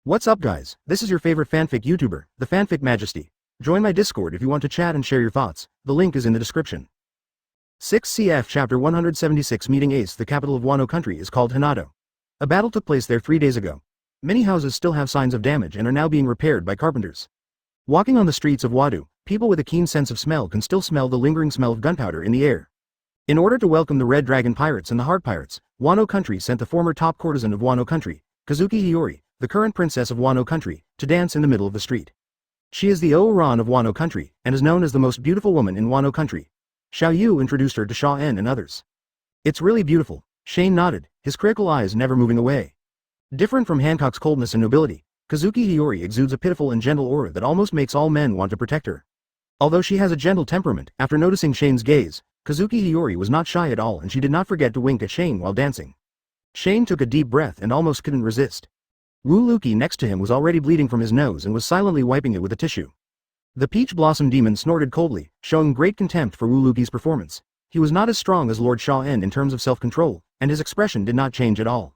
What's up guys, this is your favorite fanfic YouTuber, the Fanfic Majesty. Join my Discord if you want to chat and share your thoughts, the link is in the description. 6 CF Chapter 176 Meeting Ace. The capital of Wano country is called Hinado. A battle took place there 3 days ago. Many houses still have signs of damage and are now being repaired by carpenters. Walking on the streets of Wado, people with a keen sense of smell can still smell the lingering smell of gunpowder in the air. In order to welcome the Red Dragon Pirates and the Heart Pirates, Wano country sent the former top courtesan of Wano country, Kazuki Hiyori, the current princess of Wano country, to dance in the middle of the street. She is the Oran of Wano country, and is known as the most beautiful woman in Wano country. Xiao Yu introduced her to Sha En and others. It's really beautiful, Shane nodded, his critical eyes never moving away. Different from Hancock's coldness and nobility, Kazuki Hiyori exudes a pitiful and gentle aura that almost makes all men want to protect her. Although she has a gentle temperament, after noticing Shane's gaze, Kazuki Hiyori was not shy at all and she did not forget to wink at Shane while dancing. Shane took a deep breath and almost couldn't resist. Wu Liuqi next to him was already bleeding from his nose and was silently wiping it with a tissue. The Peach Blossom Demon snorted coldly, showing great contempt for Wu Liuqi's performance. He was not as strong as Lord Sha En in terms of self-control, and his expression did not change at all.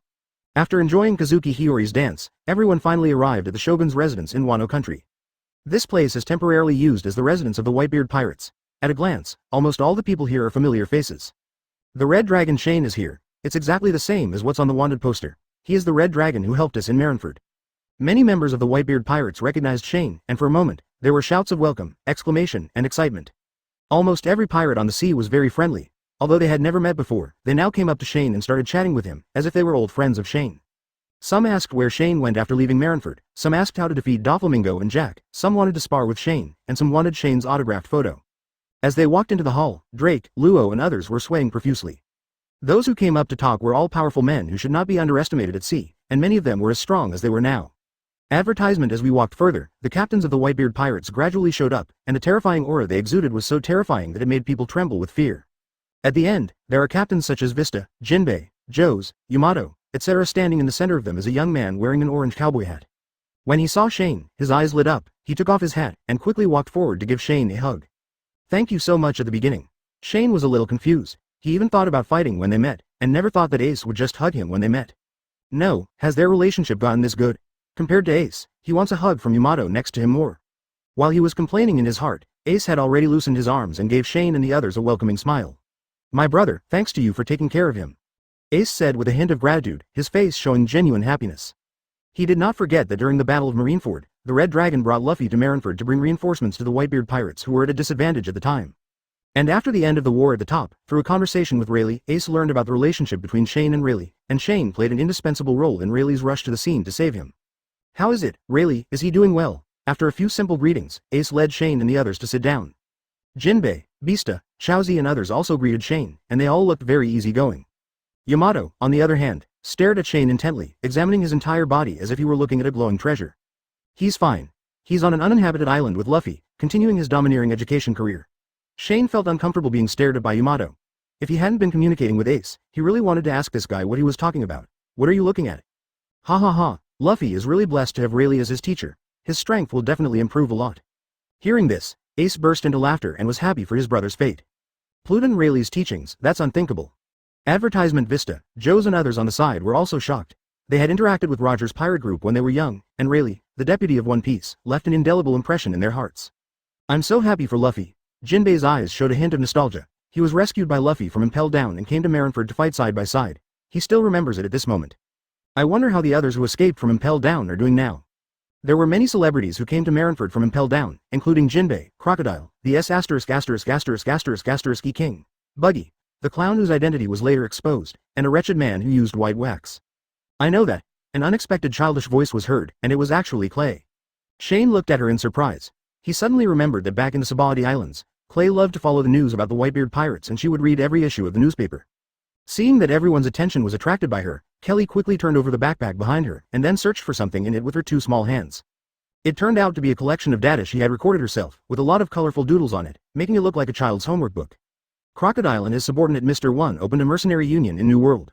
After enjoying Kazuki Hiyori's dance, everyone finally arrived at the Shogun's residence in Wano country. This place is temporarily used as the residence of the Whitebeard Pirates. At a glance, almost all the people here are familiar faces. The Red Dragon Shane is here. It's exactly the same as what's on the wanted poster. He is the Red Dragon who helped us in Marineford. Many members of the Whitebeard Pirates recognized Shane, and for a moment, there were shouts of welcome, exclamation, and excitement. Almost every pirate on the sea was very friendly. Although they had never met before, they now came up to Shane and started chatting with him, as if they were old friends of Shane. Some asked where Shane went after leaving Marineford, some asked how to defeat Doflamingo and Jack, some wanted to spar with Shane, and some wanted Shane's autographed photo. As they walked into the hall, Drake, Luo and others were swaying profusely. Those who came up to talk were all powerful men who should not be underestimated at sea, and many of them were as strong as they were now. Advertisement. As we walked further, the captains of the Whitebeard Pirates gradually showed up, and the terrifying aura they exuded was so terrifying that it made people tremble with fear. At the end, there are captains such as Vista, Jinbei, Joes, Yamato, etc. Standing in the center of them is a young man wearing an orange cowboy hat. When he saw Shane, his eyes lit up, he took off his hat, and quickly walked forward to give Shane a hug. Thank you so much. At the beginning, Shane was a little confused. He even thought about fighting when they met, and never thought that Ace would just hug him when they met. No, has their relationship gotten this good? Compared to Ace, he wants a hug from Yamato next to him more. While he was complaining in his heart, Ace had already loosened his arms and gave Shane and the others a welcoming smile. My brother, thanks to you for taking care of him, Ace said with a hint of gratitude, his face showing genuine happiness. He did not forget that during the Battle of Marineford, the Red Dragon brought Luffy to Marineford to bring reinforcements to the Whitebeard Pirates who were at a disadvantage at the time. And after the end of the war at the top, through a conversation with Rayleigh, Ace learned about the relationship between Shane and Rayleigh, and Shane played an indispensable role in Rayleigh's rush to the scene to save him. How is it, Rayleigh, is he doing well? After a few simple greetings, Ace led Shane and the others to sit down. Jinbei, Bista, Chaozi and others also greeted Shane, and they all looked very easygoing. Yamato, on the other hand, stared at Shane intently, examining his entire body as if he were looking at a glowing treasure. He's fine. He's on an uninhabited island with Luffy, continuing his domineering education career. Shane felt uncomfortable being stared at by Yamato. If he hadn't been communicating with Ace, he really wanted to ask this guy what he was talking about. What are you looking at? Ha ha ha, Luffy is really blessed to have Rayleigh as his teacher. His strength will definitely improve a lot. Hearing this, Ace burst into laughter and was happy for his brother's fate. Pluton Rayleigh's teachings, that's unthinkable. Advertisement. Vista, Joes and others on the side were also shocked. They had interacted with Roger's pirate group when they were young, and Rayleigh, the deputy of One Piece, left an indelible impression in their hearts. I'm so happy for Luffy. Jinbei's eyes showed a hint of nostalgia. He was rescued by Luffy from Impel Down and came to Marineford to fight side by side. He still remembers it at this moment. I wonder how the others who escaped from Impel Down are doing now. There were many celebrities who came to Marineford from Impel Down, including Jinbei, Crocodile, the S********** King, Buggy, the clown whose identity was later exposed, and a wretched man who used white wax. I know that. An unexpected childish voice was heard, and it was actually Klee. Shane looked at her in surprise. He suddenly remembered that back in the Sabaody Islands, Klee loved to follow the news about the Whitebeard Pirates and she would read every issue of the newspaper. Seeing that everyone's attention was attracted by her, Kelly quickly turned over the backpack behind her and then searched for something in it with her 2 small hands. It turned out to be a collection of data she had recorded herself, with a lot of colorful doodles on it, making it look like a child's homework book. Crocodile and his subordinate Mr. One opened a mercenary union in New World.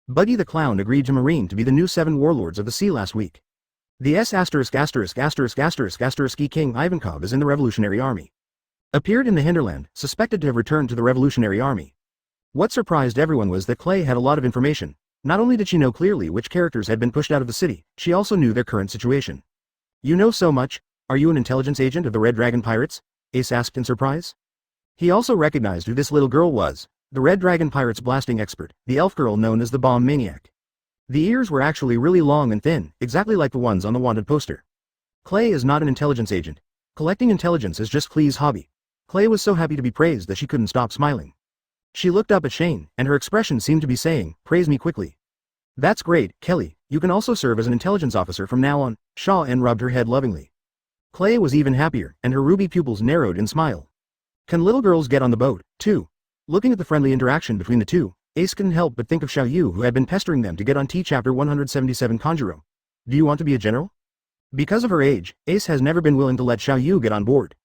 Buggy the Clown agreed to Marine to be the new 7 warlords of the sea last week. The S********* King Ivankov is in the Revolutionary Army. Appeared in the hinterland, suspected to have returned to the Revolutionary Army. What surprised everyone was that Klee had a lot of information. Not only did she know clearly which characters had been pushed out of the city, she also knew their current situation. You know so much, are you an intelligence agent of the Red Dragon Pirates? Ace asked in surprise. He also recognized who this little girl was, the Red Dragon Pirates blasting expert, the elf girl known as the Bomb Maniac. The ears were actually really long and thin, exactly like the ones on the wanted poster. Klee is not an intelligence agent. Collecting intelligence is just Klee's hobby. Klee was so happy to be praised that she couldn't stop smiling. She looked up at Shane, and her expression seemed to be saying, praise me quickly. That's great, Kelly, you can also serve as an intelligence officer from now on. Shaw-en rubbed her head lovingly. Klee was even happier, and her ruby pupils narrowed in smile. Can little girls get on the boat, too? Looking at the friendly interaction between the two, Ace couldn't help but think of Xiaoyu, who had been pestering them to get on Chapter 177 Conjuro. Do you want to be a general? Because of her age, Ace has never been willing to let Xiaoyu get on board.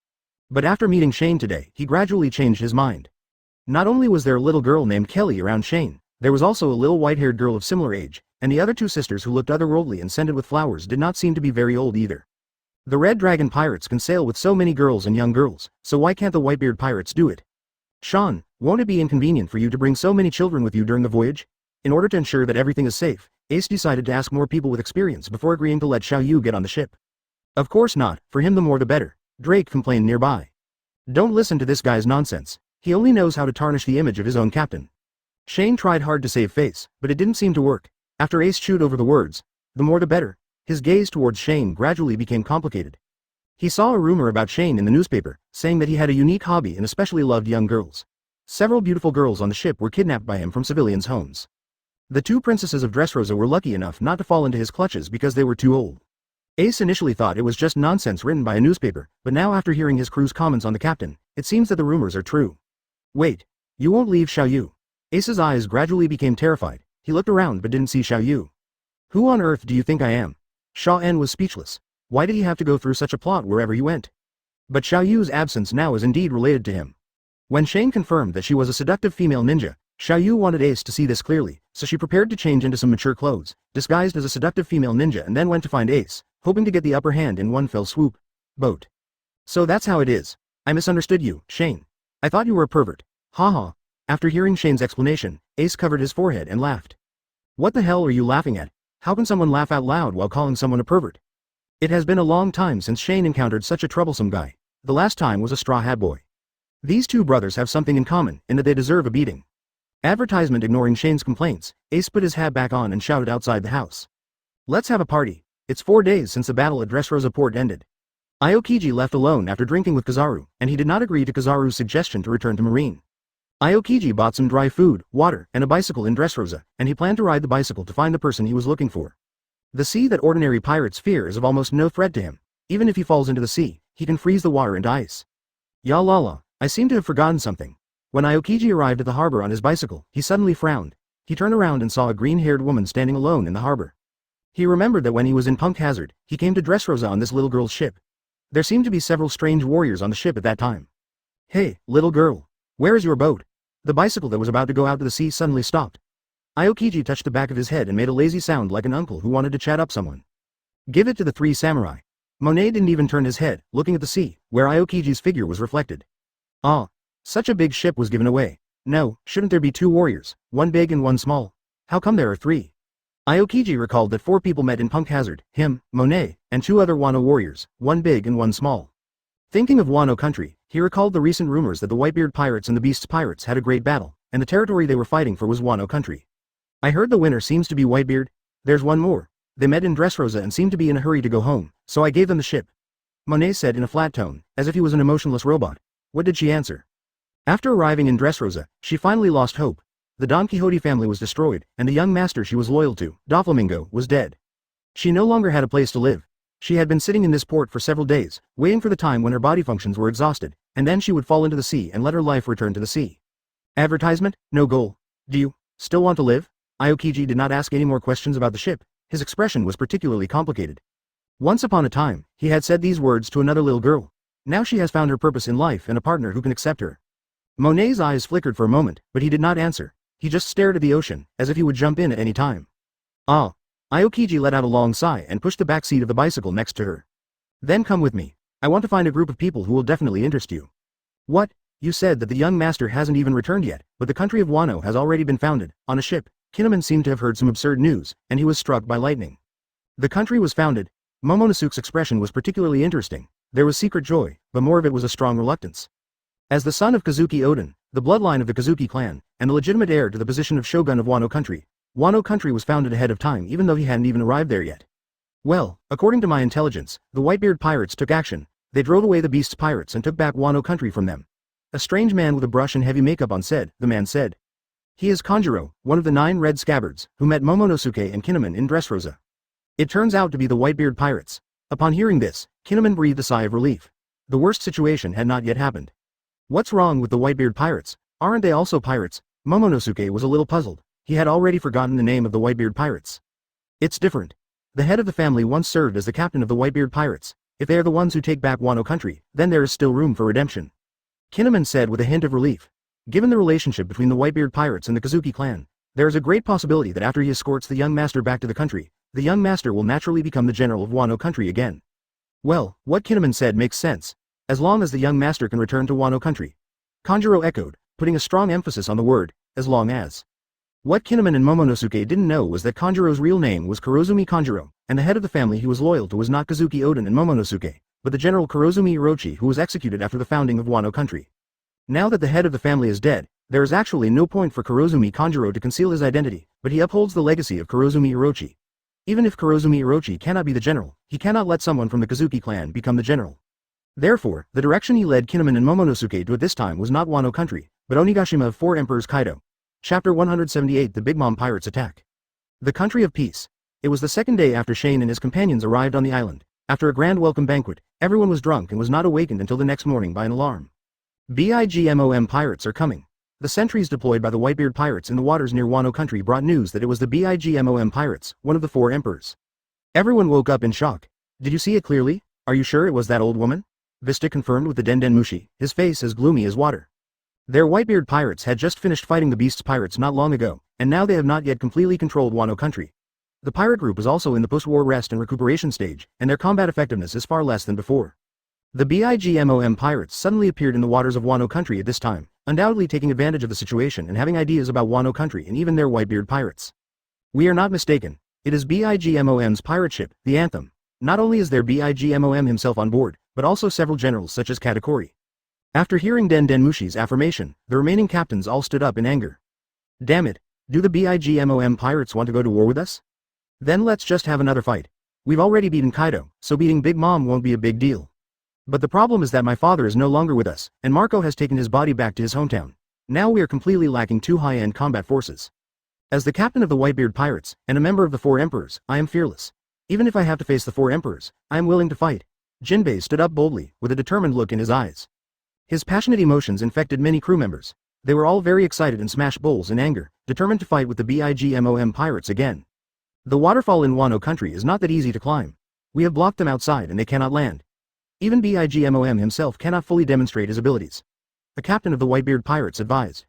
But after meeting Shane today, he gradually changed his mind. Not only was there a little girl named Kelly around Shane, there was also a little white-haired girl of similar age, and the other two sisters who looked otherworldly and scented with flowers did not seem to be very old either. The Red Dragon Pirates can sail with so many girls and young girls, so why can't the Whitebeard Pirates do it? Sean, won't it be inconvenient for you to bring so many children with you during the voyage? In order to ensure that everything is safe, Ace decided to ask more people with experience before agreeing to let Xiaoyu get on the ship. Of course not, for him the more the better, Drake complained nearby. Don't listen to this guy's nonsense. He only knows how to tarnish the image of his own captain. Shane tried hard to save face, but it didn't seem to work. After Ace chewed over the words, the more the better, his gaze towards Shane gradually became complicated. He saw a rumor about Shane in the newspaper, saying that he had a unique hobby and especially loved young girls. Several beautiful girls on the ship were kidnapped by him from civilians' homes. The two princesses of Dressrosa were lucky enough not to fall into his clutches because they were too old. Ace initially thought it was just nonsense written by a newspaper, but now after hearing his crew's comments on the captain, it seems that the rumors are true. Wait, you won't leave Xiaoyu? Ace's eyes gradually became terrified. He looked around but didn't see Xiaoyu. Who on earth do you think I am? Shaw-en was speechless. Why did he have to go through such a plot wherever he went? But Xiaoyu's absence now is indeed related to him. When Shane confirmed that she was a seductive female ninja, Xiaoyu wanted Ace to see this clearly, so she prepared to change into some mature clothes, disguised as a seductive female ninja, and then went to find Ace, hoping to get the upper hand in one fell swoop. Boat. So that's how it is. I misunderstood you, Shane. I thought you were a pervert. Haha. After hearing Shane's explanation, Ace covered his forehead and laughed. What the hell are you laughing at? How can someone laugh out loud while calling someone a pervert? It has been a long time since Shane encountered such a troublesome guy. The last time was a Straw Hat Boy. These two brothers have something in common, in that they deserve a beating. Advertisement ignoring Shane's complaints, Ace put his hat back on and shouted outside the house. Let's have a party. It's 4 days since the battle at Dressrosa Port ended. Aokiji left alone after drinking with Kizaru, and he did not agree to Kizaru's suggestion to return to Marine. Aokiji bought some dry food, water, and a bicycle in Dressrosa, and he planned to ride the bicycle to find the person he was looking for. The sea that ordinary pirates fear is of almost no threat to him. Even if he falls into the sea, he can freeze the water into ice. Ya lala, I seem to have forgotten something. When Aokiji arrived at the harbor on his bicycle, he suddenly frowned. He turned around and saw a green-haired woman standing alone in the harbor. He remembered that when he was in Punk Hazard, he came to Dressrosa on this little girl's ship. There seemed to be several strange warriors on the ship at that time. Hey, little girl. Where is your boat? The bicycle that was about to go out to the sea suddenly stopped. Aokiji touched the back of his head and made a lazy sound like an uncle who wanted to chat up someone. Give it to the three samurai. Monet didn't even turn his head, looking at the sea, where Aokiji's figure was reflected. Ah, such a big ship was given away. No, shouldn't there be 2 warriors, one big and one small? How come there are 3? Aokiji recalled that 4 people met in Punk Hazard, him, Monet, and 2 other Wano warriors, one big and one small. Thinking of Wano country, he recalled the recent rumors that the Whitebeard Pirates and the Beast's Pirates had a great battle, and the territory they were fighting for was Wano country. I heard the winner seems to be Whitebeard. There's one more. They met in Dressrosa and seemed to be in a hurry to go home, so I gave them the ship. Monet said in a flat tone, as if he was an emotionless robot. What did she answer? After arriving in Dressrosa, she finally lost hope. The Don Quixote family was destroyed, and the young master she was loyal to, Doflamingo, was dead. She no longer had a place to live. She had been sitting in this port for several days, waiting for the time when her body functions were exhausted, and then she would fall into the sea and let her life return to the sea. Advertisement? No goal. Do you still want to live? Aokiji did not ask any more questions about the ship. His expression was particularly complicated. Once upon a time, he had said these words to another little girl. Now she has found her purpose in life and a partner who can accept her. Monet's eyes flickered for a moment, but he did not answer. He just stared at the ocean, as if he would jump in at any time. Ah. Aokiji let out a long sigh and pushed the back seat of the bicycle next to her. Then come with me. I want to find a group of people who will definitely interest you. What? You said that the young master hasn't even returned yet, but the country of Wano has already been founded, on a ship. Kinnaman seemed to have heard some absurd news, and he was struck by lightning. The country was founded. Momonosuke's expression was particularly interesting. There was secret joy, but more of it was a strong reluctance. As the son of Kazuki Oden, the bloodline of the Kazuki clan, and the legitimate heir to the position of shogun of Wano country was founded ahead of time even though he hadn't even arrived there yet. Well, according to my intelligence, the Whitebeard pirates took action. They drove away the beast's pirates and took back Wano country from them. A strange man with a brush and heavy makeup on said, the man said. He is Kanjuro, one of the 9 red scabbards, who met Momonosuke and Kinnaman in Dressrosa. It turns out to be the Whitebeard pirates. Upon hearing this, Kinnaman breathed a sigh of relief. The worst situation had not yet happened. What's wrong with the Whitebeard pirates? Aren't they also pirates? Momonosuke was a little puzzled. He had already forgotten the name of the Whitebeard pirates. It's different. The head of the family once served as the captain of the Whitebeard pirates. If they are the ones who take back Wano country, then there is still room for redemption. Kinnaman said with a hint of relief. Given the relationship between the Whitebeard pirates and the Kazuki clan, there is a great possibility that after he escorts the young master back to the country, the young master will naturally become the general of Wano country again. Well, what Kinnaman said makes sense. As long as the young master can return to Wano country. Kanjuro echoed, putting a strong emphasis on the word, as long as. What Kinnaman and Momonosuke didn't know was that Kanjuro's real name was Kurozumi Kanjuro, and the head of the family he was loyal to was not Kazuki Oden and Momonosuke, but the general Kurozumi Orochi who was executed after the founding of Wano country. Now that the head of the family is dead, there is actually no point for Kurozumi Kanjuro to conceal his identity, but he upholds the legacy of Kurozumi Orochi. Even if Kurozumi Orochi cannot be the general, he cannot let someone from the Kazuki clan become the general. Therefore, the direction he led Kinnaman and Momonosuke to at this time was not Wano country, but Onigashima of 4 Emperors Kaido. Chapter 178 The Big Mom Pirates Attack. The Country of Peace. It was the second day after Shane and his companions arrived on the island. After a grand welcome banquet, everyone was drunk and was not awakened until the next morning by an alarm. BIGMOM pirates are coming. The sentries deployed by the Whitebeard pirates in the waters near Wano country brought news that it was the BIGMOM pirates, one of the 4 emperors. Everyone woke up in shock. Did you see it clearly? Are you sure it was that old woman? Vista confirmed with the Denden Mushi, his face as gloomy as water. Their Whitebeard pirates had just finished fighting the beast's pirates not long ago, and now they have not yet completely controlled Wano country. The pirate group is also in the post-war rest and recuperation stage, and their combat effectiveness is far less than before. The BIGMOM pirates suddenly appeared in the waters of Wano country at this time, undoubtedly taking advantage of the situation and having ideas about Wano country and even their Whitebeard pirates. We are not mistaken. It is BIGMOM's pirate ship, the Anthem. Not only is there BIGMOM himself on board, but also several generals such as Katakuri. After hearing Denden Mushi's affirmation, the remaining captains all stood up in anger. Damn it, do the BIGMOM pirates want to go to war with us? Then let's just have another fight. We've already beaten Kaido, so beating Big Mom won't be a big deal. But the problem is that my father is no longer with us, and Marco has taken his body back to his hometown. Now we are completely lacking 2 high-end combat forces. As the captain of the Whitebeard pirates, and a member of the 4 emperors, I am fearless. Even if I have to face the 4 emperors, I am willing to fight. Jinbei stood up boldly, with a determined look in his eyes. His passionate emotions infected many crew members. They were all very excited and smashed bowls in anger, determined to fight with the BIGMOM pirates again. The waterfall in Wano country is not that easy to climb. We have blocked them outside and they cannot land. Even BIGMOM himself cannot fully demonstrate his abilities. The captain of the Whitebeard pirates advised.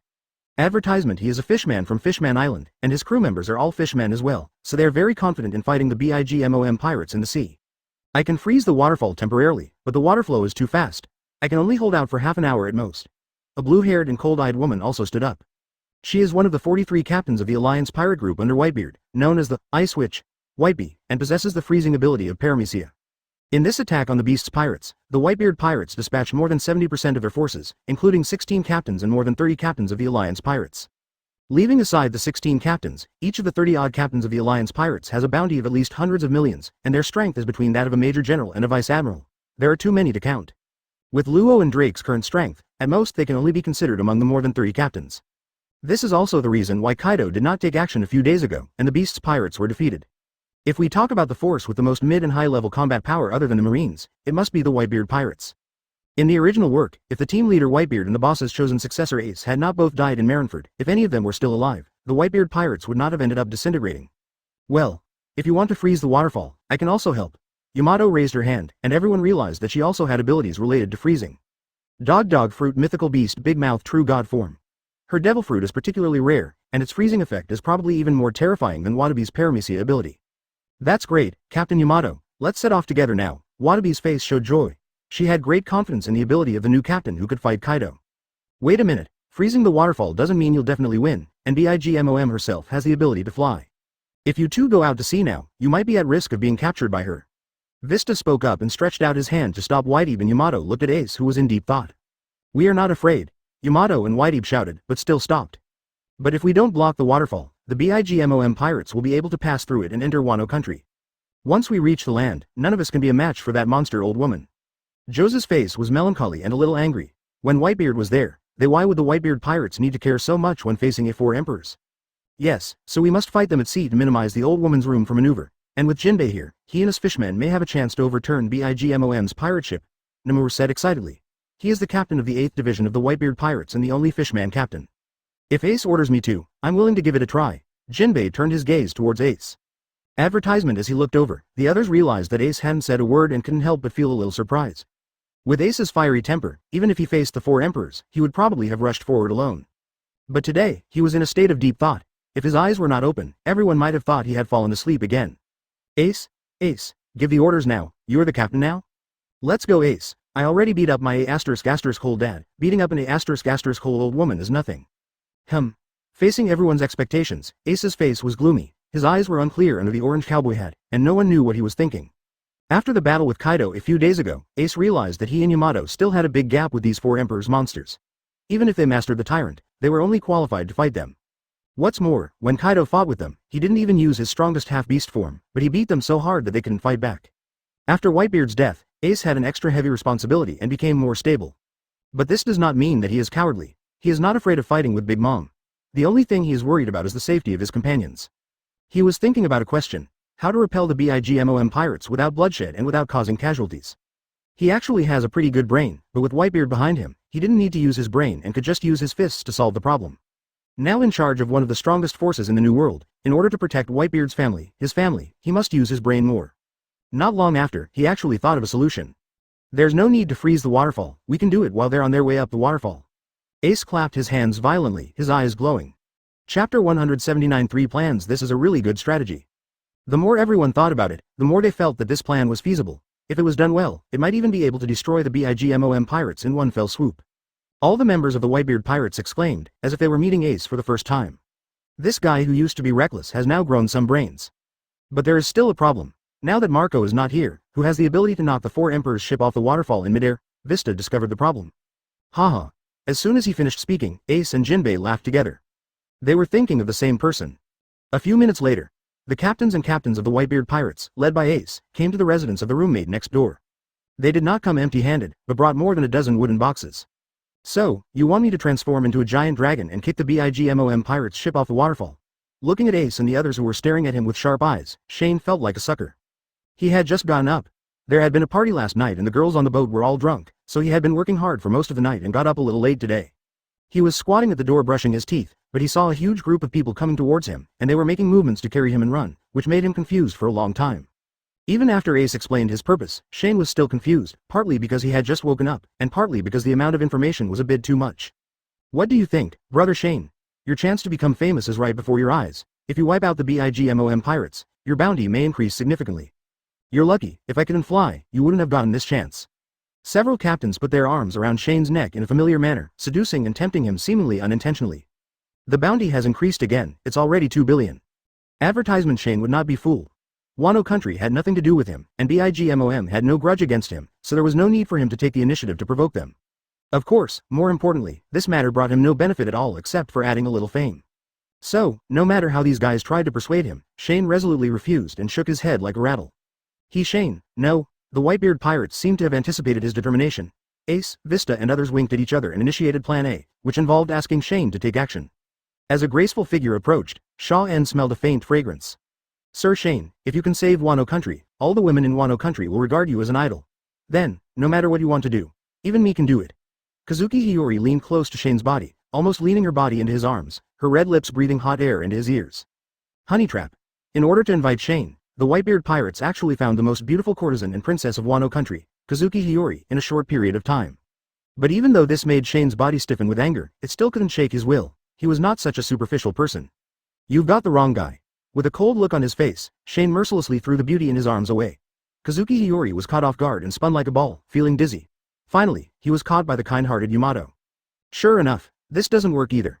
Advertisement: he is a fishman from Fishman Island, and his crew members are all fishmen as well, so they are very confident in fighting the BIGMOM pirates in the sea. I can freeze the waterfall temporarily, but the water flow is too fast. I can only hold out for half an hour at most. A blue-haired and cold-eyed woman also stood up. She is one of the 43 captains of the Alliance pirate group under Whitebeard, known as the Ice Witch, Whitebee, and possesses the freezing ability of Paramecia. In this attack on the beast's pirates, the Whitebeard pirates dispatched more than 70% of their forces, including 16 captains and more than 30 captains of the Alliance pirates. Leaving aside the 16 captains, each of the 30-odd captains of the Alliance pirates has a bounty of at least hundreds of millions, and their strength is between that of a major general and a vice admiral. There are too many to count. With Luo and Drake's current strength, at most they can only be considered among the more than 30 captains. This is also the reason why Kaido did not take action a few days ago, and the beast's pirates were defeated. If we talk about the force with the most mid and high-level combat power other than the Marines, it must be the Whitebeard pirates. In the original work, if the team leader Whitebeard and the boss's chosen successor Ace had not both died in Marineford, if any of them were still alive, the Whitebeard pirates would not have ended up disintegrating. Well, if you want to freeze the waterfall, I can also help. Yamato raised her hand, and everyone realized that she also had abilities related to freezing. Dog Fruit Mythical Beast Big Mouth True God Form. Her Devil Fruit is particularly rare, and its freezing effect is probably even more terrifying than Watabi's Paramecia ability. That's great, Captain Yamato, let's set off together now. Watabi's face showed joy. She had great confidence in the ability of the new captain who could fight Kaido. Wait a minute, freezing the waterfall doesn't mean you'll definitely win, and Bigmom herself has the ability to fly. If you two go out to sea now, you might be at risk of being captured by her. Vista spoke up and stretched out his hand to stop Whiteeb, and Yamato looked at Ace, who was in deep thought. We are not afraid, Yamato and Whiteeb shouted, but still stopped. But if we don't block the waterfall, the Bigmom pirates will be able to pass through it and enter Wano country. Once we reach the land, none of us can be a match for that monster old woman. Jose's face was melancholy and a little angry. When Whitebeard was there, why would the Whitebeard pirates need to care so much when facing a four emperors? Yes, so we must fight them at sea to minimize the old woman's room for maneuver, and with Jinbei here, he and his fishmen may have a chance to overturn Bigmom's pirate ship, Namur said excitedly. He is the captain of the 8th division of the Whitebeard pirates and the only fishman captain. If Ace orders me to, I'm willing to give it a try. Jinbei turned his gaze towards Ace. Advertisement. As he looked over, the others realized that Ace hadn't said a word and couldn't help but feel a little surprise. With Ace's fiery temper, even if he faced the four emperors, he would probably have rushed forward alone. But today, he was in a state of deep thought. If his eyes were not open, everyone might have thought he had fallen asleep again. Ace, give the orders now. You're the captain now? Let's go, Ace. I already beat up my A***hole dad. Beating up an A***hole old woman is nothing. Facing everyone's expectations, Ace's face was gloomy. His eyes were unclear under the orange cowboy hat, and no one knew what he was thinking. After the battle with Kaido a few days ago, Ace realized that he and Yamato still had a big gap with these four emperors monsters. Even if they mastered the tyrant, they were only qualified to fight them. What's more, when Kaido fought with them, he didn't even use his strongest half-beast form, but he beat them so hard that they couldn't fight back. After Whitebeard's death, Ace had an extra heavy responsibility and became more stable. But this does not mean that he is cowardly. He is not afraid of fighting with Big Mom. The only thing he is worried about is the safety of his companions. He was thinking about a question: how to repel the Bigmom pirates without bloodshed and without causing casualties. He actually has a pretty good brain, but with Whitebeard behind him, he didn't need to use his brain and could just use his fists to solve the problem. Now in charge of one of the strongest forces in the New World, in order to protect Whitebeard's family, he must use his brain more. Not long after, he actually thought of a solution. There's no need to freeze the waterfall, we can do it while they're on their way up the waterfall. Ace clapped his hands violently, his eyes glowing. Chapter 179 3 Plans. This is a really good strategy. The more everyone thought about it, the more they felt that this plan was feasible. If it was done well, it might even be able to destroy the Bigmom pirates in one fell swoop. All the members of the Whitebeard pirates exclaimed, as if they were meeting Ace for the first time. This guy who used to be reckless has now grown some brains. But there is still a problem. Now that Marco is not here, who has the ability to knock the four emperors' ship off the waterfall in midair, Vista discovered the problem. Haha. As soon as he finished speaking, Ace and Jinbei laughed together. They were thinking of the same person. A few minutes later, the captains of the Whitebeard pirates, led by Ace, came to the residence of the roommate next door. They did not come empty-handed, but brought more than a dozen wooden boxes. So, you want me to transform into a giant dragon and kick the Bigmom pirates' ship off the waterfall? Looking at Ace and the others who were staring at him with sharp eyes, Shane felt like a sucker. He had just gotten up. There had been a party last night and the girls on the boat were all drunk, so he had been working hard for most of the night and got up a little late today. He was squatting at the door brushing his teeth, but he saw a huge group of people coming towards him, and they were making movements to carry him and run, which made him confused for a long time. Even after Ace explained his purpose, Shane was still confused, partly because he had just woken up, and partly because the amount of information was a bit too much. What do you think, brother Shane? Your chance to become famous is right before your eyes. If you wipe out the Bigmom pirates, your bounty may increase significantly. You're lucky. If I couldn't fly, you wouldn't have gotten this chance. Several captains put their arms around Shane's neck in a familiar manner, seducing and tempting him seemingly unintentionally. The bounty has increased again, it's already 2 billion. Advertisement. Shane would not be fooled. Wano country had nothing to do with him, and Bigmom had no grudge against him, so there was no need for him to take the initiative to provoke them. Of course, more importantly, this matter brought him no benefit at all except for adding a little fame. So, no matter how these guys tried to persuade him, Shane resolutely refused and shook his head like a rattle. No. The Whitebeard pirates seemed to have anticipated his determination. Ace, Vista and others winked at each other and initiated Plan A, which involved asking Shane to take action. As a graceful figure approached, Shaw-en smelled a faint fragrance. Sir Shane, if you can save Wano country, all the women in Wano country will regard you as an idol. Then, no matter what you want to do, even me can do it. Kazuki Hiyori leaned close to Shane's body, almost leaning her body into his arms, her red lips breathing hot air into his ears. Honey trap. In order to invite Shane, the Whitebeard pirates actually found the most beautiful courtesan and princess of Wano country, Kazuki Hiyori, in a short period of time. But even though this made Shane's body stiffen with anger, it still couldn't shake his will. He was not such a superficial person. You've got the wrong guy. With a cold look on his face, Shane mercilessly threw the beauty in his arms away. Kazuki Hiyori was caught off guard and spun like a ball, feeling dizzy. Finally, he was caught by the kind-hearted Yamato. Sure enough, this doesn't work either.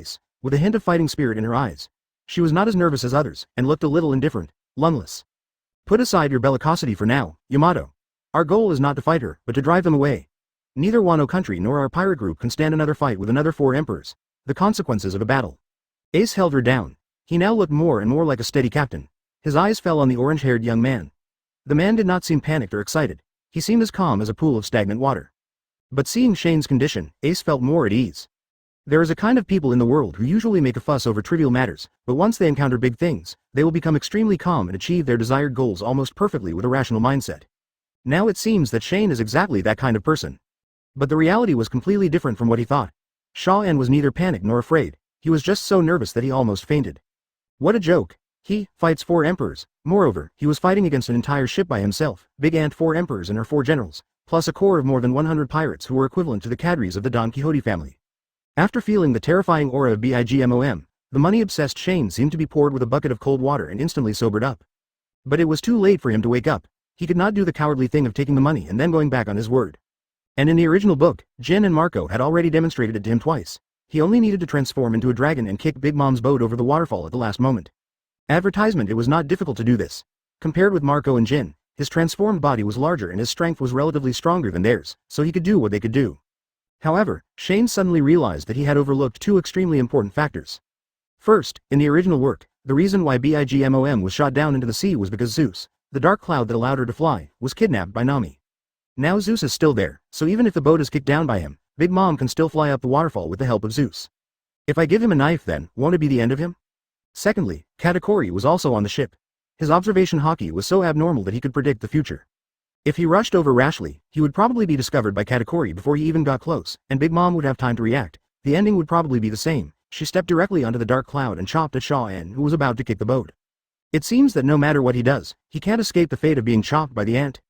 face, with a hint of fighting spirit in her eyes. She was not as nervous as others, and looked a little indifferent, lungless. Put aside your bellicosity for now, Yamato. Our goal is not to fight her, but to drive them away. Neither Wano country nor our pirate group can stand another fight with another 4 emperors. The consequences of a battle. Ace held her down. He now looked more and more like a steady captain. His eyes fell on the orange-haired young man. The man did not seem panicked or excited. He seemed as calm as a pool of stagnant water. But seeing Shane's condition, Ace felt more at ease. There is a kind of people in the world who usually make a fuss over trivial matters, but once they encounter big things, they will become extremely calm and achieve their desired goals almost perfectly with a rational mindset. Now it seems that Shane is exactly that kind of person. But the reality was completely different from what he thought. Shaw-en was neither panicked nor afraid. He was just so nervous that he almost fainted. What a joke. He fights 4 emperors. Moreover, he was fighting against an entire ship by himself, Big Ant 4 emperors and her 4 generals, plus a corps of more than 100 pirates who were equivalent to the cadres of the Don Quixote family. After feeling the terrifying aura of BIGMOM, the money-obsessed Shane seemed to be poured with a bucket of cold water and instantly sobered up. But it was too late for him to wake up. He could not do the cowardly thing of taking the money and then going back on his word. And in the original book, Jin and Marco had already demonstrated it to him twice. He only needed to transform into a dragon and kick Big Mom's boat over the waterfall at the last moment. Advertisement. It was not difficult to do this. Compared with Marco and Jin, his transformed body was larger and his strength was relatively stronger than theirs, so he could do what they could do. However, Shane suddenly realized that he had overlooked two extremely important factors. First, in the original work, the reason why Bigmom was shot down into the sea was because Zeus, the dark cloud that allowed her to fly, was kidnapped by Nami. Now Zeus is still there, so even if the boat is kicked down by him, Big Mom can still fly up the waterfall with the help of Zeus. If I give him a knife then, won't it be the end of him? Secondly, Katakuri was also on the ship. His observation haki was so abnormal that he could predict the future. If he rushed over rashly, he would probably be discovered by Katakuri before he even got close, and Big Mom would have time to react. The ending would probably be the same. She stepped directly onto the dark cloud and chopped at Shaw-en, who was about to kick the boat. It seems that no matter what he does, he can't escape the fate of being chopped by the ant.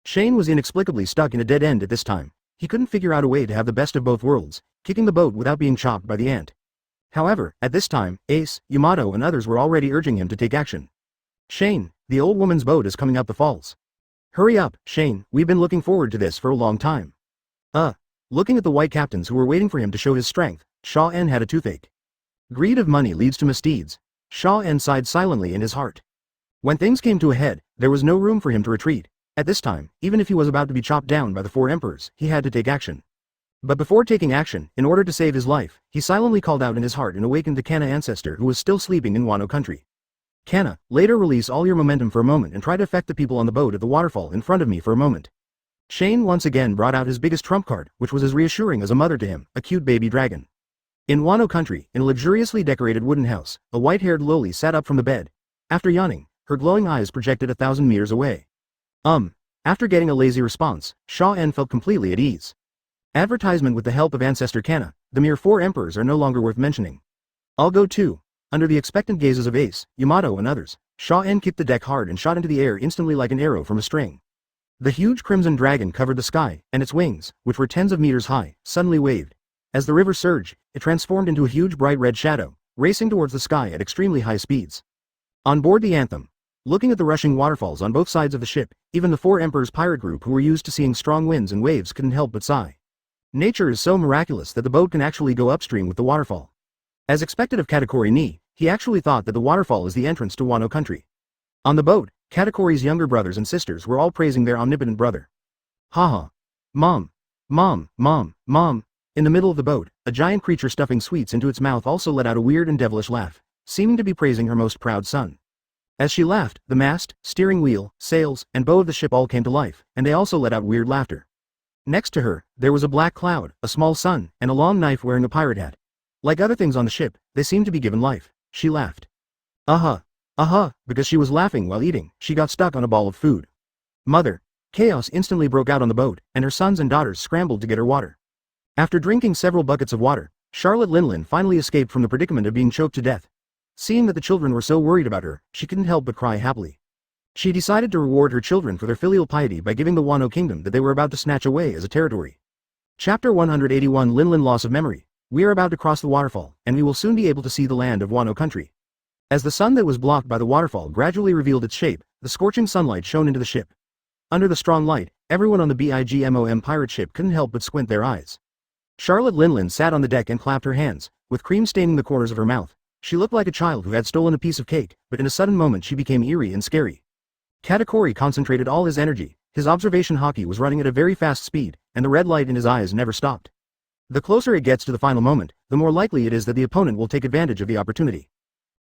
Shane was inexplicably stuck in a dead end at this time. He couldn't figure out a way to have the best of both worlds, kicking the boat without being chopped by the ant. However, at this time, Ace, Yamato and others were already urging him to take action. Shane, the old woman's boat is coming up the falls. Hurry up, Shane, we've been looking forward to this for a long time. Looking at the white captains who were waiting for him to show his strength, Shaw-en had a toothache. Greed of money leads to misdeeds. Shaw-en sighed silently in his heart. When things came to a head, there was no room for him to retreat. At this time, even if he was about to be chopped down by the four emperors, he had to take action. But before taking action, in order to save his life, he silently called out in his heart and awakened the Kanna ancestor who was still sleeping in Wano country. Kanna, later release all your momentum for a moment and try to affect the people on the boat at the waterfall in front of me for a moment. Shane once again brought out his biggest trump card, which was as reassuring as a mother to him, a cute baby dragon. In Wano country, in a luxuriously decorated wooden house, a white-haired loli sat up from the bed. After yawning, her glowing eyes projected 1,000 meters away. After getting a lazy response, Shaw-en felt completely at ease. Advertisement with the help of Ancestor Kanna, the mere four emperors are no longer worth mentioning. I'll go too. Under the expectant gazes of Ace, Yamato and others, Shaw-en kicked the deck hard and shot into the air instantly like an arrow from a string. The huge crimson dragon covered the sky, and its wings, which were tens of meters high, suddenly waved. As the river surged, it transformed into a huge bright red shadow, racing towards the sky at extremely high speeds. On board the Anthem, looking at the rushing waterfalls on both sides of the ship, even the four emperors' pirate group who were used to seeing strong winds and waves couldn't help but sigh. Nature is so miraculous that the boat can actually go upstream with the waterfall. As expected of Katakuri Ni, he actually thought that the waterfall is the entrance to Wano country. On the boat, Katakuri's younger brothers and sisters were all praising their omnipotent brother. Haha. Mom. Mom, mom, mom. In the middle of the boat, a giant creature stuffing sweets into its mouth also let out a weird and devilish laugh, seeming to be praising her most proud son. As she laughed, the mast, steering wheel, sails, and bow of the ship all came to life, and they also let out weird laughter. Next to her, there was a black cloud, a small sun, and a long knife wearing a pirate hat. Like other things on the ship, they seemed to be given life. She laughed. Because she was laughing while eating, she got stuck on a ball of food. Mother. Chaos instantly broke out on the boat, and her sons and daughters scrambled to get her water. After drinking several buckets of water, Charlotte Linlin finally escaped from the predicament of being choked to death. Seeing that the children were so worried about her, she couldn't help but cry happily. She decided to reward her children for their filial piety by giving the Wano kingdom that they were about to snatch away as a territory. Chapter 181 Linlin Loss of Memory. We are about to cross the waterfall, and we will soon be able to see the land of Wano country. As the sun that was blocked by the waterfall gradually revealed its shape, the scorching sunlight shone into the ship. Under the strong light, everyone on the Bigmom pirate ship couldn't help but squint their eyes. Charlotte Linlin sat on the deck and clapped her hands, with cream staining the corners of her mouth. She looked like a child who had stolen a piece of cake, but in a sudden moment she became eerie and scary. Katakuri concentrated all his energy, his observation haki was running at a very fast speed, and the red light in his eyes never stopped. The closer it gets to the final moment, the more likely it is that the opponent will take advantage of the opportunity.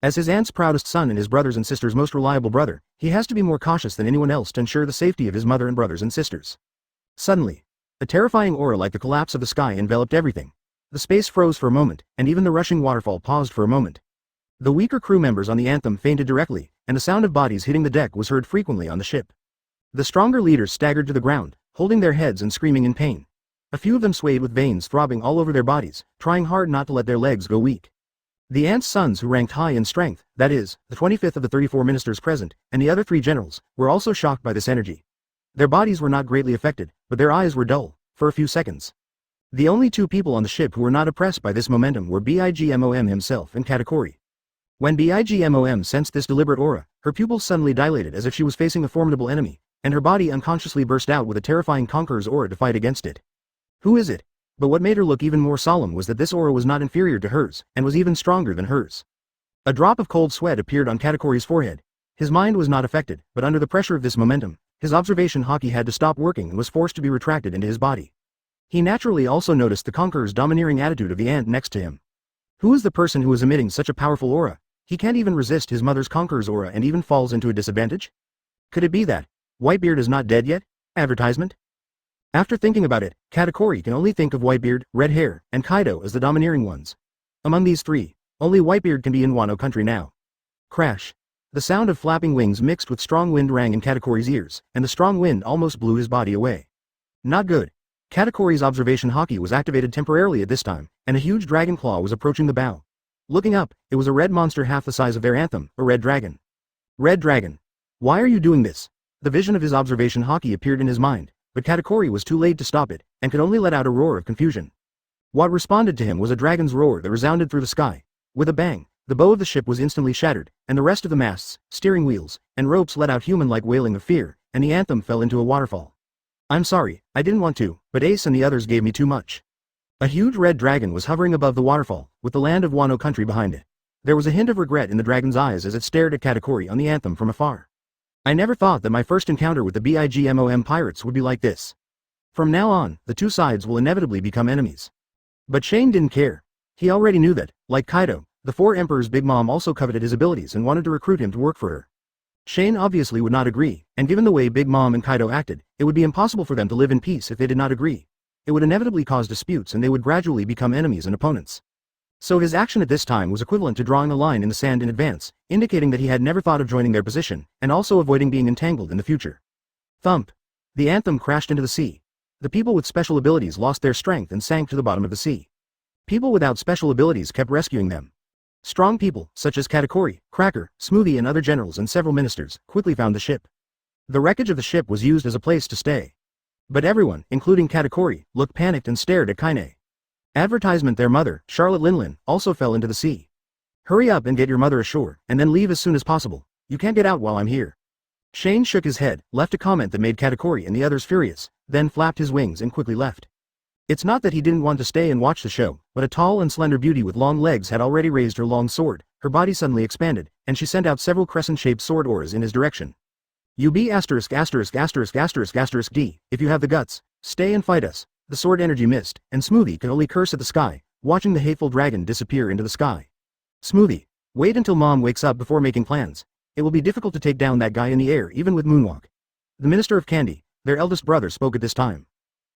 As his aunt's proudest son and his brothers and sisters' most reliable brother, he has to be more cautious than anyone else to ensure the safety of his mother and brothers and sisters. Suddenly, a terrifying aura like the collapse of the sky enveloped everything. The space froze for a moment, and even the rushing waterfall paused for a moment. The weaker crew members on the Anthem fainted directly, and the sound of bodies hitting the deck was heard frequently on the ship. The stronger leaders staggered to the ground, holding their heads and screaming in pain. A few of them swayed with veins throbbing all over their bodies, trying hard not to let their legs go weak. The aunt's sons who ranked high in strength, that is, the 25th of the 34 ministers present, and the other 3 generals, were also shocked by this energy. Their bodies were not greatly affected, but their eyes were dull, for a few seconds. The only 2 people on the ship who were not oppressed by this momentum were Bigmom himself and Katakuri. When Bigmom sensed this deliberate aura, her pupils suddenly dilated as if she was facing a formidable enemy, and her body unconsciously burst out with a terrifying conqueror's aura to fight against it. Who is it? But what made her look even more solemn was that this aura was not inferior to hers, and was even stronger than hers. A drop of cold sweat appeared on Katakuri's forehead. His mind was not affected, but under the pressure of this momentum, his observation haki had to stop working and was forced to be retracted into his body. He naturally also noticed the conqueror's domineering attitude of the ant next to him. Who is the person who is emitting such a powerful aura? He can't even resist his mother's conqueror's aura and even falls into a disadvantage? Could it be that Whitebeard is not dead yet? Advertisement? After thinking about it, Katakuri can only think of Whitebeard, Red Hair, and Kaido as the domineering ones. Among these three, only Whitebeard can be in Wano country now. Crash. The sound of flapping wings mixed with strong wind rang in Katakuri's ears, and the strong wind almost blew his body away. Not good. Katakuri's observation haki was activated temporarily at this time, and a huge dragon claw was approaching the bow. Looking up, it was a red monster half the size of their anthem, a red dragon. Red dragon. Why are you doing this? The vision of his observation haki appeared in his mind, but Katakuri was too late to stop it, and could only let out a roar of confusion. What responded to him was a dragon's roar that resounded through the sky. With a bang, the bow of the ship was instantly shattered, and the rest of the masts, steering wheels, and ropes let out human-like wailing of fear, and the anthem fell into a waterfall. I'm sorry, I didn't want to, but Ace and the others gave me too much. A huge red dragon was hovering above the waterfall, with the land of Wano country behind it. There was a hint of regret in the dragon's eyes as it stared at Katakuri on the anthem from afar. I never thought that my first encounter with the BIGMOM pirates would be like this. From now on, the two sides will inevitably become enemies. But Shane didn't care. He already knew that, like Kaido, the Four Emperors' Big Mom also coveted his abilities and wanted to recruit him to work for her. Shane obviously would not agree, and given the way Big Mom and Kaido acted, it would be impossible for them to live in peace if they did not agree. It would inevitably cause disputes and they would gradually become enemies and opponents. So his action at this time was equivalent to drawing a line in the sand in advance, indicating that he had never thought of joining their position, and also avoiding being entangled in the future. Thump. The anthem crashed into the sea. The people with special abilities lost their strength and sank to the bottom of the sea. People without special abilities kept rescuing them. Strong people, such as Katakuri, Cracker, Smoothie and other generals and several ministers, quickly found the ship. The wreckage of the ship was used as a place to stay. But everyone, including Katakuri, looked panicked and stared at Kaine. Advertisement. Their mother, Charlotte Linlin, also fell into the sea. Hurry up and get your mother ashore, and then leave as soon as possible. You can't get out while I'm here. Shane shook his head, left a comment that made Katakuri and the others furious, then flapped his wings and quickly left. It's not that he didn't want to stay and watch the show, but a tall and slender beauty with long legs had already raised her long sword, her body suddenly expanded, and she sent out several crescent-shaped sword auras in his direction. You be *********** D, if you have the guts, stay and fight us. The sword energy missed, and Smoothie could only curse at the sky, watching the hateful dragon disappear into the sky. Smoothie, wait until Mom wakes up before making plans. It will be difficult to take down that guy in the air even with Moonwalk. The Minister of Candy, their eldest brother, spoke at this time.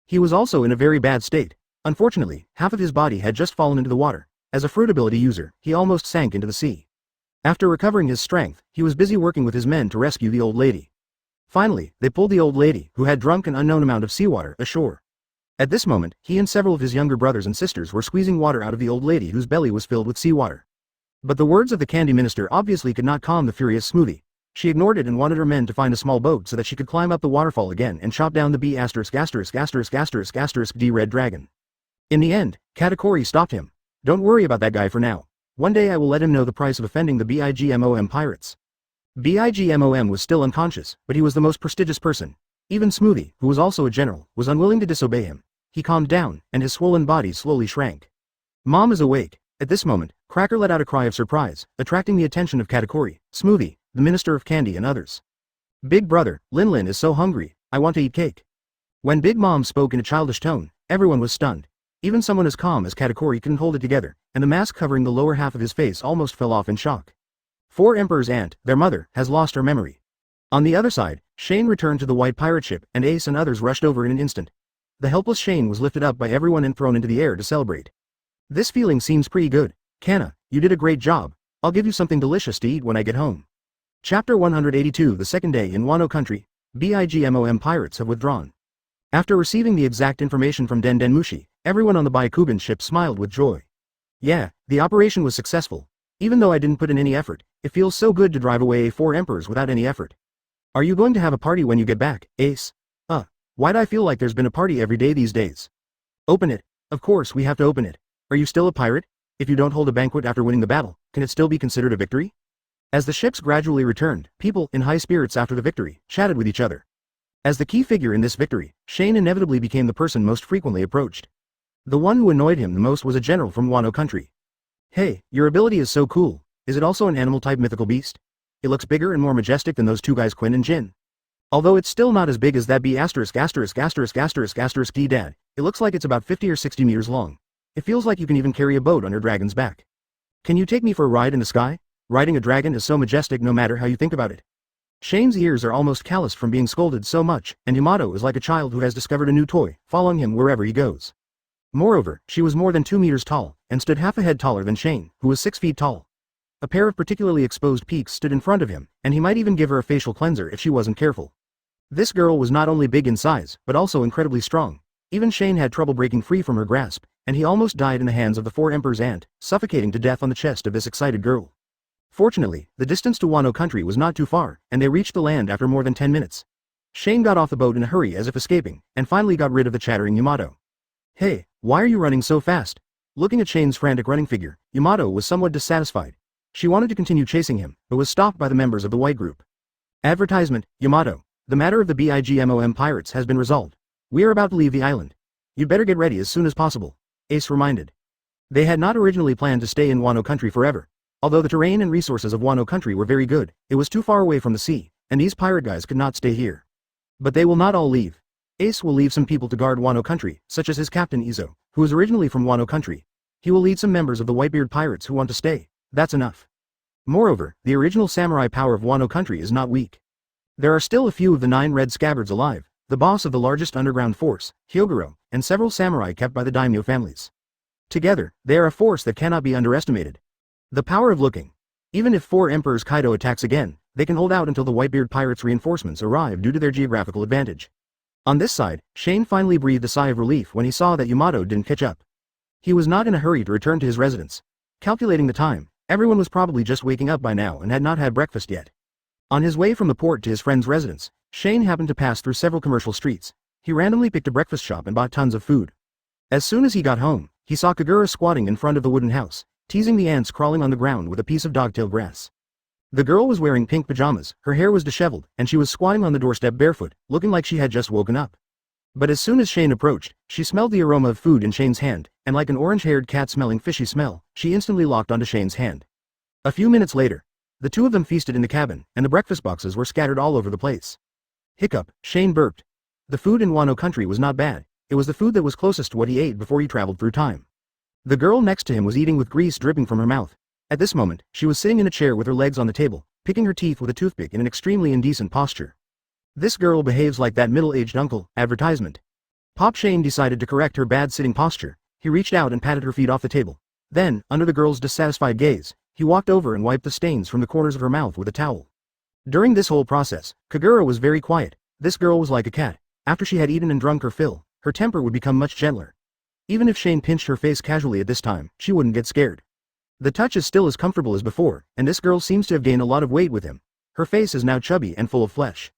He was also in a very bad state. Unfortunately, half of his body had just fallen into the water. As a fruit ability user, he almost sank into the sea. After recovering his strength, he was busy working with his men to rescue the old lady. Finally, they pulled the old lady, who had drunk an unknown amount of seawater, ashore. At this moment, he and several of his younger brothers and sisters were squeezing water out of the old lady whose belly was filled with seawater. But the words of the candy minister obviously could not calm the furious Smoothie. She ignored it and wanted her men to find a small boat so that she could climb up the waterfall again and chop down the B*********** D red dragon. In the end, Katakuri stopped him. Don't worry about that guy for now. One day I will let him know the price of offending the BIGMOM pirates. BIGMOM was still unconscious, but he was the most prestigious person. Even Smoothie, who was also a general, was unwilling to disobey him. He calmed down, and his swollen body slowly shrank. Mom is awake. At this moment, Cracker let out a cry of surprise, attracting the attention of Katakuri, Smoothie, the Minister of Candy and others. Big brother, Linlin is so hungry, I want to eat cake. When Big Mom spoke in a childish tone, everyone was stunned. Even someone as calm as Katakuri couldn't hold it together, and the mask covering the lower half of his face almost fell off in shock. Four Emperor's aunt, their mother, has lost her memory. On the other side, Shane returned to the white pirate ship, and Ace and others rushed over in an instant. The helpless Shane was lifted up by everyone and thrown into the air to celebrate. This feeling seems pretty good. Kanna, you did a great job. I'll give you something delicious to eat when I get home. Chapter 182. The second day in Wano country. BIGMOM pirates have withdrawn. After receiving the exact information from Den Mushi, everyone on the Byakugan ship smiled with joy. Yeah, the operation was successful. Even though I didn't put in any effort, it feels so good to drive away 4 emperors without any effort. Are you going to have a party when you get back, Ace? Why'd I feel like there's been a party every day these days? Open it. Of course we have to open it. Are you still a pirate? If you don't hold a banquet after winning the battle, can it still be considered a victory? As the ships gradually returned, people, in high spirits after the victory, chatted with each other. As the key figure in this victory, Shane inevitably became the person most frequently approached. The one who annoyed him the most was a general from Wano country. Hey, your ability is so cool. Is it also an animal-type mythical beast? It looks bigger and more majestic than those two guys Quinn and Jin. Although it's still not as big as that D Dad, It looks like it's about 50 or 60 meters long. It feels like you can even carry a boat on your dragon's back. Can you take me for a ride in the sky? Riding a dragon is so majestic no matter how you think about it. Shane's ears are almost calloused from being scolded so much, and Yamato is like a child who has discovered a new toy, following him wherever he goes. Moreover, she was more than 2 meters tall, and stood half a head taller than Shane, who was 6 feet tall. A pair of particularly exposed peaks stood in front of him, and he might even give her a facial cleanser if she wasn't careful. This girl was not only big in size, but also incredibly strong. Even Shane had trouble breaking free from her grasp, and he almost died in the hands of the 4 Emperor's ant, suffocating to death on the chest of this excited girl. Fortunately, the distance to Wano country was not too far, and they reached the land after more than 10 minutes. Shane got off the boat in a hurry as if escaping, and finally got rid of the chattering Yamato. Hey, why are you running so fast? Looking at Shane's frantic running figure, Yamato was somewhat dissatisfied. She wanted to continue chasing him, but was stopped by the members of the white group. Advertisement, Yamato. The matter of the BIGMOM pirates has been resolved. We are about to leave the island. You'd better get ready as soon as possible, Ace reminded. They had not originally planned to stay in Wano country forever. Although the terrain and resources of Wano country were very good, it was too far away from the sea, and these pirate guys could not stay here. But they will not all leave. Ace will leave some people to guard Wano country, such as his captain Izo, who is originally from Wano country. He will lead some members of the Whitebeard pirates who want to stay. That's enough. Moreover, the original samurai power of Wano country is not weak. There are still a few of the 9 red scabbards alive, the boss of the largest underground force, Hyoguro, and several samurai kept by the daimyo families. Together, they are a force that cannot be underestimated. The power of looking. Even if 4 Emperors Kaido attacks again, they can hold out until the Whitebeard pirates' reinforcements arrive due to their geographical advantage. On this side, Shane finally breathed a sigh of relief when he saw that Yamato didn't catch up. He was not in a hurry to return to his residence. Calculating the time, everyone was probably just waking up by now and had not had breakfast yet. On his way from the port to his friend's residence, Shane happened to pass through several commercial streets. He randomly picked a breakfast shop and bought tons of food. As soon as he got home, he saw Kagura squatting in front of the wooden house, teasing the ants crawling on the ground with a piece of dogtail grass. The girl was wearing pink pajamas, her hair was disheveled, and she was squatting on the doorstep barefoot, looking like she had just woken up. But as soon as Shane approached, she smelled the aroma of food in Shane's hand, and like an orange-haired cat smelling fishy smell, she instantly locked onto Shane's hand. A few minutes later, the two of them feasted in the cabin, and the breakfast boxes were scattered all over the place. Hiccup, Shane burped. The food in Wano country was not bad, it was the food that was closest to what he ate before he traveled through time. The girl next to him was eating with grease dripping from her mouth. At this moment, she was sitting in a chair with her legs on the table, picking her teeth with a toothpick in an extremely indecent posture. This girl behaves like that middle-aged uncle, advertisement. Pop Shane decided to correct her bad sitting posture. He reached out and patted her feet off the table. Then, under the girl's dissatisfied gaze, he walked over and wiped the stains from the corners of her mouth with a towel. During this whole process, Kagura was very quiet. This girl was like a cat. After she had eaten and drunk her fill, her temper would become much gentler. Even if Shane pinched her face casually at this time, she wouldn't get scared. The touch is still as comfortable as before, and this girl seems to have gained a lot of weight with him. Her face is now chubby and full of flesh.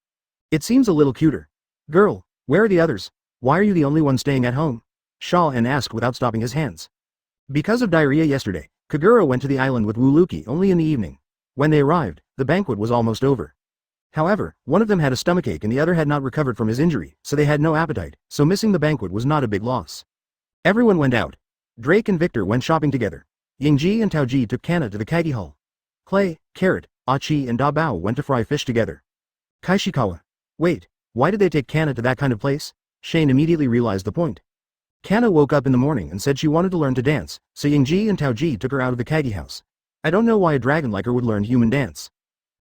It seems a little cuter. Girl, where are the others? Why are you the only one staying at home? Shaw-en asked without stopping his hands. Because of diarrhea yesterday, Kagura went to the island with Liuqi only in the evening. When they arrived, the banquet was almost over. However, one of them had a stomachache and the other had not recovered from his injury, so they had no appetite, so missing the banquet was not a big loss. Everyone went out. Drake and Victor went shopping together. Yingji and Taoji took Kanna to the Kagi Hall. Klee, Carrot, Achi and Dabao went to fry fish together. Kaishikawa. Wait, why did they take Kanna to that kind of place? Shane immediately realized the point. Kanna woke up in the morning and said she wanted to learn to dance, so Yingji and Taoji took her out of the Kagi house. I don't know why a dragon like her would learn human dance.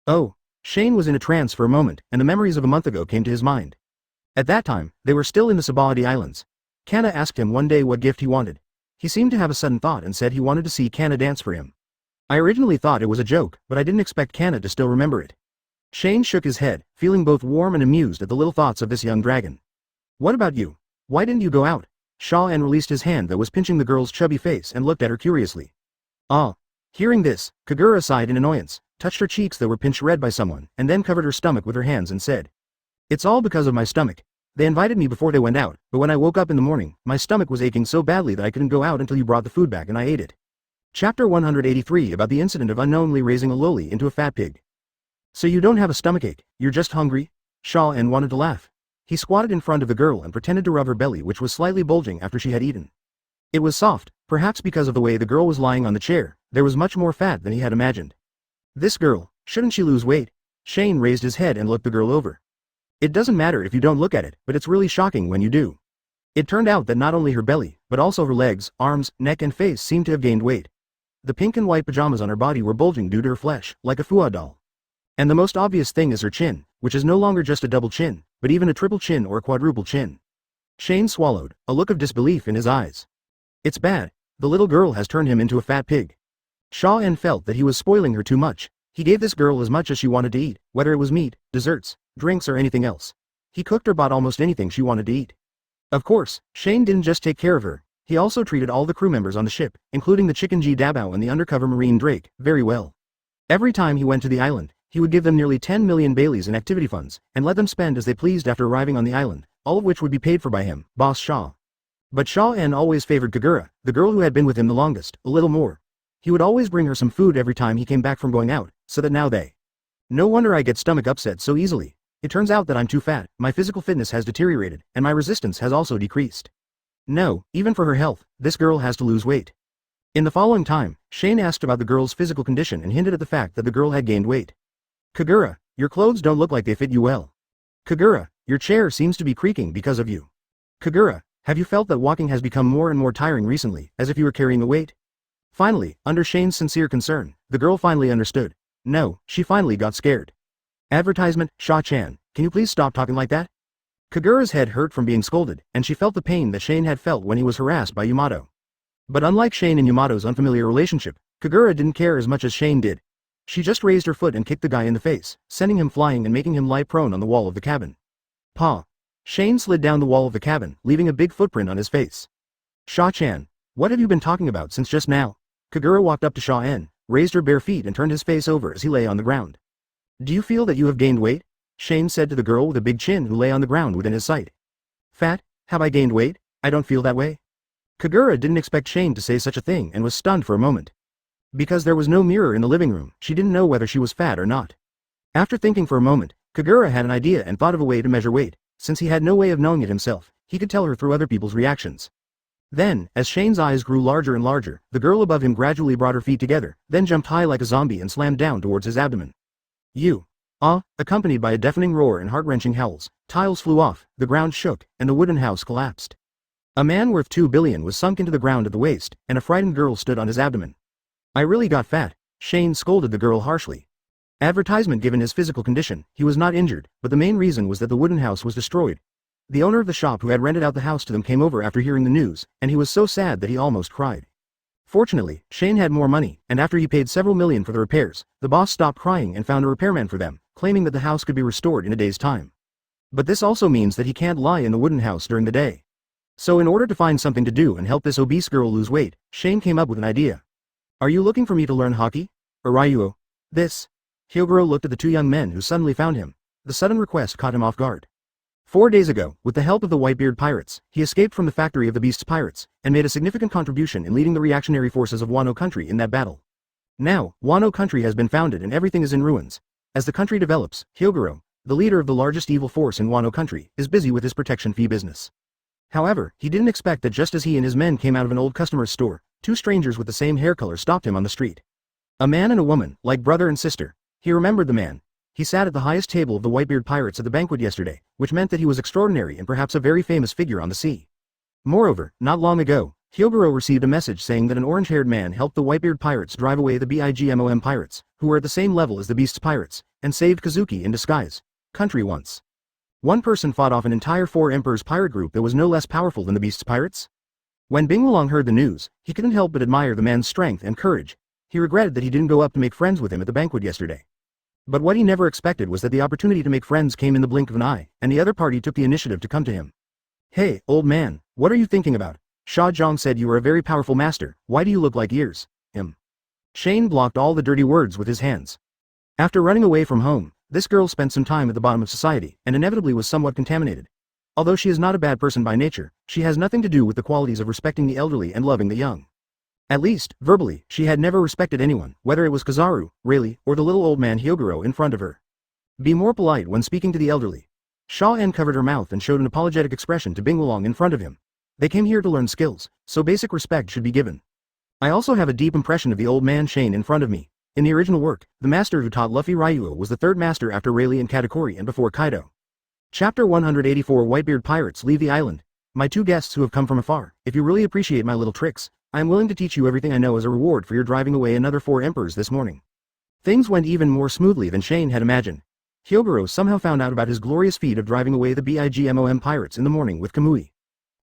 Oh, Shane was in a trance for a moment, and the memories of a month ago came to his mind. At that time, they were still in the Sabaody Islands. Kanna asked him one day what gift he wanted. He seemed to have a sudden thought and said he wanted to see Kanna dance for him. I originally thought it was a joke, but I didn't expect Kanna to still remember it. Shane shook his head, feeling both warm and amused at the little thoughts of this young dragon. What about you? Why didn't you go out? Shaw-en released his hand that was pinching the girl's chubby face and looked at her curiously. Ah. Hearing this, Kagura sighed in annoyance, touched her cheeks that were pinched red by someone, and then covered her stomach with her hands and said, It's all because of my stomach. They invited me before they went out, but when I woke up in the morning, my stomach was aching so badly that I couldn't go out until you brought the food back and I ate it. Chapter 183 about the incident of unknowingly raising a loli into a fat pig. So you don't have a stomachache, you're just hungry? Shaw-en wanted to laugh. He squatted in front of the girl and pretended to rub her belly, which was slightly bulging after she had eaten. It was soft, perhaps because of the way the girl was lying on the chair. There was much more fat than he had imagined. This girl, shouldn't she lose weight? Shane raised his head and looked the girl over. It doesn't matter if you don't look at it, but it's really shocking when you do. It turned out that not only her belly, but also her legs, arms, neck and face seemed to have gained weight. The pink and white pajamas on her body were bulging due to her flesh, like a Fua doll. And the most obvious thing is her chin, which is no longer just a double chin, but even a triple chin or a quadruple chin. Shane swallowed, a look of disbelief in his eyes. It's bad. The little girl has turned him into a fat pig. Shaw-en felt that he was spoiling her too much. He gave this girl as much as she wanted to eat, whether it was meat, desserts, drinks or anything else. He cooked or bought almost anything she wanted to eat. Of course, Shane didn't just take care of her, he also treated all the crew members on the ship, including the Liuqi and Ji Dabao and the undercover Marine Drake, very well. Every time he went to the island, he would give them nearly 10 million Baileys in activity funds, and let them spend as they pleased after arriving on the island, all of which would be paid for by him, Boss Shaw. But Shaw-en always favored Kagura, the girl who had been with him the longest, a little more. He would always bring her some food every time he came back from going out, so that now they. No wonder I get stomach upset so easily. It turns out that I'm too fat, my physical fitness has deteriorated, and my resistance has also decreased. No, even for her health, this girl has to lose weight. In the following time, Shane asked about the girl's physical condition and hinted at the fact that the girl had gained weight. Kagura, your clothes don't look like they fit you well. Kagura, your chair seems to be creaking because of you. Kagura, have you felt that walking has become more and more tiring recently, as if you were carrying a weight? Finally, under Shane's sincere concern, the girl finally understood. No, she finally got scared. Advertisement, Shaw-chan, can you please stop talking like that? Kagura's head hurt from being scolded, and she felt the pain that Shane had felt when he was harassed by Yamato. But unlike Shane and Yamato's unfamiliar relationship, Kagura didn't care as much as Shane did. She just raised her foot and kicked the guy in the face, sending him flying and making him lie prone on the wall of the cabin. Pa. Shane slid down the wall of the cabin, leaving a big footprint on his face. Shaw-chan, what have you been talking about since just now? Kagura walked up to Shaw-en, raised her bare feet and turned his face over as he lay on the ground. Do you feel that you have gained weight? Shane said to the girl with a big chin who lay on the ground within his sight. Fat? Have I gained weight? I don't feel that way. Kagura didn't expect Shane to say such a thing and was stunned for a moment. Because there was no mirror in the living room, she didn't know whether she was fat or not. After thinking for a moment, Kagura had an idea and thought of a way to measure weight. Since he had no way of knowing it himself, he could tell her through other people's reactions. Then, as Shane's eyes grew larger and larger, the girl above him gradually brought her feet together, then jumped high like a zombie and slammed down towards his abdomen. Accompanied by a deafening roar and heart-wrenching howls, tiles flew off, the ground shook, and the wooden house collapsed. A man worth 2 billion was sunk into the ground at the waist, and a frightened girl stood on his abdomen. I really got fat, Shane scolded the girl harshly. Advertisement given his physical condition, he was not injured, but the main reason was that the wooden house was destroyed. The owner of the shop who had rented out the house to them came over after hearing the news, and he was so sad that he almost cried. Fortunately, Shane had more money, and after he paid several million for the repairs, the boss stopped crying and found a repairman for them, claiming that the house could be restored in a day's time. But this also means that he can't lie in the wooden house during the day. So in order to find something to do and help this obese girl lose weight, Shane came up with an idea. Are you looking for me to learn hockey? Or Ryuo? This? Hyoguro looked at the two young men who suddenly found him. The sudden request caught him off guard. 4 days ago, with the help of the Whitebeard pirates, he escaped from the factory of the Beast's pirates, and made a significant contribution in leading the reactionary forces of Wano country in that battle. Now, Wano country has been founded and everything is in ruins. As the country develops, Hyoguro, the leader of the largest evil force in Wano country, is busy with his protection fee business. However, he didn't expect that just as he and his men came out of an old customer's store, 2 strangers with the same hair color stopped him on the street. A man and a woman, like brother and sister. He remembered the man. He sat at the highest table of the Whitebeard pirates at the banquet yesterday, which meant that he was extraordinary and perhaps a very famous figure on the sea. Moreover, not long ago, Hyoguro received a message saying that an orange-haired man helped the Whitebeard pirates drive away the BIGMOM pirates, who were at the same level as the Beast's pirates, and saved Kazuki in disguise. Country once. One person fought off an entire 4 Emperors pirate group that was no less powerful than the Beast's pirates? When Bing Wulong heard the news, he couldn't help but admire the man's strength and courage. He regretted that he didn't go up to make friends with him at the banquet yesterday. But what he never expected was that the opportunity to make friends came in the blink of an eye, and the other party took the initiative to come to him. Hey, old man, what are you thinking about? Sha Zhong said you are a very powerful master, why do you look like ears? Shane blocked all the dirty words with his hands. After running away from home, this girl spent some time at the bottom of society, and inevitably was somewhat contaminated. Although she is not a bad person by nature, she has nothing to do with the qualities of respecting the elderly and loving the young. At least, verbally, she had never respected anyone, whether it was Kizaru, Rayleigh, or the little old man Hyoguro in front of her. Be more polite when speaking to the elderly. Shaw-en covered her mouth and showed an apologetic expression to Bing Wulong in front of him. They came here to learn skills, so basic respect should be given. I also have a deep impression of the old man Shane in front of me. In the original work, the master who taught Luffy Ryuo was the 3rd master after Rayleigh and Katakuri and before Kaido. Chapter 184 Whitebeard Pirates leave the island. My two guests who have come from afar, if you really appreciate my little tricks, I am willing to teach you everything I know as a reward for your driving away another 4 emperors this morning. Things went even more smoothly than Shane had imagined. Hyogoro somehow found out about his glorious feat of driving away the BIGMOM pirates in the morning with Kamui.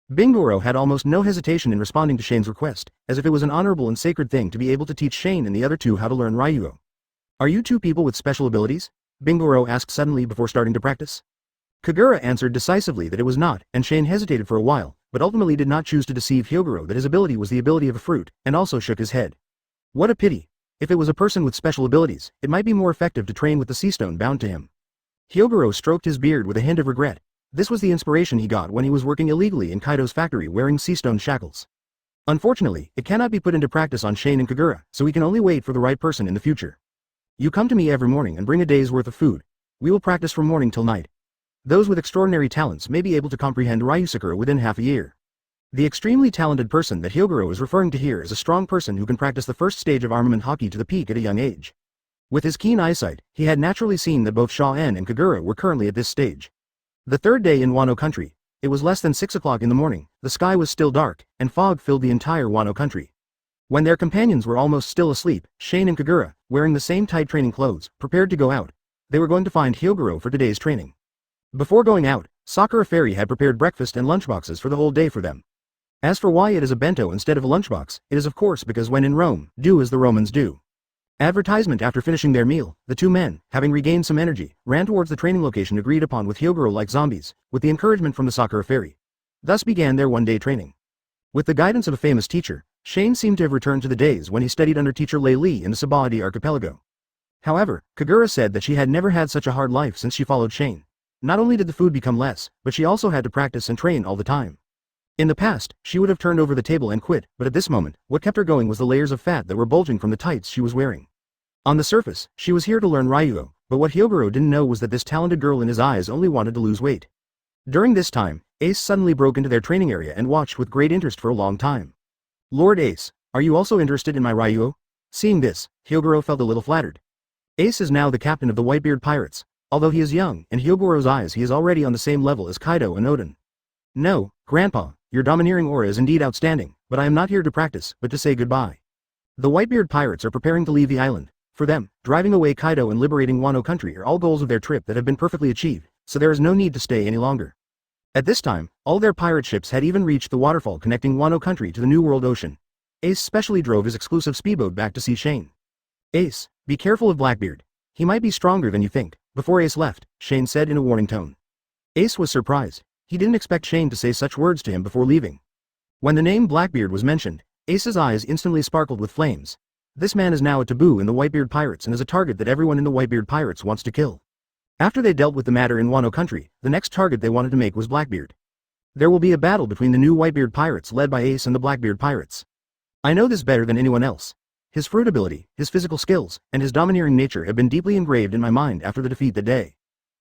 Bingoro had almost no hesitation in responding to Shane's request, as if it was an honorable and sacred thing to be able to teach Shane and the other two how to learn Ryuo. Are you two people with special abilities? Bingoro asked suddenly before starting to practice. Kagura answered decisively that it was not, and Shane hesitated for a while, but ultimately did not choose to deceive Hyogoro that his ability was the ability of a fruit, and also shook his head. What a pity. If it was a person with special abilities, it might be more effective to train with the sea stone bound to him. Hyogoro stroked his beard with a hint of regret. This was the inspiration he got when he was working illegally in Kaido's factory wearing sea stone shackles. Unfortunately, it cannot be put into practice on Shane and Kagura, so we can only wait for the right person in the future. You come to me every morning and bring a day's worth of food. We will practice from morning till night. Those with extraordinary talents may be able to comprehend Ryu Sakura within half a year. The extremely talented person that Hyogoro is referring to here is a strong person who can practice the first stage of armament hockey to the peak at a young age. With his keen eyesight, he had naturally seen that both Shaw-en and Kagura were currently at this stage. The third day in Wano country, it was less than 6 o'clock in the morning, the sky was still dark, and fog filled the entire Wano country. When their companions were almost still asleep, Shane and Kagura, wearing the same tight training clothes, prepared to go out. They were going to find Hyogoro for today's training. Before going out, Sakura Fairy had prepared breakfast and lunchboxes for the whole day for them. As for why it is a bento instead of a lunchbox, it is of course because when in Rome, do as the Romans do. Advertisement. After finishing their meal, the two men, having regained some energy, ran towards the training location agreed upon with Hyogoro like zombies, with the encouragement from the Sakura Fairy. Thus began their one-day training. With the guidance of a famous teacher, Shane seemed to have returned to the days when he studied under teacher Klee in the Sabaody Archipelago. However, Kagura said that she had never had such a hard life since she followed Shane. Not only did the food become less, but she also had to practice and train all the time. In the past, she would have turned over the table and quit, but at this moment, what kept her going was the layers of fat that were bulging from the tights she was wearing. On the surface, she was here to learn Ryuo, but what Hyogoro didn't know was that this talented girl in his eyes only wanted to lose weight. During this time, Ace suddenly broke into their training area and watched with great interest for a long time. Lord Ace, are you also interested in my Ryuo? Seeing this, Hyogoro felt a little flattered. Ace is now the captain of the Whitebeard Pirates. Although he is young, in Hyogoro's eyes he is already on the same level as Kaido and Oden. No, Grandpa, your domineering aura is indeed outstanding, but I am not here to practice, but to say goodbye. The Whitebeard Pirates are preparing to leave the island. For them, driving away Kaido and liberating Wano country are all goals of their trip that have been perfectly achieved, so there is no need to stay any longer. At this time, all their pirate ships had even reached the waterfall connecting Wano country to the New World Ocean. Ace specially drove his exclusive speedboat back to see Shane. Ace, be careful of Blackbeard. He might be stronger than you think. Before Ace left, Shane said in a warning tone. Ace was surprised. He didn't expect Shane to say such words to him before leaving. When the name Blackbeard was mentioned, Ace's eyes instantly sparkled with flames. This man is now a taboo in the Whitebeard Pirates and is a target that everyone in the Whitebeard Pirates wants to kill. After they dealt with the matter in Wano country, the next target they wanted to make was Blackbeard. There will be a battle between the new Whitebeard Pirates led by Ace and the Blackbeard Pirates. I know this better than anyone else. His fruit ability, his physical skills, and his domineering nature have been deeply engraved in my mind after the defeat that day.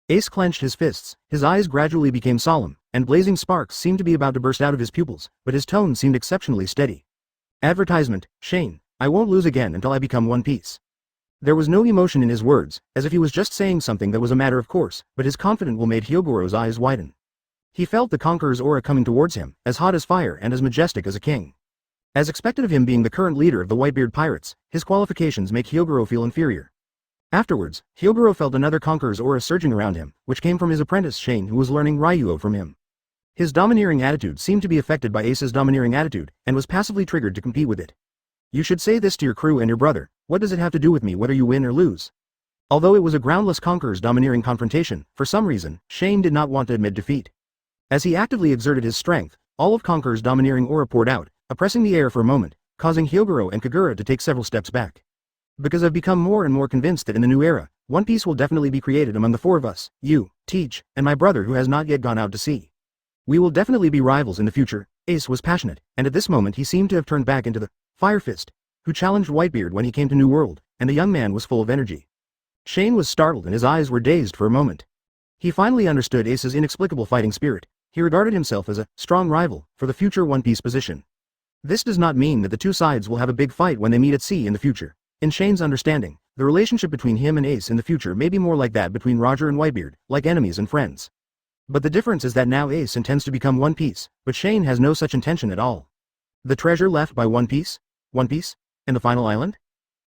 Ace clenched his fists, his eyes gradually became solemn, and blazing sparks seemed to be about to burst out of his pupils, but his tone seemed exceptionally steady. Advertisement, Shane, I won't lose again until I become one piece. There was no emotion in his words, as if he was just saying something that was a matter of course, but his confident will made Hyogoro's eyes widen. He felt the conqueror's aura coming towards him, as hot as fire and as majestic as a king. As expected of him being the current leader of the Whitebeard Pirates, his qualifications make Hyogoro feel inferior. Afterwards, Hyogoro felt another conqueror's aura surging around him, which came from his apprentice Shane who was learning Ryuo from him. His domineering attitude seemed to be affected by Ace's domineering attitude, and was passively triggered to compete with it. You should say this to your crew and your brother, what does it have to do with me whether you win or lose? Although it was a groundless conqueror's domineering confrontation, for some reason, Shane did not want to admit defeat. As he actively exerted his strength, all of Conqueror's domineering aura poured out, oppressing the air for a moment, causing Hyogoro and Kagura to take several steps back. Because I've become more and more convinced that in the new era, One Piece will definitely be created among the four of us, you, Teach, and my brother who has not yet gone out to sea. We will definitely be rivals in the future. Ace was passionate, and at this moment he seemed to have turned back into the Fire Fist, who challenged Whitebeard when he came to New World, and the young man was full of energy. Shane was startled and his eyes were dazed for a moment. He finally understood Ace's inexplicable fighting spirit. He regarded himself as a strong rival for the future One Piece position. This does not mean that the two sides will have a big fight when they meet at sea in the future. In Shane's understanding, the relationship between him and Ace in the future may be more like that between Roger and Whitebeard, like enemies and friends. But the difference is that now Ace intends to become One Piece, but Shane has no such intention at all. The treasure left by One Piece? One Piece? And the final island?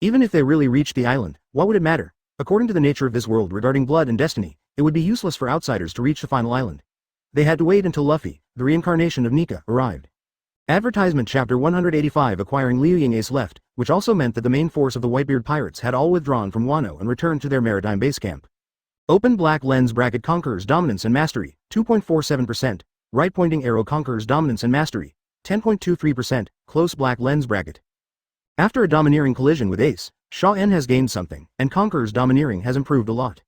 Even if they really reached the island, what would it matter? According to the nature of this world regarding blood and destiny, it would be useless for outsiders to reach the final island. They had to wait until Luffy, the reincarnation of Nika, arrived. Advertisement Chapter 185 Acquiring Liuqi Ace left, which also meant that the main force of the Whitebeard pirates had all withdrawn from Wano and returned to their maritime base camp. Open black lens bracket conquers dominance and mastery, 2.47%, right pointing arrow conquers dominance and mastery, 10.23%, close black lens bracket. After a domineering collision with Ace, Shaw-en has gained something, and Conqueror's domineering has improved a lot.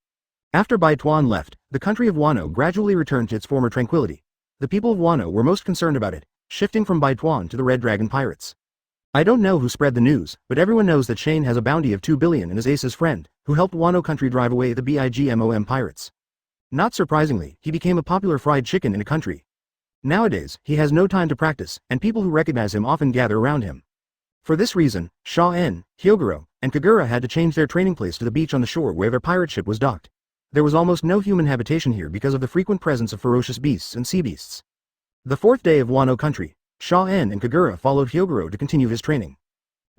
After Bai Tuan left, the country of Wano gradually returned to its former tranquility. The people of Wano were most concerned about it, shifting from Bai Tuan to the Red Dragon pirates. I don't know who spread the news, but everyone knows that Shane has a bounty of 2 billion and is Ace's friend, who helped Wano country drive away the BIGMOM pirates. Not surprisingly, he became a popular fried chicken in the country. Nowadays, he has no time to practice, and people who recognize him often gather around him. For this reason, Shaw-en, Hyogoro, and Kagura had to change their training place to the beach on the shore where their pirate ship was docked. There was almost no human habitation here because of the frequent presence of ferocious beasts and sea beasts. The 4th day of Wano country, Shaw-en and Kagura followed Hyogoro to continue his training.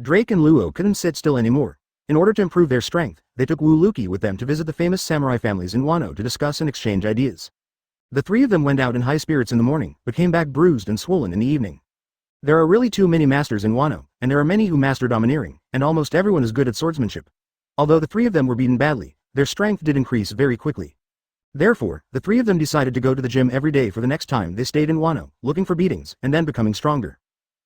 Drake and Luo couldn't sit still anymore. In order to improve their strength, they took Liuqi with them to visit the famous samurai families in Wano to discuss and exchange ideas. The 3 of them went out in high spirits in the morning, but came back bruised and swollen in the evening. There are really too many masters in Wano, and there are many who master domineering, and almost everyone is good at swordsmanship. Although the 3 of them were beaten badly, their strength did increase very quickly. Therefore, the 3 of them decided to go to the gym every day for the next time they stayed in Wano, looking for beatings, and then becoming stronger.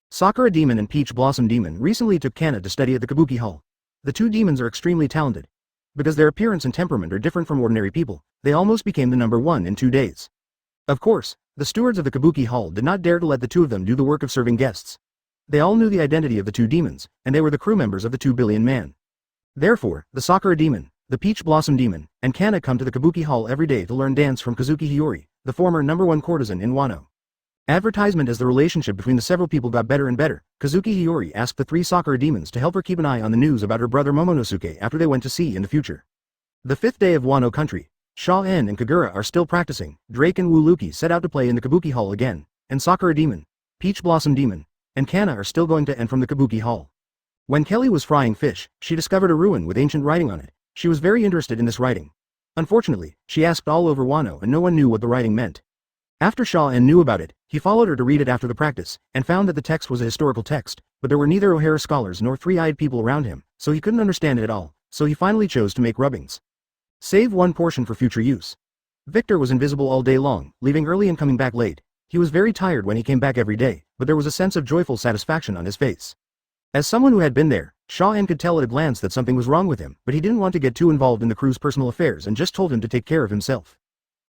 Sakura Demon and Peach Blossom Demon recently took Kanna to study at the Kabuki Hall. The 2 demons are extremely talented. Because their appearance and temperament are different from ordinary people, they almost became the number 1 in 2 days. Of course, the stewards of the Kabuki Hall did not dare to let the 2 of them do the work of serving guests. They all knew the identity of the 2 demons, and they were the crew members of the 2 billion man. Therefore, the Sakura Demon, the Peach Blossom Demon, and Kanna come to the Kabuki Hall every day to learn dance from Kazuki Hiyori, the former number 1 courtesan in Wano. Advertisement. As the relationship between the several people got better and better, Kazuki Hiyori asked the 3 Sakura demons to help her keep an eye on the news about her brother Momonosuke after they went to sea in the future. The 5th day of Wano country, Shaw-en and Kagura are still practicing. Drake and Liuqi set out to play in the Kabuki Hall again, and Sakura Demon, Peach Blossom Demon, and Kanna are still going to end from the Kabuki Hall. When Kelly was frying fish, she discovered a ruin with ancient writing on it. She was very interested in this writing. Unfortunately, she asked all over Wano and no one knew what the writing meant. After Shaw-en knew about it, he followed her to read it after the practice, and found that the text was a historical text, but there were neither O'Hara scholars nor 3-eyed people around him, so he couldn't understand it at all, so he finally chose to make rubbings. Save 1 portion for future use. Victor was invisible all day long, leaving early and coming back late. He was very tired when he came back every day, but there was a sense of joyful satisfaction on his face. As someone who had been there, Shaw-en could tell at a glance that something was wrong with him, but he didn't want to get too involved in the crew's personal affairs and just told him to take care of himself.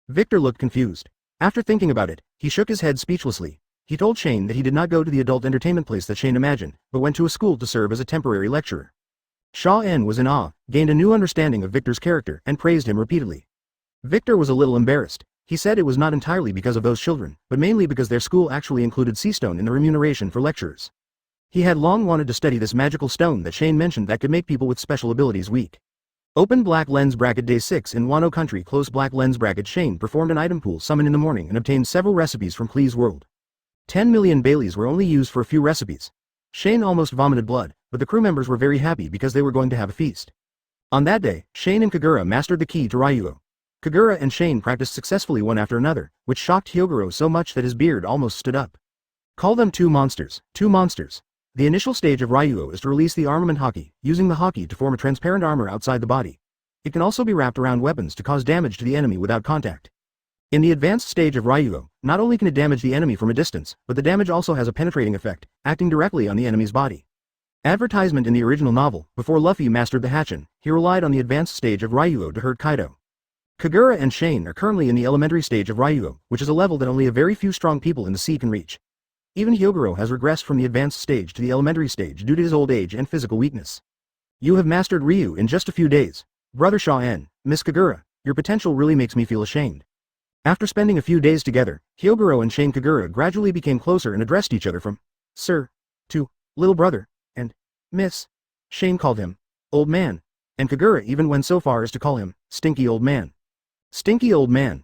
Victor looked confused. After thinking about it, he shook his head speechlessly. He told Shane that he did not go to the adult entertainment place that Shane imagined, but went to a school to serve as a temporary lecturer. Shaw-en was in awe, gained a new understanding of Victor's character, and praised him repeatedly. Victor was a little embarrassed. He said it was not entirely because of those children, but mainly because their school actually included sea stone in the remuneration for lecturers. He had long wanted to study this magical stone that Shane mentioned that could make people with special abilities weak. Open black lens bracket. Day 6 in Wano country. Close black lens bracket. Shane performed an item pool summon in the morning and obtained several recipes from Klee's world. 10 million Baileys were only used for a few recipes. Shane almost vomited blood, but the crew members were very happy because they were going to have a feast. On that day, Shane and Kagura mastered the key to Ryuo. Kagura and Shane practiced successfully one after another, which shocked Hyogoro so much that his beard almost stood up. Call them 2 monsters, 2 monsters. The initial stage of Ryuo is to release the armament haki, using the haki to form a transparent armor outside the body. It can also be wrapped around weapons to cause damage to the enemy without contact. In the advanced stage of Ryuo, not only can it damage the enemy from a distance, but the damage also has a penetrating effect, acting directly on the enemy's body. Advertisement. In the original novel, before Luffy mastered the Hatchin, he relied on the advanced stage of Ryuo to hurt Kaido. Kagura and Shane are currently in the elementary stage of Ryuo, which is a level that only a very few strong people in the sea can reach. Even Hyogoro has regressed from the advanced stage to the elementary stage due to his old age and physical weakness. You have mastered Ryu in just a few days. Brother Shaw-en, Miss Kagura, your potential really makes me feel ashamed. After spending a few days together, Hyogoro and Shane Kagura gradually became closer and addressed each other from Sir to Little Brother, and Miss. Shane called him Old Man, and Kagura even went so far as to call him Stinky Old Man. Stinky Old Man,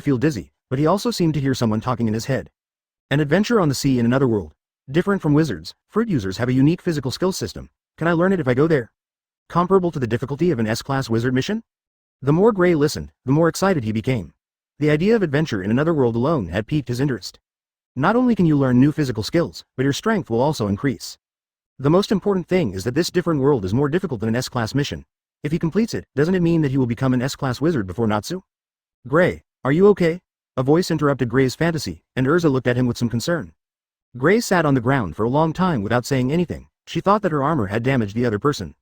he feel dizzy, but he also seemed to hear someone talking in his head. An adventure on the sea in another world. Different from wizards, fruit users have a unique physical skill system. Can I learn it if I go there? Comparable to the difficulty of an S-class wizard mission? The more Gray listened, the more excited he became. The idea of adventure in another world alone had piqued his interest. Not only can you learn new physical skills, but your strength will also increase. The most important thing is that this different world is more difficult than an S-class mission. If he completes it, doesn't it mean that he will become an S-class wizard before Natsu? Gray, are you okay? A voice interrupted Gray's fantasy, and Urza looked at him with some concern. Gray sat on the ground for a long time without saying anything. She thought that her armor had damaged the other person.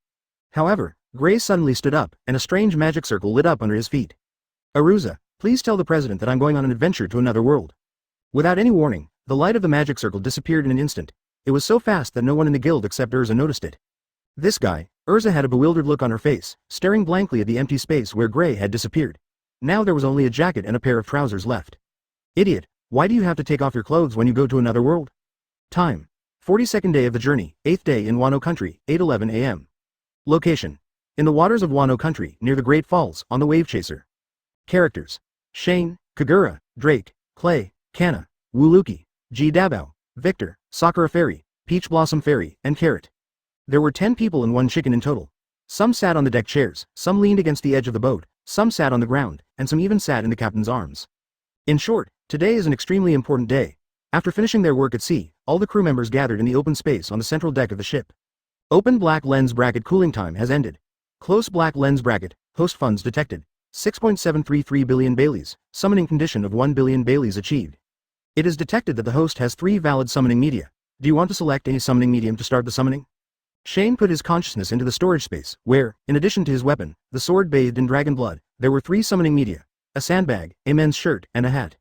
However, Gray suddenly stood up, and a strange magic circle lit up under his feet. Urza, please tell the president that I'm going on an adventure to another world. Without any warning, the light of the magic circle disappeared in an instant. It was so fast that no one in the guild except Urza noticed it. This guy, Urza had a bewildered look on her face, staring blankly at the empty space where Gray had disappeared. Now there was only a jacket and a pair of trousers left. Idiot, why do you have to take off your clothes when you go to another world? Time. 42nd day of the journey, 8th day in Wano country, 8:11 a.m. Location. In the waters of Wano country, near the Great Falls, on the Wave Chaser. Characters. Shane, Kagura, Drake, Klee, Kanna, Liuqi, Ji Dabao, Victor, Sakura Fairy, Peach Blossom Fairy, and Carrot. There were 10 people and 1 chicken in total. Some sat on the deck chairs, some leaned against the edge of the boat, some sat on the ground, and some even sat in the captain's arms. In short, today is an extremely important day. After finishing their work at sea, all the crew members gathered in the open space on the central deck of the ship. Open black lens bracket cooling time has ended. Close black lens bracket, host funds detected. 6.733 billion Baileys, summoning condition of 1 billion Baileys achieved. It is detected that the host has 3 valid summoning media. Do you want to select any summoning medium to start the summoning? Shane put his consciousness into the storage space, where, in addition to his weapon, the sword bathed in dragon blood, there were 3 summoning media: a sandbag, a men's shirt, and a hat.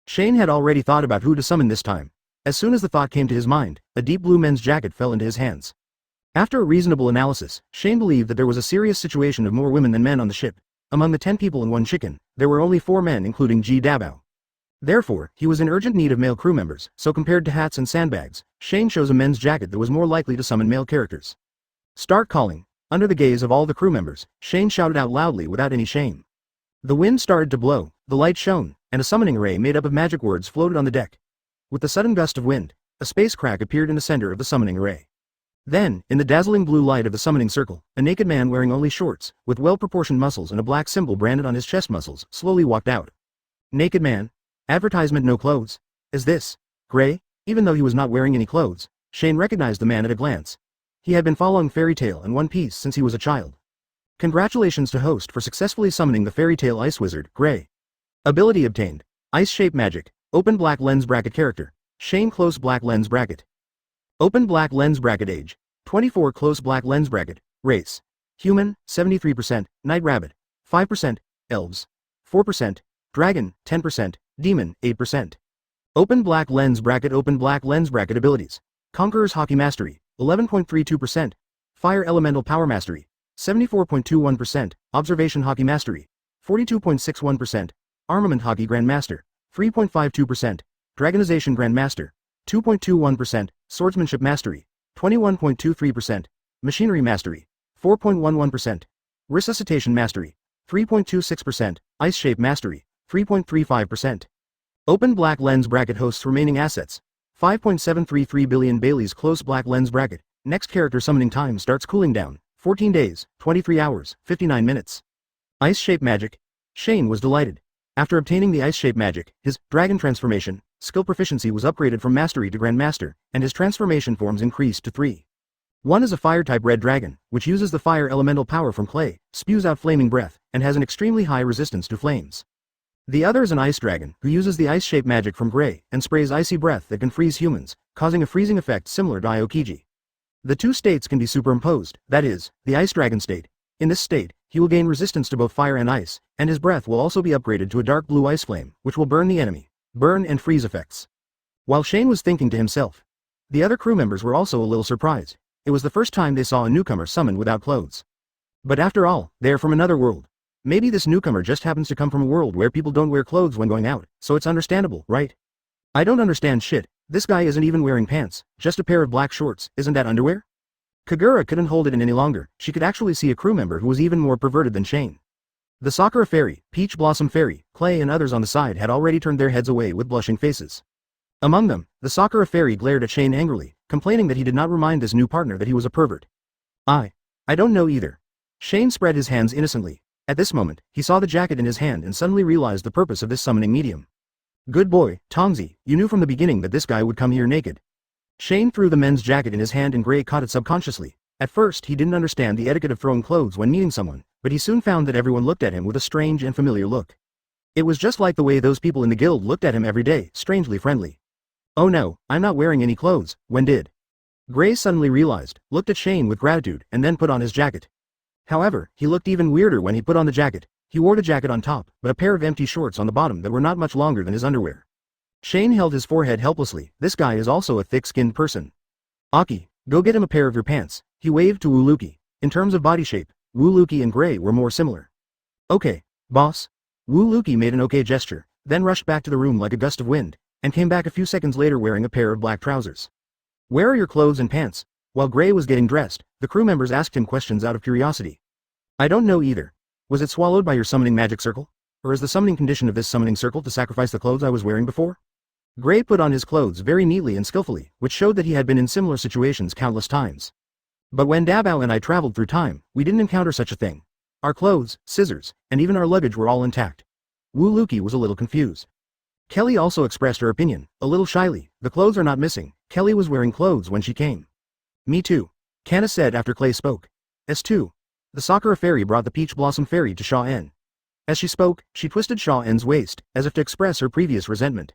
Shane had already thought about who to summon this time. As soon as the thought came to his mind, a deep blue men's jacket fell into his hands. After a reasonable analysis, Shane believed that there was a serious situation of more women than men on the ship. Among the 10 people and 1 chicken, there were only 4 men including Ji Dabao. Therefore, he was in urgent need of male crew members, so compared to hats and sandbags, Shane chose a men's jacket that was more likely to summon male characters. Start calling. Under the gaze of all the crew members, Shane shouted out loudly without any shame. The wind started to blow, the light shone, and a summoning array made up of magic words floated on the deck. With the sudden gust of wind, a space crack appeared in the center of the summoning array. Then, in the dazzling blue light of the summoning circle, a naked man wearing only shorts, with well-proportioned muscles and a black symbol branded on his chest muscles, slowly walked out. Naked man? Advertisement no clothes? Is this Gray? Even though he was not wearing any clothes, Shane recognized the man at a glance. He had been following Fairy Tail and One Piece since he was a child. Congratulations to host for successfully summoning the fairy tale ice wizard, Gray. Ability obtained. Ice shape magic. Open black lens bracket character. Shane close black lens bracket. Open black lens bracket age. 24 close black lens bracket. Race. Human, 73%, Night Rabbit, 5%, Elves, 4%, Dragon, 10%, Demon, 8%. Open black lens bracket abilities. Conqueror's Hockey Mastery, 11.32%. Fire Elemental Power Mastery, 74.21%. Observation Hockey Mastery, 42.61%. Armament Hockey Grandmaster, 3.52%. Dragonization Grandmaster, 2.21%. Swordsmanship Mastery, 21.23%. Machinery Mastery, 4.11%. Resuscitation Mastery, 3.26%. Ice Shape Mastery, 3.35%. Open black lens bracket hosts remaining assets. 5.733 billion Bailey's close black lens bracket. Next character summoning time starts cooling down. 14 days, 23 hours, 59 minutes. Ice Shape Magic. Shane was delighted. After obtaining the Ice Shape Magic, his Dragon Transformation skill proficiency was upgraded from Mastery to Grandmaster, and his transformation forms increased to 3. One is a Fire-type red dragon, which uses the fire elemental power from Klee, spews out flaming breath, and has an extremely high resistance to flames. The other is an ice dragon, who uses the ice shape magic from Gray, and sprays icy breath that can freeze humans, causing a freezing effect similar to Aokiji. The two states can be superimposed, that is, the ice dragon state. In this state, he will gain resistance to both fire and ice, and his breath will also be upgraded to a dark blue ice flame, which will burn the enemy. Burn and freeze effects. While Shane was thinking to himself, the other crew members were also a little surprised. It was the first time they saw a newcomer summoned without clothes. But after all, they are from another world. Maybe this newcomer just happens to come from a world where people don't wear clothes when going out, so it's understandable, right? I don't understand shit. This guy isn't even wearing pants, just a pair of black shorts. Isn't that underwear? Kagura couldn't hold it in any longer. She could actually see a crew member who was even more perverted than Shane. The Sakura Fairy, Peach Blossom Fairy, Klee and others on the side had already turned their heads away with blushing faces. Among them, the Sakura Fairy glared at Shane angrily, complaining that he did not remind this new partner that he was a pervert. I don't know either. Shane spread his hands innocently. At this moment, he saw the jacket in his hand and suddenly realized the purpose of this summoning medium. Good boy, Tongzi, you knew from the beginning that this guy would come here naked. Shane threw the men's jacket in his hand and Gray caught it subconsciously. At first he didn't understand the etiquette of throwing clothes when meeting someone, but he soon found that everyone looked at him with a strange and familiar look. It was just like the way those people in the guild looked at him every day, strangely friendly. Oh no, I'm not wearing any clothes. When did? Gray suddenly realized, looked at Shane with gratitude, and then put on his jacket. However, he looked even weirder when he put on the jacket. He wore the jacket on top, but a pair of empty shorts on the bottom that were not much longer than his underwear. Shane held his forehead helplessly. This guy is also a thick-skinned person. Aki, go get him a pair of your pants. He waved to Liuqi. In terms of body shape, Liuqi and Gray were more similar. Okay, boss. Liuqi made an okay gesture, then rushed back to the room like a gust of wind, and came back a few seconds later wearing a pair of black trousers. Where are your clothes and pants? While Gray was getting dressed, the crew members asked him questions out of curiosity. I don't know either. Was it swallowed by your summoning magic circle? Or is the summoning condition of this summoning circle to sacrifice the clothes I was wearing before? Gray put on his clothes very neatly and skillfully, which showed that he had been in similar situations countless times. But when Dabao and I traveled through time, we didn't encounter such a thing. Our clothes, scissors, and even our luggage were all intact. Liuqi was a little confused. Kelly also expressed her opinion, a little shyly. The clothes are not missing. Kelly was wearing clothes when she came. Me too. Kanna said after Klee spoke. S2. The Sakura Fairy brought the Peach Blossom Fairy to Shaw-en. As she spoke, she twisted Shaw-en's waist, as if to express her previous resentment.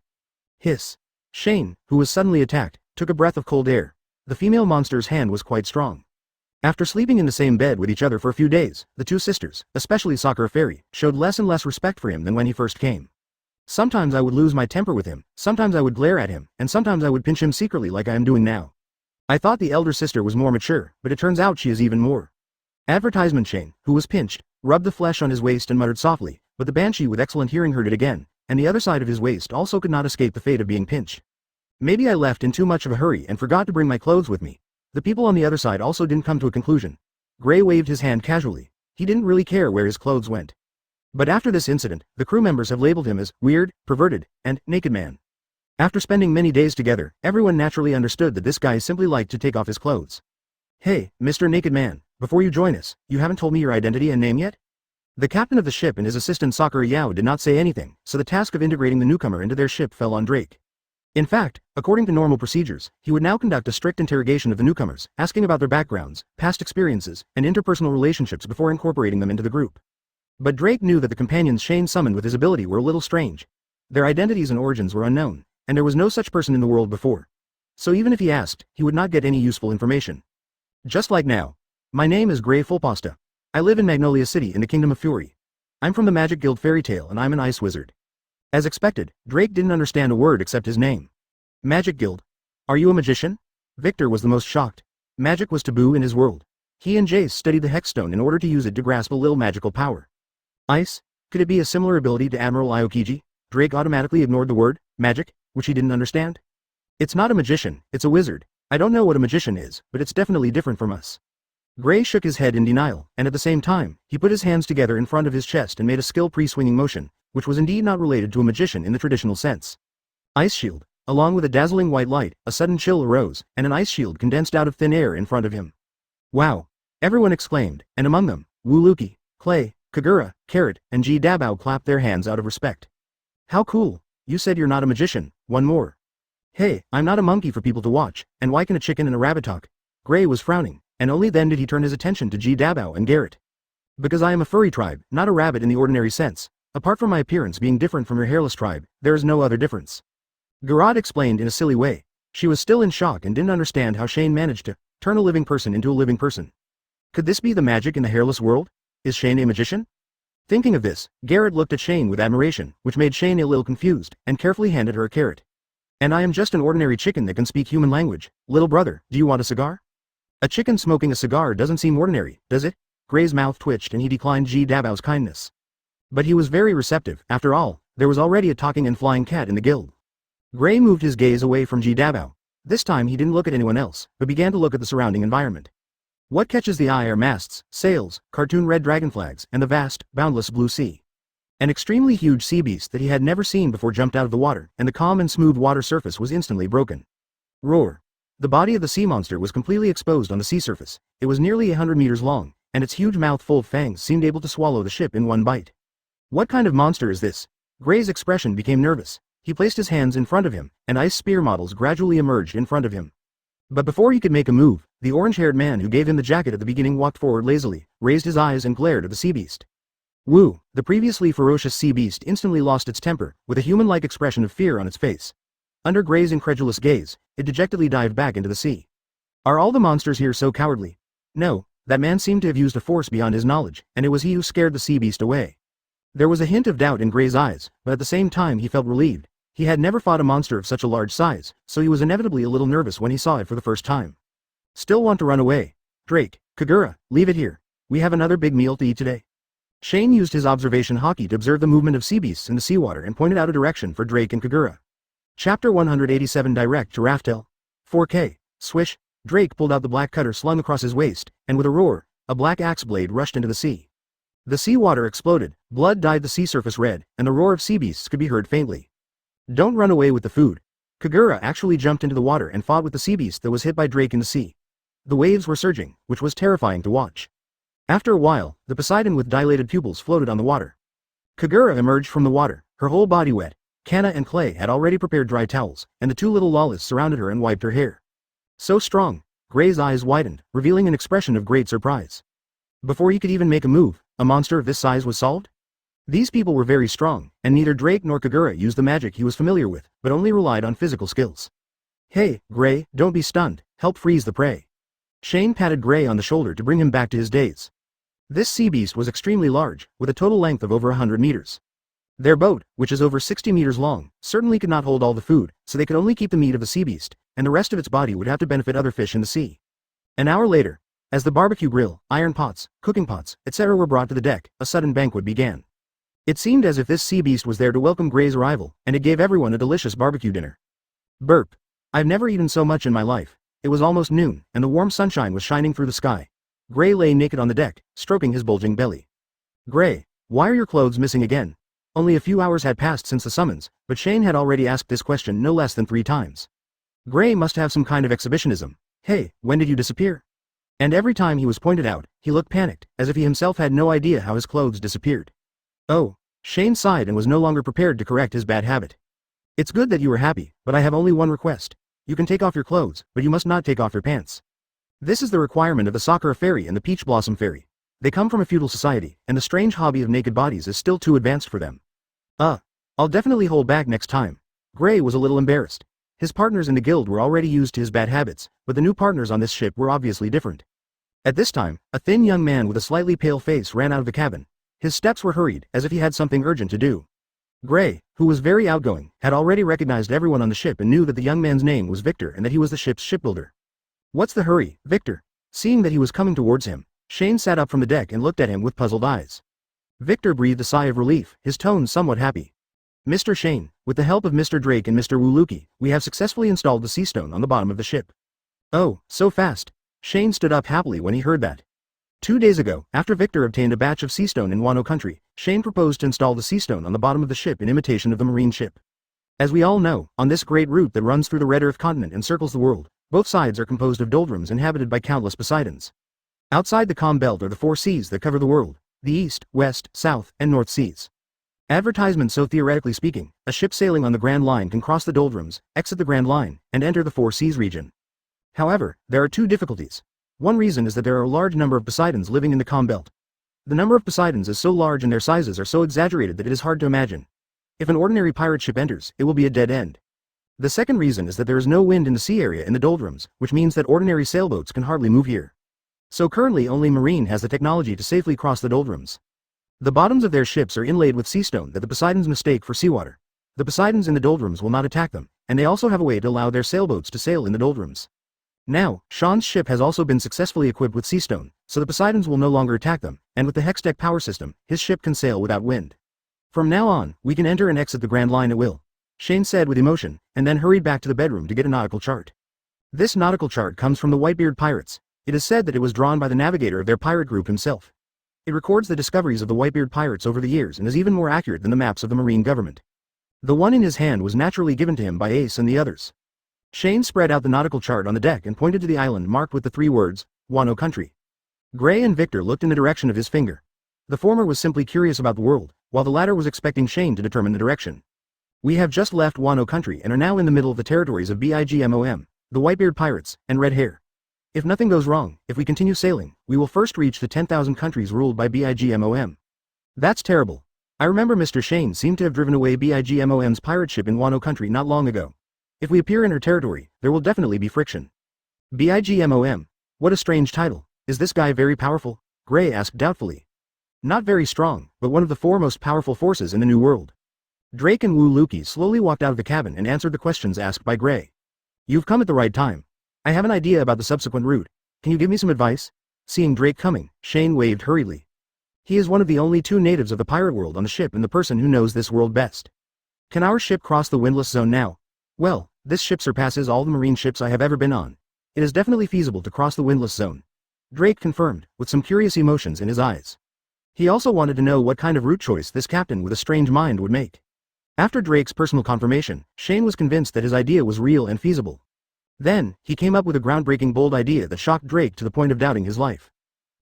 Hiss. Shane, who was suddenly attacked, took a breath of cold air. The female monster's hand was quite strong. After sleeping in the same bed with each other for a few days, the two sisters, especially Sakura Fairy, showed less and less respect for him than when he first came. Sometimes I would lose my temper with him, sometimes I would glare at him, and sometimes I would pinch him secretly like I am doing now. I thought the elder sister was more mature, but it turns out she is even more. Advertisement. Shane, who was pinched, rubbed the flesh on his waist and muttered softly, but the banshee with excellent hearing heard it again, and the other side of his waist also could not escape the fate of being pinched. Maybe I left in too much of a hurry and forgot to bring my clothes with me. The people on the other side also didn't come to a conclusion. Gray waved his hand casually. He didn't really care where his clothes went. But after this incident, the crew members have labeled him as weird, perverted, and naked man. After spending many days together, everyone naturally understood that this guy simply liked to take off his clothes. Hey, Mr. Naked Man, before you join us, you haven't told me your identity and name yet? The captain of the ship and his assistant Sakura Yao did not say anything, so the task of integrating the newcomer into their ship fell on Drake. In fact, according to normal procedures, he would now conduct a strict interrogation of the newcomers, asking about their backgrounds, past experiences, and interpersonal relationships before incorporating them into the group. But Drake knew that the companions Shane summoned with his ability were a little strange. Their identities and origins were unknown, and there was no such person in the world before. So even if he asked, he would not get any useful information. Just like now. My name is Grey Fullpasta. I live in Magnolia City in the Kingdom of Fury. I'm from the Magic Guild Fairy Tale and I'm an ice wizard. As expected, Drake didn't understand a word except his name. Magic Guild? Are you a magician? Victor was the most shocked. Magic was taboo in his world. He and Jace studied the Hexstone in order to use it to grasp a little magical power. Ice? Could it be a similar ability to Admiral Liuqi? Drake automatically ignored the word, magic, which he didn't understand. It's not a magician, it's a wizard. I don't know what a magician is, but it's definitely different from us. Gray shook his head in denial, and at the same time, he put his hands together in front of his chest and made a skill pre-swinging motion, which was indeed not related to a magician in the traditional sense. Ice shield. Along with a dazzling white light, a sudden chill arose, and an ice shield condensed out of thin air in front of him. Wow! Everyone exclaimed, and among them, Liuqi, Klee, Kagura, Carrot, and Ji Dabao clapped their hands out of respect. How cool! You said you're not a magician, one more. Hey, I'm not a monkey for people to watch, and why can a chicken and a rabbit talk? Gray was frowning, and only then did he turn his attention to Ji Dabao and Garrett. Because I am a furry tribe, not a rabbit in the ordinary sense. Apart from my appearance being different from your hairless tribe, there is no other difference. Garrett explained in a silly way. She was still in shock and didn't understand how Shane managed to turn a living person into a living person. Could this be the magic in the hairless world? Is Shane a magician? Thinking of this, Garrett looked at Shane with admiration, which made Shane a little confused, and carefully handed her a carrot. And I am just an ordinary chicken that can speak human language. Little brother, do you want a cigar? A chicken smoking a cigar doesn't seem ordinary, does it? Gray's mouth twitched and he declined Ji Dabao's kindness. But he was very receptive. After all, there was already a talking and flying cat in the guild. Gray moved his gaze away from Ji Dabao. This time he didn't look at anyone else, but began to look at the surrounding environment. What catches the eye are masts, sails, cartoon red dragon flags, and the vast, boundless blue sea. An extremely huge sea beast that he had never seen before jumped out of the water, and the calm and smooth water surface was instantly broken. Roar! The body of the sea monster was completely exposed on the sea surface. It was nearly 100 meters long, and its huge mouth full of fangs seemed able to swallow the ship in one bite. What kind of monster is this? Gray's expression became nervous. He placed his hands in front of him, and ice spear models gradually emerged in front of him. But before he could make a move, the orange-haired man who gave him the jacket at the beginning walked forward lazily, raised his eyes and glared at the sea beast. Woo! The previously ferocious sea beast instantly lost its temper, with a human-like expression of fear on its face. Under Gray's incredulous gaze, it dejectedly dived back into the sea. Are all the monsters here so cowardly? No, that man seemed to have used a force beyond his knowledge, and it was he who scared the sea beast away. There was a hint of doubt in Gray's eyes, but at the same time he felt relieved. He had never fought a monster of such a large size, so he was inevitably a little nervous when he saw it for the first time. Still want to run away? Drake, Kagura, leave it here. We have another big meal to eat today. Shane used his observation hockey to observe the movement of sea beasts in the seawater and pointed out a direction for Drake and Kagura. Chapter 187 Direct to Raftel. 4K. Swish. Drake pulled out the black cutter slung across his waist, and with a roar, a black axe blade rushed into the sea. The seawater exploded, blood dyed the sea surface red, and the roar of sea beasts could be heard faintly. Don't run away with the food. Kagura actually jumped into the water and fought with the sea beast that was hit by Drake in the sea. The waves were surging, which was terrifying to watch. After a while, the Poseidon with dilated pupils floated on the water. Kagura emerged from the water, her whole body wet. Kanna and Klee had already prepared dry towels, and the two little lollies surrounded her and wiped her hair. So strong. Gray's eyes widened, revealing an expression of great surprise. Before he could even make a move, a monster of this size was solved? These people were very strong, and neither Drake nor Kagura used the magic he was familiar with, but only relied on physical skills. Hey, Gray, don't be stunned, help freeze the prey. Shane patted Gray on the shoulder to bring him back to his daze. This sea beast was extremely large, with a total length of over 100 meters. Their boat, which is over 60 meters long, certainly could not hold all the food, so they could only keep the meat of the sea beast, and the rest of its body would have to benefit other fish in the sea. An hour later, as the barbecue grill, iron pots, cooking pots, etc. were brought to the deck, a sudden banquet began. It seemed as if this sea beast was there to welcome Gray's arrival, and it gave everyone a delicious barbecue dinner. Burp. I've never eaten so much in my life. It was almost noon, and the warm sunshine was shining through the sky. Gray lay naked on the deck, stroking his bulging belly. Gray, why are your clothes missing again? Only a few hours had passed since the summons, but Shane had already asked this question no less than 3 times. Gray must have some kind of exhibitionism. Hey, when did you disappear? And every time he was pointed out, he looked panicked, as if he himself had no idea how his clothes disappeared. Oh, Shane sighed and was no longer prepared to correct his bad habit. It's good that you are happy, but I have only one request. You can take off your clothes, but you must not take off your pants. This is the requirement of the Sakura fairy and the Peach Blossom fairy. They come from a feudal society, and the strange hobby of naked bodies is still too advanced for them. I'll definitely hold back next time. Gray was a little embarrassed. His partners in the guild were already used to his bad habits, but the new partners on this ship were obviously different. At this time, a thin young man with a slightly pale face ran out of the cabin. His steps were hurried, as if he had something urgent to do. Gray, who was very outgoing, had already recognized everyone on the ship and knew that the young man's name was Victor and that he was the ship's shipbuilder. What's the hurry, Victor? Seeing that he was coming towards him, Shane sat up from the deck and looked at him with puzzled eyes. Victor breathed a sigh of relief, his tone somewhat happy. Mr. Shane, with the help of Mr. Drake and Mr. Liuqi, we have successfully installed the sea stone on the bottom of the ship. Oh, so fast. Shane stood up happily when he heard that. 2 days ago, after Victor obtained a batch of sea stone in Wano country, Shane proposed to install the sea stone on the bottom of the ship in imitation of the marine ship. As we all know, on this great route that runs through the Red Earth continent and circles the world, both sides are composed of doldrums inhabited by countless Poseidons. Outside the calm belt are the 4 seas that cover the world, the East, West, South, and North Seas. Advertisement. So theoretically speaking, a ship sailing on the Grand Line can cross the doldrums, exit the Grand Line, and enter the 4 seas region. However, there are 2 difficulties. One reason is that there are a large number of Poseidons living in the calm belt. The number of Poseidons is so large and their sizes are so exaggerated that it is hard to imagine. If an ordinary pirate ship enters, it will be a dead end. The second reason is that there is no wind in the sea area in the doldrums, which means that ordinary sailboats can hardly move here. So currently only Marine has the technology to safely cross the doldrums. The bottoms of their ships are inlaid with sea stone that the Poseidons mistake for seawater. The Poseidons in the doldrums will not attack them, and they also have a way to allow their sailboats to sail in the doldrums. Now, Sean's ship has also been successfully equipped with sea stone, so the Poseidons will no longer attack them, and with the Hextech power system, his ship can sail without wind. From now on, we can enter and exit the Grand Line at will, Shane said with emotion, and then hurried back to the bedroom to get a nautical chart. This nautical chart comes from the Whitebeard Pirates. It is said that it was drawn by the navigator of their pirate group himself. It records the discoveries of the Whitebeard Pirates over the years and is even more accurate than the maps of the Marine government. The one in his hand was naturally given to him by Ace and the others. Shane spread out the nautical chart on the deck and pointed to the island marked with the 3 words, Wano country. Gray and Victor looked in the direction of his finger. The former was simply curious about the world, while the latter was expecting Shane to determine the direction. We have just left Wano country and are now in the middle of the territories of Bigmom, the Whitebeard Pirates, and Red Hair. If nothing goes wrong, if we continue sailing, we will first reach the 10,000 countries ruled by Bigmom. That's terrible. I remember Mr. Shane seemed to have driven away Bigmom's pirate ship in Wano country not long ago. If we appear in her territory, there will definitely be friction. Bigmom. What a strange title. Is this guy very powerful? Gray asked doubtfully. Not very strong, but one of the 4 most powerful forces in the New World. Drake and Liuqi slowly walked out of the cabin and answered the questions asked by Gray. You've come at the right time. I have an idea about the subsequent route. Can you give me some advice? Seeing Drake coming, Shane waved hurriedly. He is one of the only 2 natives of the pirate world on the ship and the person who knows this world best. Can our ship cross the windless zone now? Well, this ship surpasses all the marine ships I have ever been on. It is definitely feasible to cross the windless zone. Drake confirmed, with some curious emotions in his eyes. He also wanted to know what kind of route choice this captain with a strange mind would make. After Drake's personal confirmation, Shane was convinced that his idea was real and feasible. Then, he came up with a groundbreaking bold idea that shocked Drake to the point of doubting his life.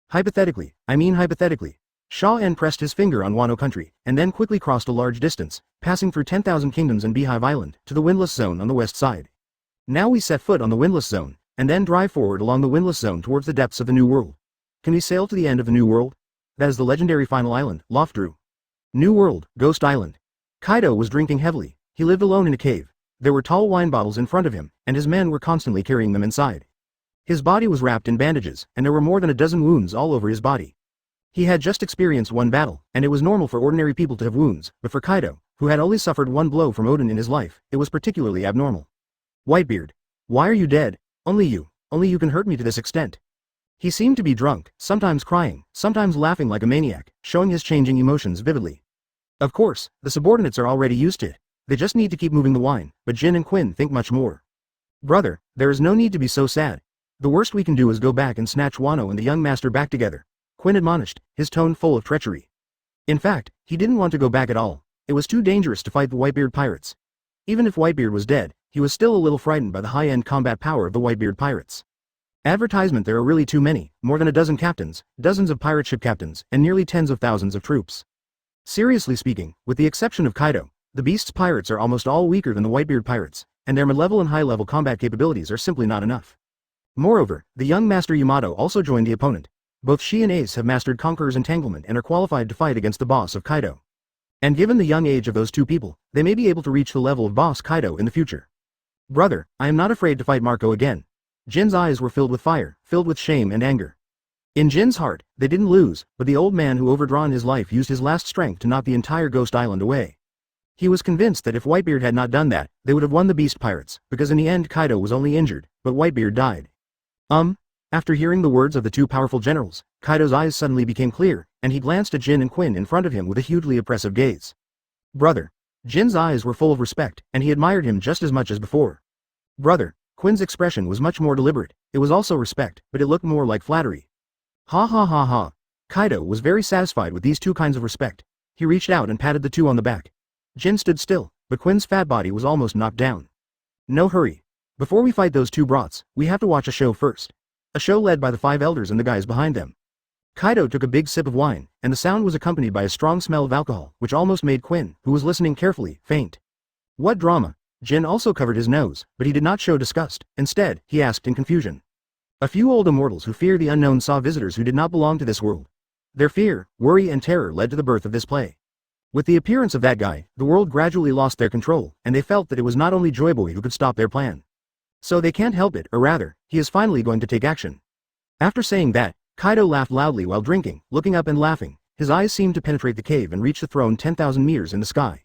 Hypothetically, Shaw pressed his finger on Wano country, and then quickly crossed a large distance, passing through 10,000 kingdoms and Beehive Island, to the windless zone on the west side. Now we set foot on the windless zone, and then drive forward along the windless zone towards the depths of the New World. Can we sail to the end of the New World? That is the legendary final island, Lofdru. New World, Ghost Island. Kaido was drinking heavily. He lived alone in a cave. There were tall wine bottles in front of him, and his men were constantly carrying them inside. His body was wrapped in bandages, and there were more than a dozen wounds all over his body. He had just experienced one battle, and it was normal for ordinary people to have wounds, but for Kaido, who had only suffered one blow from Odin in his life, it was particularly abnormal. Whitebeard. Why are you dead? Only you can hurt me to this extent. He seemed to be drunk, sometimes crying, sometimes laughing like a maniac, showing his changing emotions vividly. Of course, the subordinates are already used to it. They just need to keep moving the wine, but Jin and Quinn think much more. Brother, there is no need to be so sad. The worst we can do is go back and snatch Wano and the young master back together, Quinn admonished, his tone full of treachery. In fact, he didn't want to go back at all. It was too dangerous to fight the Whitebeard pirates. Even if Whitebeard was dead, he was still a little frightened by the high-end combat power of the Whitebeard pirates. Advertisement. There are really too many, more than a dozen captains, dozens of pirate ship captains, and nearly tens of thousands of troops. Seriously speaking, with the exception of Kaido, The Beast's pirates are almost all weaker than the Whitebeard pirates, and their mid-level and high-level combat capabilities are simply not enough. Moreover, the young Master Yamato also joined the opponent. Both she and Ace have mastered Conqueror's Entanglement and are qualified to fight against the boss of Kaido. And given the young age of those two people, they may be able to reach the level of boss Kaido in the future. Brother, I am not afraid to fight Marco again. Jin's eyes were filled with fire, filled with shame and anger. In Jin's heart, they didn't lose, but the old man who overdrawn his life used his last strength to knock the entire Ghost Island away. He was convinced that if Whitebeard had not done that, they would have won the Beast Pirates, because in the end Kaido was only injured, but Whitebeard died. After hearing the words of the two powerful generals, Kaido's eyes suddenly became clear, and he glanced at Jin and Quinn in front of him with a hugely oppressive gaze. Brother. Jin's eyes were full of respect, and he admired him just as much as before. Brother. Quinn's expression was much more deliberate, it was also respect, but it looked more like flattery. Ha ha ha ha. Kaido was very satisfied with these two kinds of respect. He reached out and patted the two on the back. Jin stood still, but Quinn's fat body was almost knocked down. No hurry. Before we fight those two brats, we have to watch a show first. A show led by the 5 elders and the guys behind them. Kaido took a big sip of wine, and the sound was accompanied by a strong smell of alcohol, which almost made Quinn, who was listening carefully, faint. What drama? Jin also covered his nose, but he did not show disgust. Instead, he asked in confusion. A few old immortals who fear the unknown saw visitors who did not belong to this world. Their fear, worry and terror led to the birth of this play. With the appearance of that guy, the world gradually lost their control, and they felt that it was not only Joy Boy who could stop their plan. So they can't help it, or rather, he is finally going to take action. After saying that, Kaido laughed loudly while drinking, looking up and laughing. His eyes seemed to penetrate the cave and reach the throne 10,000 meters in the sky.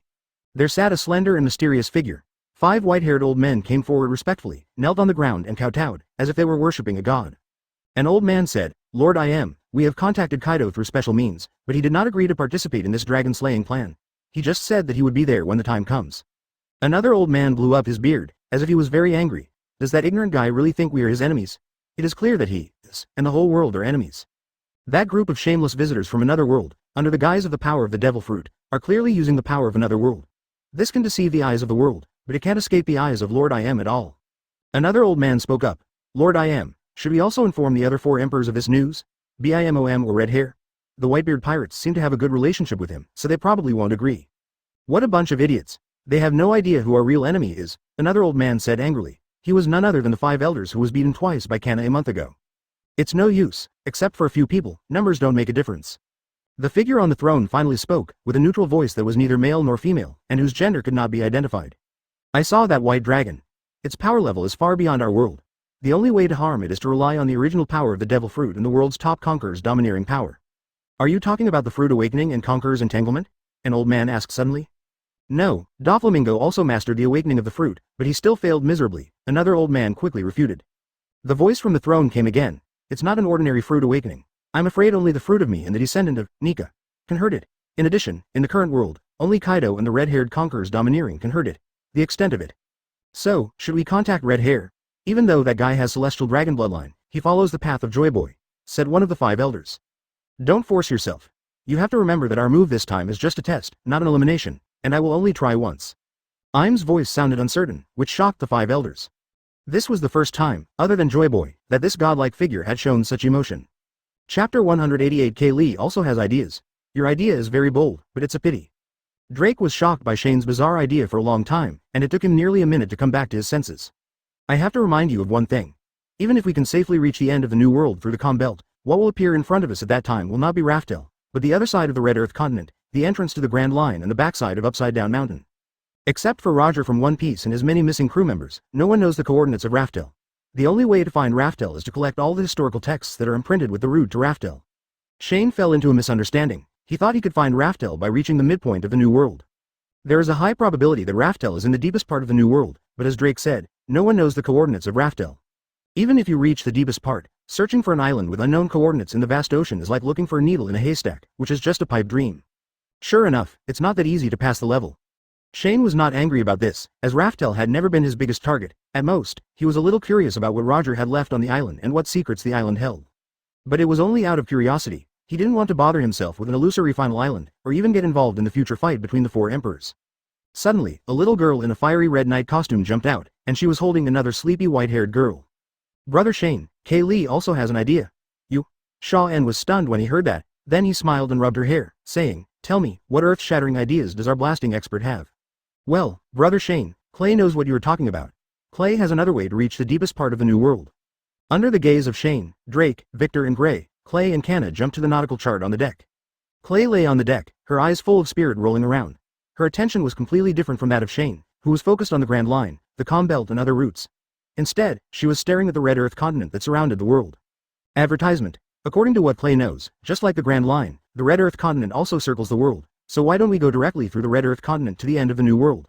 There sat a slender and mysterious figure. 5 white-haired old men came forward respectfully, knelt on the ground and kowtowed, as if they were worshipping a god. An old man said, Lord we have contacted Kaido through special means, but he did not agree to participate in this dragon-slaying plan. He just said that he would be there when the time comes. Another old man blew up his beard, as if he was very angry. Does that ignorant guy really think we are his enemies? It is clear that he is, and the whole world are enemies. That group of shameless visitors from another world, under the guise of the power of the devil fruit, are clearly using the power of another world. This can deceive the eyes of the world, but it can't escape the eyes of Lord at all. Another old man spoke up. Lord should we also inform the other 4 emperors of this news? Bimom or Red Hair? The Whitebeard pirates seem to have a good relationship with him, so they probably won't agree. What a bunch of idiots. They have no idea who our real enemy is, another old man said angrily. He was none other than the 5 elders who was beaten twice by Kanna a month ago. It's no use, except for a few people, numbers don't make a difference. The figure on the throne finally spoke, with a neutral voice that was neither male nor female, and whose gender could not be identified. I saw that white dragon. Its power level is far beyond our world. The only way to harm it is to rely on the original power of the devil fruit and the world's top conqueror's domineering power. Are you talking about the fruit awakening and conqueror's entanglement? An old man asked suddenly. No, Doflamingo also mastered the awakening of the fruit, but he still failed miserably, another old man quickly refuted. The voice from the throne came again. It's not an ordinary fruit awakening. I'm afraid only the fruit of me and the descendant of Nika can hurt it. In addition, in the current world, only Kaido and the red-haired conqueror's domineering can hurt it. The extent of it. So, should we contact Red Hair? Even though that guy has celestial dragon bloodline, he follows the path of Joy Boy, said one of the 5 elders. Don't force yourself. You have to remember that our move this time is just a test, not an elimination, and I will only try once. Im's voice sounded uncertain, which shocked the 5 elders. This was the first time, other than Joy Boy, that this godlike figure had shown such emotion. Chapter 188 Klee also has ideas. Your idea is very bold, but it's a pity. Drake was shocked by Shane's bizarre idea for a long time, and it took him nearly a minute to come back to his senses. I have to remind you of one thing. Even if we can safely reach the end of the New World through the Calm Belt, what will appear in front of us at that time will not be Raftel, but the other side of the Red Earth continent, the entrance to the Grand Line and the backside of Upside Down Mountain. Except for Roger from One Piece and his many missing crew members, no one knows the coordinates of Raftel. The only way to find Raftel is to collect all the historical texts that are imprinted with the route to Raftel. Shane fell into a misunderstanding. He thought he could find Raftel by reaching the midpoint of the New World. There is a high probability that Raftel is in the deepest part of the New World, but as Drake said, no one knows the coordinates of Raftel. Even if you reach the deepest part, searching for an island with unknown coordinates in the vast ocean is like looking for a needle in a haystack, which is just a pipe dream. Sure enough, it's not that easy to pass the level. Shane was not angry about this, as Raftel had never been his biggest target. At most, he was a little curious about what Roger had left on the island and what secrets the island held. But it was only out of curiosity. He didn't want to bother himself with an illusory final island, or even get involved in the future fight between the 4 emperors. Suddenly, a little girl in a fiery red knight costume jumped out, and she was holding another sleepy white-haired girl. Brother Shane, Klee also has an idea. You? Shaw-en was stunned when he heard that, then he smiled and rubbed her hair, saying, Tell me, what earth-shattering ideas does our blasting expert have? Well, brother Shane, Klee knows what you are talking about. Klee has another way to reach the deepest part of the new world. Under the gaze of Shane, Drake, Victor and Gray, Klee and Kanna jumped to the nautical chart on the deck. Klee lay on the deck, her eyes full of spirit rolling around. Her attention was completely different from that of Shane, who was focused on the Grand Line, the calm belt and other routes. Instead, she was staring at the red Earth continent that surrounded the world. Advertisement. According to what Klee knows, just like the Grand Line, the red Earth continent also circles the world, so why don't we go directly through the red Earth continent to the end of the new world?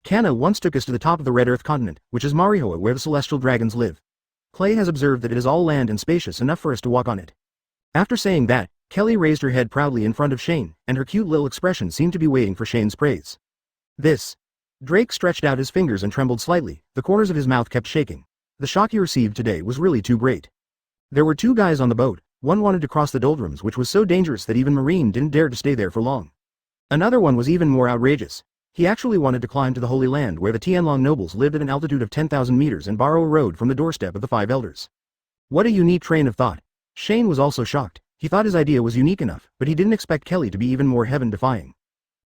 Kanna once took us to the top of the red Earth continent, which is Marihoa, where the celestial dragons live. Klee has observed that it is all land and spacious enough for us to walk on it. After saying that, Kelly raised her head proudly in front of Shane, and her cute little expression seemed to be waiting for Shane's praise. This. Drake stretched out his fingers and trembled slightly, the corners of his mouth kept shaking. The shock he received today was really too great. There were two guys on the boat, one wanted to cross the doldrums, which was so dangerous that even Marine didn't dare to stay there for long. Another one was even more outrageous. He actually wanted to climb to the Holy Land where the Tianlong nobles lived at an altitude of 10,000 meters and borrow a road from the doorstep of the five elders. What a unique train of thought. Shane was also shocked. He thought his idea was unique enough, but he didn't expect Kelly to be even more heaven-defying.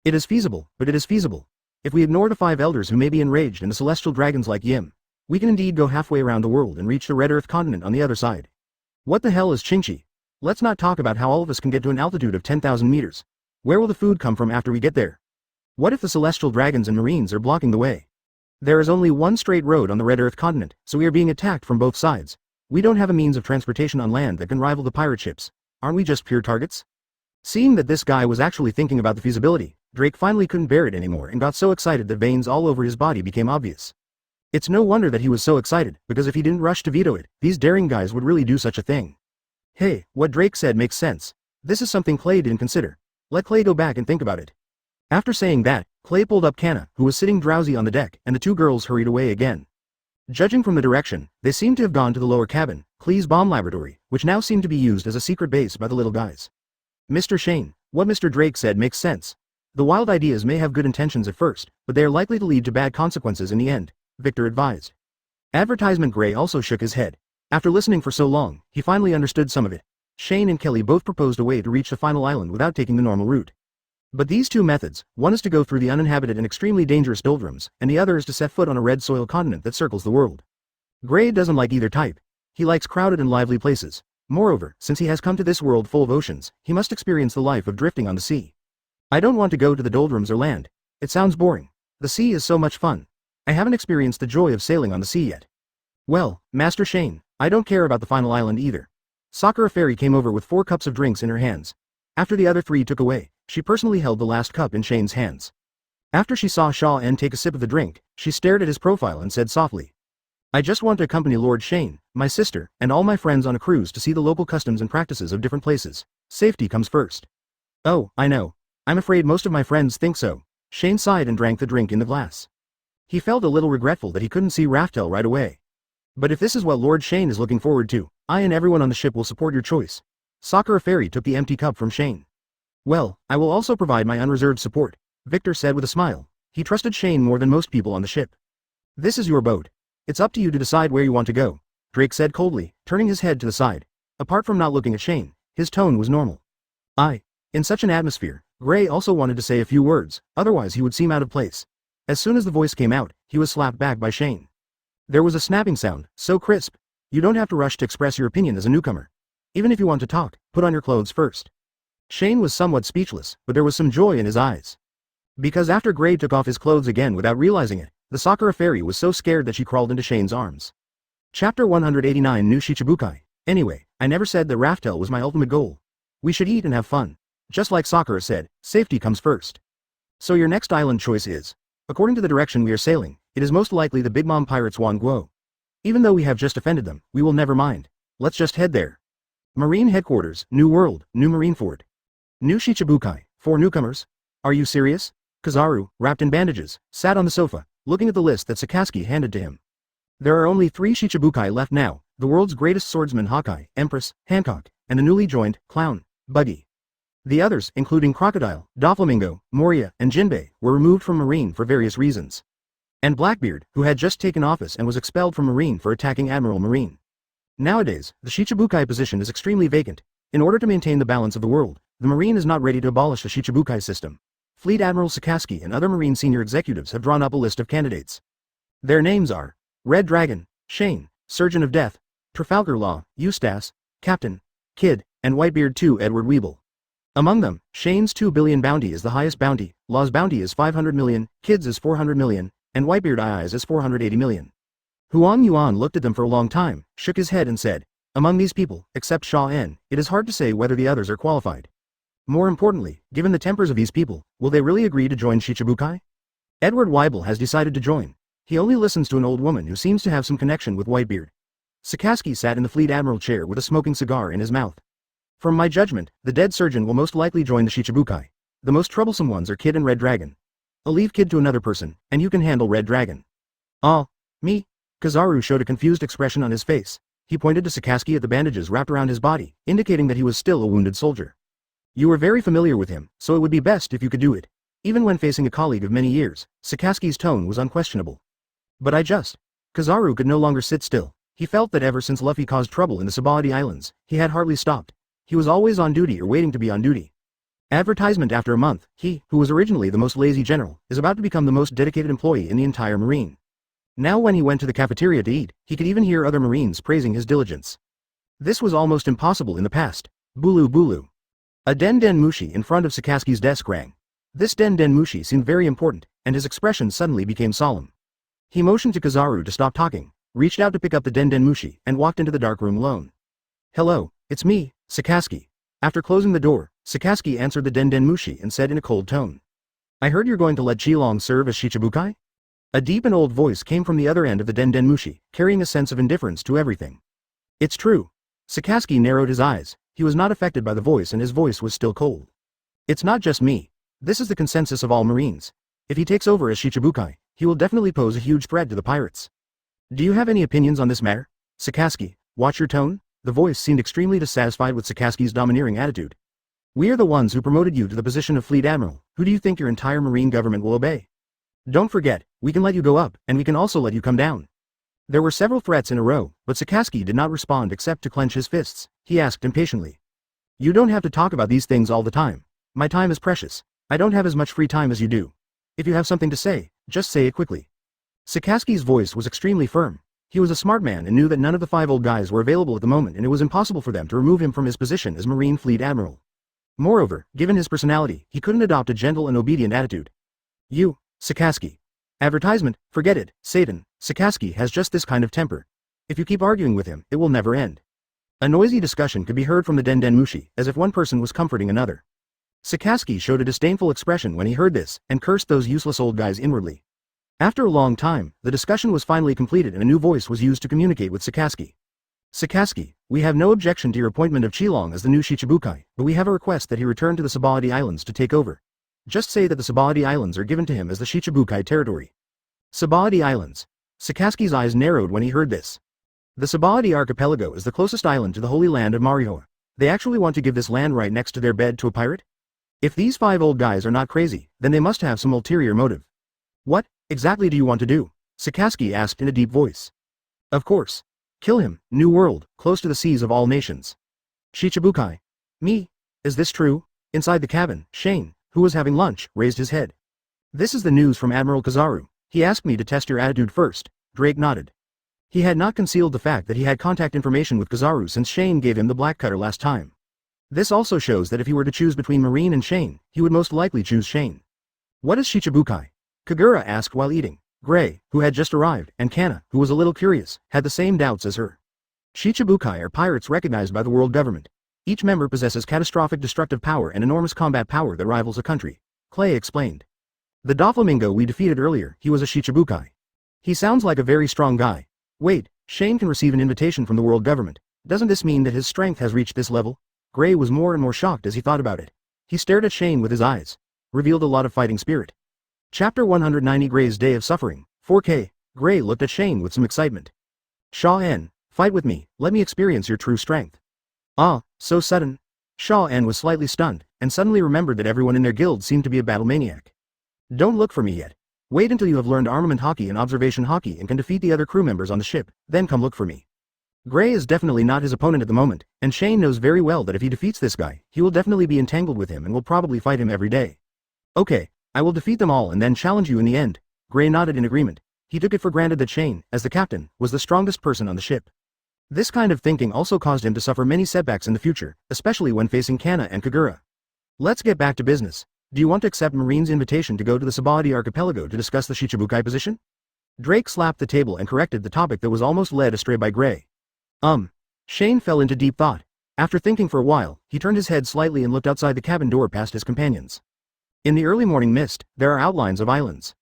It is feasible, but it is feasible. If we ignore the five elders who may be enraged and the celestial dragons like Yim, we can indeed go halfway around the world and reach the red Earth continent on the other side. What the hell is Qingqi? Let's not talk about how all of us can get to an altitude of 10,000 meters. Where will the food come from after we get there? What if the celestial dragons and marines are blocking the way? There is only one straight road on the red Earth continent, so we are being attacked from both sides. We don't have a means of transportation on land that can rival the pirate ships. Aren't we just pure targets? Seeing that this guy was actually thinking about the feasibility, Drake finally couldn't bear it anymore and got so excited that veins all over his body became obvious. It's no wonder that he was so excited, because if he didn't rush to veto it, these daring guys would really do such a thing. Hey, what Drake said makes sense. This is something Klee didn't consider. Let Klee go back and think about it. After saying that, Klee pulled up Kanna, who was sitting drowsy on the deck, and the two girls hurried away again. Judging from the direction, they seemed to have gone to the lower cabin, Klee's bomb laboratory, which now seemed to be used as a secret base by the little guys. Mr. Shane, what Mr. Drake said makes sense. The wild ideas may have good intentions at first, but they are likely to lead to bad consequences in the end, Victor advised. Advertisement Gray also shook his head. After listening for so long, he finally understood some of it. Shane and Kelly both proposed a way to reach the final island without taking the normal route. But these two methods, one is to go through the uninhabited and extremely dangerous doldrums, and the other is to set foot on a red soil continent that circles the world. Gray doesn't like either type. He likes crowded and lively places. Moreover, since he has come to this world full of oceans, he must experience the life of drifting on the sea. I don't want to go to the doldrums or land. It sounds boring. The sea is so much fun. I haven't experienced the joy of sailing on the sea yet. Well, Master Shane, I don't care about the final island either. Sakura Fairy came over with 4 cups of drinks in her hands. After the other 3 took away, she personally held the last cup in Shane's hands. After she saw Shaw En take a sip of the drink, she stared at his profile and said softly, I just want to accompany Lord Shane, my sister, and all my friends on a cruise to see the local customs and practices of different places. Safety comes first. Oh, I know. I'm afraid most of my friends think so. Shane sighed and drank the drink in the glass. He felt a little regretful that he couldn't see Raftel right away. But if this is what Lord Shane is looking forward to, I and everyone on the ship will support your choice. Sakura Fairy took the empty cup from Shane. Well, I will also provide my unreserved support, Victor said with a smile. He trusted Shane more than most people on the ship. This is your boat. It's up to you to decide where you want to go, Drake said coldly, turning his head to the side. Apart from not looking at Shane, his tone was normal. In such an atmosphere, Gray also wanted to say a few words, otherwise he would seem out of place. As soon as the voice came out, he was slapped back by Shane. There was a snapping sound, so crisp. You don't have to rush to express your opinion as a newcomer. Even if you want to talk, put on your clothes first. Shane was somewhat speechless, but there was some joy in his eyes. Because after Gray took off his clothes again without realizing it, the Sakura Fairy was so scared that she crawled into Shane's arms. Chapter 189 New Shichibukai. Anyway, I never said that Raftel was my ultimate goal. We should eat and have fun. Just like Sakura said, safety comes first. So your next island choice is, according to the direction we are sailing, it is most likely the Big Mom Pirates Wan Guo. Even though we have just offended them, we will never mind. Let's just head there. Marine Headquarters, New World, New Marineford. New Shichibukai, 4 newcomers? Are you serious? Kizaru, wrapped in bandages, sat on the sofa, looking at the list that Sakaski handed to him. There are only 3 Shichibukai left now, the world's greatest swordsman Hawkeye, Empress, Hancock, and the newly joined, Clown, Buggy. The others, including Crocodile, Doflamingo, Moria, and Jinbei, were removed from Marine for various reasons. And Blackbeard, who had just taken office and was expelled from Marine for attacking Admiral Marine. Nowadays, the Shichibukai position is extremely vacant. In order to maintain the balance of the world, the Marine is not ready to abolish the Shichibukai system. Fleet Admiral Sakura and other Marine senior executives have drawn up a list of candidates. Their names are Red Dragon, Shane, Surgeon of Death, Trafalgar Law, Eustace, Captain, Kid, and Whitebeard 2 Edward Weeble. Among them, Shane's 2 billion bounty is the highest bounty, Law's bounty is 500 million, Kid's is 400 million, and Whitebeard II's is 480 million. Huang Yuan looked at them for a long time, shook his head and said, among these people, except Shaw N, it is hard to say whether the others are qualified. More importantly, given the tempers of these people, will they really agree to join Shichibukai? Edward Weibel has decided to join. He only listens to an old woman who seems to have some connection with Whitebeard. Sakura sat in the Fleet Admiral chair with a smoking cigar in his mouth. From my judgment, the dead surgeon will most likely join the Shichibukai. The most troublesome ones are Kid and Red Dragon. I'll leave Kid to another person, and you can handle Red Dragon. Ah, me? Kizaru showed a confused expression on his face. He pointed to Sakura at the bandages wrapped around his body, indicating that he was still a wounded soldier. You were very familiar with him, so it would be best if you could do it. Even when facing a colleague of many years, Sakura's tone was unquestionable. But Kizaru could no longer sit still. He felt that ever since Luffy caused trouble in the Sabaody Islands, he had hardly stopped. He was always on duty or waiting to be on duty. Advertisement after a month, he, who was originally the most lazy general, is about to become the most dedicated employee in the entire Marine. Now when he went to the cafeteria to eat, he could even hear other Marines praising his diligence. This was almost impossible in the past. Bulu Bulu. A Den Den Mushi in front of Sakura's desk rang. This Den Den Mushi seemed very important, and his expression suddenly became solemn. He motioned to Kizaru to stop talking, reached out to pick up the Den Den Mushi, and walked into the dark room alone. Hello, it's me, Sakura. After closing the door, Sakura answered the Den Den Mushi and said in a cold tone. I heard you're going to let Qilong serve as Shichibukai? A deep and old voice came from the other end of the Den Den Mushi, carrying a sense of indifference to everything. It's true. Sakura narrowed his eyes. He was not affected by the voice and his voice was still cold. It's not just me. This is the consensus of all Marines. If he takes over as Shichibukai, he will definitely pose a huge threat to the pirates. Do you have any opinions on this matter? Sakura, watch your tone? The voice seemed extremely dissatisfied with Sakura's domineering attitude. We are the ones who promoted you to the position of Fleet Admiral. Who do you think your entire Marine government will obey? Don't forget, we can let you go up, and we can also let you come down. There were several threats in a row, but Sakura did not respond except to clench his fists. He asked impatiently. You don't have to talk about these things all the time. My time is precious. I don't have as much free time as you do. If you have something to say, just say it quickly. Sakura's voice was extremely firm. He was a smart man and knew that none of the 5 old guys were available at the moment and it was impossible for them to remove him from his position as Marine Fleet Admiral. Moreover, given his personality, he couldn't adopt a gentle and obedient attitude. You, Sakura. Advertisement, forget it, Satan. Sakura has just this kind of temper. If you keep arguing with him, it will never end. A noisy discussion could be heard from the Den Den Mushi, as if one person was comforting another. Sakura showed a disdainful expression when he heard this, and cursed those useless old guys inwardly. After a long time, the discussion was finally completed and a new voice was used to communicate with Sakura. Sakura, we have no objection to your appointment of Qilong as the new Shichibukai, but we have a request that he return to the Sabaody Islands to take over. Just say that the Sabaody Islands are given to him as the Shichibukai territory. Sabaody Islands. Sakura's eyes narrowed when he heard this. The Sabaody Archipelago is the closest island to the Holy Land of Marihoa. They actually want to give this land right next to their bed to a pirate? If these 5 old guys are not crazy, then they must have some ulterior motive. What, exactly do you want to do? Sakura asked in a deep voice. Of course. Kill him, New World, close to the seas of all nations. Shichibukai. Me? Is this true? Inside the cabin, Shane, who was having lunch, raised his head. This is the news from Admiral Kizaru. He asked me to test your attitude first. Drake nodded. He had not concealed the fact that he had contact information with Kizaru since Shane gave him the black cutter last time. This also shows that if he were to choose between Marine and Shane, he would most likely choose Shane. What is Shichibukai? Kagura asked while eating. Gray, who had just arrived, and Kanna, who was a little curious, had the same doubts as her. Shichibukai are pirates recognized by the world government. Each member possesses catastrophic destructive power and enormous combat power that rivals a country. Klee explained. The Doflamingo we defeated earlier, he was a Shichibukai. He sounds like a very strong guy. Wait, Shane can receive an invitation from the world government. Doesn't this mean that his strength has reached this level? Gray was more and more shocked as he thought about it. He stared at Shane with his eyes. Revealed a lot of fighting spirit. Chapter 190 Gray's Day of Suffering, 4K. Gray looked at Shane with some excitement. Shaw N, fight with me, let me experience your true strength. Ah, so sudden. Shaw N was slightly stunned, and suddenly remembered that everyone in their guild seemed to be a battle maniac. Don't look for me yet. Wait until you have learned armament hockey and observation hockey and can defeat the other crew members on the ship, then come look for me. Gray is definitely not his opponent at the moment, and Shane knows very well that if he defeats this guy, he will definitely be entangled with him and will probably fight him every day. Okay, I will defeat them all and then challenge you in the end. Gray nodded in agreement. He took it for granted that Shane, as the captain, was the strongest person on the ship. This kind of thinking also caused him to suffer many setbacks in the future, especially when facing Kanna and Kagura. Let's get back to business. Do you want to accept Marine's invitation to go to the Sabaody Archipelago to discuss the Shichibukai position? Drake slapped the table and corrected the topic that was almost led astray by Gray. Shane fell into deep thought. After thinking for a while, he turned his head slightly and looked outside the cabin door past his companions. In the early morning mist, there are outlines of islands.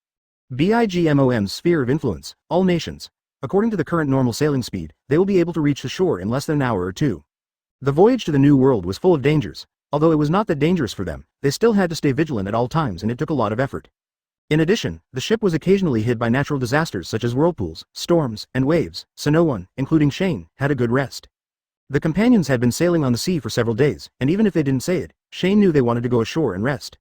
BIGMOM's sphere of influence, all nations. According to the current normal sailing speed, they will be able to reach the shore in less than an hour or two. The voyage to the New World was full of dangers. Although it was not that dangerous for them, they still had to stay vigilant at all times and it took a lot of effort. In addition, the ship was occasionally hit by natural disasters such as whirlpools, storms, and waves, so no one, including Shane, had a good rest. The companions had been sailing on the sea for several days, and even if they didn't say it, Shane knew they wanted to go ashore and rest.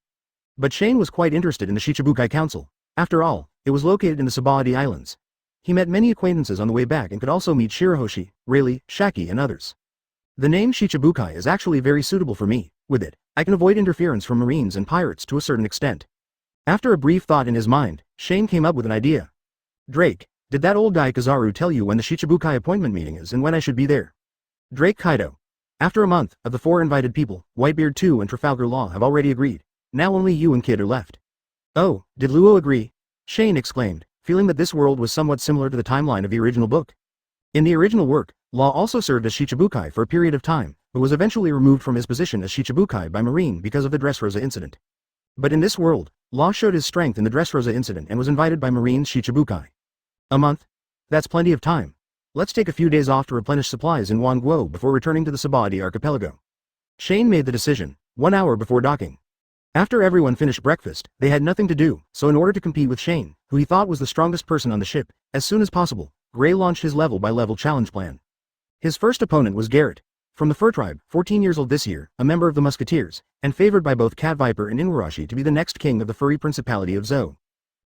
But Shane was quite interested in the Shichibukai Council. After all, it was located in the Sabaody Islands. He met many acquaintances on the way back and could also meet Shirahoshi, Rayleigh, Shaki and others. The name Shichibukai is actually very suitable for me. With it, I can avoid interference from marines and pirates to a certain extent. After a brief thought in his mind, Shane came up with an idea. Drake, did that old guy Kizaru tell you when the Shichibukai appointment meeting is and when I should be there? Drake Kaido. After a month, of the 4 invited people, Whitebeard 2 and Trafalgar Law have already agreed. Now only you and Kid are left. Oh, did Luo agree? Shane exclaimed, feeling that this world was somewhat similar to the timeline of the original book. In the original work, Law also served as Shichibukai for a period of time, but was eventually removed from his position as Shichibukai by Marine because of the Dressrosa incident. But in this world, Law showed his strength in the Dressrosa incident and was invited by Marine's Shichibukai. A month? That's plenty of time. Let's take a few days off to replenish supplies in Wanguo before returning to the Sabaody Archipelago. Shane made the decision, 1 hour before docking. After everyone finished breakfast, they had nothing to do, so in order to compete with Shane, who he thought was the strongest person on the ship, as soon as possible, Gray launched his level-by-level challenge plan. His first opponent was Garrett, from the Fur Tribe, 14 years old this year, a member of the Musketeers, and favored by both Cat Viper and Inuarashi to be the next king of the furry principality of Zou.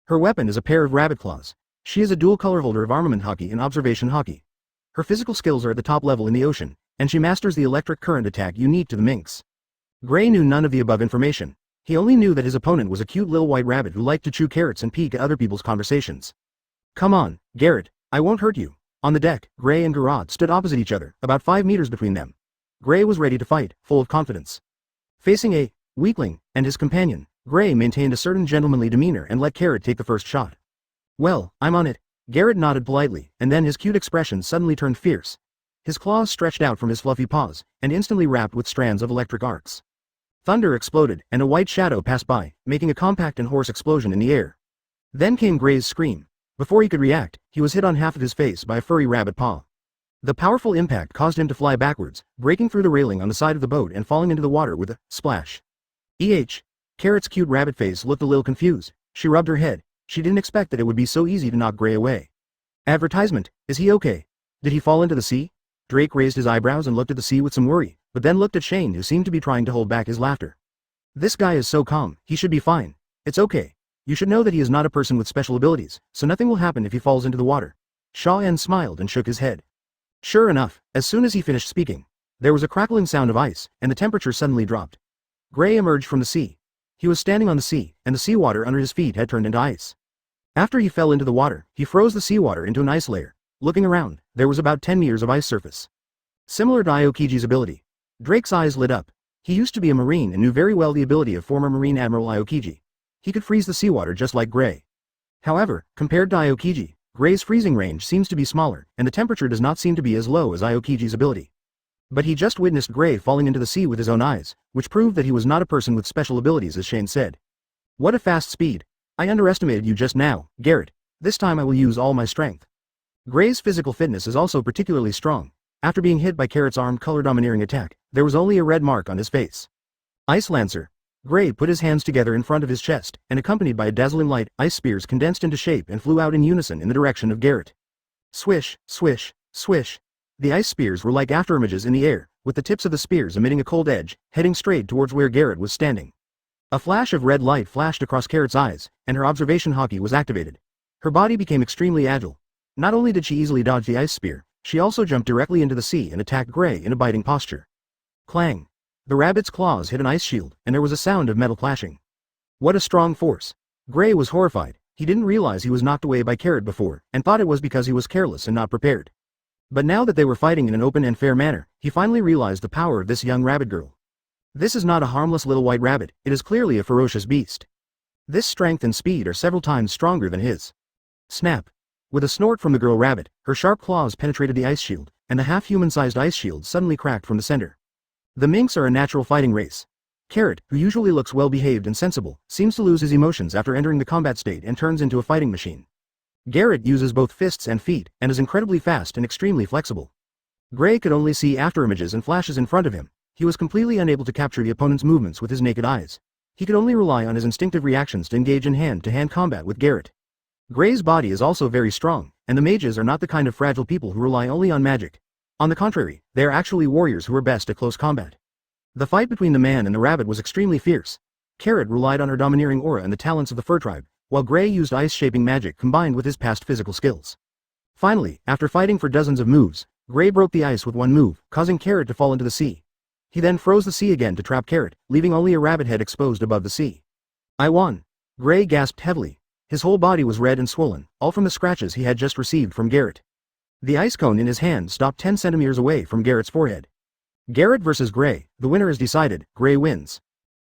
Her weapon is a pair of rabbit claws. She is a dual color holder of armament hockey and observation hockey. Her physical skills are at the top level in the ocean, and she masters the electric current attack unique to the minx. Gray knew none of the above information. He only knew that his opponent was a cute little white rabbit who liked to chew carrots and peek at other people's conversations. Come on, Garrett, I won't hurt you. On the deck, Gray and Garrod stood opposite each other, about 5 meters between them. Gray was ready to fight, full of confidence. Facing a weakling and his companion, Gray maintained a certain gentlemanly demeanor and let Garrett take the first shot. Well, I'm on it. Garrett nodded politely, and then his cute expression suddenly turned fierce. His claws stretched out from his fluffy paws, and instantly wrapped with strands of electric arcs. Thunder exploded, and a white shadow passed by, making a compact and hoarse explosion in the air. Then came Gray's scream. Before he could react, he was hit on half of his face by a furry rabbit paw. The powerful impact caused him to fly backwards, breaking through the railing on the side of the boat and falling into the water with a splash. Carrot's cute rabbit face looked a little confused. She rubbed her head. She didn't expect that it would be so easy to knock Gray away. Advertisement, is he okay? Did he fall into the sea? Drake raised his eyebrows and looked at the sea with some worry, but then looked at Shane who seemed to be trying to hold back his laughter. This guy is so calm, he should be fine. It's okay. You should know that he is not a person with special abilities, so nothing will happen if he falls into the water. Shaw-en smiled and shook his head. Sure enough, as soon as he finished speaking, there was a crackling sound of ice, and the temperature suddenly dropped. Gray emerged from the sea. He was standing on the sea, and the seawater under his feet had turned into ice. After he fell into the water, he froze the seawater into an ice layer. Looking around, there was about 10 meters of ice surface. Similar to Aokiji's ability. Drake's eyes lit up. He used to be a marine and knew very well the ability of former Marine Admiral Aokiji. He could freeze the seawater just like Gray. However, compared to Aokiji, Gray's freezing range seems to be smaller, and the temperature does not seem to be as low as Aokiji's ability. But he just witnessed Gray falling into the sea with his own eyes, which proved that he was not a person with special abilities as Shane said. What a fast speed. I underestimated you just now, Garrett. This time I will use all my strength. Gray's physical fitness is also particularly strong. After being hit by Carrot's armed color-domineering attack, there was only a red mark on his face. Ice Lancer. Gray put his hands together in front of his chest, and accompanied by a dazzling light, ice spears condensed into shape and flew out in unison in the direction of Garrett. Swish, swish, swish. The ice spears were like afterimages in the air, with the tips of the spears emitting a cold edge, heading straight towards where Garrett was standing. A flash of red light flashed across Carrot's eyes, and her observation hockey was activated. Her body became extremely agile. Not only did she easily dodge the ice spear, she also jumped directly into the sea and attacked Gray in a biting posture. Clang. The rabbit's claws hit an ice shield, and there was a sound of metal clashing. What a strong force. Gray was horrified. He didn't realize he was knocked away by Carrot before, and thought it was because he was careless and not prepared. But now that they were fighting in an open and fair manner, he finally realized the power of this young rabbit girl. This is not a harmless little white rabbit, it is clearly a ferocious beast. This strength and speed are several times stronger than his. Snap. With a snort from the girl rabbit, her sharp claws penetrated the ice shield, and the half-human-sized ice shield suddenly cracked from the center. The minks are a natural fighting race. Carrot, who usually looks well-behaved and sensible, seems to lose his emotions after entering the combat state and turns into a fighting machine. Garrett uses both fists and feet, and is incredibly fast and extremely flexible. Gray could only see afterimages and flashes in front of him. He was completely unable to capture the opponent's movements with his naked eyes. He could only rely on his instinctive reactions to engage in hand-to-hand combat with Garrett. Gray's body is also very strong, and the mages are not the kind of fragile people who rely only on magic. On the contrary, they are actually warriors who are best at close combat. The fight between the man and the rabbit was extremely fierce. Carrot relied on her domineering aura and the talents of the fur tribe, while Gray used ice-shaping magic combined with his past physical skills. Finally, after fighting for dozens of moves, Gray broke the ice with one move, causing Carrot to fall into the sea. He then froze the sea again to trap Carrot, leaving only a rabbit head exposed above the sea. I won. Gray gasped heavily. His whole body was red and swollen, all from the scratches he had just received from Garrett. The ice cone in his hand stopped 10 centimeters away from Garrett's forehead. Garrett versus Gray, the winner is decided, Gray wins.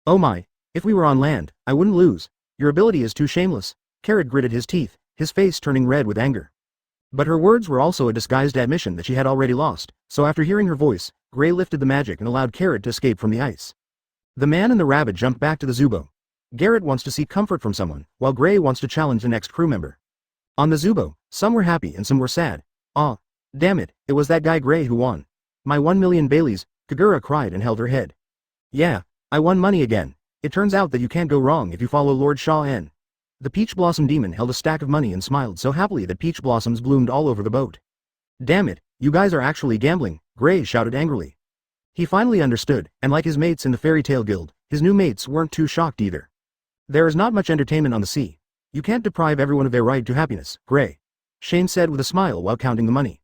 Oh my, if we were on land, I wouldn't lose. Your ability is too shameless. Carrot gritted his teeth, his face turning red with anger. But her words were also a disguised admission that she had already lost, so after hearing her voice, Gray lifted the magic and allowed Carrot to escape from the ice. The man and the rabbit jumped back to the Zubo. Garrett wants to seek comfort from someone, while Gray wants to challenge the next crew member. On the Zubo, some were happy and some were sad. Aw, damn it, it was that guy Gray who won. My 1,000,000 Baileys, Kagura cried and held her head. Yeah, I won money again. It turns out that you can't go wrong if you follow Lord Shaw-en. The Peach Blossom Demon held a stack of money and smiled so happily that peach blossoms bloomed all over the boat. Damn it, you guys are actually gambling, Gray shouted angrily. He finally understood, and like his mates in the Fairy Tale Guild, his new mates weren't too shocked either. There is not much entertainment on the sea. You can't deprive everyone of their right to happiness, Gray. Shane said with a smile while counting the money.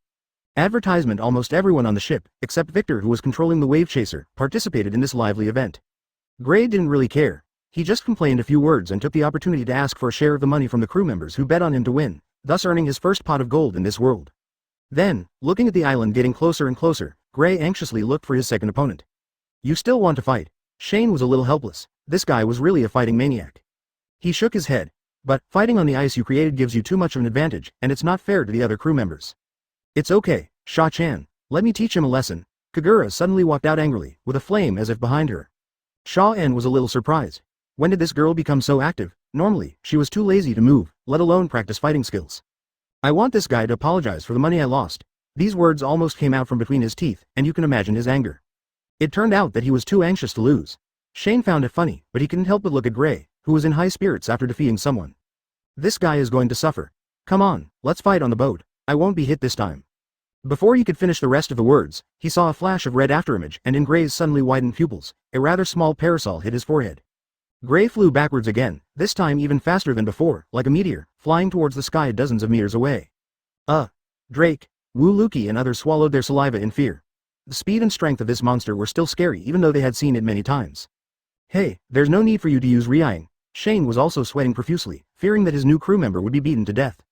Advertisement. Almost everyone on the ship, except Victor who was controlling the wave chaser, participated in this lively event. Gray didn't really care. He just complained a few words and took the opportunity to ask for a share of the money from the crew members who bet on him to win, thus earning his first pot of gold in this world. Then, looking at the island getting closer and closer, Gray anxiously looked for his second opponent. You still want to fight? Shane was a little helpless. This guy was really a fighting maniac. He shook his head. But, fighting on the ice you created gives you too much of an advantage, and it's not fair to the other crew members. It's okay, Shaw-chan. Let me teach him a lesson. Kagura suddenly walked out angrily, with a flame as if behind her. Shaw-en was a little surprised. When did this girl become so active? Normally, she was too lazy to move, let alone practice fighting skills. I want this guy to apologize for the money I lost. These words almost came out from between his teeth, and you can imagine his anger. It turned out that he was too anxious to lose. Shane found it funny, but he couldn't help but look at Gray, who was in high spirits after defeating someone. This guy is going to suffer. Come on, let's fight on the boat. I won't be hit this time. Before he could finish the rest of the words, he saw a flash of red afterimage, and in Gray's suddenly widened pupils, a rather small parasol hit his forehead. Gray flew backwards again, this time even faster than before, like a meteor, flying towards the sky dozens of meters away. Drake, Liuqi and others swallowed their saliva in fear. The speed and strength of this monster were still scary even though they had seen it many times. Hey, there's no need for you to use Riang. Shane was also sweating profusely, fearing that his new crew member would be beaten to death.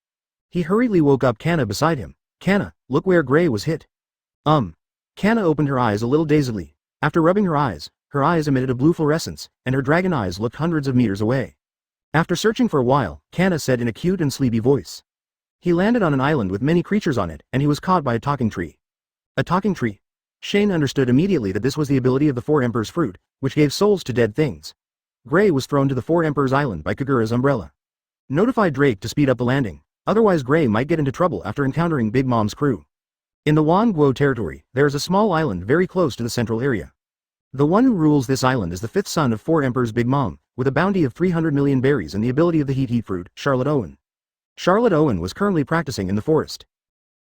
He hurriedly woke up Kanna beside him. Kanna, look where Gray was hit. Kanna opened her eyes a little dazedly. After rubbing her eyes emitted a blue fluorescence, and her dragon eyes looked hundreds of meters away. After searching for a while, Kanna said in a cute and sleepy voice. He landed on an island with many creatures on it, and he was caught by a talking tree. A talking tree? Shane understood immediately that this was the ability of the Four Emperors fruit, which gave souls to dead things. Gray was thrown to the Four Emperors Island by Kagura's umbrella. Notify Drake to speed up the landing, otherwise Gray might get into trouble after encountering Big Mom's crew. In the Wan Guo territory, there is a small island very close to the central area. The one who rules this island is the fifth son of Four Emperors Big Mom, with a bounty of 300 million berries and the ability of the heat fruit, Charlotte Owen. Charlotte Owen was currently practicing in the forest.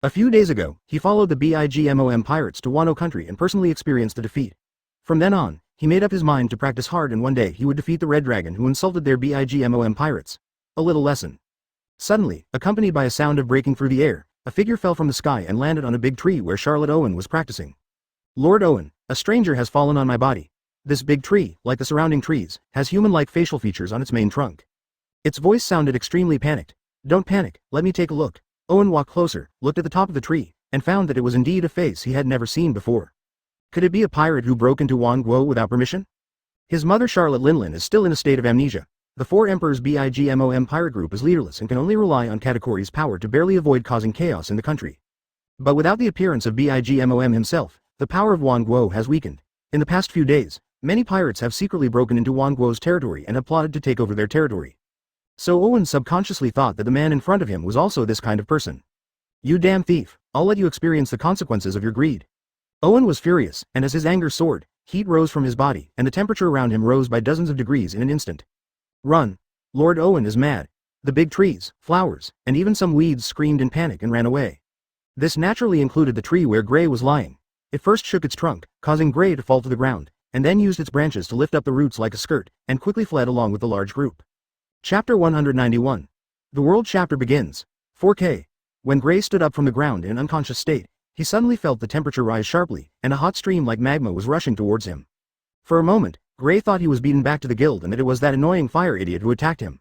A few days ago, he followed the BIGMOM pirates to Wano country and personally experienced the defeat. From then on, he made up his mind to practice hard and one day he would defeat the Red Dragon who insulted their BIGMOM pirates. A little lesson. Suddenly, accompanied by a sound of breaking through the air, a figure fell from the sky and landed on a big tree where Charlotte Owen was practicing. Lord Owen, a stranger has fallen on my body. This big tree, like the surrounding trees, has human-like facial features on its main trunk. Its voice sounded extremely panicked. Don't panic, let me take a look. Owen walked closer, looked at the top of the tree, and found that it was indeed a face he had never seen before. Could it be a pirate who broke into Guo without permission? His mother Charlotte Linlin is still in a state of amnesia. The Four Emperors BIGMOM pirate group is leaderless and can only rely on Katakuri's power to barely avoid causing chaos in the country. But without the appearance of BIGMOM himself, the power of Guo has weakened. In the past few days, many pirates have secretly broken into Guo's territory and have plotted to take over their territory. So Owen subconsciously thought that the man in front of him was also this kind of person. You damn thief, I'll let you experience the consequences of your greed. Owen was furious, and as his anger soared, heat rose from his body, and the temperature around him rose by dozens of degrees in an instant. Run! Lord Owen is mad. The big trees, flowers, and even some weeds screamed in panic and ran away. This naturally included the tree where Gray was lying. It first shook its trunk, causing Gray to fall to the ground, and then used its branches to lift up the roots like a skirt, and quickly fled along with the large group. Chapter 191. The World Chapter begins. 4K. When Gray stood up from the ground in an unconscious state, he suddenly felt the temperature rise sharply, and a hot stream like magma was rushing towards him. For a moment, Gray thought he was beaten back to the guild and that it was that annoying fire idiot who attacked him.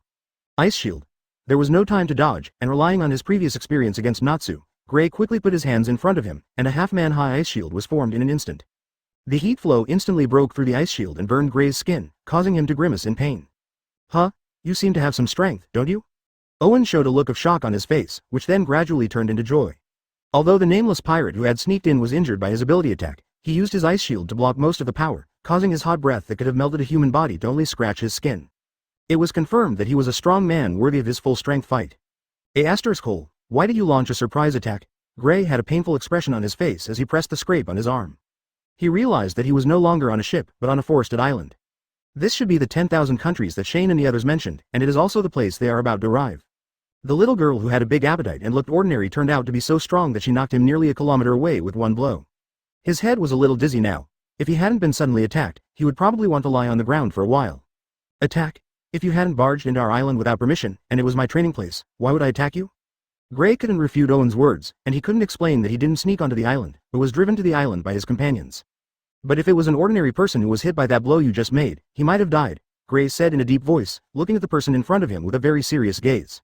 Ice Shield. There was no time to dodge, and relying on his previous experience against Natsu, Gray quickly put his hands in front of him, and a half-man-high ice shield was formed in an instant. The heat flow instantly broke through the ice shield and burned Gray's skin, causing him to grimace in pain. Huh? You seem to have some strength, don't you? Owen showed a look of shock on his face, which then gradually turned into joy. Although the nameless pirate who had sneaked in was injured by his ability attack, he used his ice shield to block most of the power, causing his hot breath that could have melted a human body to only scratch his skin. It was confirmed that he was a strong man worthy of his full-strength fight. Hole, why did you launch a surprise attack? Gray had a painful expression on his face as he pressed the scrape on his arm. He realized that he was no longer on a ship, but on a forested island. This should be the 10,000 countries that Shane and the others mentioned, and it is also the place they are about to arrive. The little girl who had a big appetite and looked ordinary turned out to be so strong that she knocked him nearly a kilometer away with one blow. His head was a little dizzy now. If he hadn't been suddenly attacked, he would probably want to lie on the ground for a while. Attack? If you hadn't barged into our island without permission, and it was my training place, why would I attack you? Gray couldn't refute Owen's words, and he couldn't explain that he didn't sneak onto the island, but was driven to the island by his companions. But if it was an ordinary person who was hit by that blow you just made, he might have died, Gray said in a deep voice, looking at the person in front of him with a very serious gaze.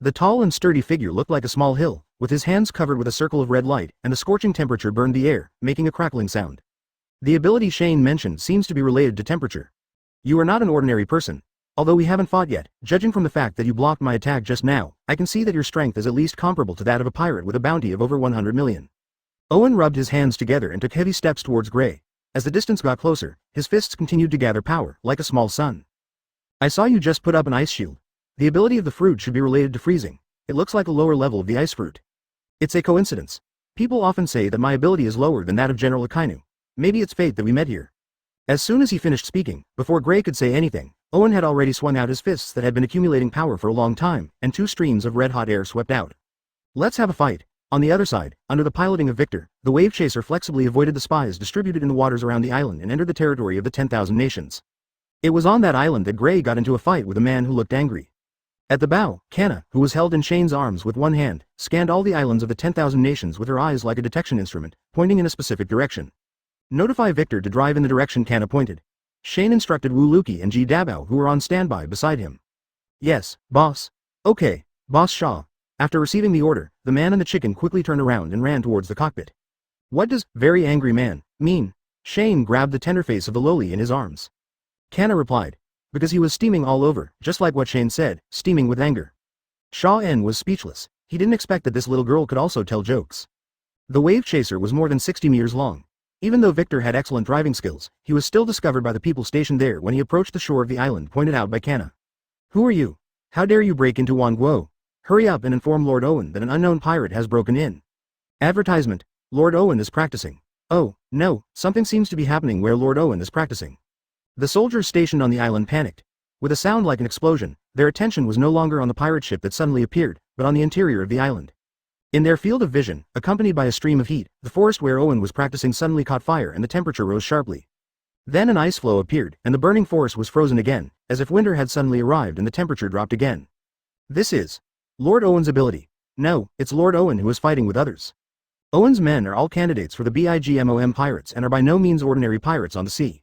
The tall and sturdy figure looked like a small hill, with his hands covered with a circle of red light, and the scorching temperature burned the air, making a crackling sound. The ability Shane mentioned seems to be related to temperature. You are not an ordinary person. Although we haven't fought yet, judging from the fact that you blocked my attack just now, I can see that your strength is at least comparable to that of a pirate with a bounty of over 100 million. Owen rubbed his hands together and took heavy steps towards Gray. As the distance got closer, his fists continued to gather power, like a small sun. I saw you just put up an ice shield. The ability of the fruit should be related to freezing. It looks like a lower level of the ice fruit. It's a coincidence. People often say that my ability is lower than that of General Akainu. Maybe it's fate that we met here. As soon as he finished speaking, before Gray could say anything, Owen had already swung out his fists that had been accumulating power for a long time, and two streams of red-hot air swept out. Let's have a fight. On the other side, under the piloting of Victor, the wave chaser flexibly avoided the spies distributed in the waters around the island and entered the territory of the 10,000 nations. It was on that island that Gray got into a fight with a man who looked angry. At the bow, Kanna, who was held in Shane's arms with one hand, scanned all the islands of the 10,000 nations with her eyes like a detection instrument, pointing in a specific direction. Notify Victor to drive in the direction Kanna pointed. Shane instructed Liuqi and Ji Dabao who were on standby beside him. Yes, boss. Okay, Boss Shaw. After receiving the order, the man and the chicken quickly turned around and ran towards the cockpit. What does very angry man mean? Shane grabbed the tender face of the lowly in his arms. Kanna replied. Because he was steaming all over, just like what Shane said, steaming with anger. Shaw N was speechless. He didn't expect that this little girl could also tell jokes. The wave chaser was more than 60 meters long. Even though Victor had excellent driving skills, he was still discovered by the people stationed there when he approached the shore of the island pointed out by Kanna. Who are you? How dare you break into Guo? Hurry up and inform Lord Owen that an unknown pirate has broken in. Advertisement. Lord Owen is practicing. Oh, no, something seems to be happening where Lord Owen is practicing. The soldiers stationed on the island panicked. With a sound like an explosion, their attention was no longer on the pirate ship that suddenly appeared, but on the interior of the island. In their field of vision, accompanied by a stream of heat, the forest where Owen was practicing suddenly caught fire and the temperature rose sharply. Then an ice floe appeared, and the burning forest was frozen again, as if winter had suddenly arrived and the temperature dropped again. This is Lord Owen's ability. No, it's Lord Owen who is fighting with others. Owen's men are all candidates for the BIGMOM pirates and are by no means ordinary pirates on the sea.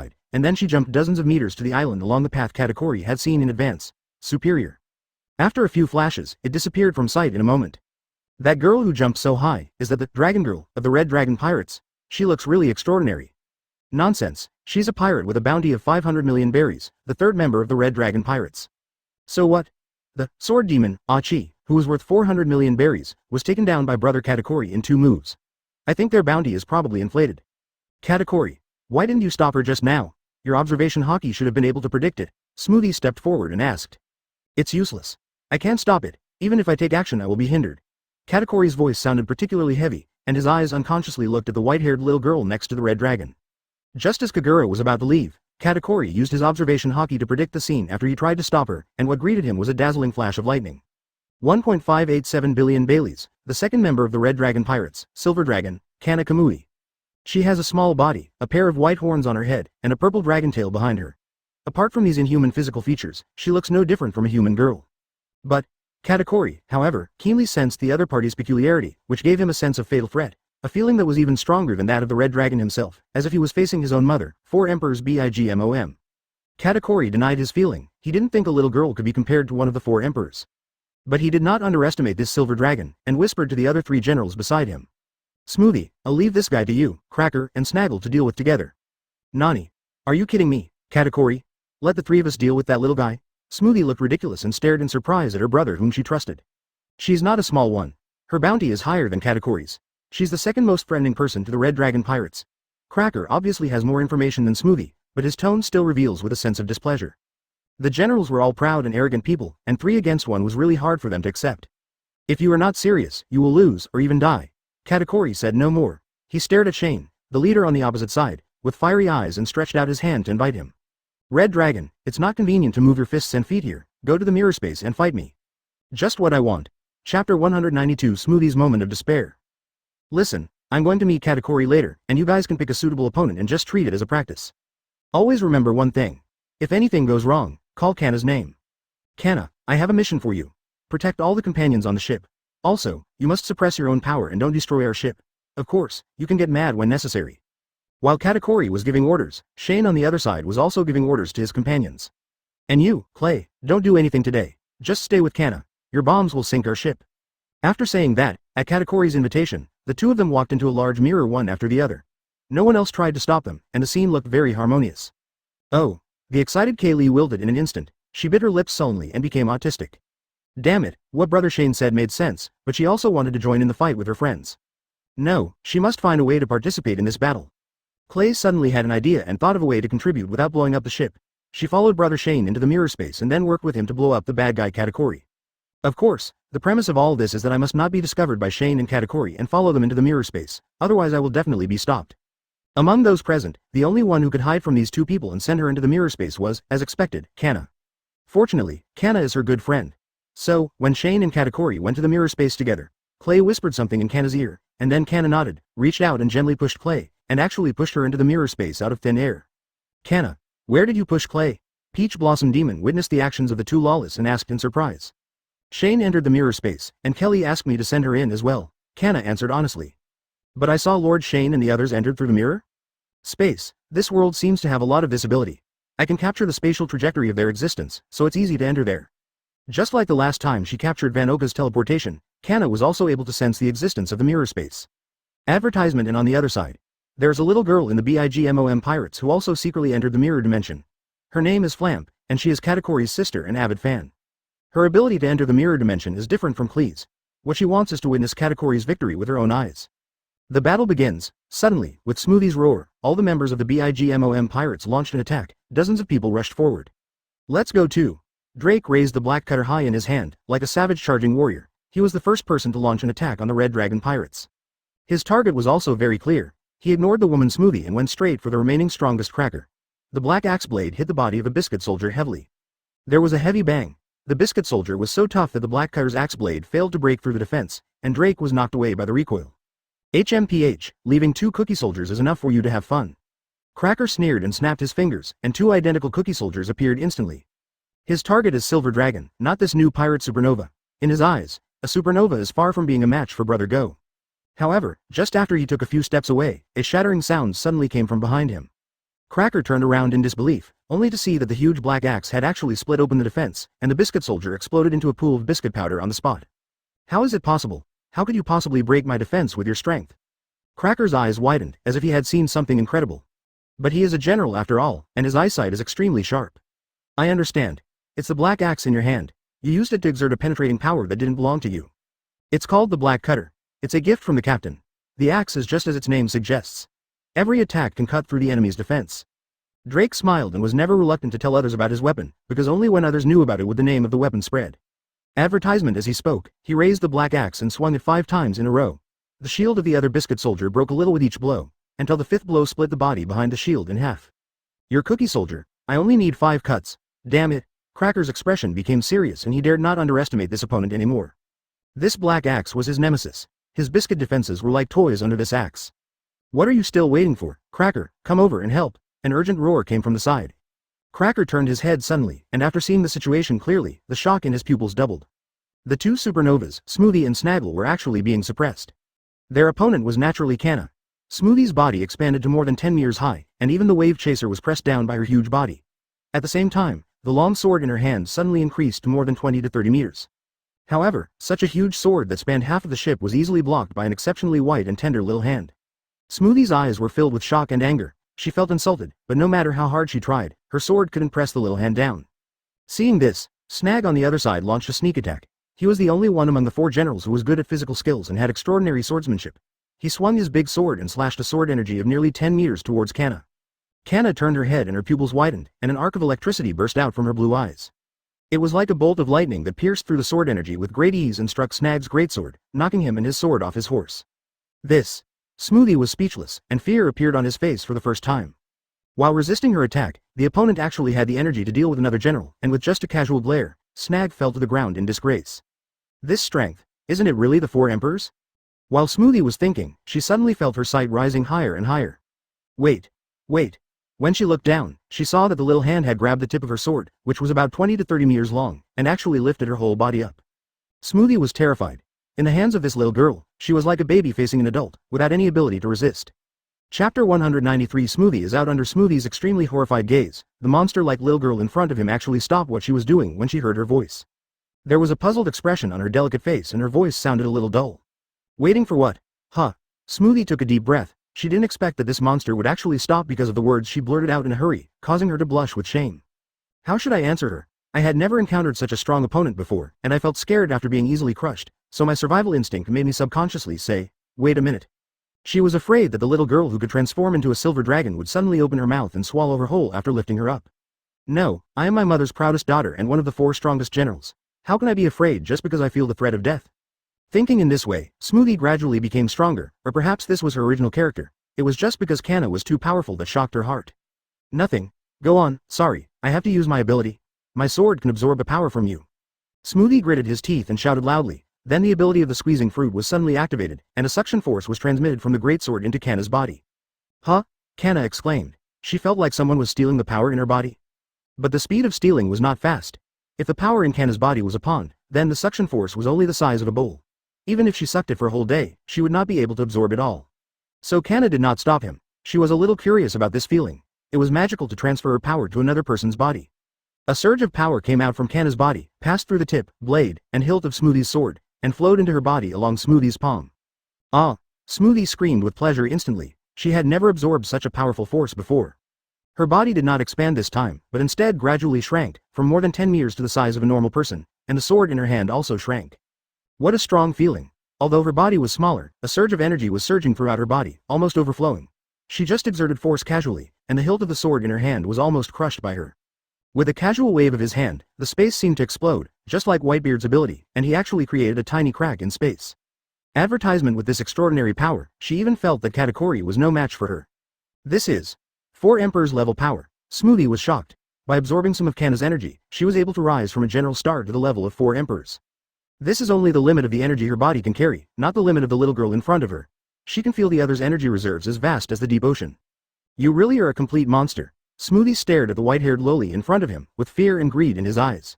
terrified, and then she jumped dozens of meters to the island along the path Katakuri had seen in advance. Superior. After a few flashes, it disappeared from sight in a moment. That girl who jumped so high, is that the dragon girl of the Red Dragon Pirates? She looks really extraordinary. Nonsense, she's a pirate with a bounty of 500 million berries, the third member of the Red Dragon Pirates. So what? The sword demon, Achi, who was worth 400 million berries, was taken down by brother Katakuri in 2 moves. I think their bounty is probably inflated. Katakuri, why didn't you stop her just now? Your observation hockey should have been able to predict it. Smoothie stepped forward and asked. It's useless. I can't stop it. Even if I take action I will be hindered. Katakuri's voice sounded particularly heavy, and his eyes unconsciously looked at the white-haired little girl next to the red dragon. Just as Kagura was about to leave, Katakuri used his observation hockey to predict the scene after he tried to stop her, and what greeted him was a dazzling flash of lightning. 1.587 billion Baileys, the second member of the Red Dragon Pirates, Silver Dragon, Kanna Kamui. She has a small body, a pair of white horns on her head, and a purple dragon tail behind her. Apart from these inhuman physical features, she looks no different from a human girl. But Katakuri, however, keenly sensed the other party's peculiarity, which gave him a sense of fatal threat, a feeling that was even stronger than that of the Red Dragon himself, as if he was facing his own mother, 4 Emperors Bigmom. Katakuri denied his feeling. He didn't think a little girl could be compared to one of the 4 Emperors. But he did not underestimate this silver dragon, and whispered to the other 3 generals beside him. Smoothie, I'll leave this guy to you, Cracker, and Snaggle to deal with together. Nani? Are you kidding me, Katakuri? Let the 3 of us deal with that little guy? Smoothie looked ridiculous and stared in surprise at her brother whom she trusted. She's not a small one. Her bounty is higher than Katakuri's. She's the second most threatening person to the Red Dragon Pirates. Cracker obviously has more information than Smoothie, but his tone still reveals with a sense of displeasure. The generals were all proud and arrogant people, and 3 against 1 was really hard for them to accept. If you are not serious, you will lose, or even die. Katakuri said no more. He stared at Shane, the leader on the opposite side, with fiery eyes and stretched out his hand to invite him. Red Dragon, it's not convenient to move your fists and feet here. Go to the mirror space and fight me. Just what I want. Chapter 192 Smoothie's Moment of Despair. Listen, I'm going to meet Katakuri later, and you guys can pick a suitable opponent and just treat it as a practice. Always remember one thing. If anything goes wrong, call Kanna's name. Kanna, I have a mission for you. Protect all the companions on the ship. Also, you must suppress your own power and don't destroy our ship. Of course, you can get mad when necessary. While Katakuri was giving orders, Shane on the other side was also giving orders to his companions. And you, Klee, don't do anything today. Just stay with Kanna. Your bombs will sink our ship. After saying that, at Katakuri's invitation, the 2 of them walked into a large mirror one after the other. No one else tried to stop them, and the scene looked very harmonious. Oh. The excited Klee wilted in an instant. She bit her lips sullenly and became autistic. Damn it, what Brother Shane said made sense, but she also wanted to join in the fight with her friends. No, she must find a way to participate in this battle. Klee suddenly had an idea and thought of a way to contribute without blowing up the ship. She followed Brother Shane into the mirror space and then worked with him to blow up the bad guy Katakuri. Of course, the premise of all this is that I must not be discovered by Shane and Katakuri and follow them into the mirror space, otherwise I will definitely be stopped. Among those present, the only one who could hide from these 2 people and send her into the mirror space was, as expected, Kanna. Fortunately, Kanna is her good friend. So, when Shane and Katakuri went to the mirror space together, Klee whispered something in Kanna's ear, and then Kanna nodded, reached out and gently pushed Klee, and actually pushed her into the mirror space out of thin air. Kanna, where did you push Klee? Peach Blossom Demon witnessed the actions of the 2 lawless and asked in surprise. Shane entered the mirror space, and Klee asked me to send her in as well, Kanna answered honestly. But I saw Lord Shane and the others entered through the mirror? Space. This world seems to have a lot of visibility. I can capture the spatial trajectory of their existence, so it's easy to enter there. Just like the last time she captured Van Oka's teleportation, Kanna was also able to sense the existence of the mirror space. Advertisement. And on the other side, there's a little girl in the Bigmom Pirates who also secretly entered the mirror dimension. Her name is Flamp, and she is Katakuri's sister and avid fan. Her ability to enter the mirror dimension is different from Klee's. What she wants is to witness Katakuri's victory with her own eyes. The battle begins. Suddenly, with Smoothie's roar, all the members of the Bigmom Pirates launched an attack. Dozens of people rushed forward. Let's go too. Drake raised the black cutter high in his hand, like a savage charging warrior. He was the first person to launch an attack on the Red Dragon Pirates. His target was also very clear. He ignored the woman Smoothie and went straight for the remaining strongest Cracker. The black axe blade hit the body of a biscuit soldier heavily. There was a heavy bang. The biscuit soldier was so tough that the black cutter's axe blade failed to break through the defense, and Drake was knocked away by the recoil. HMPH, leaving 2 cookie soldiers is enough for you to have fun. Cracker sneered and snapped his fingers, and 2 identical cookie soldiers appeared instantly. His target is Silver Dragon, not this new pirate supernova. In his eyes, a supernova is far from being a match for Brother Go. However, just after he took a few steps away, a shattering sound suddenly came from behind him. Cracker turned around in disbelief, only to see that the huge black axe had actually split open the defense, and the biscuit soldier exploded into a pool of biscuit powder on the spot. How is it possible? How could you possibly break my defense with your strength? Cracker's eyes widened, as if he had seen something incredible. But he is a general after all, and his eyesight is extremely sharp. I understand. It's the black axe in your hand. You used it to exert a penetrating power that didn't belong to you. It's called the Black Cutter. It's a gift from the captain. The axe is just as its name suggests. Every attack can cut through the enemy's defense. Drake smiled and was never reluctant to tell others about his weapon, because only when others knew about it would the name of the weapon spread. Advertisement. As he spoke, he raised the black axe and swung it 5 times in a row. The shield of the other biscuit soldier broke a little with each blow, until the 5th blow split the body behind the shield in half. Your cookie soldier, I only need 5 cuts. Damn it. Cracker's expression became serious and he dared not underestimate this opponent anymore. This black axe was his nemesis. His biscuit defenses were like toys under this axe. What are you still waiting for? Cracker, come over and help. An urgent roar came from the side. Cracker turned his head suddenly, and after seeing the situation clearly, the shock in his pupils doubled. The 2 supernovas, Smoothie and Snaggle, were actually being suppressed. Their opponent was naturally Kanna. Smoothie's body expanded to more than 10 meters high, and even the wave chaser was pressed down by her huge body. At the same time, the long sword in her hand suddenly increased to more than 20 to 30 meters. However, such a huge sword that spanned half of the ship was easily blocked by an exceptionally white and tender little hand. Smoothie's eyes were filled with shock and anger. She felt insulted, but no matter how hard she tried, her sword couldn't press the little hand down. Seeing this, Snag on the other side launched a sneak attack. He was the only one among the 4 generals who was good at physical skills and had extraordinary swordsmanship. He swung his big sword and slashed a sword energy of nearly 10 meters towards Kanna. Kanna turned her head and her pupils widened, and an arc of electricity burst out from her blue eyes. It was like a bolt of lightning that pierced through the sword energy with great ease and struck Snag's greatsword, knocking him and his sword off his horse. This. Smoothie was speechless, and fear appeared on his face for the first time. While resisting her attack, the opponent actually had the energy to deal with another general, and with just a casual glare, Snag fell to the ground in disgrace. This strength, isn't it really the 4 emperors? While Smoothie was thinking, she suddenly felt her sight rising higher and higher. Wait. When she looked down, she saw that the little hand had grabbed the tip of her sword, which was about 20 to 30 meters long, and actually lifted her whole body up. Smoothie was terrified. In the hands of this little girl, she was like a baby facing an adult, without any ability to resist. Chapter 193. Smoothie is out. Under Smoothie's extremely horrified gaze, the monster-like little girl in front of him actually stopped what she was doing when she heard her voice. There was a puzzled expression on her delicate face and her voice sounded a little dull. Waiting for what? Huh. Smoothie took a deep breath. She didn't expect that this monster would actually stop because of the words she blurted out in a hurry, causing her to blush with shame. How should I answer her? I had never encountered such a strong opponent before, and I felt scared after being easily crushed, so my survival instinct made me subconsciously say, wait a minute. She was afraid that the little girl who could transform into a silver dragon would suddenly open her mouth and swallow her whole after lifting her up. No, I am my mother's proudest daughter and one of the 4 strongest generals. How can I be afraid just because I feel the threat of death? Thinking in this way, Smoothie gradually became stronger, or perhaps this was her original character. It was just because Kanna was too powerful that shocked her heart. Nothing. Go on, sorry, I have to use my ability. My sword can absorb a power from you. Smoothie gritted his teeth and shouted loudly. Then the ability of the squeezing fruit was suddenly activated, and a suction force was transmitted from the greatsword into Kanna's body. Huh? Kanna exclaimed. She felt like someone was stealing the power in her body. But the speed of stealing was not fast. If the power in Kanna's body was a pond, then the suction force was only the size of a bowl. Even if she sucked it for a whole day, she would not be able to absorb it all. So Kanna did not stop him. She was a little curious about this feeling. It was magical to transfer her power to another person's body. A surge of power came out from Kanna's body, passed through the tip, blade, and hilt of Smoothie's sword, and flowed into her body along Smoothie's palm. Ah! Smoothie screamed with pleasure instantly. She had never absorbed such a powerful force before. Her body did not expand this time, but instead gradually shrank, from more than 10 meters to the size of a normal person, and the sword in her hand also shrank. What a strong feeling. Although her body was smaller, a surge of energy was surging throughout her body, almost overflowing. She just exerted force casually, and the hilt of the sword in her hand was almost crushed by her. With a casual wave of his hand, the space seemed to explode, just like Whitebeard's ability, and he actually created a tiny crack in space. Advertisement. With this extraordinary power, she even felt that Katakuri was no match for her. This is 4 Emperors level power. Smoothie was shocked. By absorbing some of Kanna's energy, she was able to rise from a general star to the level of 4 Emperors. This is only the limit of the energy her body can carry, not the limit of the little girl in front of her. She can feel the other's energy reserves as vast as the deep ocean. You really are a complete monster. Smoothie stared at the white-haired loli in front of him, with fear and greed in his eyes.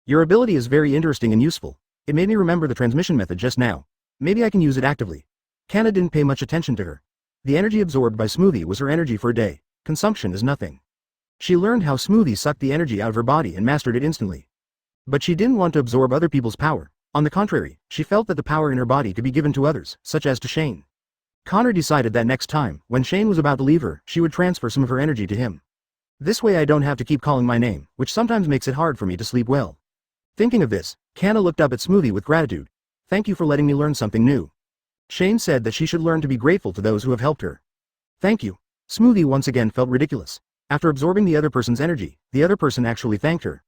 Your ability is very interesting and useful. It made me remember the transmission method just now. Maybe I can use it actively. Kanna didn't pay much attention to her. The energy absorbed by Smoothie was her energy for a day. Consumption is nothing. She learned how Smoothie sucked the energy out of her body and mastered it instantly. But she didn't want to absorb other people's power. On the contrary, she felt that the power in her body could be given to others, such as to Shane. Connor decided that next time, when Shane was about to leave her, she would transfer some of her energy to him. This way I don't have to keep calling my name, which sometimes makes it hard for me to sleep well. Thinking of this, Kanna looked up at Smoothie with gratitude. Thank you for letting me learn something new. Shane said that she should learn to be grateful to those who have helped her. Thank you. Smoothie once again felt ridiculous. After absorbing the other person's energy, the other person actually thanked her.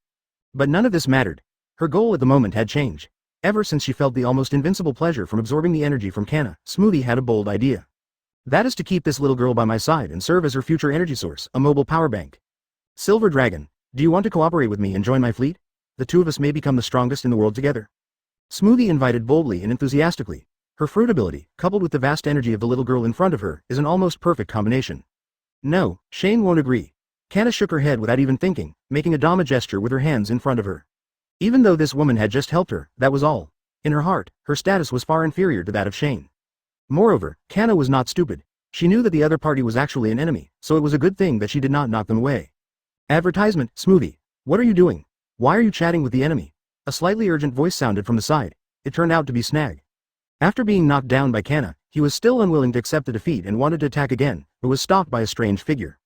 But none of this mattered. Her goal at the moment had changed. Ever since she felt the almost invincible pleasure from absorbing the energy from Kanna, Smoothie had a bold idea. That is to keep this little girl by my side and serve as her future energy source, a mobile power bank. Silver Dragon, do you want to cooperate with me and join my fleet? The two of us may become the strongest in the world together. Smoothie invited boldly and enthusiastically. Her fruit ability, coupled with the vast energy of the little girl in front of her, is an almost perfect combination. No, Shane won't agree. Kanna shook her head without even thinking, making a Dama gesture with her hands in front of her. Even though this woman had just helped her, that was all. In her heart, her status was far inferior to that of Shane. Moreover, Kanna was not stupid. She knew that the other party was actually an enemy, so it was a good thing that she did not knock them away. Advertisement, Smoothie. What are you doing? Why are you chatting with the enemy? A slightly urgent voice sounded from the side. It turned out to be Snag. After being knocked down by Kanna, he was still unwilling to accept the defeat and wanted to attack again, but was stopped by a strange figure.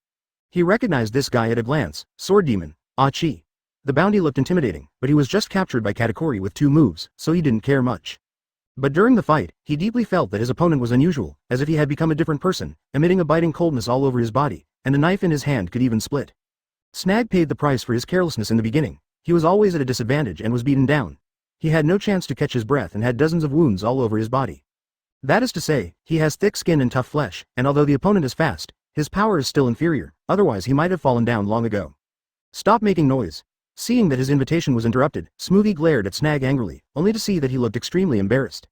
He recognized this guy at a glance, Sword Demon, Ah-Chi. The bounty looked intimidating, but he was just captured by Katakuri with 2 moves, so he didn't care much. But during the fight, he deeply felt that his opponent was unusual, as if he had become a different person, emitting a biting coldness all over his body, and the knife in his hand could even split. Snag paid the price for his carelessness in the beginning. He was always at a disadvantage and was beaten down. He had no chance to catch his breath and had dozens of wounds all over his body. That is to say, he has thick skin and tough flesh, and although the opponent is fast, his power is still inferior, otherwise he might have fallen down long ago. Stop making noise. Seeing that his invitation was interrupted, Smoothie glared at Snag angrily, only to see that he looked extremely embarrassed.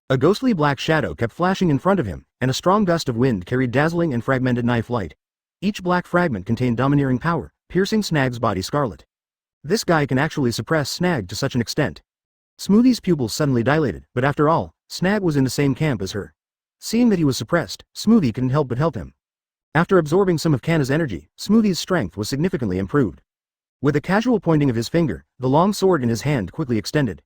A ghostly black shadow kept flashing in front of him, and a strong gust of wind carried dazzling and fragmented knife light. Each black fragment contained domineering power, piercing Snag's body scarlet. This guy can actually suppress Snag to such an extent. Smoothie's pupils suddenly dilated, but after all, Snag was in the same camp as her. Seeing that he was suppressed, Smoothie couldn't help but help him. After absorbing some of Kanna's energy, Smoothie's strength was significantly improved. With a casual pointing of his finger, the long sword in his hand quickly extended.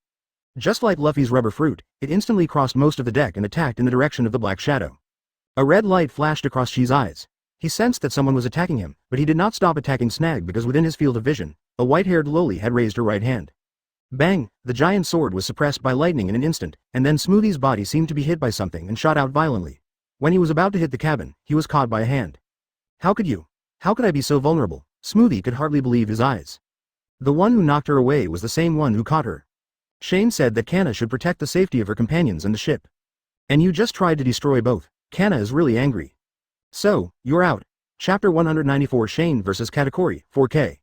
Just like Luffy's rubber fruit, it instantly crossed most of the deck and attacked in the direction of the black shadow. A red light flashed across Chi's eyes. He sensed that someone was attacking him, but he did not stop attacking Snag because within his field of vision, a white-haired loli had raised her right hand. Bang! The giant sword was suppressed by lightning in an instant, and then Smoothie's body seemed to be hit by something and shot out violently. When he was about to hit the cabin, he was caught by a hand. How could you? How could I be so vulnerable? Smoothie could hardly believe his eyes. The one who knocked her away was the same one who caught her. Shane said that Kanna should protect the safety of her companions and the ship. And you just tried to destroy both. Kanna is really angry. So, you're out. Chapter 194 Shane vs Katakuri, 4K.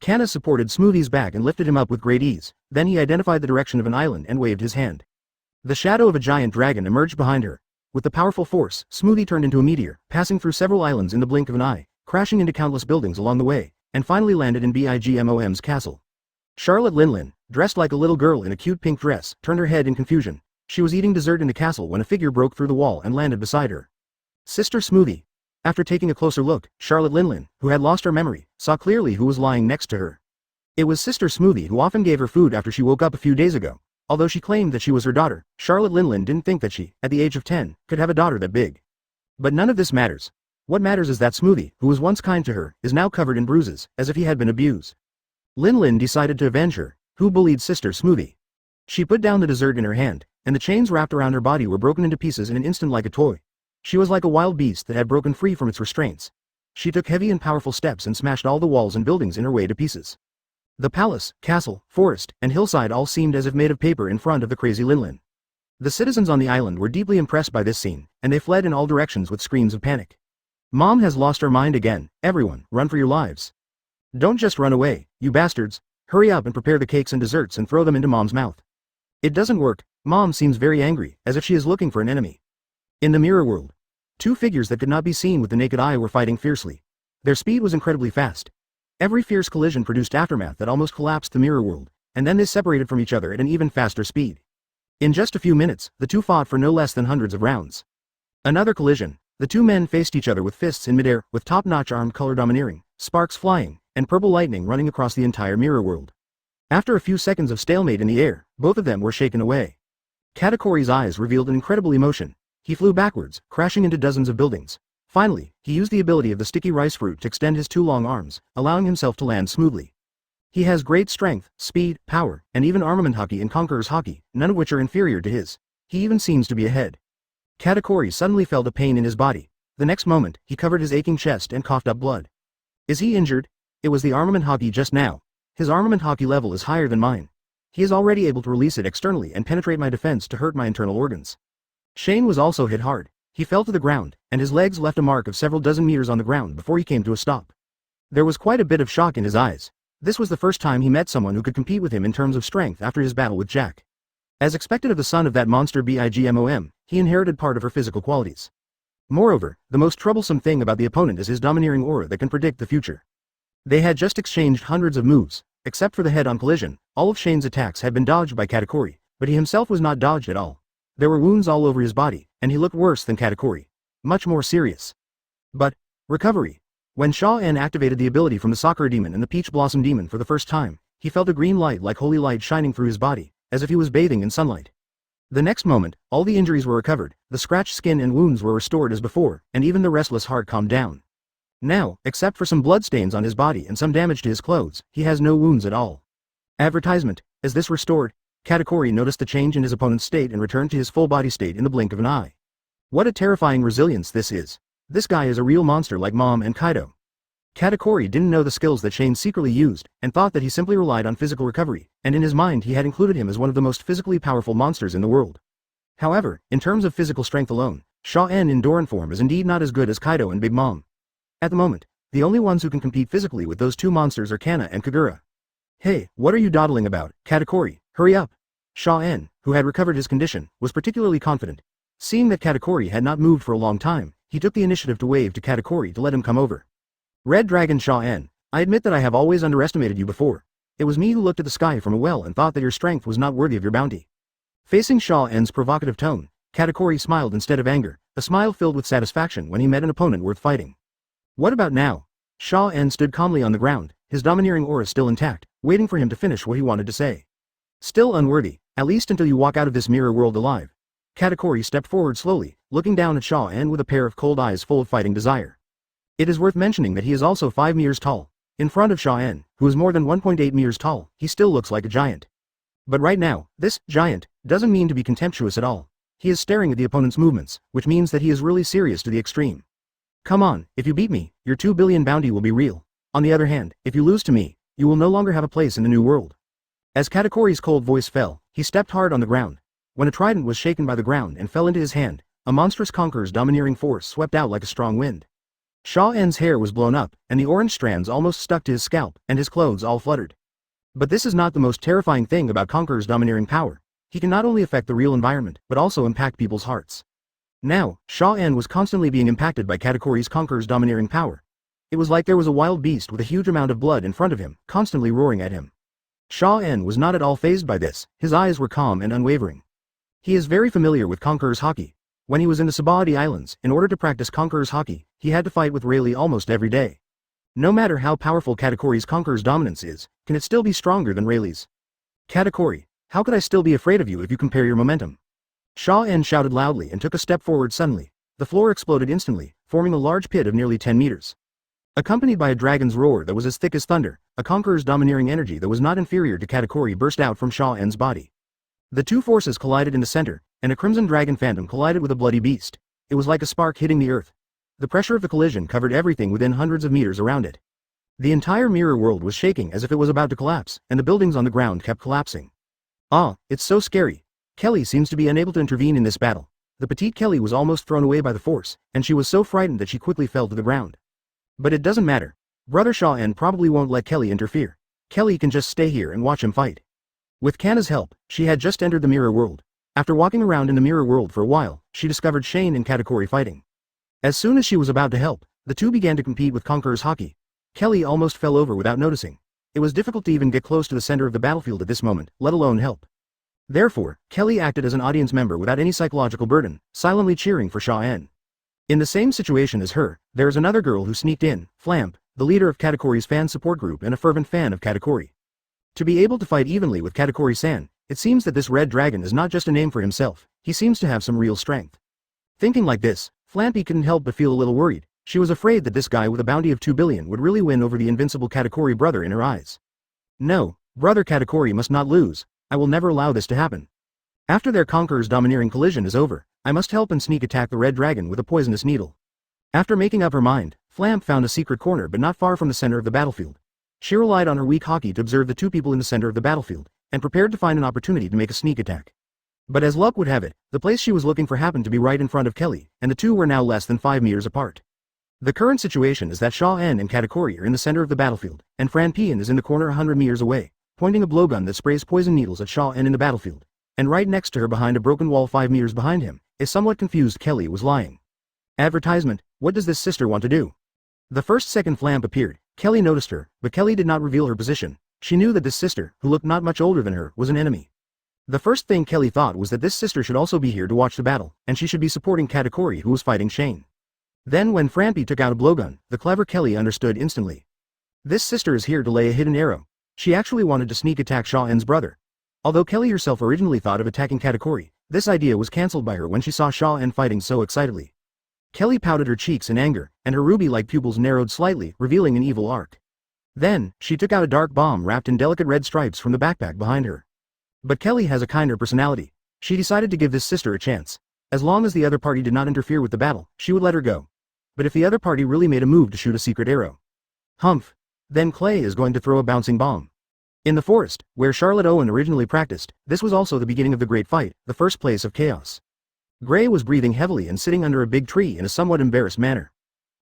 Kanna supported Smoothie's back and lifted him up with great ease, then he identified the direction of an island and waved his hand. The shadow of a giant dragon emerged behind her. With the powerful force, Smoothie turned into a meteor, passing through several islands in the blink of an eye, crashing into countless buildings along the way, and finally landed in Bigmom's castle. Charlotte Linlin, dressed like a little girl in a cute pink dress, turned her head in confusion. She was eating dessert in the castle when a figure broke through the wall and landed beside her. Sister Smoothie. After taking a closer look, Charlotte Linlin, who had lost her memory, saw clearly who was lying next to her. It was Sister Smoothie who often gave her food after she woke up a few days ago. Although she claimed that she was her daughter, Charlotte Linlin didn't think that she, at the age of 10, could have a daughter that big. But none of this matters. What matters is that Smoothie, who was once kind to her, is now covered in bruises, as if he had been abused. Linlin decided to avenge her, who bullied Sister Smoothie. She put down the dessert in her hand, and the chains wrapped around her body were broken into pieces in an instant like a toy. She was like a wild beast that had broken free from its restraints. She took heavy and powerful steps and smashed all the walls and buildings in her way to pieces. The palace, castle, forest, and hillside all seemed as if made of paper in front of the crazy Linlin. The citizens on the island were deeply impressed by this scene, and they fled in all directions with screams of panic. Mom has lost her mind again. Everyone, run for your lives. Don't just run away, you bastards. Hurry up and prepare the cakes and desserts and throw them into Mom's mouth. It doesn't work. Mom seems very angry, as if she is looking for an enemy. In the mirror world, two figures that could not be seen with the naked eye were fighting fiercely. Their speed was incredibly fast. Every fierce collision produced aftermath that almost collapsed the mirror world, and then they separated from each other at an even faster speed. In just a few minutes, the two fought for no less than hundreds of rounds. Another collision. The two men faced each other with fists in midair, with top-notch armed color domineering, sparks flying, and purple lightning running across the entire mirror world. After a few seconds of stalemate in the air, both of them were shaken away. Katakuri's eyes revealed an incredible emotion. He flew backwards, crashing into dozens of buildings. Finally, he used the ability of the sticky rice fruit to extend his two long arms, allowing himself to land smoothly. He has great strength, speed, power, and even armament haki and conqueror's haki, none of which are inferior to his. He even seems to be ahead. Katakuri suddenly felt a pain in his body. The next moment, he covered his aching chest and coughed up blood. Is he injured? It was the armament haki just now. His armament haki level is higher than mine. He is already able to release it externally and penetrate my defense to hurt my internal organs. Shane was also hit hard. He fell to the ground, and his legs left a mark of several dozen meters on the ground before he came to a stop. There was quite a bit of shock in his eyes. This was the first time he met someone who could compete with him in terms of strength after his battle with Jack. As expected of the son of that monster Bigmom, he inherited part of her physical qualities. Moreover, the most troublesome thing about the opponent is his domineering aura that can predict the future. They had just exchanged hundreds of moves. Except for the head-on collision, all of Shane's attacks had been dodged by Katakuri, but he himself was not dodged at all. There were wounds all over his body, and he looked worse than Katakuri. Much more serious. But, recovery. When Shaw-en activated the ability from the Sakura demon and the Peach Blossom demon for the first time, he felt a green light like holy light shining through his body, as if he was bathing in sunlight. The next moment, all the injuries were recovered, the scratched skin and wounds were restored as before, and even the restless heart calmed down. Now, except for some bloodstains on his body and some damage to his clothes, he has no wounds at all. Advertisement. As this restored, Katakuri noticed the change in his opponent's state and returned to his full body state in the blink of an eye. What a terrifying resilience this is. This guy is a real monster like Mom and Kaido. Katakuri didn't know the skills that Shane secretly used, and thought that he simply relied on physical recovery, and in his mind he had included him as one of the most physically powerful monsters in the world. However, in terms of physical strength alone, Shaw-en in Doran form is indeed not as good as Kaido and Big Mom. At the moment, the only ones who can compete physically with those two monsters are Kanna and Kagura. Hey, what are you dawdling about, Katakuri? Hurry up! Shaw-en, who had recovered his condition, was particularly confident. Seeing that Katakuri had not moved for a long time, he took the initiative to wave to Katakuri to let him come over. Red Dragon Shaw-en, I admit that I have always underestimated you before. It was me who looked at the sky from a well and thought that your strength was not worthy of your bounty. Facing Shaw-en's provocative tone, Katakuri smiled instead of anger, a smile filled with satisfaction when he met an opponent worth fighting. What about now? Shaw-en stood calmly on the ground, his domineering aura still intact, waiting for him to finish what he wanted to say. Still unworthy, at least until you walk out of this mirror world alive. Katakuri stepped forward slowly, looking down at Shaw-en with a pair of cold eyes full of fighting desire. It is worth mentioning that he is also 5 meters tall. In front of Shaw-en, who is more than 1.8 meters tall, he still looks like a giant. But right now, this giant doesn't mean to be contemptuous at all. He is staring at the opponent's movements, which means that he is really serious to the extreme. Come on, if you beat me, your 2 billion bounty will be real. On the other hand, if you lose to me, you will no longer have a place in the new world. As Katakuri's cold voice fell, he stepped hard on the ground. When a trident was shaken by the ground and fell into his hand, a monstrous conqueror's domineering force swept out like a strong wind. Shaw-en's hair was blown up, and the orange strands almost stuck to his scalp, and his clothes all fluttered. But this is not the most terrifying thing about Conqueror's domineering power. He can not only affect the real environment, but also impact people's hearts. Now, Shaw-en was constantly being impacted by Katakuri's Conqueror's domineering power. It was like there was a wild beast with a huge amount of blood in front of him, constantly roaring at him. Shaw-en was not at all fazed by this, his eyes were calm and unwavering. He is very familiar with Conqueror's haki. When he was in the Sabaody Islands, in order to practice Conqueror's haki, he had to fight with Rayleigh almost every day. No matter how powerful Katakuri's Conqueror's dominance is, can it still be stronger than Rayleigh's? Katakuri, how could I still be afraid of you if you compare your momentum? Shaw-en shouted loudly and took a step forward suddenly. The floor exploded instantly, forming a large pit of nearly 10 meters. Accompanied by a dragon's roar that was as thick as thunder, a Conqueror's domineering energy that was not inferior to Katakuri burst out from Shaw-en's body. The two forces collided in the center, and a crimson dragon phantom collided with a bloody beast. It was like a spark hitting the earth. The pressure of the collision covered everything within hundreds of meters around it. The entire mirror world was shaking as if it was about to collapse, and the buildings on the ground kept collapsing. Ah, it's so scary. Kelly seems to be unable to intervene in this battle. The petite Kelly was almost thrown away by the force, and she was so frightened that she quickly fell to the ground. But it doesn't matter. Brother Shaw-en probably won't let Kelly interfere. Kelly can just stay here and watch him fight. With Kanna's help, she had just entered the mirror world. After walking around in the mirror world for a while, she discovered Shane and Katakuri fighting. As soon as she was about to help, the two began to compete with Conqueror's haki. Kelly almost fell over without noticing. It was difficult to even get close to the center of the battlefield at this moment, let alone help. Therefore, Kelly acted as an audience member without any psychological burden, silently cheering for Shaw-en. In the same situation as her, there is another girl who sneaked in, Flamp, the leader of Katakuri's fan support group and a fervent fan of Katakuri. To be able to fight evenly with Katakuri-san, it seems that this red dragon is not just a name for himself, he seems to have some real strength. Thinking like this, Flampy couldn't help but feel a little worried. She was afraid that this guy with a bounty of 2 billion would really win over the invincible Katakuri brother in her eyes. No, brother Katakuri must not lose. I will never allow this to happen. After their conqueror's domineering collision is over, I must help and sneak attack the red dragon with a poisonous needle. After making up her mind, Flamp found a secret corner but not far from the center of the battlefield. She relied on her weak haki to observe the two people in the center of the battlefield, and prepared to find an opportunity to make a sneak attack. But as luck would have it, the place she was looking for happened to be right in front of Klee, and the two were now less than 5 meters apart. The current situation is that Shaw-en and Katakuri are in the center of the battlefield, and Franpian is in the corner 100 meters away, pointing a blowgun that sprays poison needles at Shaw-en in the battlefield, and right next to her behind a broken wall 5 meters behind him, a somewhat confused Klee was lying. Advertisement, what does this sister want to do? The first second Flamp appeared, Klee noticed her, but Klee did not reveal her position. She knew that this sister, who looked not much older than her, was an enemy. The first thing Klee thought was that this sister should also be here to watch the battle, and she should be supporting Katakuri who was fighting Shane. Then when Franpi took out a blowgun, the clever Klee understood instantly. This sister is here to lay a hidden arrow. She actually wanted to sneak attack Shaw-en's brother. Although Klee herself originally thought of attacking Katakuri, this idea was cancelled by her when she saw Shaw-en fighting so excitedly. Klee pouted her cheeks in anger, and her ruby-like pupils narrowed slightly, revealing an evil arc. Then, she took out a dark bomb wrapped in delicate red stripes from the backpack behind her. But Klee has a kinder personality. She decided to give this sister a chance. As long as the other party did not interfere with the battle, she would let her go. But if the other party really made a move to shoot a secret arrow, humph, then Klee is going to throw a bouncing bomb. In the forest, where Charlotte Owen originally practiced, this was also the beginning of the great fight, the first place of chaos. Gray was breathing heavily and sitting under a big tree in a somewhat embarrassed manner.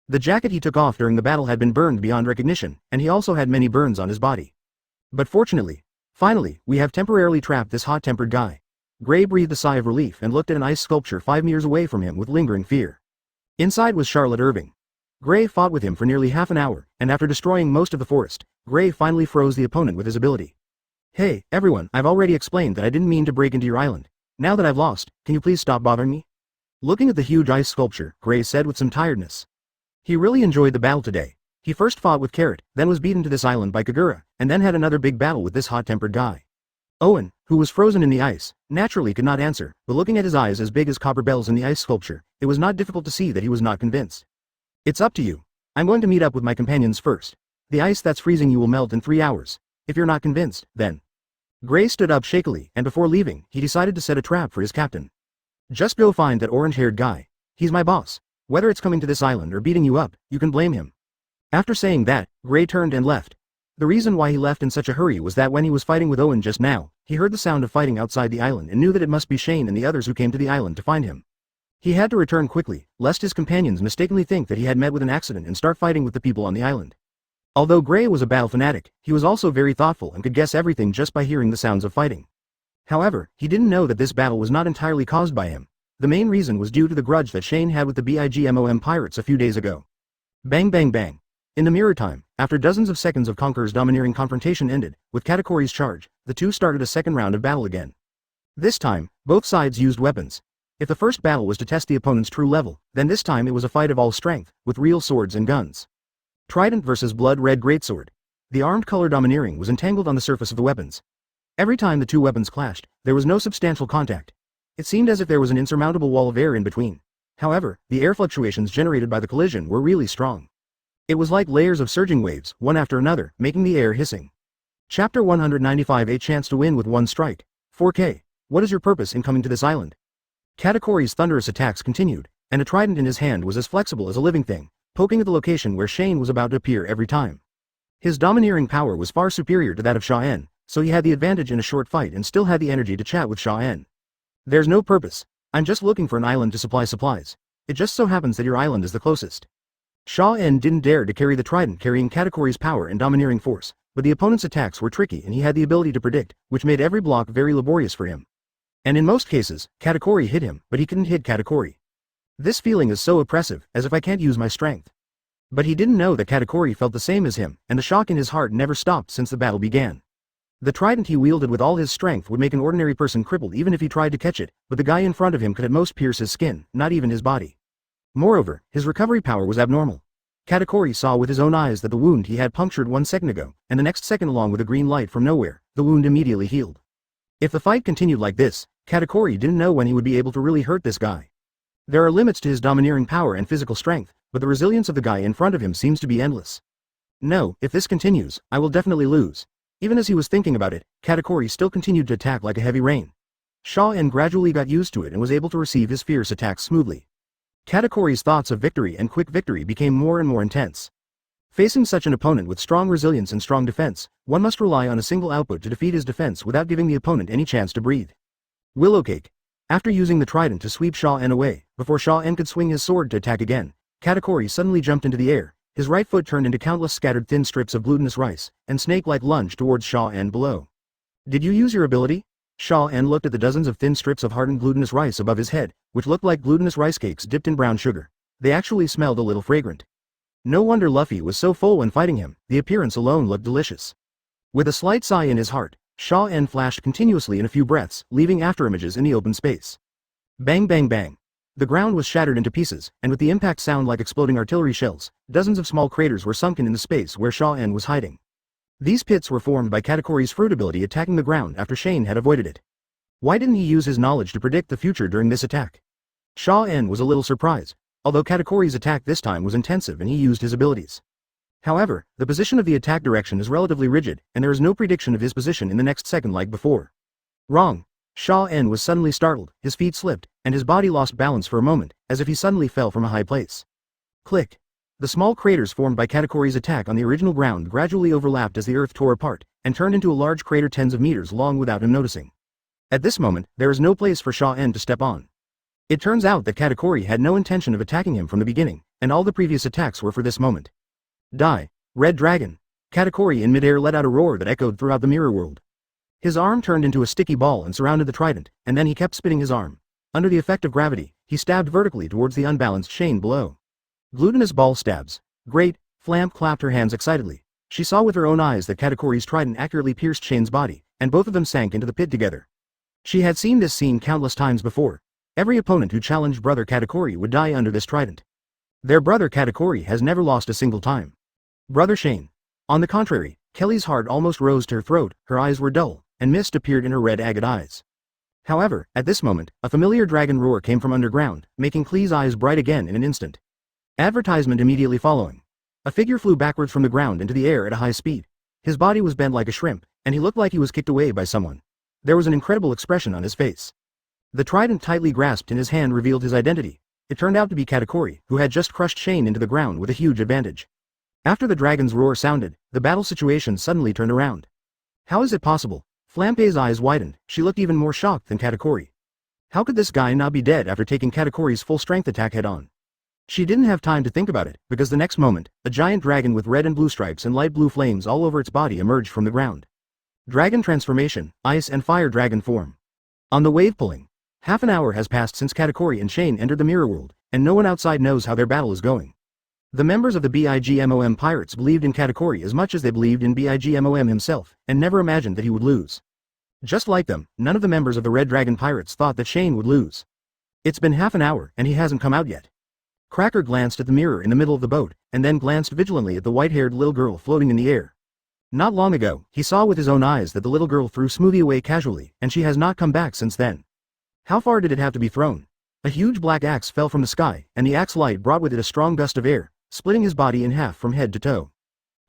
The jacket he took off during the battle had been burned beyond recognition, and he also had many burns on his body. But fortunately, finally, we have temporarily trapped this hot-tempered guy. Gray breathed a sigh of relief and looked at an ice sculpture 5 meters away from him with lingering fear. Inside was Charlotte Irving. Gray fought with him for nearly half an hour, and after destroying most of the forest, Gray finally froze the opponent with his ability. Hey, everyone, I've already explained that I didn't mean to break into your island. Now that I've lost, can you please stop bothering me? Looking at the huge ice sculpture, Gray said with some tiredness. He really enjoyed the battle today. He first fought with Carrot, then was beaten to this island by Kagura, and then had another big battle with this hot-tempered guy. Owen, who was frozen in the ice, naturally could not answer, but looking at his eyes as big as copper bells in the ice sculpture, it was not difficult to see that he was not convinced. It's up to you. I'm going to meet up with my companions first. The ice that's freezing you will melt in 3 hours. If you're not convinced, then. Gray stood up shakily, and before leaving, he decided to set a trap for his captain. Just go find that orange-haired guy. He's my boss. Whether it's coming to this island or beating you up, you can blame him. After saying that, Gray turned and left. The reason why he left in such a hurry was that when he was fighting with Owen just now, he heard the sound of fighting outside the island and knew that it must be Shane and the others who came to the island to find him. He had to return quickly, lest his companions mistakenly think that he had met with an accident and start fighting with the people on the island. Although Gray was a battle fanatic, he was also very thoughtful and could guess everything just by hearing the sounds of fighting. However, he didn't know that this battle was not entirely caused by him. The main reason was due to the grudge that Shane had with the BIGMOM pirates a few days ago. Bang bang bang. In the mirror time, after dozens of seconds of Conqueror's domineering confrontation ended, with Katakuri's charge, the two started a second round of battle again. This time, both sides used weapons. If the first battle was to test the opponent's true level, then this time it was a fight of all strength, with real swords and guns. Trident versus blood-red greatsword. The armed color domineering was entangled on the surface of the weapons. Every time the two weapons clashed, there was no substantial contact. It seemed as if there was an insurmountable wall of air in between. However, the air fluctuations generated by the collision were really strong. It was like layers of surging waves, one after another, making the air hissing. Chapter 195 A Chance to Win with One Strike. 4K. What is your purpose in coming to this island? Katakuri's thunderous attacks continued, and a trident in his hand was as flexible as a living thing, poking at the location where Shane was about to appear every time. His domineering power was far superior to that of Shaw-en, so he had the advantage in a short fight and still had the energy to chat with Shaw-en. There's no purpose. I'm just looking for an island to supply supplies. It just so happens that your island is the closest. Shaw-en didn't dare to carry the trident carrying Katakuri's power and domineering force, but the opponent's attacks were tricky and he had the ability to predict, which made every block very laborious for him. And in most cases, Katakuri hit him, but he couldn't hit Katakuri. This feeling is so oppressive, as if I can't use my strength. But he didn't know that Katakuri felt the same as him, and the shock in his heart never stopped since the battle began. The trident he wielded with all his strength would make an ordinary person crippled even if he tried to catch it, but the guy in front of him could at most pierce his skin, not even his body. Moreover, his recovery power was abnormal. Katakuri saw with his own eyes that the wound he had punctured 1 second ago, and the next second along with a green light from nowhere, the wound immediately healed. If the fight continued like this, Katakuri didn't know when he would be able to really hurt this guy. There are limits to his domineering power and physical strength, but the resilience of the guy in front of him seems to be endless. No, if this continues, I will definitely lose. Even as he was thinking about it, Katakuri still continued to attack like a heavy rain. Sha-en gradually got used to it and was able to receive his fierce attacks smoothly. Katakuri's thoughts of victory and quick victory became more and more intense. Facing such an opponent with strong resilience and strong defense, one must rely on a single output to defeat his defense without giving the opponent any chance to breathe. Willowcake. After using the trident to sweep Sha-en away, before Sha-en could swing his sword to attack again, Katakuri suddenly jumped into the air, his right foot turned into countless scattered thin strips of glutinous rice, and snake-like lunged towards Sha-en below. Did you use your ability? Sha-en looked at the dozens of thin strips of hardened glutinous rice above his head, which looked like glutinous rice cakes dipped in brown sugar. They actually smelled a little fragrant. No wonder Luffy was so full when fighting him, the appearance alone looked delicious. With a slight sigh in his heart, Sha-en flashed continuously in a few breaths, leaving afterimages in the open space. Bang bang bang. The ground was shattered into pieces, and with the impact sound like exploding artillery shells, dozens of small craters were sunken in the space where Sha-en was hiding. These pits were formed by Katakuri's fruit ability attacking the ground after Shane had avoided it. Why didn't he use his knowledge to predict the future during this attack? Sha-en was a little surprised, although Katakuri's attack this time was intensive and he used his abilities. However, the position of the attack direction is relatively rigid, and there is no prediction of his position in the next second like before. Wrong. Sha-en was suddenly startled, his feet slipped, and his body lost balance for a moment, as if he suddenly fell from a high place. Click. The small craters formed by Katakuri's attack on the original ground gradually overlapped as the earth tore apart, and turned into a large crater tens of meters long without him noticing. At this moment, there is no place for Sha-en to step on. It turns out that Katakuri had no intention of attacking him from the beginning, and all the previous attacks were for this moment. Die, Red Dragon! Katakuri in midair let out a roar that echoed throughout the mirror world. His arm turned into a sticky ball and surrounded the trident, and then he kept spinning his arm. Under the effect of gravity, he stabbed vertically towards the unbalanced Shane below. Glutinous ball stabs. Great, Flamp clapped her hands excitedly. She saw with her own eyes that Katakuri's trident accurately pierced Shane's body, and both of them sank into the pit together. She had seen this scene countless times before. Every opponent who challenged brother Katakuri would die under this trident. Their brother Katakuri has never lost a single time. Brother Shane. On the contrary, Kelly's heart almost rose to her throat, her eyes were dull, and mist appeared in her red agate eyes. However, at this moment, a familiar dragon roar came from underground, making Klee's eyes bright again in an instant. Advertisement immediately following. A figure flew backwards from the ground into the air at a high speed. His body was bent like a shrimp, and he looked like he was kicked away by someone. There was an incredible expression on his face. The trident tightly grasped in his hand revealed his identity. It turned out to be Katakuri, who had just crushed Shane into the ground with a huge advantage. After the dragon's roar sounded, the battle situation suddenly turned around. How is it possible? Flampe's eyes widened, she looked even more shocked than Katakuri. How could this guy not be dead after taking Katakuri's full-strength attack head-on? She didn't have time to think about it, because the next moment, a giant dragon with red and blue stripes and light blue flames all over its body emerged from the ground. Dragon transformation, ice and fire dragon form. On the wave pulling. Half an hour has passed since Katakuri and Shane entered the mirror world, and no one outside knows how their battle is going. The members of the BIGMOM pirates believed in Katakuri as much as they believed in BIGMOM himself, and never imagined that he would lose. Just like them, none of the members of the Red Dragon Pirates thought that Shane would lose. It's been half an hour, and he hasn't come out yet. Cracker glanced at the mirror in the middle of the boat, and then glanced vigilantly at the white-haired little girl floating in the air. Not long ago, he saw with his own eyes that the little girl threw Smoothie away casually, and she has not come back since then. How far did it have to be thrown? A huge black axe fell from the sky, and the axe light brought with it a strong gust of air, splitting his body in half from head to toe.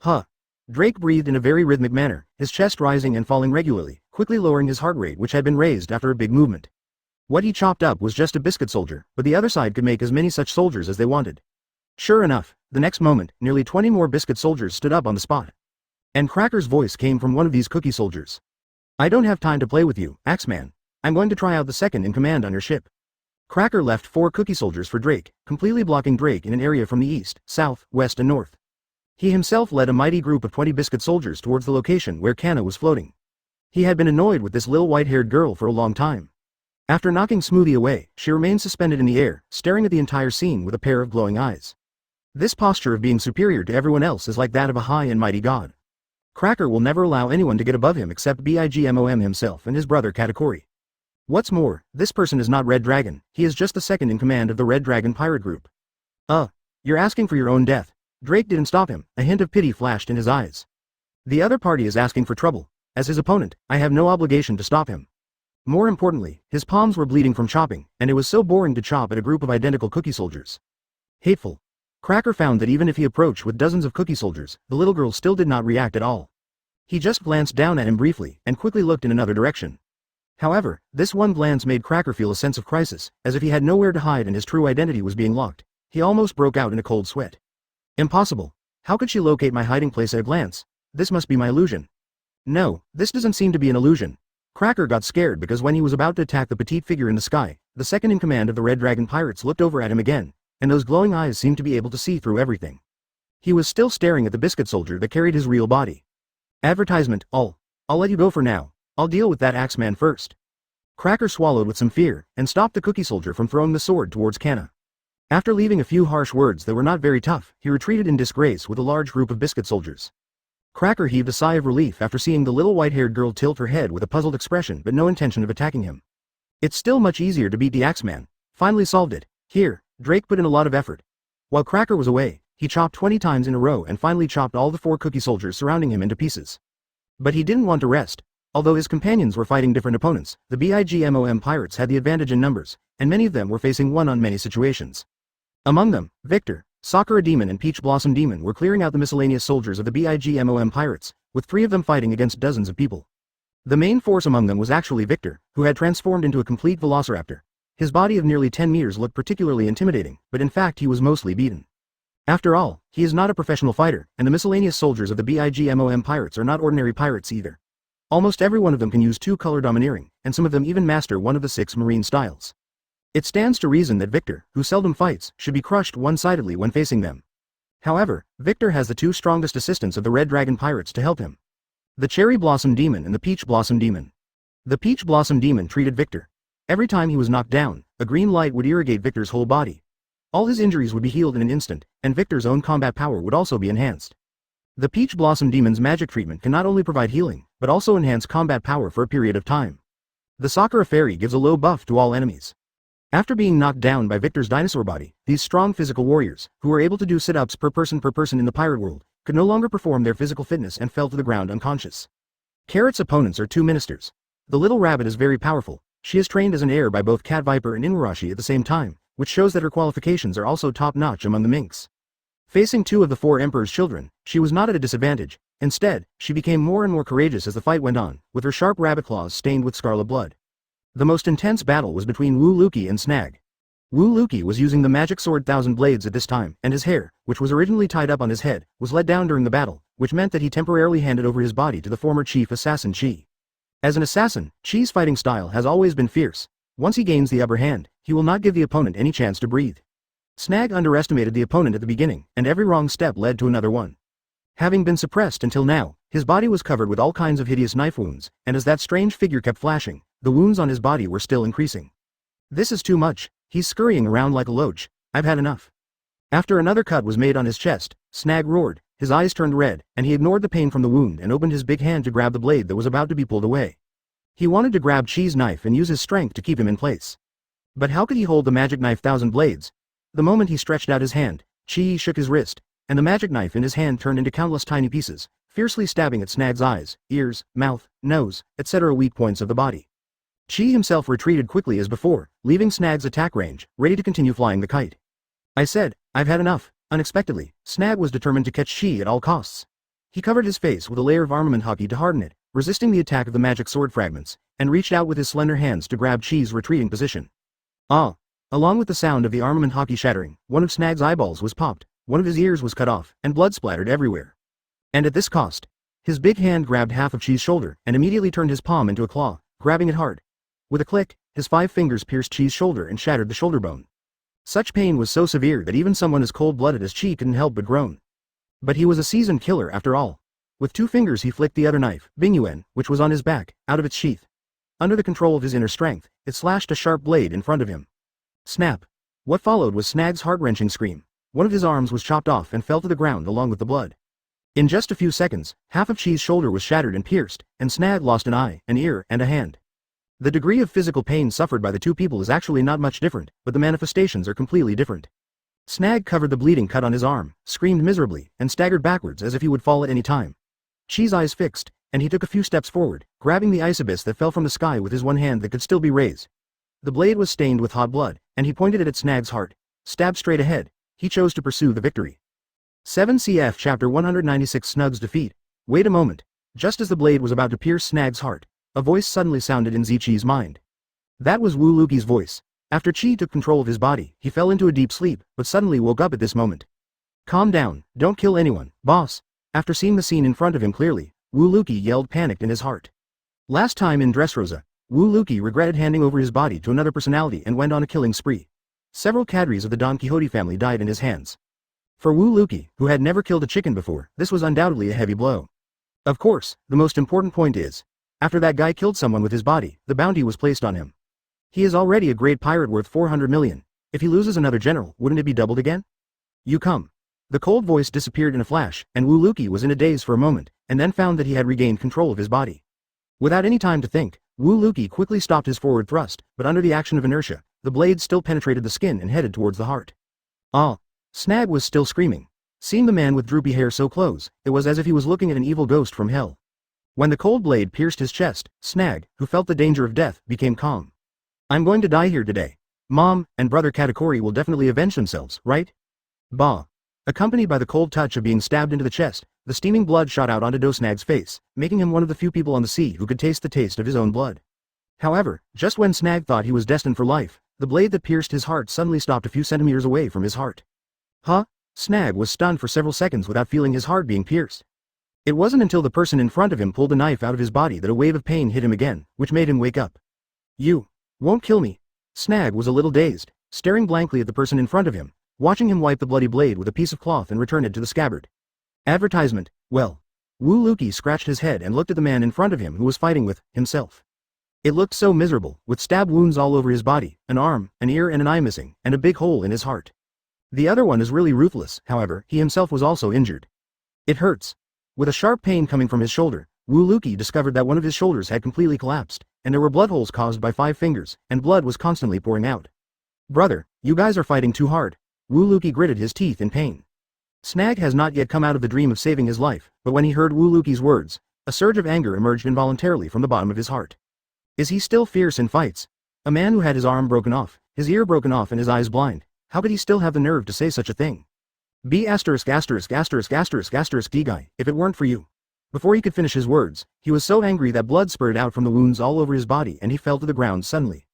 Huh. Drake breathed in a very rhythmic manner, his chest rising and falling regularly, quickly lowering his heart rate which had been raised after a big movement. What he chopped up was just a biscuit soldier, but the other side could make as many such soldiers as they wanted. Sure enough, the next moment, nearly 20 more biscuit soldiers stood up on the spot. And Cracker's voice came from one of these cookie soldiers. I don't have time to play with you, Axeman. I'm going to try out the second in command on your ship. Cracker left 4 cookie soldiers for Drake, completely blocking Drake in an area from the east, south, west and north. He himself led a mighty group of 20 biscuit soldiers towards the location where Kanna was floating. He had been annoyed with this little white-haired girl for a long time. After knocking Smoothie away, she remained suspended in the air, staring at the entire scene with a pair of glowing eyes. This posture of being superior to everyone else is like that of a high and mighty god. Cracker will never allow anyone to get above him except BIGMOM himself and his brother Katakuri. What's more, this person is not Red Dragon, he is just the second in command of the Red Dragon pirate group. You're asking for your own death. Drake didn't stop him, a hint of pity flashed in his eyes. The other party is asking for trouble. As his opponent, I have no obligation to stop him. More importantly, his palms were bleeding from chopping, and it was so boring to chop at a group of identical cookie soldiers. Hateful. Cracker found that even if he approached with dozens of cookie soldiers, the little girl still did not react at all. He just glanced down at him briefly and quickly looked in another direction. However, this one glance made Cracker feel a sense of crisis, as if he had nowhere to hide and his true identity was being locked. He almost broke out in a cold sweat. Impossible. How could she locate my hiding place at a glance? This must be my illusion. No, this doesn't seem to be an illusion. Cracker got scared because when he was about to attack the petite figure in the sky, the second in command of the Red Dragon Pirates looked over at him again, and those glowing eyes seemed to be able to see through everything. He was still staring at the biscuit soldier that carried his real body. Advertisement, I'll let you go for now. I'll deal with that axeman first. Cracker swallowed with some fear, and stopped the cookie soldier from throwing the sword towards Kanna. After leaving a few harsh words that were not very tough, he retreated in disgrace with a large group of biscuit soldiers. Cracker heaved a sigh of relief after seeing the little white-haired girl tilt her head with a puzzled expression but no intention of attacking him. It's still much easier to beat the axeman. Finally solved it. Here, Drake put in a lot of effort. While Cracker was away, he chopped 20 times in a row and finally chopped all the 4 cookie soldiers surrounding him into pieces. But he didn't want to rest. Although his companions were fighting different opponents, the BIGMOM pirates had the advantage in numbers, and many of them were facing one-on-many situations. Among them, Victor, Sakura Demon and Peach Blossom Demon were clearing out the miscellaneous soldiers of the BIGMOM pirates, with 3 of them fighting against dozens of people. The main force among them was actually Victor, who had transformed into a complete velociraptor. His body of nearly 10 meters looked particularly intimidating, but in fact he was mostly beaten. After all, he is not a professional fighter, and the miscellaneous soldiers of the BIGMOM pirates are not ordinary pirates either. Almost every one of them can use 2-color domineering, and some of them even master one of the 6 marine styles. It stands to reason that Victor, who seldom fights, should be crushed one-sidedly when facing them. However, Victor has the 2 strongest assistants of the Red Dragon Pirates to help him. The Cherry Blossom Demon and the Peach Blossom Demon. The Peach Blossom Demon treated Victor. Every time he was knocked down, a green light would irrigate Victor's whole body. All his injuries would be healed in an instant, and Victor's own combat power would also be enhanced. The Peach Blossom Demon's magic treatment can not only provide healing, but also enhance combat power for a period of time. The Sakura Fairy gives a low buff to all enemies. After being knocked down by Victor's dinosaur body, these strong physical warriors, who were able to do sit-ups per person in the pirate world, could no longer perform their physical fitness and fell to the ground unconscious. Carrot's opponents are 2 ministers. The little rabbit is very powerful. She is trained as an heir by both Cat Viper and Inuarashi at the same time, which shows that her qualifications are also top-notch among the minks. Facing 2 of the 4 Emperor's children, she was not at a disadvantage. Instead, she became more and more courageous as the fight went on, with her sharp rabbit claws stained with scarlet blood. The most intense battle was between Liuqi and Snag. Liuqi was using the magic sword Thousand Blades at this time, and his hair, which was originally tied up on his head, was let down during the battle, which meant that he temporarily handed over his body to the former chief assassin Chi. As an assassin, Chi's fighting style has always been fierce. Once he gains the upper hand, he will not give the opponent any chance to breathe. Snag underestimated the opponent at the beginning, and every wrong step led to another one. Having been suppressed until now, his body was covered with all kinds of hideous knife wounds, and as that strange figure kept flashing, the wounds on his body were still increasing. This is too much. He's scurrying around like a loach. I've had enough. After another cut was made on his chest, Snag roared, his eyes turned red, and he ignored the pain from the wound and opened his big hand to grab the blade that was about to be pulled away. He wanted to grab Chi's knife and use his strength to keep him in place. But how could he hold the magic knife Thousand Blades? The moment he stretched out his hand, Chi shook his wrist, and the magic knife in his hand turned into countless tiny pieces, fiercely stabbing at Snag's eyes, ears, mouth, nose, etc. weak points of the body. Chi himself retreated quickly as before, leaving Snag's attack range, ready to continue flying the kite. I said, I've had enough. Unexpectedly, Snag was determined to catch Chi at all costs. He covered his face with a layer of armament hockey to harden it, resisting the attack of the magic sword fragments, and reached out with his slender hands to grab Chi's retreating position. Ah! Along with the sound of the armament hockey shattering, one of Snag's eyeballs was popped, one of his ears was cut off, and blood splattered everywhere. And at this cost, his big hand grabbed half of Chi's shoulder and immediately turned his palm into a claw, grabbing it hard. With a click, his 5 fingers pierced Chi's shoulder and shattered the shoulder bone. Such pain was so severe that even someone as cold-blooded as Chi couldn't help but groan. But he was a seasoned killer after all. With 2 fingers he flicked the other knife, Bingyuan, which was on his back, out of its sheath. Under the control of his inner strength, it slashed a sharp blade in front of him. Snap! What followed was Snag's heart-wrenching scream. One of his arms was chopped off and fell to the ground along with the blood. In just a few seconds, half of Chi's shoulder was shattered and pierced, and Snag lost an eye, an ear, and a hand. The degree of physical pain suffered by the 2 people is actually not much different, but the manifestations are completely different. Snag covered the bleeding cut on his arm, screamed miserably, and staggered backwards as if he would fall at any time. Chi's eyes fixed, and he took a few steps forward, grabbing the ice abyss that fell from the sky with his one hand that could still be raised. The blade was stained with hot blood, and he pointed it at Snag's heart. Stabbed straight ahead, he chose to pursue the victory. 7 CF Chapter 196 Snug's defeat. Wait a moment. Just as the blade was about to pierce Snag's heart, a voice suddenly sounded in Zichi's mind. That was Wu Luqi's voice. After Qi took control of his body, he fell into a deep sleep, but suddenly woke up at this moment. Calm down, don't kill anyone, boss. After seeing the scene in front of him clearly, Wu Luqi yelled panicked in his heart. Last time in Dressrosa, Wu Luqi regretted handing over his body to another personality and went on a killing spree. Several cadres of the Don Quixote family died in his hands. For Wu Luqi, who had never killed a chicken before, this was undoubtedly a heavy blow. Of course, the most important point is, after that guy killed someone with his body, the bounty was placed on him. He is already a great pirate worth 400 million. If he loses another general, wouldn't it be doubled again? You come. The cold voice disappeared in a flash, and Wu Luqi was in a daze for a moment, and then found that he had regained control of his body. Without any time to think, Wu Luqi quickly stopped his forward thrust, but under the action of inertia, the blade still penetrated the skin and headed towards the heart. Ah! Snag was still screaming. Seeing the man with droopy hair so close, it was as if he was looking at an evil ghost from hell. When the cold blade pierced his chest, Snag, who felt the danger of death, became calm. I'm going to die here today. Mom and brother Katakuri will definitely avenge themselves, right? Bah! Accompanied by the cold touch of being stabbed into the chest, the steaming blood shot out onto Snag's face, making him one of the few people on the sea who could taste the taste of his own blood. However, just when Snag thought he was destined for life, the blade that pierced his heart suddenly stopped a few centimeters away from his heart. Huh? Snag was stunned for several seconds without feeling his heart being pierced. It wasn't until the person in front of him pulled a knife out of his body that a wave of pain hit him again, which made him wake up. You won't kill me. Snag was a little dazed, staring blankly at the person in front of him, watching him wipe the bloody blade with a piece of cloth and return it to the scabbard. Advertisement, well. Wu Luqi scratched his head and looked at the man in front of him who was fighting with himself. It looked so miserable, with stab wounds all over his body, an arm, an ear and an eye missing, and a big hole in his heart. The other one is really ruthless, however, he himself was also injured. It hurts. With a sharp pain coming from his shoulder, Wu Luqi discovered that one of his shoulders had completely collapsed, and there were blood holes caused by 5 fingers, and blood was constantly pouring out. Brother, you guys are fighting too hard. Wu Luqi gritted his teeth in pain. Snag has not yet come out of the dream of saving his life, but when he heard Wu Luqi's words, a surge of anger emerged involuntarily from the bottom of his heart. Is he still fierce in fights? A man who had his arm broken off, his ear broken off and his eyes blind, how could he still have the nerve to say such a thing? B******************* D-guy, if it weren't for you. Before he could finish his words, he was so angry that blood spurted out from the wounds all over his body and he fell to the ground suddenly.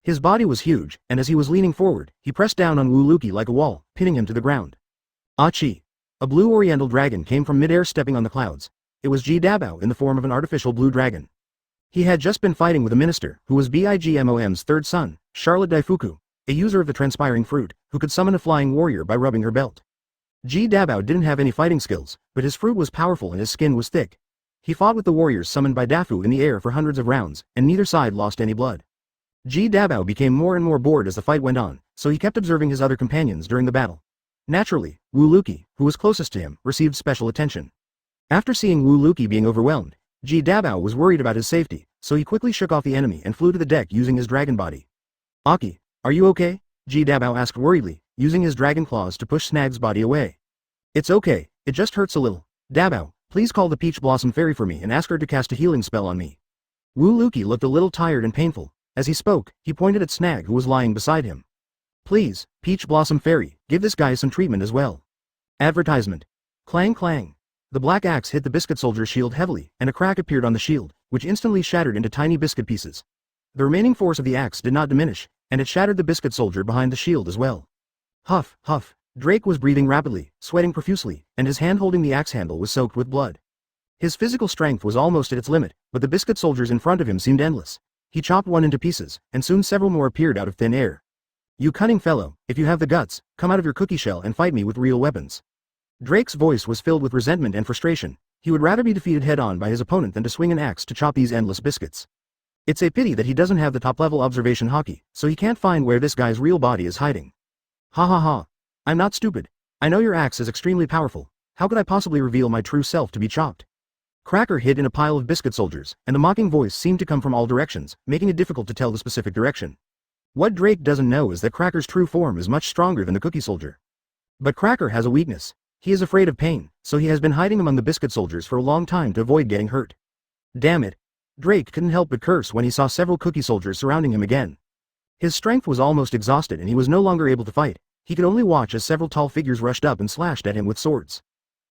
His body was huge, and as he was leaning forward, he pressed down on Wu Luqi like a wall, pinning him to the ground. Achi! A blue oriental dragon came from midair stepping on the clouds. It was Ji Dabao in the form of an artificial blue dragon. He had just been fighting with a minister, who was Bigmom's third son, Charlotte Daifuku, a user of the transpiring fruit, who could summon a flying warrior by rubbing her belt. Ji Dabao didn't have any fighting skills, but his fruit was powerful and his skin was thick. He fought with the warriors summoned by Dafu in the air for hundreds of rounds, and neither side lost any blood. Ji Dabao became more and more bored as the fight went on, so he kept observing his other companions during the battle. Naturally, Wu Luqi, who was closest to him, received special attention. After seeing Wu Luqi being overwhelmed, Ji Dabao was worried about his safety, so he quickly shook off the enemy and flew to the deck using his dragon body. Aki, are you okay? Ji Dabao asked worriedly, using his dragon claws to push Snag's body away. It's okay, it just hurts a little. Dabao, please call the Peach Blossom Fairy for me and ask her to cast a healing spell on me. Wu Luqi looked a little tired and painful. As he spoke, he pointed at Snag who was lying beside him. Please, Peach Blossom Fairy, give this guy some treatment as well. Advertisement. Clang clang. The black axe hit the biscuit soldier's shield heavily, and a crack appeared on the shield, which instantly shattered into tiny biscuit pieces. The remaining force of the axe did not diminish, and it shattered the biscuit soldier behind the shield as well. Huff, huff. Drake was breathing rapidly, sweating profusely, and his hand holding the axe handle was soaked with blood. His physical strength was almost at its limit, but the biscuit soldiers in front of him seemed endless. He chopped one into pieces, and soon several more appeared out of thin air. You cunning fellow, if you have the guts, come out of your cookie shell and fight me with real weapons. Drake's voice was filled with resentment and frustration. He would rather be defeated head-on by his opponent than to swing an axe to chop these endless biscuits. It's a pity that he doesn't have the top-level observation hockey, so he can't find where this guy's real body is hiding. Ha ha ha. I'm not stupid. I know your axe is extremely powerful. How could I possibly reveal my true self to be chopped? Cracker hid in a pile of biscuit soldiers, and the mocking voice seemed to come from all directions, making it difficult to tell the specific direction. What Drake doesn't know is that Cracker's true form is much stronger than the cookie soldier. But Cracker has a weakness. He is afraid of pain, so he has been hiding among the biscuit soldiers for a long time to avoid getting hurt. Damn it. Drake couldn't help but curse when he saw several cookie soldiers surrounding him again. His strength was almost exhausted and he was no longer able to fight. He could only watch as several tall figures rushed up and slashed at him with swords.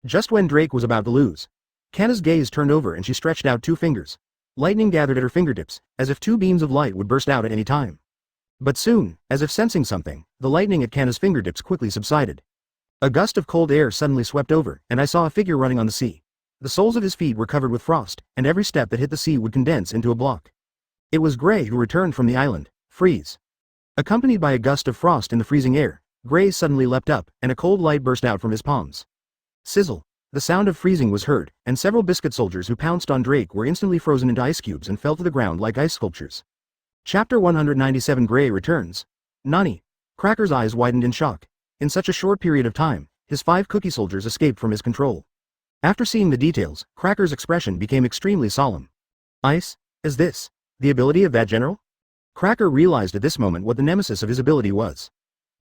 Just when Drake was about to lose, Kanna's gaze turned over and she stretched out 2 fingers. Lightning gathered at her fingertips, as if 2 beams of light would burst out at any time. But soon, as if sensing something, the lightning at Kanna's fingertips quickly subsided. A gust of cold air suddenly swept over, and I saw a figure running on the sea. The soles of his feet were covered with frost, and every step that hit the sea would condense into a block. It was Gray who returned from the island, Freeze. Accompanied by a gust of frost in the freezing air, Gray suddenly leapt up, and a cold light burst out from his palms. Sizzle. The sound of freezing was heard, and several biscuit soldiers who pounced on Drake were instantly frozen into ice cubes and fell to the ground like ice sculptures. Chapter 197 Gray returns. Nani. Cracker's eyes widened in shock. In such a short period of time, his 5 cookie soldiers escaped from his control. After seeing the details, Cracker's expression became extremely solemn. Ice? Is this the ability of that general? Cracker realized at this moment what the nemesis of his ability was.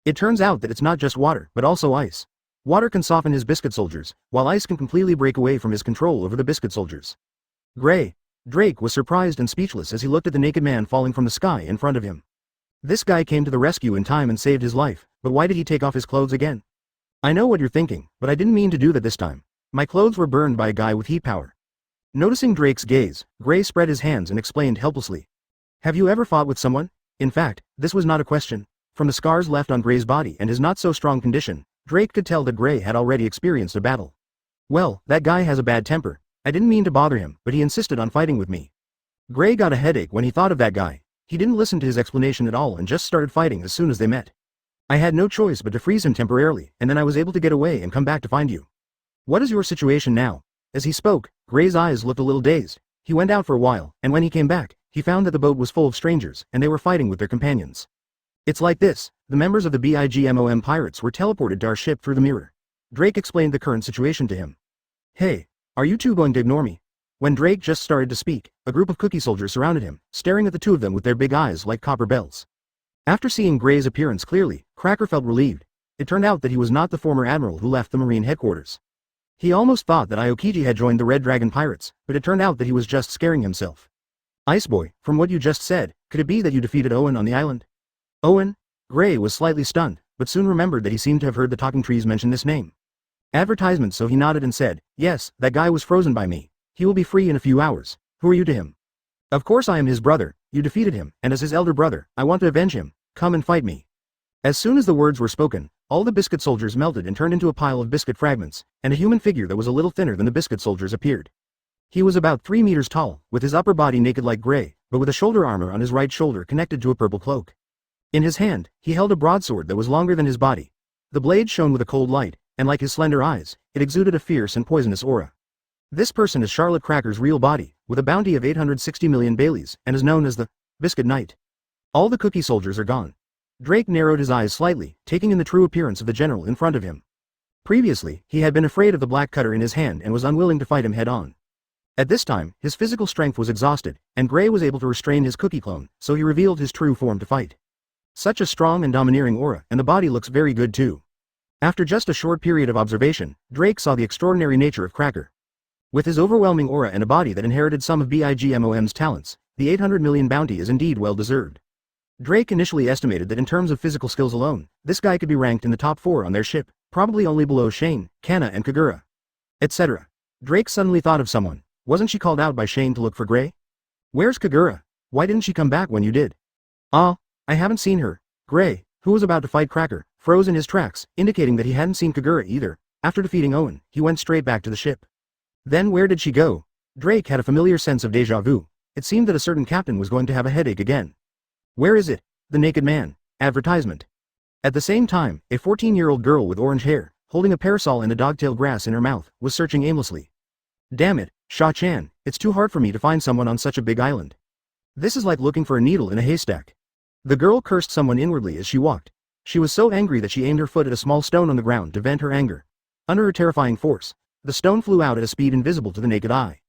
It turns out that it's not just water, but also ice. Water can soften his biscuit soldiers, while ice can completely break away from his control over the biscuit soldiers. Gray. Drake was surprised and speechless as he looked at the naked man falling from the sky in front of him. This guy came to the rescue in time and saved his life, but why did he take off his clothes again? I know what you're thinking, but I didn't mean to do that this time. My clothes were burned by a guy with heat power. Noticing Drake's gaze, Gray spread his hands and explained helplessly. Have you ever fought with someone? In fact, this was not a question. From the scars left on Gray's body and his not-so-strong condition, Drake could tell that Gray had already experienced a battle. Well, that guy has a bad temper. I didn't mean to bother him, but he insisted on fighting with me. Gray got a headache when he thought of that guy. He didn't listen to his explanation at all and just started fighting as soon as they met. I had no choice but to freeze him temporarily, and then I was able to get away and come back to find you. What is your situation now? As he spoke, Gray's eyes looked a little dazed. He went out for a while, and when he came back, he found that the boat was full of strangers, and they were fighting with their companions. It's like this. The members of the BIGMOM pirates were teleported to our ship through the mirror. Drake explained the current situation to him. Hey, are you two going to ignore me? When Drake just started to speak, a group of cookie soldiers surrounded him, staring at the two of them with their big eyes like copper bells. After seeing Gray's appearance clearly, Cracker felt relieved. It turned out that he was not the former admiral who left the marine headquarters. He almost thought that Liuqi had joined the Red Dragon pirates, but it turned out that he was just scaring himself. Ice Boy, from what you just said, could it be that you defeated Owen on the island? Owen? Gray was slightly stunned, but soon remembered that he seemed to have heard the talking trees mention this name. Advertisement, so he nodded and said, yes, that guy was frozen by me. He will be free in a few hours. Who are you to him? Of course I am his brother. You defeated him, and as his elder brother, I want to avenge him. Come and fight me. As soon as the words were spoken, all the biscuit soldiers melted and turned into a pile of biscuit fragments, and a human figure that was a little thinner than the biscuit soldiers appeared. He was about 3 meters tall, with his upper body naked like Gray, but with a shoulder armor on his right shoulder connected to a purple cloak. In his hand, he held a broadsword that was longer than his body. The blade shone with a cold light, and like his slender eyes, it exuded a fierce and poisonous aura. This person is Charlotte Cracker's real body, with a bounty of 860 million Baileys, and is known as the Biscuit Knight. All the cookie soldiers are gone. Drake narrowed his eyes slightly, taking in the true appearance of the general in front of him. Previously, he had been afraid of the black cutter in his hand and was unwilling to fight him head-on. At this time, his physical strength was exhausted, and Gray was able to restrain his cookie clone, so he revealed his true form to fight. Such a strong and domineering aura, and the body looks very good too. After just a short period of observation, Drake saw the extraordinary nature of Cracker. With his overwhelming aura and a body that inherited some of BIGMOM's talents, the 800 million bounty is indeed well deserved. Drake initially estimated that in terms of physical skills alone, this guy could be ranked in the top 4 on their ship, probably only below Shane, Kanna and Kagura, etc. Drake suddenly thought of someone. Wasn't she called out by Shane to look for Gray? Where's Kagura? Why didn't she come back when you did? Ah, I haven't seen her. Gray, who was about to fight Cracker, froze in his tracks, indicating that he hadn't seen Kagura either. After defeating Owen, he went straight back to the ship. Then where did she go? Drake had a familiar sense of déjà vu. It seemed that a certain captain was going to have a headache again. Where is it? The naked man. Advertisement. At the same time, a 14-year-old girl with orange hair, holding a parasol and a dogtail grass in her mouth, was searching aimlessly. Damn it, Sha-chan, it's too hard for me to find someone on such a big island. This is like looking for a needle in a haystack. The girl cursed someone inwardly as she walked. She was so angry that she aimed her foot at a small stone on the ground to vent her anger. Under her terrifying force, the stone flew out at a speed invisible to the naked eye.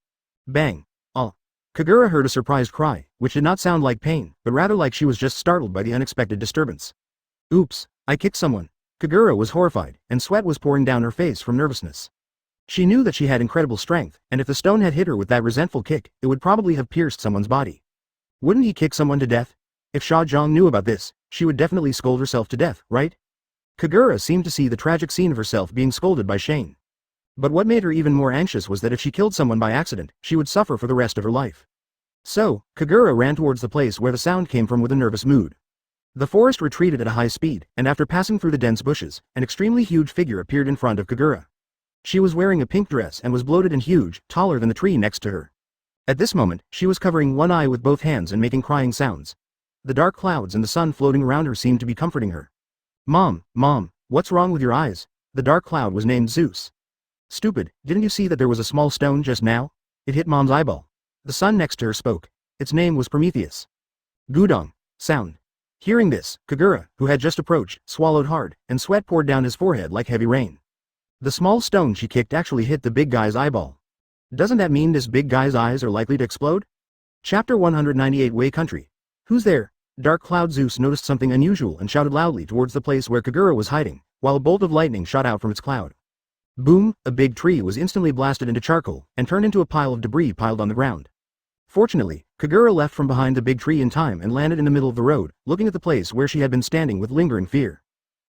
Bang. Ah. Kagura heard a surprised cry, which did not sound like pain, but rather like she was just startled by the unexpected disturbance. Oops, I kicked someone. Kagura was horrified, and sweat was pouring down her face from nervousness. She knew that she had incredible strength, and if the stone had hit her with that resentful kick, it would probably have pierced someone's body. Wouldn't he kick someone to death? If Sha Zhang knew about this, she would definitely scold herself to death, right? Kagura seemed to see the tragic scene of herself being scolded by Shane. But what made her even more anxious was that if she killed someone by accident, she would suffer for the rest of her life. So, Kagura ran towards the place where the sound came from with a nervous mood. The forest retreated at a high speed, and after passing through the dense bushes, an extremely huge figure appeared in front of Kagura. She was wearing a pink dress and was bloated and huge, taller than the tree next to her. At this moment, she was covering one eye with both hands and making crying sounds. The dark clouds and the sun floating around her seemed to be comforting her. Mom, what's wrong with your eyes? The dark cloud was named Zeus. Stupid, didn't you see that there was a small stone just now? It hit Mom's eyeball. The sun next to her spoke. Its name was Prometheus. Gudong. Sound. Hearing this, Kagura, who had just approached, swallowed hard, and sweat poured down his forehead like heavy rain. The small stone she kicked actually hit the big guy's eyeball. Doesn't that mean this big guy's eyes are likely to explode? Chapter 198 Way Country. Who's there? Dark Cloud Zeus noticed something unusual and shouted loudly towards the place where Kagura was hiding, while a bolt of lightning shot out from its cloud. Boom, a big tree was instantly blasted into charcoal, and turned into a pile of debris piled on the ground. Fortunately, Kagura left from behind the big tree in time and landed in the middle of the road, looking at the place where she had been standing with lingering fear.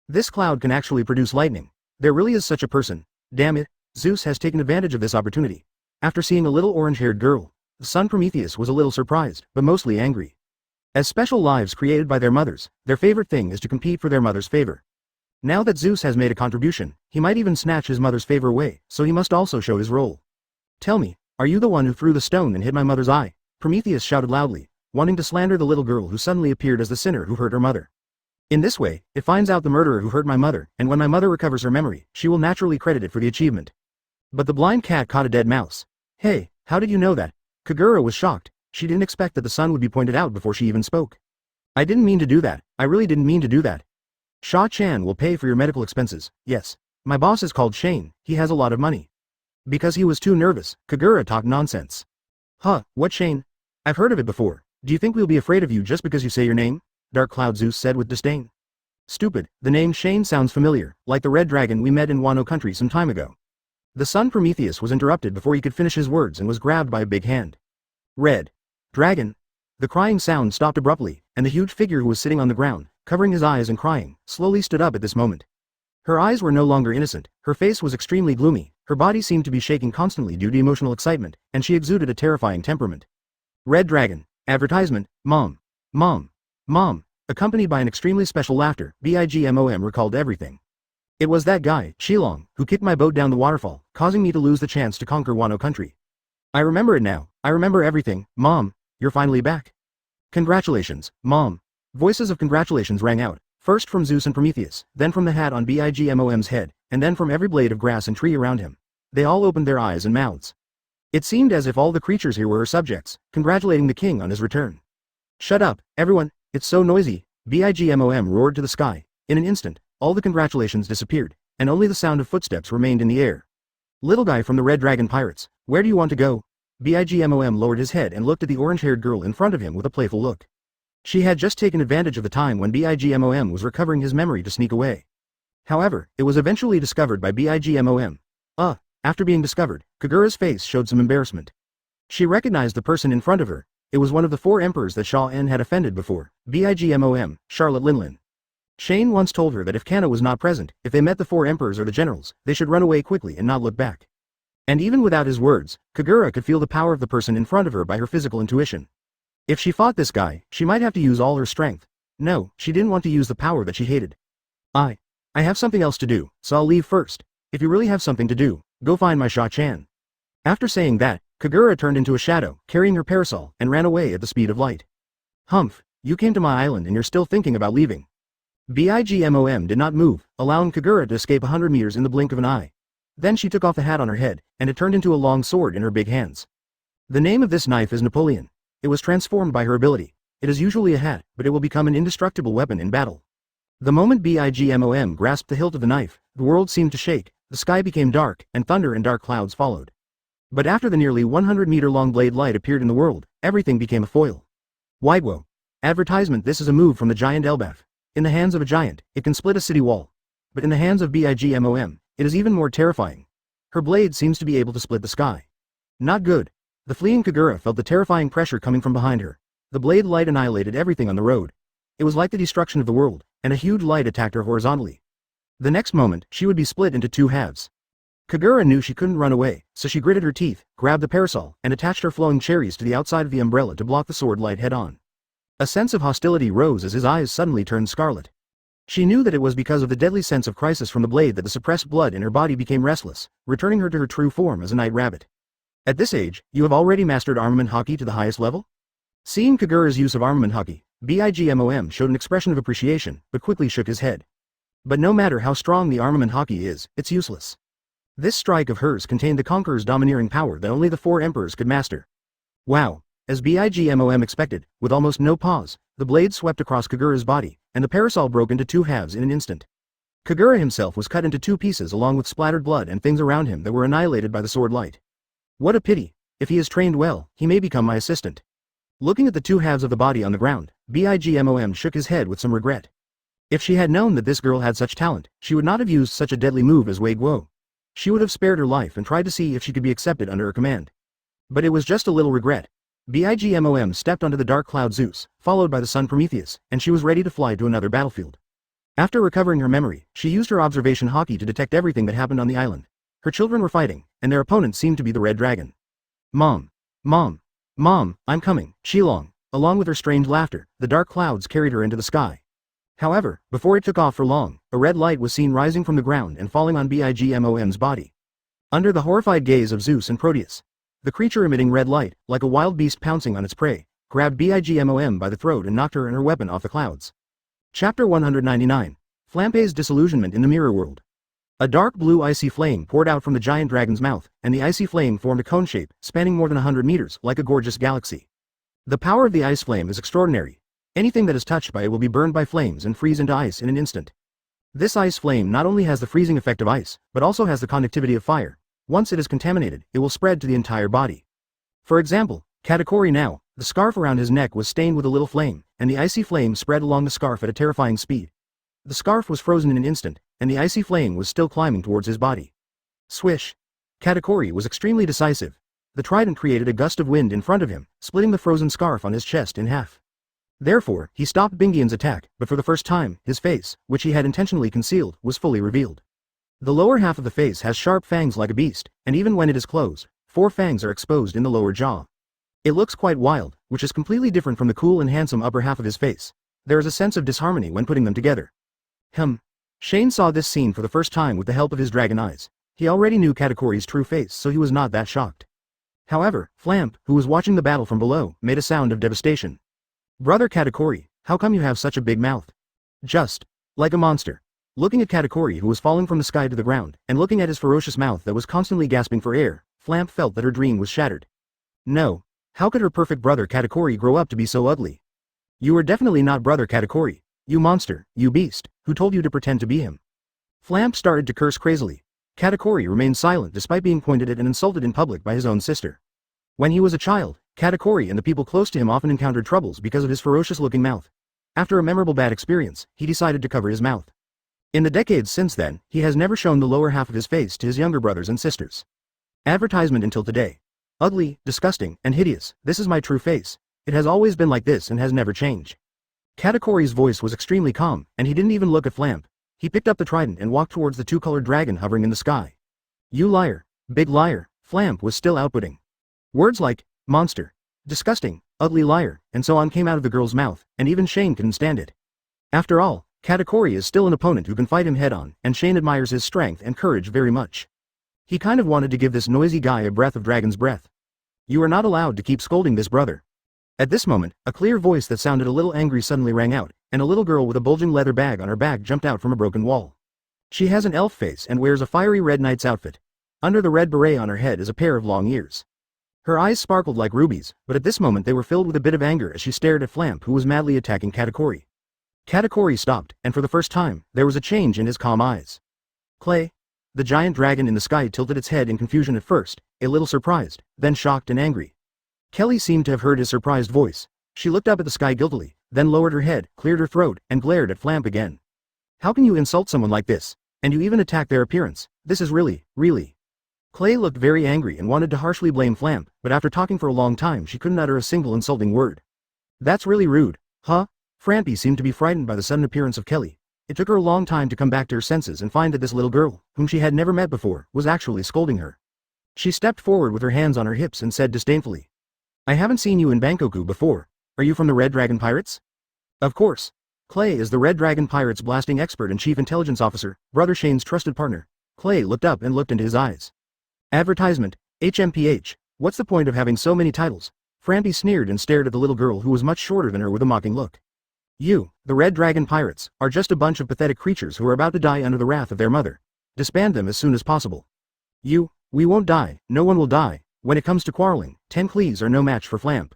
This cloud can actually produce lightning. There really is such a person. Damn it, Zeus has taken advantage of this opportunity. After seeing a little orange-haired girl, the son Prometheus was a little surprised, but mostly angry. As special lives created by their mothers, their favorite thing is to compete for their mother's favor. Now that Zeus has made a contribution, he might even snatch his mother's favor away, so he must also show his role. Tell me, are you the one who threw the stone and hit my mother's eye? Prometheus shouted loudly, wanting to slander the little girl who suddenly appeared as the sinner who hurt her mother. In this way, it finds out the murderer who hurt my mother, and when my mother recovers her memory, she will naturally credit it for the achievement. But the blind cat caught a dead mouse. Hey, how did you know that? Kagura was shocked. She didn't expect that the son would be pointed out before she even spoke. I didn't mean to do that. I really didn't mean to do that. Sha-chan will pay for your medical expenses. Yes. My boss is called Shane. He has a lot of money. Because he was too nervous, Kagura talked nonsense. Huh, what Shane? I've heard of it before. Do you think we'll be afraid of you just because you say your name? Dark Cloud Zeus said with disdain. Stupid, the name Shane sounds familiar, like the red dragon we met in Wano country some time ago. The son Prometheus was interrupted before he could finish his words and was grabbed by a big hand. Red dragon. The crying sound stopped abruptly, and the huge figure who was sitting on the ground, covering his eyes and crying, slowly stood up at this moment. Her eyes were no longer innocent, her face was extremely gloomy, her body seemed to be shaking constantly due to emotional excitement, and she exuded a terrifying temperament. Red Dragon. Advertisement. Mom. Accompanied by an extremely special laughter, BIGMOM recalled everything. It was that guy, Shilong, who kicked my boat down the waterfall, causing me to lose the chance to conquer Wano country. I remember it now. I remember everything. Mom, you're finally back. Congratulations, Mom. Voices of congratulations rang out, first from Zeus and Prometheus, then from the hat on BIGMOM's head, and then from every blade of grass and tree around him. They all opened their eyes and mouths. It seemed as if all the creatures here were her subjects, congratulating the king on his return. Shut up, everyone, it's so noisy, BIGMOM roared to the sky. In an instant, all the congratulations disappeared, and only the sound of footsteps remained in the air. Little guy from the Red Dragon Pirates, where do you want to go? BIGMOM lowered his head and looked at the orange-haired girl in front of him with a playful look. She had just taken advantage of the time when BIGMOM was recovering his memory to sneak away. However, it was eventually discovered by BIGMOM. After being discovered, Kagura's face showed some embarrassment. She recognized the person in front of her. It was one of the 4 emperors that Sha-en had offended before, BIGMOM, Charlotte Linlin. Shane once told her that if Kanna was not present, if they met the 4 emperors or the generals, they should run away quickly and not look back. And even without his words, Kagura could feel the power of the person in front of her by her physical intuition. If she fought this guy, she might have to use all her strength. No, she didn't want to use the power that she hated. I have something else to do, so I'll leave first. If you really have something to do, go find my Sha-chan. After saying that, Kagura turned into a shadow, carrying her parasol, and ran away at the speed of light. Humph, you came to my island and you're still thinking about leaving. BIGMOM did not move, allowing Kagura to escape 100 meters in the blink of an eye. Then she took off the hat on her head, and it turned into a long sword in her big hands. The name of this knife is Napoleon. It was transformed by her ability. It is usually a hat, but it will become an indestructible weapon in battle. The moment BIGMOM grasped the hilt of the knife, the world seemed to shake, the sky became dark, and thunder and dark clouds followed. But after the nearly 100-meter-long blade light appeared in the world, everything became a foil. Widewhoa. Advertisement. This is a move from the giant Elbaf. In the hands of a giant, it can split a city wall. But in the hands of BIGMOM, it is even more terrifying. Her blade seems to be able to split the sky. Not good. The fleeing Kagura felt the terrifying pressure coming from behind her. The blade light annihilated everything on the road. It was like the destruction of the world, and a huge light attacked her horizontally. The next moment, she would be split into 2 halves. Kagura knew she couldn't run away, so she gritted her teeth, grabbed the parasol, and attached her flowing cherries to the outside of the umbrella to block the sword light head-on. A sense of hostility rose as his eyes suddenly turned scarlet. She knew that it was because of the deadly sense of crisis from the blade that the suppressed blood in her body became restless, returning her to her true form as a night rabbit. At this age, you have already mastered armament haki to the highest level? Seeing Kagura's use of armament haki, Bigmom showed an expression of appreciation, but quickly shook his head. But no matter how strong the armament haki is, it's useless. This strike of hers contained the conqueror's domineering power that only the 4 emperors could master. Wow! As Bigmom expected, with almost no pause, the blade swept across Kagura's body, and the parasol broke into 2 halves in an instant. Kagura himself was cut into 2 pieces along with splattered blood and things around him that were annihilated by the sword light. What a pity! If he is trained well, he may become my assistant. Looking at the 2 halves of the body on the ground, Bigmom shook his head with some regret. If she had known that this girl had such talent, she would not have used such a deadly move as Wei Guo. She would have spared her life and tried to see if she could be accepted under her command. But it was just a little regret. Bigmom stepped onto the dark cloud Zeus, followed by the sun Prometheus, and she was ready to fly to another battlefield. After recovering her memory, she used her observation haki to detect everything that happened on the island. Her children were fighting, and their opponent seemed to be the Red Dragon. Mom! Mom! Mom, I'm coming, Shilong. Along with her strange laughter, the dark clouds carried her into the sky. However, before it took off for long, a red light was seen rising from the ground and falling on Bigmom's body. Under the horrified gaze of Zeus and Proteus, the creature emitting red light, like a wild beast pouncing on its prey, grabbed Bigmom by the throat and knocked her and her weapon off the clouds. Chapter 199. Flampe's Disillusionment in the Mirror World. A dark blue icy flame poured out from the giant dragon's mouth, and the icy flame formed a cone shape, spanning more than 100 meters, like a gorgeous galaxy. The power of the ice flame is extraordinary. Anything that is touched by it will be burned by flames and freeze into ice in an instant. This ice flame not only has the freezing effect of ice, but also has the conductivity of fire. Once it is contaminated, it will spread to the entire body. For example, Katakuri now, the scarf around his neck was stained with a little flame, and the icy flame spread along the scarf at a terrifying speed. The scarf was frozen in an instant, and the icy flame was still climbing towards his body. Swish! Katakuri was extremely decisive. The trident created a gust of wind in front of him, splitting the frozen scarf on his chest in half. Therefore, he stopped Bingian's attack, but for the first time, his face, which he had intentionally concealed, was fully revealed. The lower half of the face has sharp fangs like a beast, and even when it is closed, 4 fangs are exposed in the lower jaw. It looks quite wild, which is completely different from the cool and handsome upper half of his face. There is a sense of disharmony when putting them together. Shane saw this scene for the first time with the help of his dragon eyes. He already knew Katakuri's true face, so he was not that shocked. However, Flamp, who was watching the battle from below, made a sound of devastation. Brother Katakuri, how come you have such a big mouth? Just like a monster. Looking at Katakuri, who was falling from the sky to the ground, and looking at his ferocious mouth that was constantly gasping for air, Flamp felt that her dream was shattered. No. How could her perfect brother Katakuri grow up to be so ugly? You are definitely not brother Katakuri. You monster, you beast, who told you to pretend to be him? Flamp started to curse crazily. Katakuri remained silent despite being pointed at and insulted in public by his own sister. When he was a child, Katakuri and the people close to him often encountered troubles because of his ferocious-looking mouth. After a memorable bad experience, he decided to cover his mouth. In the decades since then, he has never shown the lower half of his face to his younger brothers and sisters. Advertisement until today. Ugly, disgusting, and hideous, this is my true face. It has always been like this and has never changed. Katakuri's voice was extremely calm, and he didn't even look at Flamp. He picked up the trident and walked towards the 2-colored dragon hovering in the sky. You liar, big liar, Flamp was still outputting. Words like, monster, disgusting, ugly liar, and so on came out of the girl's mouth, and even Shane couldn't stand it. After all, Katakuri is still an opponent who can fight him head-on, and Shane admires his strength and courage very much. He kind of wanted to give this noisy guy a breath of dragon's breath. You are not allowed to keep scolding this brother. At this moment, a clear voice that sounded a little angry suddenly rang out, and a little girl with a bulging leather bag on her back jumped out from a broken wall. She has an elf face and wears a fiery red knight's outfit. Under the red beret on her head is a pair of long ears. Her eyes sparkled like rubies, but at this moment they were filled with a bit of anger as she stared at Flamp, who was madly attacking Katakuri. Katakuri stopped, and for the first time, there was a change in his calm eyes. Klee. The giant dragon in the sky tilted its head in confusion at first, a little surprised, then shocked and angry. Kelly seemed to have heard his surprised voice. She looked up at the sky guiltily, then lowered her head, cleared her throat, and glared at Flamp again. How can you insult someone like this? And you even attack their appearance? This is really. Klee looked very angry and wanted to harshly blame Flamp, but after talking for a long time she couldn't utter a single insulting word. That's really rude, huh? Frampy seemed to be frightened by the sudden appearance of Kelly. It took her a long time to come back to her senses and find that this little girl, whom she had never met before, was actually scolding her. She stepped forward with her hands on her hips and said disdainfully, "I haven't seen you in Bangkoku before. Are you from the Red Dragon Pirates?" Of course. Klee is the Red Dragon Pirates blasting expert and chief intelligence officer, Brother Shane's trusted partner. Klee looked up and looked into his eyes. Advertisement, HMPH, what's the point of having so many titles? Frampy sneered and stared at the little girl who was much shorter than her with a mocking look. You, the Red Dragon Pirates, are just a bunch of pathetic creatures who are about to die under the wrath of their mother. Disband them as soon as possible. We won't die, no one will die. When it comes to quarreling, 10 Klees are no match for Flamp.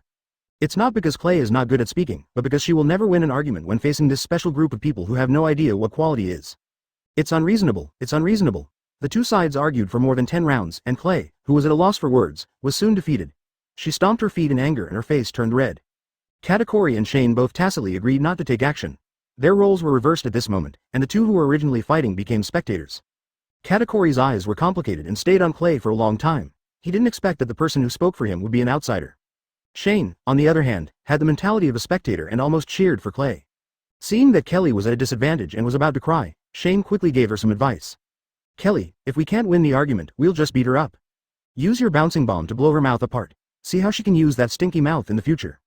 It's not because Klee is not good at speaking, but because she will never win an argument when facing this special group of people who have no idea what quality is. It's unreasonable, it's unreasonable. The two sides argued for more than 10 rounds, and Klee, who was at a loss for words, was soon defeated. She stomped her feet in anger and her face turned red. Katakuri and Shane both tacitly agreed not to take action. Their roles were reversed at this moment, and the two who were originally fighting became spectators. Katakuri's eyes were complicated and stayed on Klee for a long time. He didn't expect that the person who spoke for him would be an outsider. Shane, on the other hand, had the mentality of a spectator and almost cheered for Klee. Seeing that Klee was at a disadvantage and was about to cry, Shane quickly gave her some advice. "Klee, if we can't win the argument, we'll just beat her up. Use your bouncing bomb to blow her mouth apart. See how she can use that stinky mouth in the future."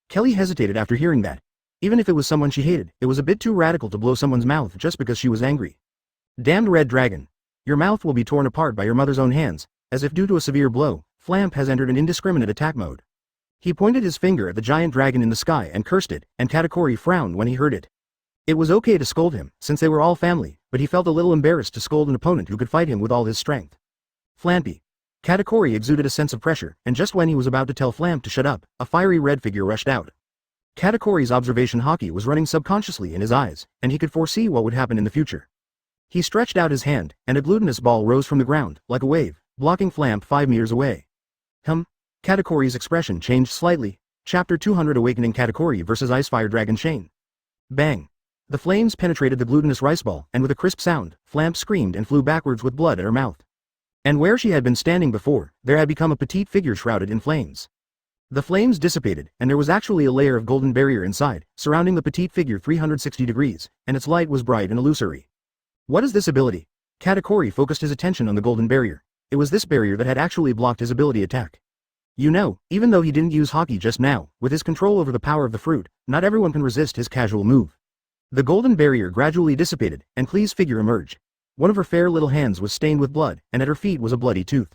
Klee hesitated after hearing that. Even if it was someone she hated, it was a bit too radical to blow someone's mouth just because she was angry. "Damned red dragon. Your mouth will be torn apart by your mother's own hands." As if due to a severe blow, Flamp has entered an indiscriminate attack mode. He pointed his finger at the giant dragon in the sky and cursed it, and Katakuri frowned when he heard it. It was okay to scold him, since they were all family, but he felt a little embarrassed to scold an opponent who could fight him with all his strength. Flampy. Katakuri exuded a sense of pressure, and just when he was about to tell Flamp to shut up, a fiery red figure rushed out. Katakuri's observation hockey was running subconsciously in his eyes, and he could foresee what would happen in the future. He stretched out his hand, and a glutinous ball rose from the ground, like a wave, blocking Flamp 5 meters away. Katakuri's expression changed slightly. Chapter 200 Awakening Katakuri vs Icefire Dragon Shane. Bang! The flames penetrated the glutinous rice ball, and with a crisp sound, Flamp screamed and flew backwards with blood at her mouth. And where she had been standing before, there had become a petite figure shrouded in flames. The flames dissipated, and there was actually a layer of golden barrier inside, surrounding the petite figure 360 degrees, and its light was bright and illusory. What is this ability? Katakuri focused his attention on the golden barrier. It was this barrier that had actually blocked his ability attack. You know, even though he didn't use hockey just now, with his control over the power of the fruit, not everyone can resist his casual move. The golden barrier gradually dissipated, and Klee's figure emerged. One of her fair little hands was stained with blood, and at her feet was a bloody tooth.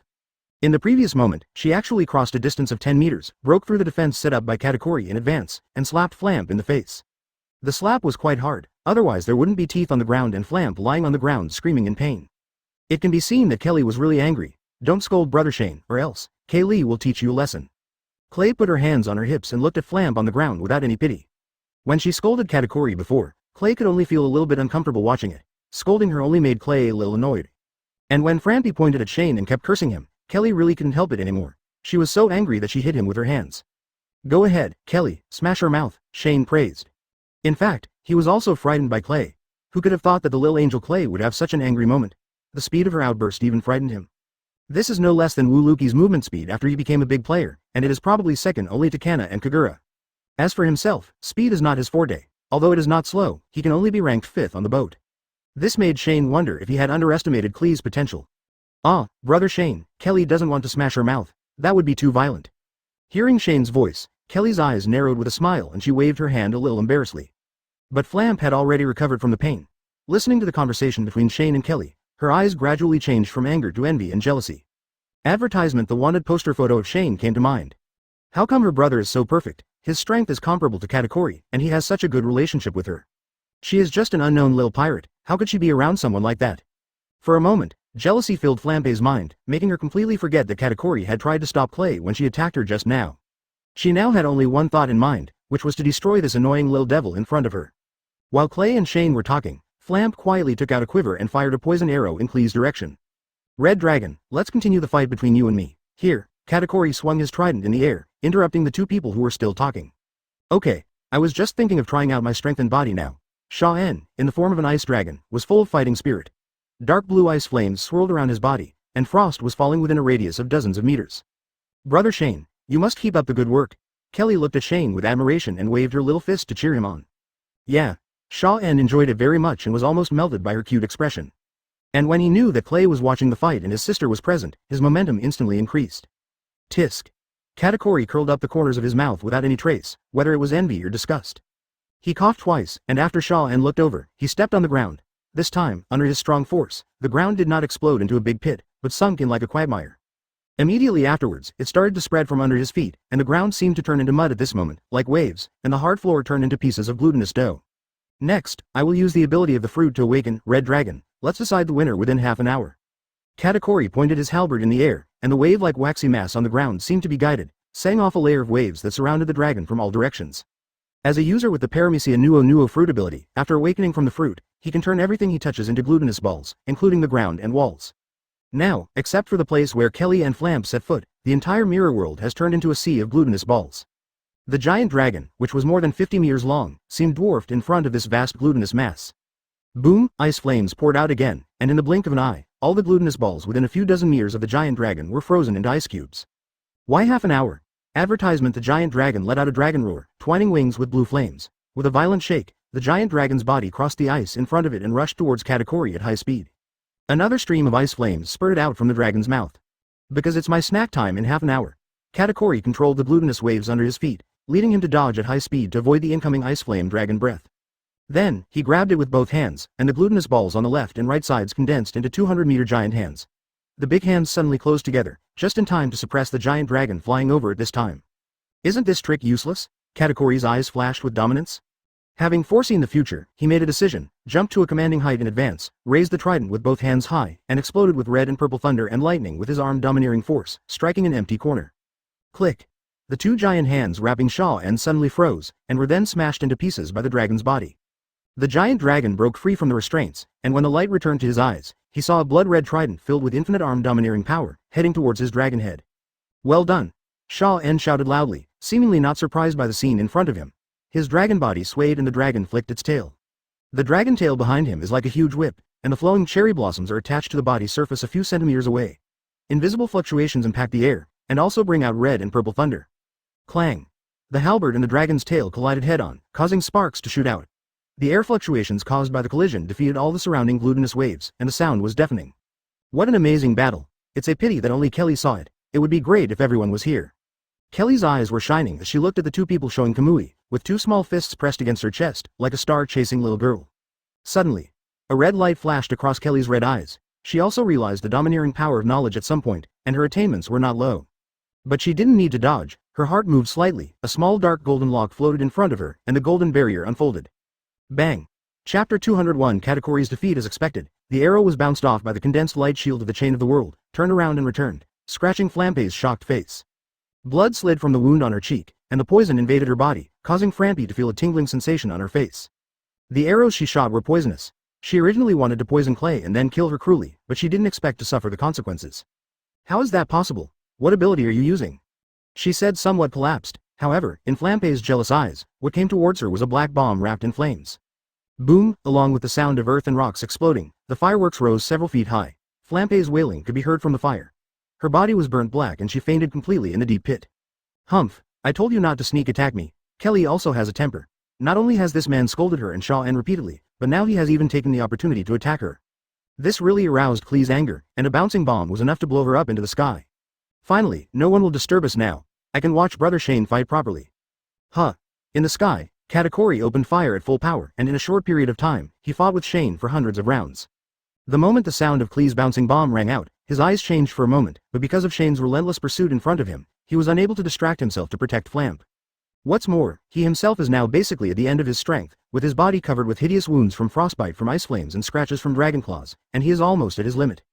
In the previous moment, she actually crossed a distance of 10 meters, broke through the defense set up by Katakuri in advance, and slapped Flamp in the face. The slap was quite hard, otherwise there wouldn't be teeth on the ground and Flamp lying on the ground screaming in pain. It can be seen that Klee was really angry. Don't scold Brother Shane, or else, Klee will teach you a lesson. Klee put her hands on her hips and looked at Flamp on the ground without any pity. When she scolded Katakuri before, Klee could only feel a little bit uncomfortable watching it. Scolding her only made Klee a little annoyed. And when Frampy pointed at Shane and kept cursing him, Klee really couldn't help it anymore. She was so angry that she hit him with her hands. "Go ahead, Klee, smash her mouth," Shane praised. In fact, he was also frightened by Klee. Who could have thought that the little angel Klee would have such an angry moment? The speed of her outburst even frightened him. This is no less than Liuqi's movement speed after he became a big player, and it is probably second only to Kanna and Kagura. As for himself, speed is not his forte. Although it is not slow, he can only be ranked 5th on the boat. This made Shane wonder if he had underestimated Klee's potential. Brother Shane, Klee doesn't want to smash her mouth. That would be too violent. Hearing Shane's voice, Klee's eyes narrowed with a smile and she waved her hand a little embarrassedly. But Flamp had already recovered from the pain. Listening to the conversation between Shane and Klee, her eyes gradually changed from anger to envy and jealousy. Advertisement: the wanted poster photo of Shane came to mind. How come her brother is so perfect? His strength is comparable to Katakuri, and he has such a good relationship with her. She is just an unknown little pirate. How could she be around someone like that? For a moment, jealousy filled Flampé's mind, making her completely forget that Katakuri had tried to stop Klee when she attacked her just now. She now had only one thought in mind, which was to destroy this annoying little devil in front of her. While Klee and Shane were talking, Flamp quietly took out a quiver and fired a poison arrow in Klee's direction. "Red Dragon, let's continue the fight between you and me." Here, Katakuri swung his trident in the air, interrupting the two people who were still talking. "Okay, I was just thinking of trying out my strengthened body now." Sha-En, in the form of an ice dragon, was full of fighting spirit. Dark blue ice flames swirled around his body, and frost was falling within a radius of dozens of meters. "Brother Shane, you must keep up the good work." Klee looked at Shane with admiration and waved her little fist to cheer him on. "Yeah." Sha-en enjoyed it very much and was almost melted by her cute expression. And when he knew that Klee was watching the fight and his sister was present, his momentum instantly increased. Tisk. Katakuri curled up the corners of his mouth without any trace, whether it was envy or disgust. He coughed twice, and after Sha-en looked over, he stepped on the ground. This time, under his strong force, the ground did not explode into a big pit, but sunk in like a quagmire. Immediately afterwards, it started to spread from under his feet, and the ground seemed to turn into mud at this moment, like waves, and the hard floor turned into pieces of glutinous dough. Next, I will use the ability of the fruit to awaken, Red Dragon. Let's decide the winner within half an hour. Katakuri pointed his halberd in the air, and the wave-like waxy mass on the ground seemed to be guided, setting off a layer of waves that surrounded the dragon from all directions. As a user with the Paramecia Nuo fruit ability, after awakening from the fruit, he can turn everything he touches into glutinous balls, including the ground and walls. Now, except for the place where Klee and Flamp set foot, the entire mirror world has turned into a sea of glutinous balls. The giant dragon, which was more than 50 meters long, seemed dwarfed in front of this vast glutinous mass. Boom, ice flames poured out again, and in the blink of an eye, all the glutinous balls within a few dozen meters of the giant dragon were frozen into ice cubes. Why half an hour? Advertisement. The giant dragon let out a dragon roar, twining wings with blue flames. With a violent shake, the giant dragon's body crossed the ice in front of it and rushed towards Katakuri at high speed. Another stream of ice flames spurted out from the dragon's mouth. Because it's my snack time in half an hour. Katakuri controlled the glutinous waves under his feet, leading him to dodge at high speed to avoid the incoming ice flame dragon breath. Then, he grabbed it with both hands, and the glutinous balls on the left and right sides condensed into 200-meter giant hands. The big hands suddenly closed together, just in time to suppress the giant dragon flying over it this time. Isn't this trick useless? Katakuri's eyes flashed with dominance. Having foreseen the future, he made a decision, jumped to a commanding height in advance, raised the trident with both hands high, and exploded with red and purple thunder and lightning with his arm domineering force, striking an empty corner. Click. The two giant hands wrapping Sha-en suddenly froze, and were then smashed into pieces by the dragon's body. The giant dragon broke free from the restraints, and when the light returned to his eyes, he saw a blood-red trident filled with infinite arm domineering power, heading towards his dragon head. Well done! Sha-en shouted loudly, seemingly not surprised by the scene in front of him. His dragon body swayed and the dragon flicked its tail. The dragon tail behind him is like a huge whip, and the flowing cherry blossoms are attached to the body's surface a few centimeters away. Invisible fluctuations impact the air, and also bring out red and purple thunder. Clang! The halberd and the dragon's tail collided head-on, causing sparks to shoot out. The air fluctuations caused by the collision defeated all the surrounding glutinous waves, and the sound was deafening. What an amazing battle! It's a pity that only Klee saw it. It would be great if everyone was here. Kelly's eyes were shining as she looked at the two people showing Kamui, with two small fists pressed against her chest, like a star chasing little girl. Suddenly, a red light flashed across Kelly's red eyes. She also realized the domineering power of knowledge at some point, and her attainments were not low. But she didn't need to dodge. Her heart moved slightly, a small dark golden lock floated in front of her, and the golden barrier unfolded. Bang! Chapter 201. Katakuri's defeat as expected. The arrow was bounced off by the condensed light shield of the Chain of the World, turned around and returned, scratching Flampe's shocked face. Blood slid from the wound on her cheek, and the poison invaded her body, causing Flampe to feel a tingling sensation on her face. The arrows she shot were poisonous. She originally wanted to poison Klee and then kill her cruelly, but she didn't expect to suffer the consequences. How is that possible? What ability are you using? She said, somewhat collapsed. However, in Flampe's jealous eyes, what came towards her was a black bomb wrapped in flames. Boom! Along with the sound of earth and rocks exploding, the fireworks rose several feet high. Flampe's wailing could be heard from the fire. Her body was burnt black and she fainted completely in the deep pit. Humph! I told you not to sneak attack me. Klee also has a temper. Not only has this man scolded her and Sha-en repeatedly, but now he has even taken the opportunity to attack her. This really aroused Klee's anger, and a bouncing bomb was enough to blow her up into the sky. Finally, no one will disturb us now. I can watch Brother Shane fight properly. Huh. In the sky, Katakuri opened fire at full power, and in a short period of time, he fought with Shane for hundreds of rounds. The moment the sound of Klee's bouncing bomb rang out, his eyes changed for a moment, but because of Shane's relentless pursuit in front of him, he was unable to distract himself to protect Flampe. What's more, he himself is now basically at the end of his strength, with his body covered with hideous wounds from frostbite from ice flames and scratches from dragon claws, and he is almost at his limit.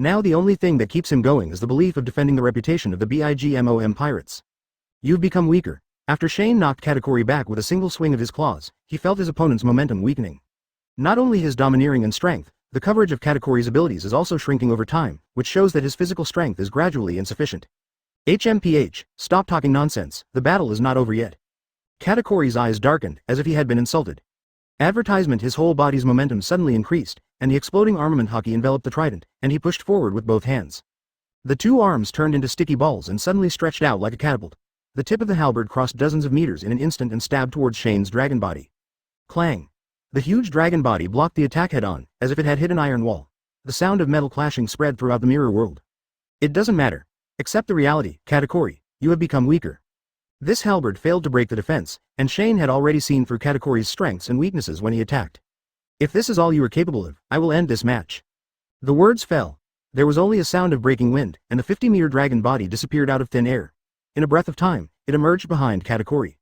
Now the only thing that keeps him going is the belief of defending the reputation of the BIGMOM pirates. You've become weaker. After Shane knocked Katakuri back with a single swing of his claws, he felt his opponent's momentum weakening. Not only his domineering and strength, the coverage of Katakuri's abilities is also shrinking over time, which shows that his physical strength is gradually insufficient. HMPH, stop talking nonsense, the battle is not over yet. Katakuri's eyes darkened, as if he had been insulted. Advertisement. His whole body's momentum suddenly increased, and the exploding armament hockey enveloped the trident, and he pushed forward with both hands. The two arms turned into sticky balls and suddenly stretched out like a catapult. The tip of the halberd crossed dozens of meters in an instant and stabbed towards Shane's dragon body. Clang! The huge dragon body blocked the attack head-on, as if it had hit an iron wall. The sound of metal clashing spread throughout the mirror world. It doesn't matter. Accept the reality, Katakuri, you have become weaker. This halberd failed to break the defense, and Shane had already seen through Katakuri's strengths and weaknesses when he attacked. If this is all you are capable of, I will end this match. The words fell. There was only a sound of breaking wind, and the 50-meter dragon body disappeared out of thin air. In a breath of time, it emerged behind Katakuri.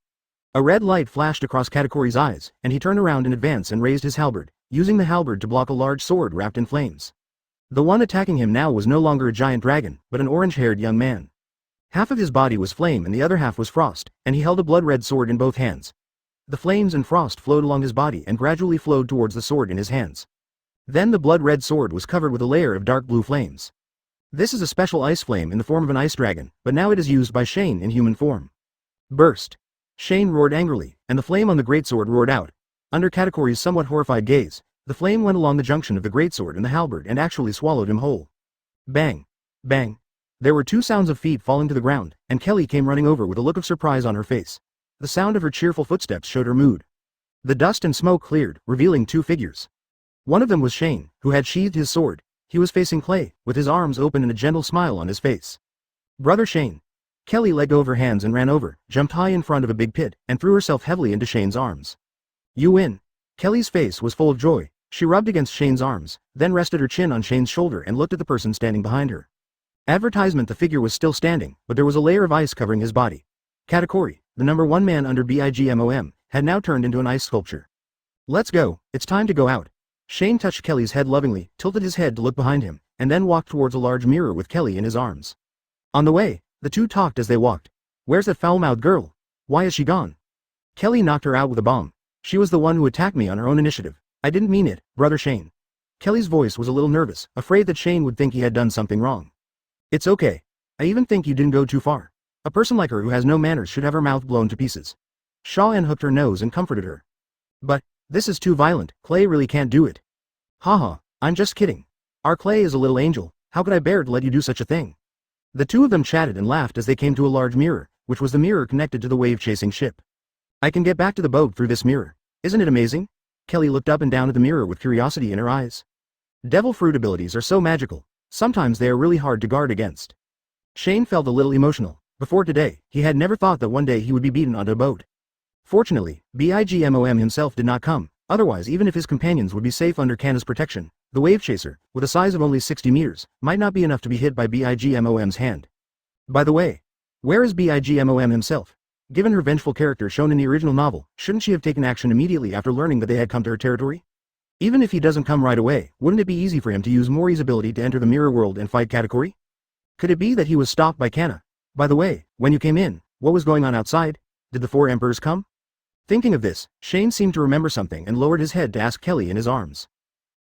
A red light flashed across Katakuri's eyes, and he turned around in advance and raised his halberd, using the halberd to block a large sword wrapped in flames. The one attacking him now was no longer a giant dragon, but an orange-haired young man. Half of his body was flame and the other half was frost, and he held a blood-red sword in both hands. The flames and frost flowed along his body and gradually flowed towards the sword in his hands. Then the blood-red sword was covered with a layer of dark blue flames. This is a special ice flame in the form of an ice dragon, but now it is used by Shane in human form. Burst! Shane roared angrily, and the flame on the greatsword roared out. Under Katakuri's somewhat horrified gaze, the flame went along the junction of the greatsword and the halberd and actually swallowed him whole. Bang! Bang! There were two sounds of feet falling to the ground, and Klee came running over with a look of surprise on her face. The sound of her cheerful footsteps showed her mood. The dust and smoke cleared, revealing two figures. One of them was Shane, who had sheathed his sword. He was facing Klee, with his arms open and a gentle smile on his face. Brother Shane. Klee let go of her hands and ran over, jumped high in front of a big pit, and threw herself heavily into Shane's arms. You win. Kelly's face was full of joy. She rubbed against Shane's arms, then rested her chin on Shane's shoulder and looked at the person standing behind her. Advertisement. The figure was still standing, but there was a layer of ice covering his body. Katakuri, the #1 man under BIGMOM, had now turned into an ice sculpture. Let's go, it's time to go out. Shane touched Kelly's head lovingly, tilted his head to look behind him, and then walked towards a large mirror with Klee in his arms. On the way, the two talked as they walked. Where's that foul-mouthed girl? Why is she gone? Klee knocked her out with a bomb. She was the one who attacked me on her own initiative. I didn't mean it, brother Shane. Kelly's voice was a little nervous, afraid that Shane would think he had done something wrong. It's okay. I even think you didn't go too far. A person like her who has no manners should have her mouth blown to pieces. Shaw-en hooked her nose and comforted her. But, this is too violent, Klee really can't do it. Haha, I'm just kidding. Our Klee is a little angel, how could I bear to let you do such a thing? The two of them chatted and laughed as they came to a large mirror, which was the mirror connected to the wave-chasing ship. I can get back to the boat through this mirror. Isn't it amazing? Klee looked up and down at the mirror with curiosity in her eyes. Devil fruit abilities are so magical. Sometimes they are really hard to guard against. Shane felt a little emotional. Before today, he had never thought that one day he would be beaten onto a boat. Fortunately, BIGMOM himself did not come, otherwise even if his companions would be safe under Kanna's protection, the wave chaser, with a size of only 60 meters, might not be enough to be hit by BIGMOM's hand. By the way, where is BIGMOM himself? Given her vengeful character shown in the original novel, shouldn't she have taken action immediately after learning that they had come to her territory? Even if he doesn't come right away, wouldn't it be easy for him to use Mori's ability to enter the mirror world and fight Katakuri? Could it be that he was stopped by Kanna? By the way, when you came in, what was going on outside? Did the 4 emperors come? Thinking of this, Shane seemed to remember something and lowered his head to ask Klee in his arms.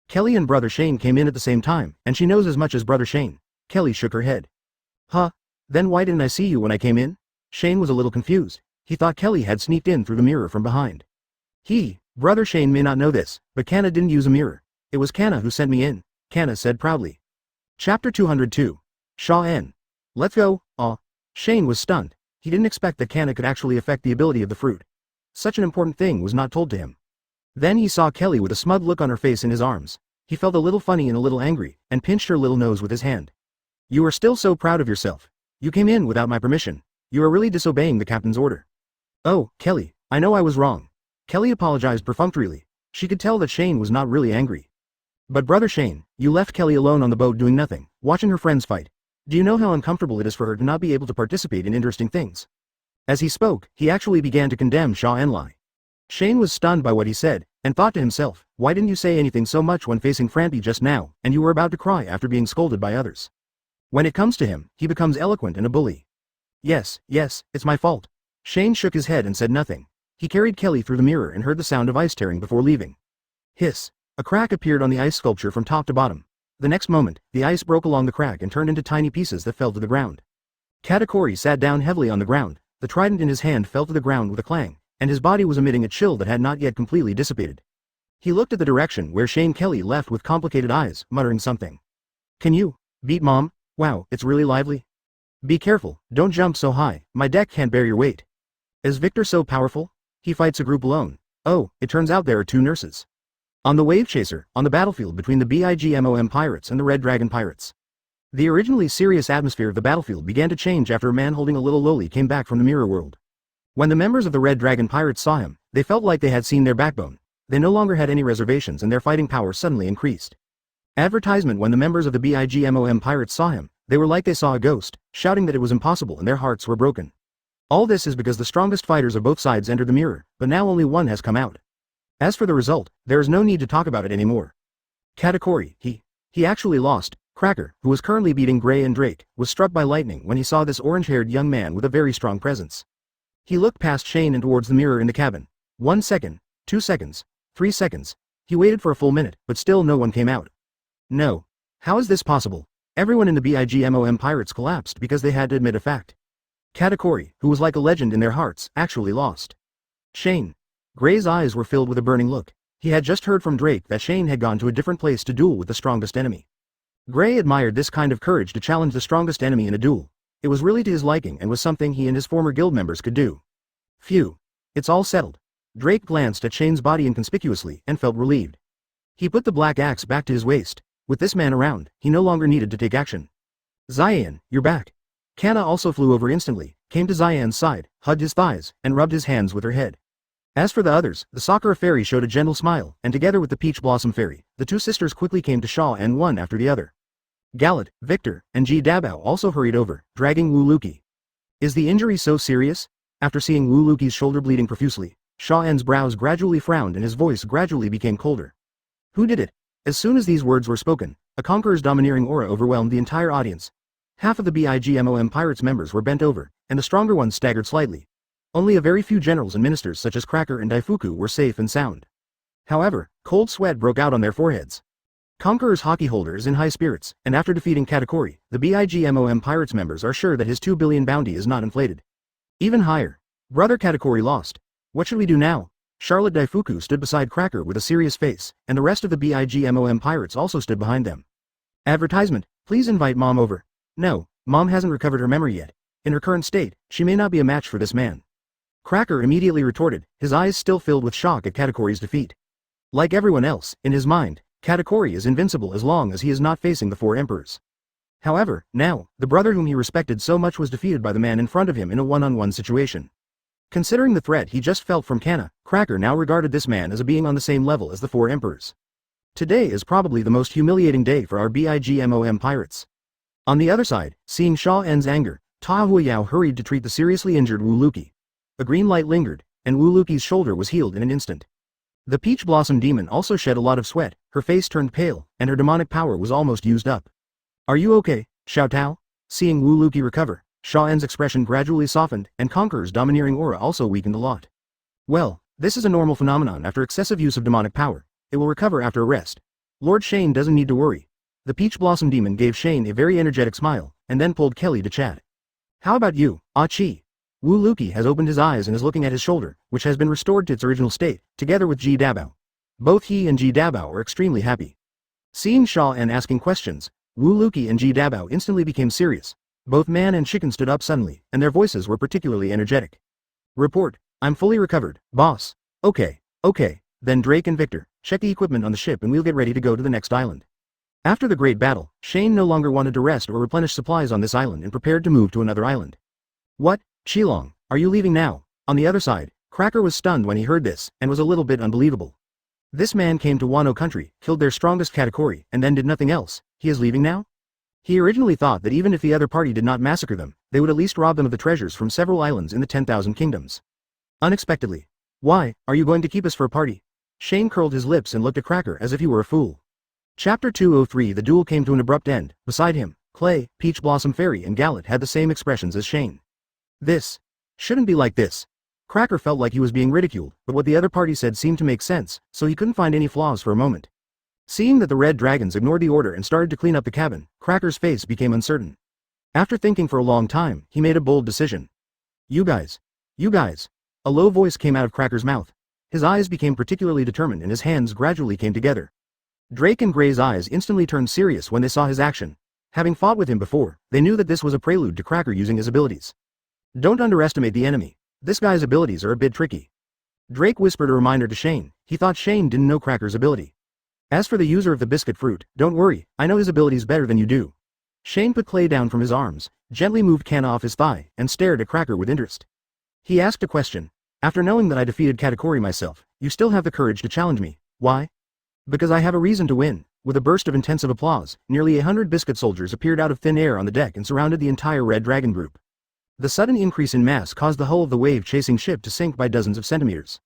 Klee and brother Shane came in at the same time, and she knows as much as brother Shane. Klee shook her head. Huh? Then why didn't I see you when I came in? Shane was a little confused. He thought Klee had sneaked in through the mirror from behind. Brother Shane may not know this, but Kanna didn't use a mirror. It was Kanna who sent me in, Kanna said proudly. Chapter 202. Shaw-en. Let's go, Shane was stunned. He didn't expect that Kanna could actually affect the ability of the fruit. Such an important thing was not told to him. Then he saw Klee with a smug look on her face in his arms. He felt a little funny and a little angry, and pinched her little nose with his hand. You are still so proud of yourself. You came in without my permission. You are really disobeying the captain's order. Oh, Klee, I know I was wrong. Klee apologized perfunctorily. She could tell that Shane was not really angry. But brother Shane, you left Klee alone on the boat doing nothing, watching her friends fight. Do you know how uncomfortable it is for her to not be able to participate in interesting things? As he spoke, he actually began to condemn Shaw-en. Shane was stunned by what he said, and thought to himself, why didn't you say anything so much when facing Franti just now, and you were about to cry after being scolded by others? When it comes to him, he becomes eloquent and a bully. Yes, it's my fault. Shane shook his head and said nothing. He carried Klee through the mirror and heard the sound of ice tearing before leaving. Hiss. A crack appeared on the ice sculpture from top to bottom. The next moment, the ice broke along the crack and turned into tiny pieces that fell to the ground. Katakuri sat down heavily on the ground. The trident in his hand fell to the ground with a clang, and his body was emitting a chill that had not yet completely dissipated. He looked at the direction where Shane Klee left with complicated eyes, muttering something. Can you beat Mom? Wow, it's really lively. Be careful, don't jump so high, my deck can't bear your weight. Is Victor so powerful? He fights a group alone. Oh, it turns out there are 2 nurses. On the Wave Chaser, on the battlefield between the BIGMOM pirates and the Red Dragon pirates. The originally serious atmosphere of the battlefield began to change after a man holding a little loli came back from the mirror world. When the members of the Red Dragon pirates saw him, they felt like they had seen their backbone. They no longer had any reservations and their fighting power suddenly increased. Advertisement. When the members of the BIGMOM pirates saw him, they were like they saw a ghost, shouting that it was impossible and their hearts were broken. All this is because the strongest fighters of both sides entered the mirror, but now only one has come out. As for the result, there is no need to talk about it anymore. Katakuri, he actually lost. Cracker, who was currently beating Gray and Drake, was struck by lightning when he saw this orange-haired young man with a very strong presence. He looked past Shane and towards the mirror in the cabin. 1 second, 2 seconds, 3 seconds. He waited for a full minute, but still no one came out. No. How is this possible? Everyone in the BIGMOM pirates collapsed because they had to admit a fact. Katakuri, who was like a legend in their hearts, actually lost. Shane. Gray's eyes were filled with a burning look. He had just heard from Drake that Shane had gone to a different place to duel with the strongest enemy. Gray admired this kind of courage to challenge the strongest enemy in a duel. It was really to his liking and was something he and his former guild members could do. Phew. It's all settled. Drake glanced at Shane's body inconspicuously and felt relieved. He put the black axe back to his waist. With this man around, he no longer needed to take action. Zayan, you're back. Kanna also flew over instantly, came to Zayan's side, hugged his thighs, and rubbed his hands with her head. As for the others, the Sakura fairy showed a gentle smile, and together with the Peach Blossom fairy, the two sisters quickly came to Shaw and one after the other. Galit, Victor, and Ji Dabao also hurried over, dragging Liuqi. Is the injury so serious? After seeing Liuqi's shoulder bleeding profusely, Shaw En's brows gradually frowned and his voice gradually became colder. Who did it? As soon as these words were spoken, a conqueror's domineering aura overwhelmed the entire audience. Half of the BIGMOM pirates members were bent over, and the stronger ones staggered slightly. Only a very few generals and ministers such as Cracker and Daifuku were safe and sound. However, cold sweat broke out on their foreheads. Conqueror's hockey holder is in high spirits, and after defeating Katakuri, the BIGMOM pirates members are sure that his 2 billion bounty is not inflated. Even higher. Brother Katakuri lost. What should we do now? Charlotte Daifuku stood beside Cracker with a serious face, and the rest of the BIGMOM pirates also stood behind them. Advertisement, please invite Mom over. No, Mom hasn't recovered her memory yet. In her current state, she may not be a match for this man. Cracker immediately retorted, his eyes still filled with shock at Katakuri's defeat. Like everyone else, in his mind, Katakuri is invincible as long as he is not facing the 4 emperors. However, now, the brother whom he respected so much was defeated by the man in front of him in a one-on-one situation. Considering the threat he just felt from Kanna, Cracker now regarded this man as a being on the same level as the 4 emperors. Today is probably the most humiliating day for our BIGMOM pirates. On the other side, seeing Shaw En's anger, Ta Huiyao hurried to treat the seriously injured Liuqi. A green light lingered, and Liuqi's shoulder was healed in an instant. The Peach Blossom demon also shed a lot of sweat, her face turned pale, and her demonic power was almost used up. Are you okay, Xiao Tao? Seeing Liuqi recover, Shaw En's expression gradually softened, and Conqueror's domineering aura also weakened a lot. Well, this is a normal phenomenon after excessive use of demonic power. It will recover after a rest. Lord Shane doesn't need to worry. The Peach Blossom demon gave Shane a very energetic smile, and then pulled Kelly to chat. How about you, Ah-Chi? Liuqi has opened his eyes and is looking at his shoulder, which has been restored to its original state, together with Ji Dabao. Both he and Ji Dabao are extremely happy. Seeing Shaw En asking questions, Liuqi and Ji Dabao instantly became serious. Both man and chicken stood up suddenly, and their voices were particularly energetic. Report, I'm fully recovered, boss. Okay, then Drake and Victor, check the equipment on the ship and we'll get ready to go to the next island. After the great battle, Shane no longer wanted to rest or replenish supplies on this island and prepared to move to another island. What, Qilong, are you leaving now? On the other side, Cracker was stunned when he heard this, and was a little bit unbelievable. This man came to Wano country, killed their strongest Katakuri, and then did nothing else. He is leaving now? He originally thought that even if the other party did not massacre them, they would at least rob them of the treasures from several islands in the 10,000 kingdoms. Unexpectedly. Why, are you going to keep us for a party? Shane curled his lips and looked at Cracker as if he were a fool. Chapter 203. The duel came to an abrupt end. Beside him, Klee, Peach Blossom Fairy and Galit had the same expressions as Shane. This shouldn't be like this. Cracker felt like he was being ridiculed, but what the other party said seemed to make sense, so he couldn't find any flaws for a moment. Seeing that the Red Dragons ignored the order and started to clean up the cabin, Cracker's face became uncertain. After thinking for a long time, he made a bold decision. You guys. A low voice came out of Cracker's mouth. His eyes became particularly determined and his hands gradually came together. Drake and Gray's eyes instantly turned serious when they saw his action. Having fought with him before, they knew that this was a prelude to Cracker using his abilities. Don't underestimate the enemy. This guy's abilities are a bit tricky. Drake whispered a reminder to Shane. He thought Shane didn't know Cracker's ability. As for the user of the biscuit fruit, don't worry, I know his abilities better than you do. Shane put Klee down from his arms, gently moved Kanna off his thigh, and stared at Cracker with interest. He asked a question. After knowing that I defeated Katakuri myself, you still have the courage to challenge me. Why? Because I have a reason to win. With a burst of intensive applause, nearly 100 biscuit soldiers appeared out of thin air on the deck and surrounded the entire Red Dragon group. The sudden increase in mass caused the hull of the wave-chasing ship to sink by dozens of centimeters.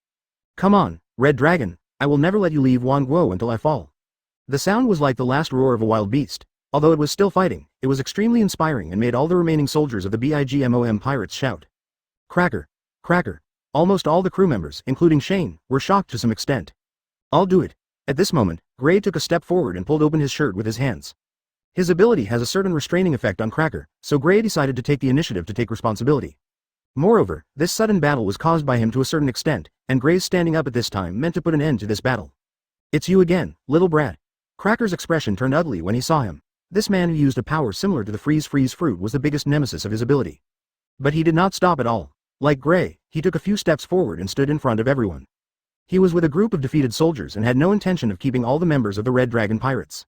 Come on, Red Dragon, I will never let you leave Guo until I fall. The sound was like the last roar of a wild beast. Although it was still fighting, it was extremely inspiring and made all the remaining soldiers of the BIGMOM pirates shout. Cracker! Cracker! Almost all the crew members, including Shane, were shocked to some extent. I'll do it. At this moment, Gray took a step forward and pulled open his shirt with his hands. His ability has a certain restraining effect on Cracker, so Gray decided to take the initiative to take responsibility. Moreover, this sudden battle was caused by him to a certain extent, and Gray's standing up at this time meant to put an end to this battle. It's you again, little brat. Cracker's expression turned ugly when he saw him. This man who used a power similar to the freeze fruit was the biggest nemesis of his ability. But he did not stop at all. Like Gray, he took a few steps forward and stood in front of everyone. He was with a group of defeated soldiers and had no intention of keeping all the members of the Red Dragon Pirates.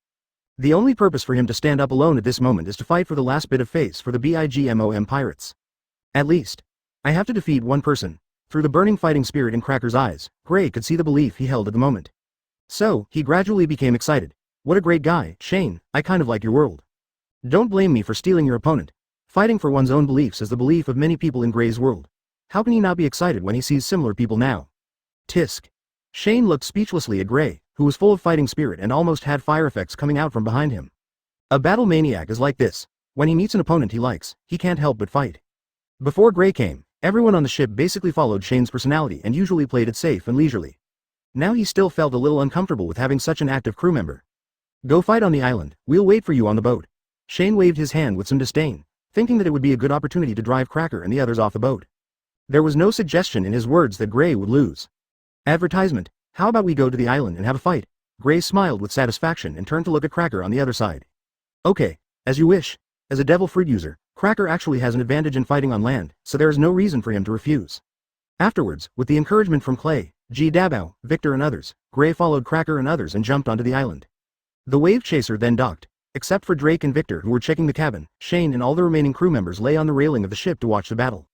The only purpose for him to stand up alone at this moment is to fight for the last bit of face for the BIGMOM Pirates. At least, I have to defeat one person. Through the burning fighting spirit in Cracker's eyes, Gray could see the belief he held at the moment. So, he gradually became excited. What a great guy, Shane, I kind of like your world. Don't blame me for stealing your opponent. Fighting for one's own beliefs is the belief of many people in Gray's world. How can he not be excited when he sees similar people now? Tisk. Shane looked speechlessly at Gray, who was full of fighting spirit and almost had fire effects coming out from behind him. A battle maniac is like this. When he meets an opponent he likes, he can't help but fight. Before Gray came, everyone on the ship basically followed Shane's personality and usually played it safe and leisurely. Now he still felt a little uncomfortable with having such an active crew member. Go fight on the island, we'll wait for you on the boat. Shane waved his hand with some disdain, thinking that it would be a good opportunity to drive Cracker and the others off the boat. There was no suggestion in his words that Gray would lose. Advertisement, how about we go to the island and have a fight? Gray smiled with satisfaction and turned to look at Cracker on the other side. Okay, as you wish. As a devil fruit user, Cracker actually has an advantage in fighting on land, so there is no reason for him to refuse. Afterwards, with the encouragement from Klee, Ji Dabao, Victor and others, Gray followed Cracker and others and jumped onto the island. The wave chaser then docked. Except for Drake and Victor who were checking the cabin, Shane and all the remaining crew members lay on the railing of the ship to watch the battle.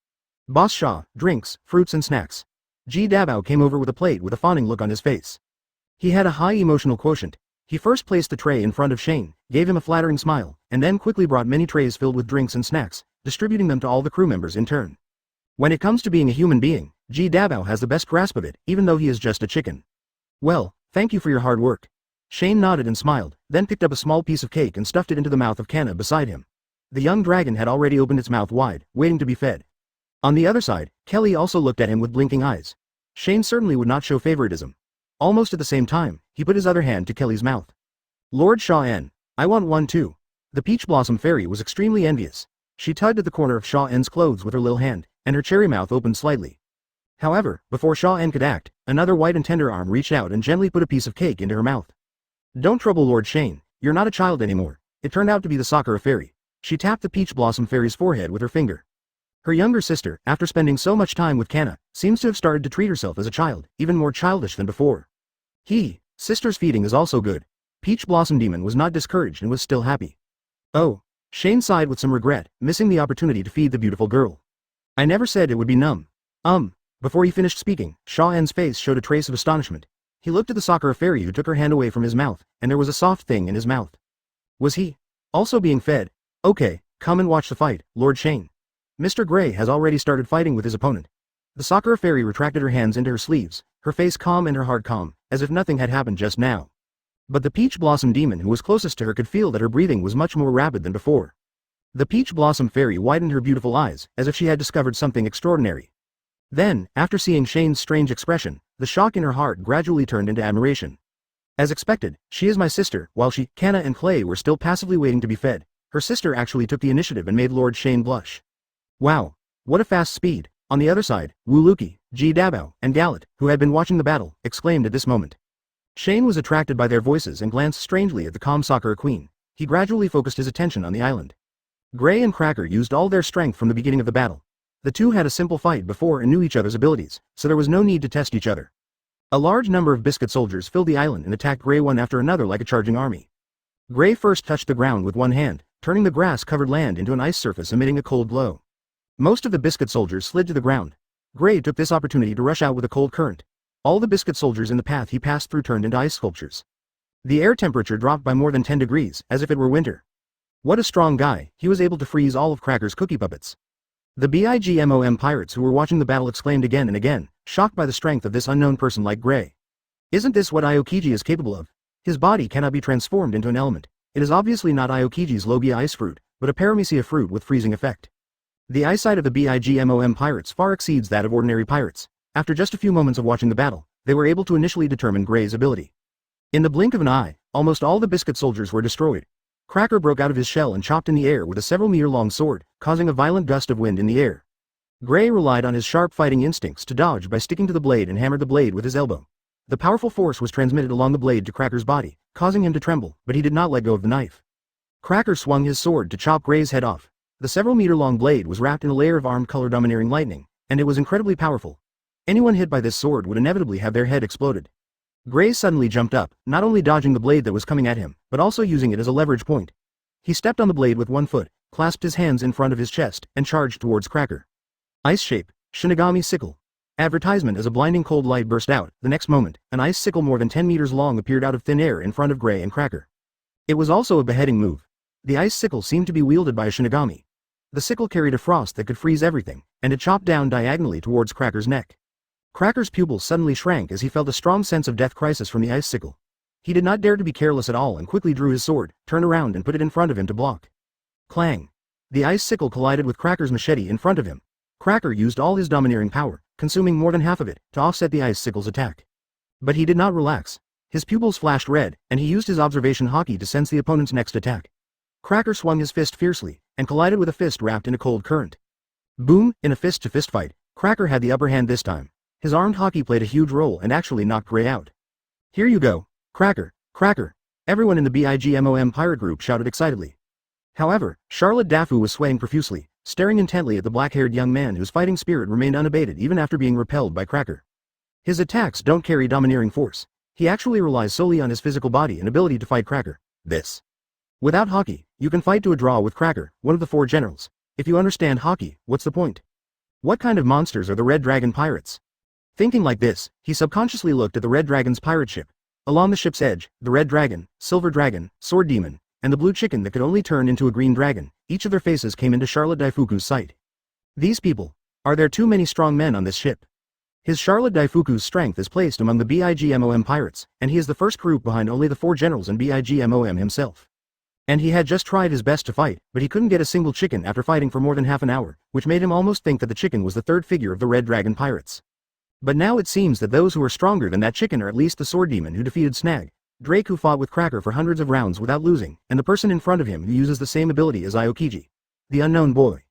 Boss Shaw, drinks, fruits and snacks. Ji Dabao came over with a plate with a fawning look on his face. He had a high emotional quotient. He first placed the tray in front of Shane, gave him a flattering smile, and then quickly brought many trays filled with drinks and snacks, distributing them to all the crew members in turn. When it comes to being a human being, Ji Dabao has the best grasp of it, even though he is just a chicken. Well, thank you for your hard work. Shane nodded and smiled, then picked up a small piece of cake and stuffed it into the mouth of Kanna beside him. The young dragon had already opened its mouth wide, waiting to be fed. On the other side, Klee also looked at him with blinking eyes. Shane certainly would not show favoritism. Almost at the same time, he put his other hand to Kelly's mouth. Lord Shaw-en, I want one too. The Peach Blossom Fairy was extremely envious. She tugged at the corner of Shaw-en's clothes with her little hand, and her cherry mouth opened slightly. However, before Shaw-en could act, another white and tender arm reached out and gently put a piece of cake into her mouth. Don't trouble Lord Shane, you're not a child anymore. It turned out to be the Sakura Fairy. She tapped the Peach Blossom Fairy's forehead with her finger. Her younger sister, after spending so much time with Kanna, seems to have started to treat herself as a child, even more childish than before. Sister's feeding is also good. Peach Blossom Demon was not discouraged and was still happy. Oh, Shane sighed with some regret, missing the opportunity to feed the beautiful girl. I never said it would be numb. Before he finished speaking, Shaw-en's face showed a trace of astonishment. He looked at the Sakura Fairy who took her hand away from his mouth, and there was a soft thing in his mouth. Was he also being fed? Okay, come and watch the fight, Lord Shane. Mr. Gray has already started fighting with his opponent. The Sakura Fairy retracted her hands into her sleeves, her face calm and her heart calm, as if nothing had happened just now. But the Peach Blossom Demon who was closest to her could feel that her breathing was much more rapid than before. The Peach Blossom Fairy widened her beautiful eyes, as if she had discovered something extraordinary. Then, after seeing Shane's strange expression, the shock in her heart gradually turned into admiration. As expected, she is my sister. While Kanna and Klee were still passively waiting to be fed, her sister actually took the initiative and made Lord Shane blush. Wow, what a fast speed. On the other side, Liuqi, Ji Dabao, and Gallet, who had been watching the battle, exclaimed at this moment. Shane was attracted by their voices and glanced strangely at the calm Sakura Queen. He gradually focused his attention on the island. Gray and Cracker used all their strength from the beginning of the battle. The two had a simple fight before and knew each other's abilities, so there was no need to test each other. A large number of biscuit soldiers filled the island and attacked Gray one after another like a charging army. Gray first touched the ground with one hand, turning the grass-covered land into an ice surface emitting a cold glow. Most of the biscuit soldiers slid to the ground. Gray took this opportunity to rush out with a cold current. All the biscuit soldiers in the path he passed through turned into ice sculptures. The air temperature dropped by more than 10 degrees, as if it were winter. What a strong guy, he was able to freeze all of Cracker's cookie puppets. The BIGMOM pirates who were watching the battle exclaimed again and again, shocked by the strength of this unknown person like Gray. Isn't this what Aokiji is capable of? His body cannot be transformed into an element. It is obviously not Aokiji's Logia ice fruit, but a paramecia fruit with freezing effect. The eyesight of the BIGMOM pirates far exceeds that of ordinary pirates. After just a few moments of watching the battle, they were able to initially determine Gray's ability. In the blink of an eye, almost all the biscuit soldiers were destroyed. Cracker broke out of his shell and chopped in the air with a several-meter-long sword, causing a violent gust of wind in the air. Gray relied on his sharp fighting instincts to dodge by sticking to the blade and hammered the blade with his elbow. The powerful force was transmitted along the blade to Cracker's body, causing him to tremble, but he did not let go of the knife. Cracker swung his sword to chop Gray's head off. The several-meter-long blade was wrapped in a layer of armed color-domineering lightning, and it was incredibly powerful. Anyone hit by this sword would inevitably have their head exploded. Gray suddenly jumped up, not only dodging the blade that was coming at him, but also using it as a leverage point. He stepped on the blade with one foot, clasped his hands in front of his chest, and charged towards Cracker. Ice shape, Shinigami sickle. Advertisement as a blinding cold light burst out. The next moment, an ice sickle more than 10 meters long appeared out of thin air in front of Gray and Cracker. It was also a beheading move. The ice sickle seemed to be wielded by a Shinigami. The sickle carried a frost that could freeze everything, and it chopped down diagonally towards Cracker's neck. Cracker's pupils suddenly shrank as he felt a strong sense of death crisis from the ice sickle. He did not dare to be careless at all and quickly drew his sword, turned around and put it in front of him to block. Clang! The ice sickle collided with Cracker's machete in front of him. Cracker used all his domineering power, consuming more than half of it, to offset the ice sickle's attack. But he did not relax. His pupils flashed red, and he used his observation haki to sense the opponent's next attack. Cracker swung his fist fiercely, and collided with a fist wrapped in a cold current. Boom! In a fist-to-fist fight, Cracker had the upper hand this time. His armed haki played a huge role and actually knocked Gray out. Here you go, Cracker, Cracker! Everyone in the BIGMOM pirate group shouted excitedly. However, Charlotte Dafu was swaying profusely, staring intently at the black-haired young man whose fighting spirit remained unabated even after being repelled by Cracker. His attacks don't carry domineering force. He actually relies solely on his physical body and ability to fight Cracker. Without haki, you can fight to a draw with Cracker, one of the 4 generals. If you understand haki, what's the point? What kind of monsters are the Red Dragon pirates? Thinking like this, he subconsciously looked at the Red Dragon's pirate ship. Along the ship's edge, the Red Dragon, Silver Dragon, Sword Demon, and the Blue Chicken that could only turn into a Green Dragon, each of their faces came into Charlotte Daifuku's sight. These people. Are there too many strong men on this ship? His Charlotte Daifuku's strength is placed among the BIGMOM pirates, and he is the first group behind only the 4 generals and BIGMOM himself. And he had just tried his best to fight, but he couldn't get a single chicken after fighting for more than half an hour, which made him almost think that the chicken was the 3rd figure of the Red Dragon pirates. But now it seems that those who are stronger than that chicken are at least the Sword Demon who defeated Snag, Drake who fought with Cracker for hundreds of rounds without losing, and the person in front of him who uses the same ability as Aokiji. The unknown boy.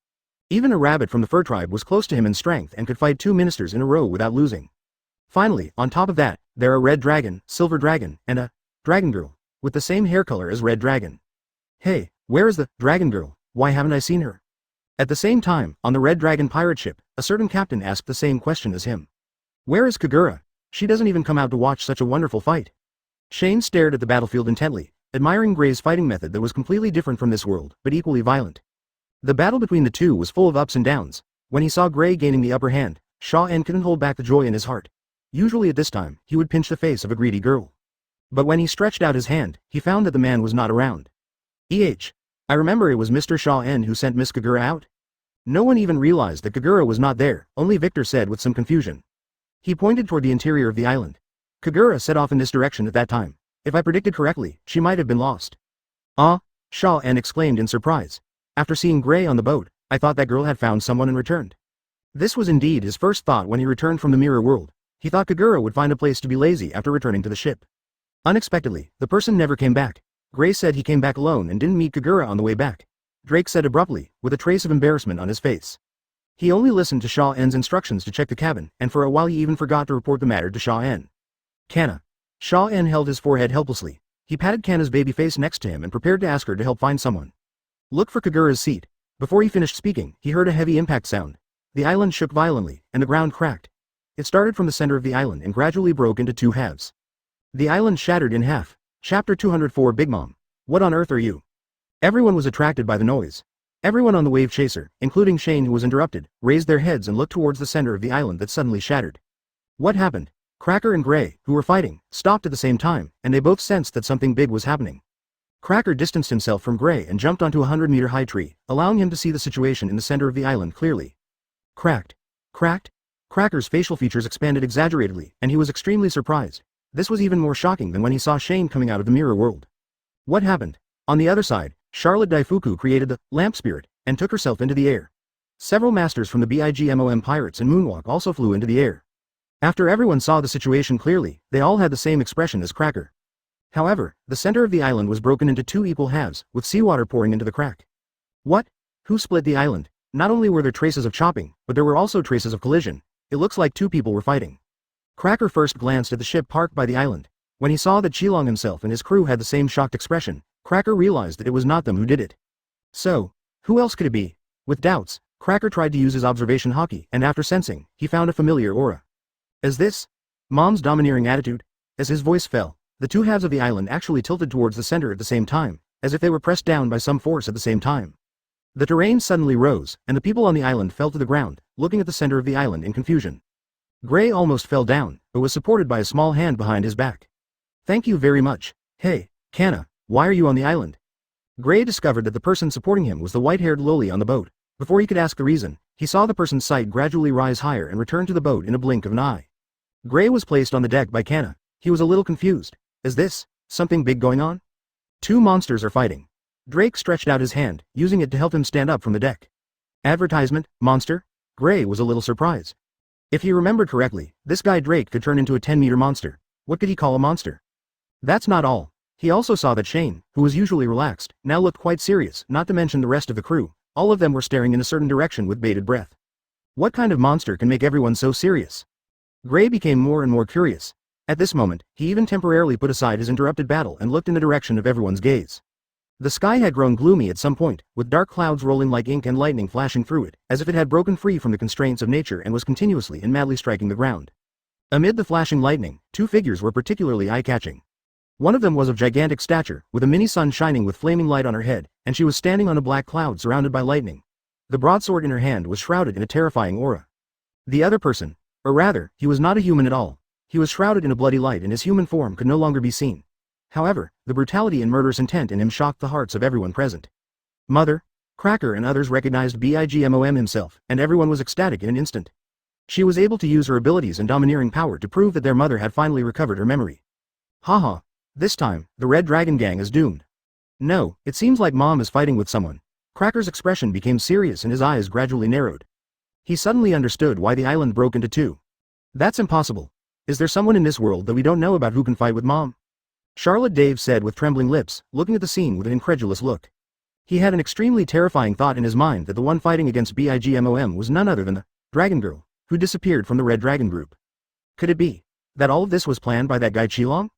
Even a rabbit from the fur tribe was close to him in strength and could fight 2 ministers in a row without losing. Finally, on top of that, there are Red Dragon, Silver Dragon, and a Dragon Girl, with the same hair color as Red Dragon. Hey, where is the Dragon Girl? Why haven't I seen her? At the same time, on the Red Dragon pirate ship, a certain captain asked the same question as him. Where is Kagura? She doesn't even come out to watch such a wonderful fight. Shane stared at the battlefield intently, admiring Gray's fighting method that was completely different from this world, but equally violent. The battle between the two was full of ups and downs. When he saw Gray gaining the upper hand, Shaw-en couldn't hold back the joy in his heart. Usually at this time, he would pinch the face of a greedy girl. But when he stretched out his hand, he found that the man was not around. I remember it was Mr. Shaw-en who sent Miss Kagura out. No one even realized that Kagura was not there, only Victor said with some confusion. He pointed toward the interior of the island. Kagura set off in this direction at that time. If I predicted correctly, she might have been lost. Shaw-en exclaimed in surprise. After seeing Gray on the boat, I thought that girl had found someone and returned. This was indeed his first thought when he returned from the mirror world. He thought Kagura would find a place to be lazy after returning to the ship. Unexpectedly, the person never came back. Gray said he came back alone and didn't meet Kagura on the way back. Drake said abruptly, with a trace of embarrassment on his face. He only listened to Shaw-en's instructions to check the cabin, and for a while he even forgot to report the matter to Shaw-en. Kanna. Shaw-en held his forehead helplessly. He patted Kanna's baby face next to him and prepared to ask her to help find someone. Look for Kagura's seat. Before he finished speaking, he heard a heavy impact sound. The island shook violently, and the ground cracked. It started from the center of the island and gradually broke into two halves. The island shattered in half. Chapter 204 Big Mom. What on earth are you? Everyone was attracted by the noise. Everyone on the wave chaser, including Shane who was interrupted, raised their heads and looked towards the center of the island that suddenly shattered. What happened? Cracker and Gray, who were fighting, stopped at the same time, and they both sensed that something big was happening. Cracker distanced himself from Gray and jumped onto a 100-meter high tree, allowing him to see the situation in the center of the island clearly. Cracked. Cracked? Cracker's facial features expanded exaggeratedly, and he was extremely surprised. This was even more shocking than when he saw Shane coming out of the mirror world. What happened? On the other side, Charlotte Daifuku created the lamp spirit and took herself into the air. Several masters from the BIGMOM pirates and Moonwalk also flew into the air. After everyone saw the situation clearly, they all had the same expression as Cracker. However, the center of the island was broken into two equal halves, with seawater pouring into the crack. What? Who split the island? Not only were there traces of chopping, but there were also traces of collision. It looks like two people were fighting. Cracker first glanced at the ship parked by the island. When he saw that Qilong himself and his crew had the same shocked expression, Cracker realized that it was not them who did it. So, who else could it be? With doubts, Cracker tried to use his observation hockey, and after sensing, he found a familiar aura. Is this Mom's domineering attitude? As his voice fell, the two halves of the island actually tilted towards the center at the same time, as if they were pressed down by some force at the same time. The terrain suddenly rose, and the people on the island fell to the ground, looking at the center of the island in confusion. Gray almost fell down, but was supported by a small hand behind his back. Thank you very much. Hey, Kanna, why are you on the island? Gray discovered that the person supporting him was the white-haired loli on the boat. Before he could ask the reason, he saw the person's sight gradually rise higher and return to the boat in a blink of an eye. Gray was placed on the deck by Kanna. He was a little confused. Is this something big going on? Two monsters are fighting. Drake stretched out his hand, using it to help him stand up from the deck. Advertisement, monster? Gray was a little surprised. If he remembered correctly, this guy Drake could turn into a 10-meter monster. What could he call a monster? That's not all. He also saw that Shane, who was usually relaxed, now looked quite serious, not to mention the rest of the crew. All of them were staring in a certain direction with bated breath. What kind of monster can make everyone so serious? Gray became more and more curious. At this moment, he even temporarily put aside his interrupted battle and looked in the direction of everyone's gaze. The sky had grown gloomy at some point, with dark clouds rolling like ink and lightning flashing through it, as if it had broken free from the constraints of nature and was continuously and madly striking the ground. Amid the flashing lightning, two figures were particularly eye-catching. One of them was of gigantic stature, with a mini-sun shining with flaming light on her head, and she was standing on a black cloud surrounded by lightning. The broadsword in her hand was shrouded in a terrifying aura. The other person, or rather, he was not a human at all. He was shrouded in a bloody light and his human form could no longer be seen. However, the brutality and murderous intent in him shocked the hearts of everyone present. Mother, Cracker and others recognized BIGMOM himself, and everyone was ecstatic in an instant. She was able to use her abilities and domineering power to prove that their mother had finally recovered her memory. Haha, this time, the Red Dragon Gang is doomed. No, it seems like Mom is fighting with someone. Cracker's expression became serious and his eyes gradually narrowed. He suddenly understood why the island broke into two. That's impossible. Is there someone in this world that we don't know about who can fight with Mom? Charlotte Dave said with trembling lips, looking at the scene with an incredulous look. He had an extremely terrifying thought in his mind that the one fighting against BIGMOM was none other than the Dragon Girl, who disappeared from the Red Dragon group. Could it be that all of this was planned by that guy Qilong?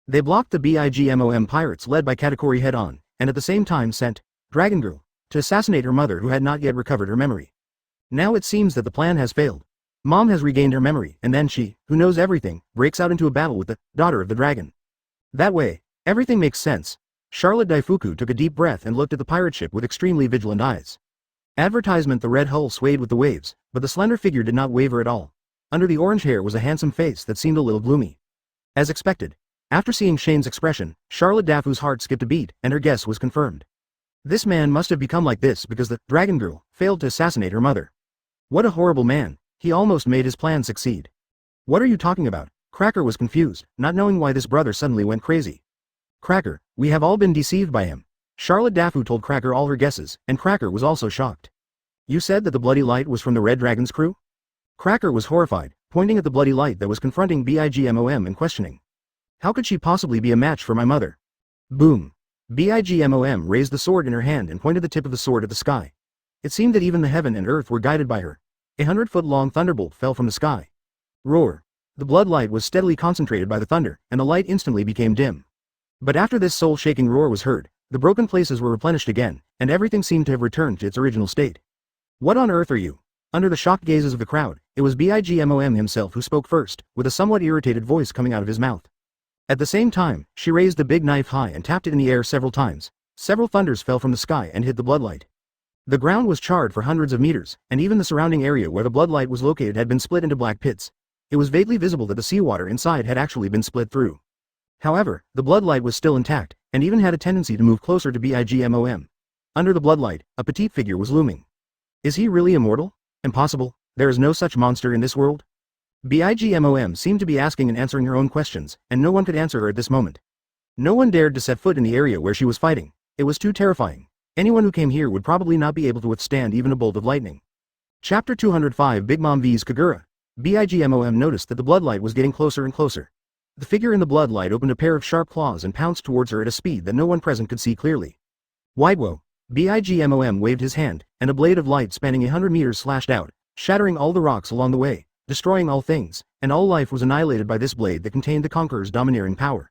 They blocked the BIGMOM pirates led by Katakuri head-on, and at the same time sent Dragon Girl to assassinate her mother who had not yet recovered her memory. Now it seems that the plan has failed. Mom has regained her memory, and then she, who knows everything, breaks out into a battle with the daughter of the dragon. That way, everything makes sense. Charlotte Daifuku took a deep breath and looked at the pirate ship with extremely vigilant eyes. Advertisement: the red hull swayed with the waves, but the slender figure did not waver at all. Under the orange hair was a handsome face that seemed a little gloomy. As expected, after seeing Shane's expression, Charlotte Dafu's heart skipped a beat, and her guess was confirmed. This man must have become like this because the Dragon Girl failed to assassinate her mother. What a horrible man, he almost made his plan succeed. What are you talking about? Cracker was confused, not knowing why this brother suddenly went crazy. Cracker, we have all been deceived by him. Charlotte Dafu told Cracker all her guesses, and Cracker was also shocked. You said that the bloody light was from the Red Dragon's crew? Cracker was horrified, pointing at the bloody light that was confronting BIGMOM and questioning. How could she possibly be a match for my mother? Boom. BIGMOM raised the sword in her hand and pointed the tip of the sword at the sky. It seemed that even the heaven and earth were guided by her. 100-foot-long thunderbolt fell from the sky. Roar. The blood light was steadily concentrated by the thunder, and the light instantly became dim. But after this soul-shaking roar was heard, the broken places were replenished again, and everything seemed to have returned to its original state. What on earth are you? Under the shocked gazes of the crowd, It was Bigmom himself who spoke first, with a somewhat irritated voice coming out of his mouth. At the same time, she raised the big knife high and tapped it in the air several times. Several thunders fell from the sky and hit the bloodlight. The ground was charred for hundreds of meters, and even the surrounding area where the bloodlight was located had been split into black pits. It was vaguely visible that the seawater inside had actually been split through. However, the bloodlight was still intact, and even had a tendency to move closer to Bigmom. Under the bloodlight, a petite figure was looming. Is he really immortal? Impossible. There is no such monster in this world? Bigmom seemed to be asking and answering her own questions, and no one could answer her at this moment. No one dared to set foot in the area where she was fighting. It was too terrifying. Anyone who came here would probably not be able to withstand even a bolt of lightning. Chapter 205 Big Mom vs Kagura. Bigmom noticed that the bloodlight was getting closer and closer. The figure in the bloodlight opened a pair of sharp claws and pounced towards her at a speed that no one present could see clearly. Widewhoa! Bigmom waved his hand, and a blade of light spanning 100 meters slashed out, shattering all the rocks along the way, destroying all things, and all life was annihilated by this blade that contained the Conqueror's domineering power.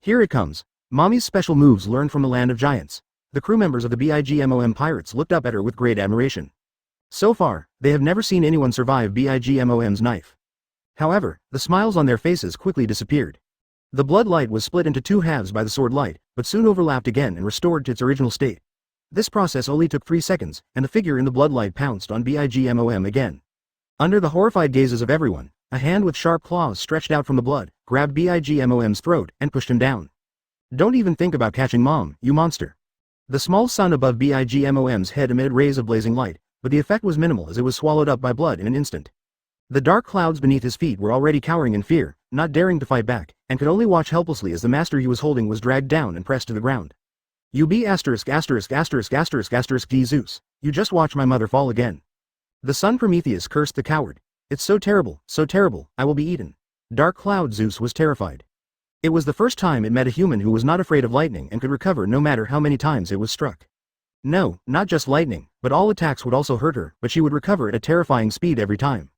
Here it comes. Mommy's special moves learned from the land of giants. The crew members of the Bigmom pirates looked up at her with great admiration. So far, they have never seen anyone survive Bigmom's knife. However, the smiles on their faces quickly disappeared. The bloodlight was split into two halves by the sword light, but soon overlapped again and restored to its original state. This process only took 3 seconds, and the figure in the bloodlight pounced on Bigmom again. Under the horrified gazes of everyone, a hand with sharp claws stretched out from the blood, grabbed Bigmom's throat and pushed him down. Don't even think about catching Mom, you monster. The small sun above Bigmom's head emitted rays of blazing light, but the effect was minimal as it was swallowed up by blood in an instant. The dark clouds beneath his feet were already cowering in fear, not daring to fight back, and could only watch helplessly as the master he was holding was dragged down and pressed to the ground. You be asterisk asterisk asterisk asterisk asterisk D Zeus, you just watch my mother fall again. The sun Prometheus cursed the coward. It's so terrible, I will be eaten. Dark Cloud Zeus was terrified. It was the first time it met a human who was not afraid of lightning and could recover no matter how many times it was struck. No, not just lightning, but all attacks would also hurt her, but she would recover at a terrifying speed every time.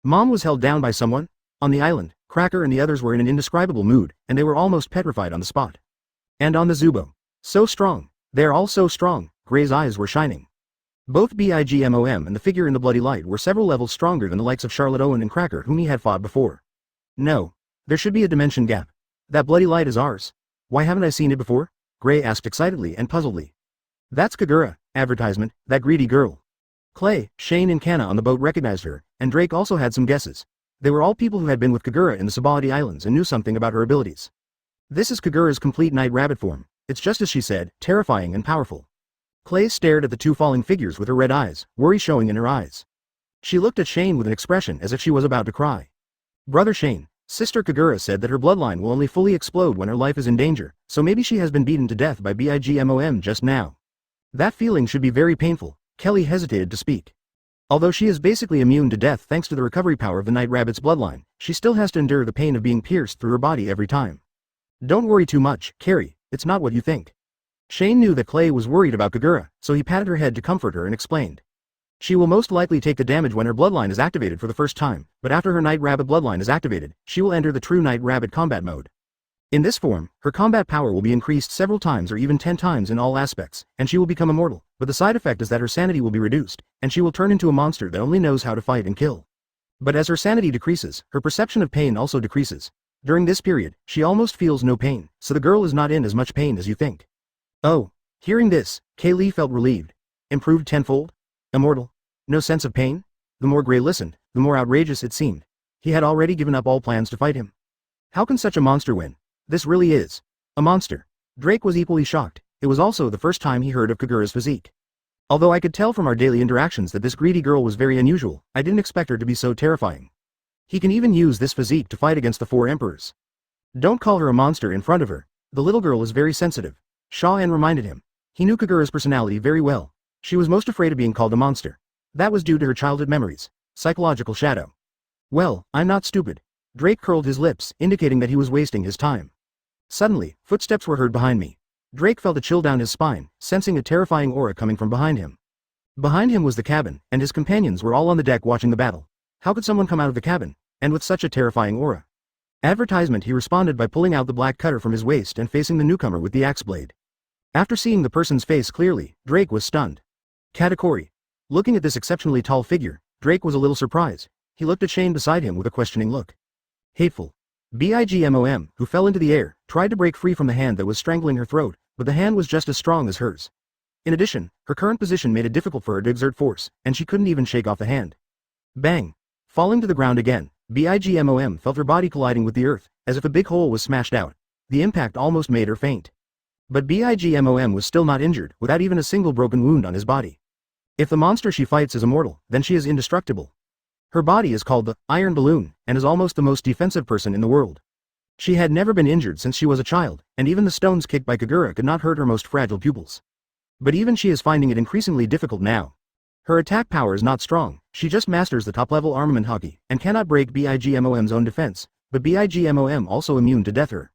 Mom was held down by someone? On the island, Cracker and the others were in an indescribable mood, and they were almost petrified on the spot. And on the Zubo. So strong. They're all so strong. Gray's eyes were shining. Both Bigmom and the figure in the bloody light were several levels stronger than the likes of Charlotte Owen and Cracker whom he had fought before. No. There should be a dimension gap. That bloody light is ours. Why haven't I seen it before? Gray asked excitedly and puzzledly. That's Kagura, advertisement, that greedy girl. Klee, Shane and Kanna on the boat recognized her, and Drake also had some guesses. They were all people who had been with Kagura in the Sabaody Islands and knew something about her abilities. This is Kagura's complete night rabbit form. It's just as she said, terrifying and powerful. Klee stared at the two falling figures with her red eyes, worry showing in her eyes. She looked at Shane with an expression as if she was about to cry. Brother Shane, Sister Kagura said that her bloodline will only fully explode when her life is in danger, so maybe she has been beaten to death by Bigmom just now. That feeling should be very painful. Kelly hesitated to speak. Although she is basically immune to death thanks to the recovery power of the Night Rabbit's bloodline, she still has to endure the pain of being pierced through her body every time. Don't worry too much, Carrie, it's not what you think. Shane knew that Klee was worried about Kagura, so he patted her head to comfort her and explained. She will most likely take the damage when her bloodline is activated for the first time, but after her Night Rabbit bloodline is activated, she will enter the true Night Rabbit combat mode. In this form, her combat power will be increased several times or even 10 times in all aspects, and she will become immortal, but the side effect is that her sanity will be reduced, and she will turn into a monster that only knows how to fight and kill. But as her sanity decreases, her perception of pain also decreases. During this period, she almost feels no pain, so the girl is not in as much pain as you think. Oh. Hearing this, Klee felt relieved. Improved tenfold? Immortal? No sense of pain? The more Gray listened, the more outrageous it seemed. He had already given up all plans to fight him. How can such a monster win? This really is a monster. Drake was equally shocked. It was also the first time he heard of Kagura's physique. Although I could tell from our daily interactions that this greedy girl was very unusual, I didn't expect her to be so terrifying. He can even use this physique to fight against the 4 emperors. Don't call her a monster in front of her. The little girl is very sensitive. Shaw-en reminded him. He knew Kagura's personality very well. She was most afraid of being called a monster. That was due to her childhood memories. Psychological shadow. Well, I'm not stupid. Drake curled his lips, indicating that he was wasting his time. Suddenly, footsteps were heard behind me. Drake felt a chill down his spine, sensing a terrifying aura coming from behind him. Behind him was the cabin, and his companions were all on the deck watching the battle. How could someone come out of the cabin, and with such a terrifying aura? Advertisement, he responded by pulling out the black cutter from his waist and facing the newcomer with the axe blade. After seeing the person's face clearly, Drake was stunned. Katakuri. Looking at this exceptionally tall figure, Drake was a little surprised. he looked at Shane beside him with a questioning look. Hateful. Bigmom, who fell into the air, tried to break free from the hand that was strangling her throat, but the hand was just as strong as hers. In addition, her current position made it difficult for her to exert force, and she couldn't even shake off the hand. Bang! Falling to the ground again, Bigmom felt her body colliding with the earth, as if a big hole was smashed out. The impact almost made her faint. But Bigmom was still not injured, without even a single broken wound on his body. If the monster she fights is immortal, then she is indestructible. Her body is called the Iron Balloon, and is almost the most defensive person in the world. She had never been injured since she was a child, and even the stones kicked by Kagura could not hurt her most fragile pupils. But even she is finding it increasingly difficult now. Her attack power is not strong, she just masters the top-level armament hockey, and cannot break Bigmom's own defense, but Bigmom also immune to death her.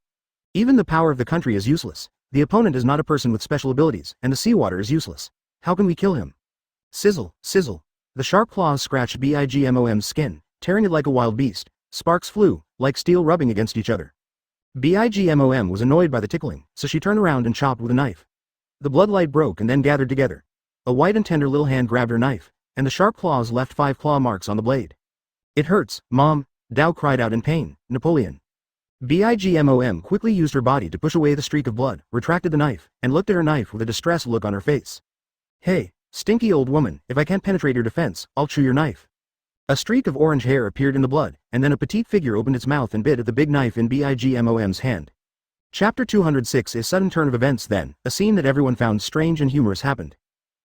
Even the power of the country is useless. The opponent is not a person with special abilities, and the seawater is useless. How can we kill him? Sizzle, sizzle. The sharp claws scratched Bigmom's skin, tearing it like a wild beast. Sparks flew, like steel rubbing against each other. Bigmom was annoyed by the tickling, so she turned around and chopped with a knife. The bloodlight broke and then gathered together. A white and tender little hand grabbed her knife, and the sharp claws left 5 claw marks on the blade. It hurts, Mom, Dao cried out in pain. Napoleon. Bigmom quickly used her body to push away the streak of blood, retracted the knife, and looked at her knife with a distressed look on her face. Hey, stinky old woman, if I can't penetrate your defense, I'll chew your knife. A streak of orange hair appeared in the blood, and then a petite figure opened its mouth and bit at the big knife in Bigmom's hand. Chapter 206. A sudden turn of events then, a scene that everyone found strange and humorous happened.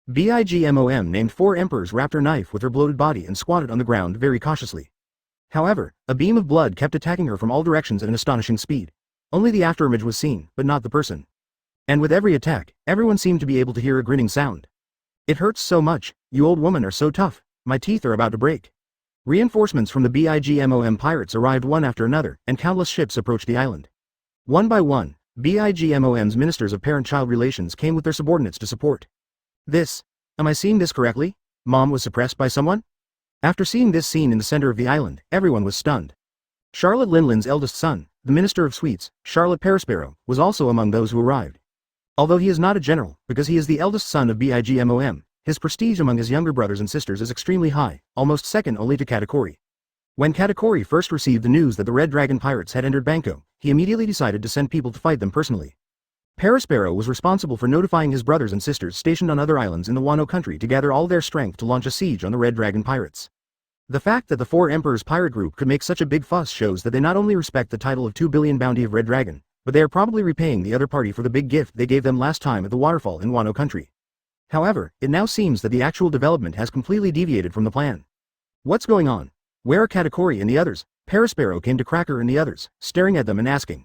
Bigmom named 4 emperors wrapped her knife with her bloated body and squatted on the ground very cautiously. However, a beam of blood kept attacking her from all directions at an astonishing speed. Only the afterimage was seen, but not the person. And with every attack, everyone seemed to be able to hear a grinning sound. It hurts so much, you old woman are so tough, my teeth are about to break. Reinforcements from the Bigmom pirates arrived one after another, and countless ships approached the island. One by one, Bigmom's ministers of parent-child relations came with their subordinates to support. Am I seeing this correctly? Mom was suppressed by someone? After seeing this scene in the center of the island, everyone was stunned. Charlotte Linlin's eldest son, the Minister of Sweets, Charlotte Perisparrow, was also among those who arrived. Although he is not a general, because he is the eldest son of Bigmom, his prestige among his younger brothers and sisters is extremely high, almost second only to Katakuri. When Katakuri first received the news that the Red Dragon pirates had entered Banco, he immediately decided to send people to fight them personally. Perisparrow was responsible for notifying his brothers and sisters stationed on other islands in the Wano country to gather all their strength to launch a siege on the Red Dragon pirates. The fact that the 4 Emperors pirate group could make such a big fuss shows that they not only respect the title of 2 billion bounty of Red Dragon, but they are probably repaying the other party for the big gift they gave them last time at the waterfall in Wano country. However, it now seems that the actual development has completely deviated from the plan. What's going on? Where are Katakuri and the others? Perisparrow came to Cracker and the others, staring at them and asking.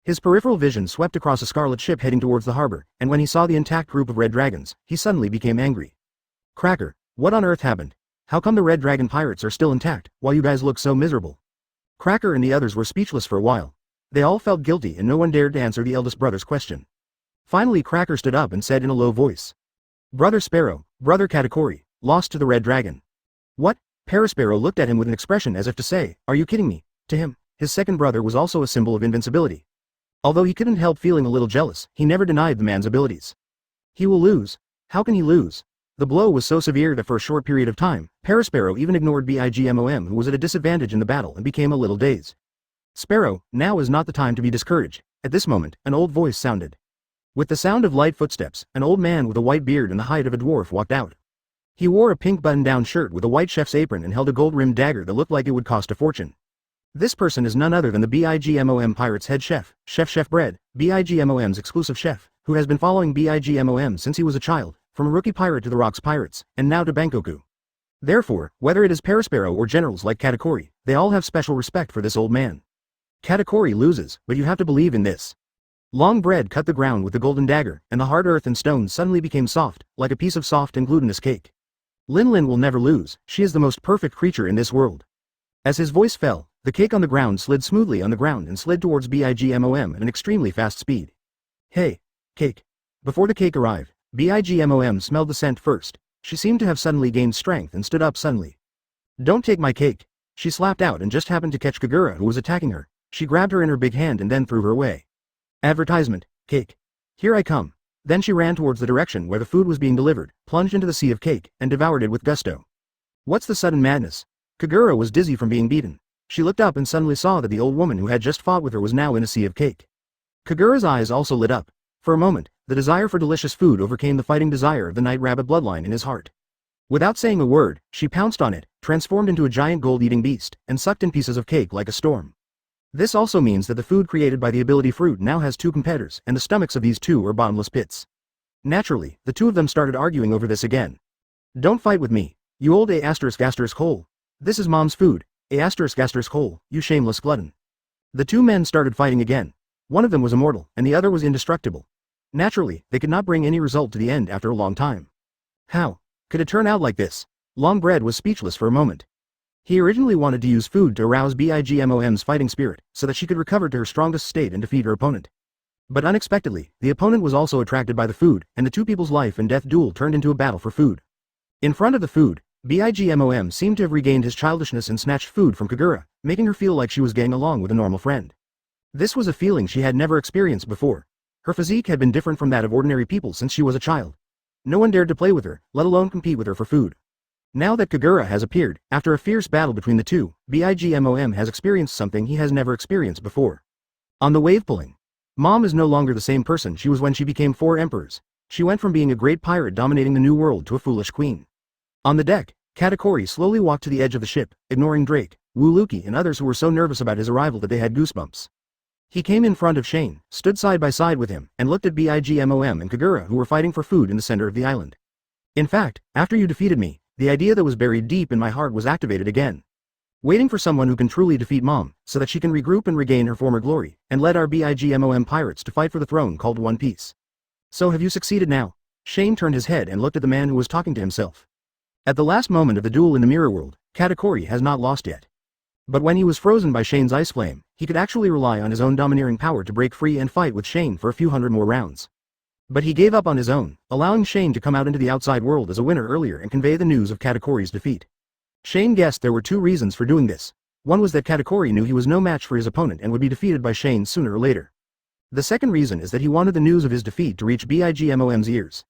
His peripheral vision swept across a scarlet ship heading towards the harbor, and when he saw the intact group of red dragons, he suddenly became angry. Cracker, what on earth happened? How come the Red Dragon pirates are still intact, while you guys look so miserable? Cracker and the others were speechless for a while. They all felt guilty and no one dared to answer the eldest brother's question. Finally Cracker stood up and said in a low voice. Brother Sparrow, Brother Katakuri, lost to the Red Dragon. What? Perisparrow looked at him with an expression as if to say, are you kidding me? To him, his second brother was also a symbol of invincibility. Although he couldn't help feeling a little jealous, he never denied the man's abilities. He will lose. How can he lose? The blow was so severe that for a short period of time, Perisparrow even ignored Bigmom, who was at a disadvantage in the battle, and became a little dazed. Sparrow, now is not the time to be discouraged. At this moment, an old voice sounded. With the sound of light footsteps, an old man with a white beard and the height of a dwarf walked out. He wore a pink button-down shirt with a white chef's apron and held a gold-rimmed dagger that looked like it would cost a fortune. This person is none other than the Bigmom pirate's head chef, Chef Bread, Bigmom's exclusive chef, who has been following Bigmom since he was a child, from a rookie pirate to the Rocks Pirates, and now to Bankoku. Therefore, whether it is Perisparrow or generals like Katakuri, they all have special respect for this old man. Katakuri loses, but you have to believe in this. Long Bread cut the ground with the golden dagger, and the hard earth and stones suddenly became soft, like a piece of soft and glutinous cake. Lin will never lose, she is the most perfect creature in this world. As his voice fell, the cake on the ground slid smoothly on the ground and slid towards Bigmom at an extremely fast speed. Hey, cake. Before the cake arrived, Bigmom smelled the scent first. She seemed to have suddenly gained strength and stood up suddenly. Don't take my cake. She slapped out and just happened to catch Kagura, who was attacking her. She grabbed her in her big hand and then threw her away. Advertisement, cake. Here I come. Then she ran towards the direction where the food was being delivered, plunged into the sea of cake, and devoured it with gusto. What's the sudden madness? Kagura was dizzy from being beaten. She looked up and suddenly saw that the old woman who had just fought with her was now in a sea of cake. Kagura's eyes also lit up. For a moment, the desire for delicious food overcame the fighting desire of the night rabbit bloodline in his heart. Without saying a word, she pounced on it, transformed into a giant gold-eating beast, and sucked in pieces of cake like a storm. This also means that the food created by the ability fruit now has two competitors, and the stomachs of these two are bottomless pits. Naturally, the two of them started arguing over this again. Don't fight with me, you old hole. This is mom's food, hole, you shameless glutton. The two men started fighting again. One of them was immortal, and the other was indestructible. Naturally, they could not bring any result to the end after a long time. How could it turn out like this? Longbread was speechless for a moment. He originally wanted to use food to arouse Bigmom's fighting spirit, so that she could recover to her strongest state and defeat her opponent. But unexpectedly, the opponent was also attracted by the food, and the two people's life and death duel turned into a battle for food. In front of the food, Bigmom seemed to have regained his childishness and snatched food from Kagura, making her feel like she was getting along with a normal friend. This was a feeling she had never experienced before. Her physique had been different from that of ordinary people since she was a child. No one dared to play with her, let alone compete with her for food. Now that Kagura has appeared, after a fierce battle between the two, Bigmom has experienced something he has never experienced before. On the wave pulling. Mom is no longer the same person she was when she became 4 emperors. She went from being a great pirate dominating the new world to a foolish queen. On the deck, Katakuri slowly walked to the edge of the ship, ignoring Drake, Liuqi and others who were so nervous about his arrival that they had goosebumps. He came in front of Shane, stood side by side with him, and looked at Bigmom and Kagura who were fighting for food in the center of the island. In fact, after you defeated me, the idea that was buried deep in my heart was activated again. Waiting for someone who can truly defeat Mom, so that she can regroup and regain her former glory, and led our Bigmom pirates to fight for the throne called One Piece. So have you succeeded now? Shane turned his head and looked at the man who was talking to himself. At the last moment of the duel in the mirror world, Katakuri has not lost yet. But when he was frozen by Shane's ice flame, he could actually rely on his own domineering power to break free and fight with Shane for a few hundred more rounds. But he gave up on his own, allowing Shane to come out into the outside world as a winner earlier and convey the news of Katakuri's defeat. Shane guessed there were 2 reasons for doing this. One was that Katakuri knew he was no match for his opponent and would be defeated by Shane sooner or later. The second reason is that he wanted the news of his defeat to reach Bigmom's ears.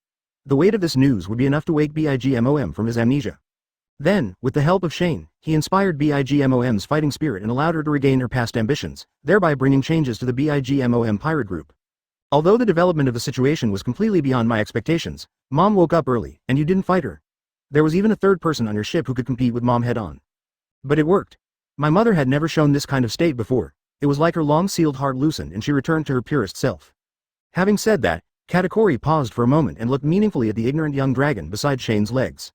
The weight of this news would be enough to wake Bigmom from his amnesia. Then, with the help of Shane, he inspired Bigmom's fighting spirit and allowed her to regain her past ambitions, thereby bringing changes to the Bigmom pirate group. Although the development of the situation was completely beyond my expectations, Mom woke up early, and you didn't fight her. There was even a third person on your ship who could compete with Mom head-on. But it worked. My mother had never shown this kind of state before. It was like her long-sealed heart loosened and she returned to her purest self. Having said that, Katakuri paused for a moment and looked meaningfully at the ignorant young dragon beside Shane's legs.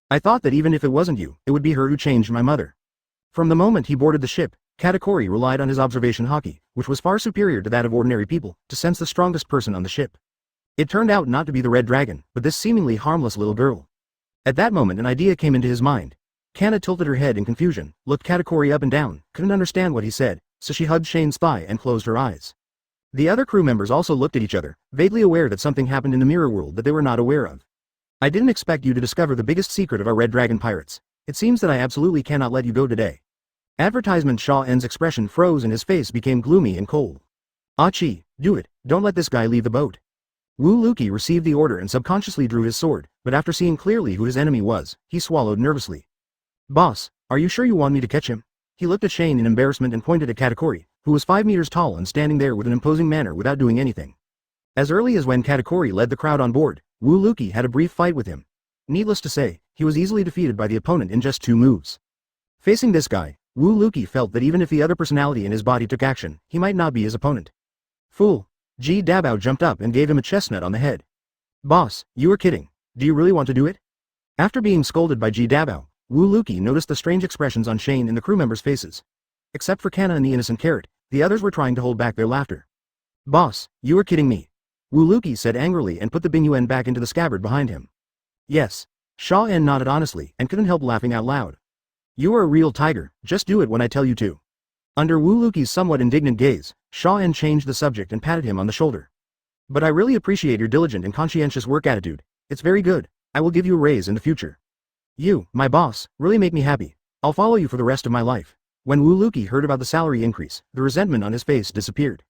I thought that even if it wasn't you, it would be her who changed my mother. From the moment he boarded the ship, Katakuri relied on his observation haki, which was far superior to that of ordinary people, to sense the strongest person on the ship. It turned out not to be the red dragon, but this seemingly harmless little girl. At that moment an idea came into his mind. Kanna tilted her head in confusion, looked Katakuri up and down, couldn't understand what he said, so she hugged Shane's thigh and closed her eyes. The other crew members also looked at each other, vaguely aware that something happened in the mirror world that they were not aware of. I didn't expect you to discover the biggest secret of our Red Dragon pirates. It seems that I absolutely cannot let you go today. Advertisement Shaw N's expression froze and his face became gloomy and cold. Achi, do it, don't let this guy leave the boat. Liuqi received the order and subconsciously drew his sword, but after seeing clearly who his enemy was, he swallowed nervously. Boss, are you sure you want me to catch him? He looked at Shane in embarrassment and pointed at Katakuri, who was 5 meters tall and standing there with an imposing manner without doing anything. As early as when Katakuri led the crowd on board, Liuqi had a brief fight with him. Needless to say, he was easily defeated by the opponent in just 2 moves. Facing this guy, Liuqi felt that even if the other personality in his body took action, he might not be his opponent. Fool! Ji Dabao jumped up and gave him a chestnut on the head. Boss, you are kidding. Do you really want to do it? After being scolded by Ji Dabao, Liuqi noticed the strange expressions on Shane and the crew members' faces. Except for Kanna and the innocent carrot, the others were trying to hold back their laughter. Boss, you are kidding me. Liuqi said angrily and put the Bingyuan back into the scabbard behind him. Yes. Shaw N nodded honestly and couldn't help laughing out loud. You are a real tiger, just do it when I tell you to. Under Liuqi's somewhat indignant gaze, Shaw N changed the subject and patted him on the shoulder. But I really appreciate your diligent and conscientious work attitude. It's very good. I will give you a raise in the future. You, my boss, really make me happy. I'll follow you for the rest of my life. When Liuqi heard about the salary increase, the resentment on his face disappeared.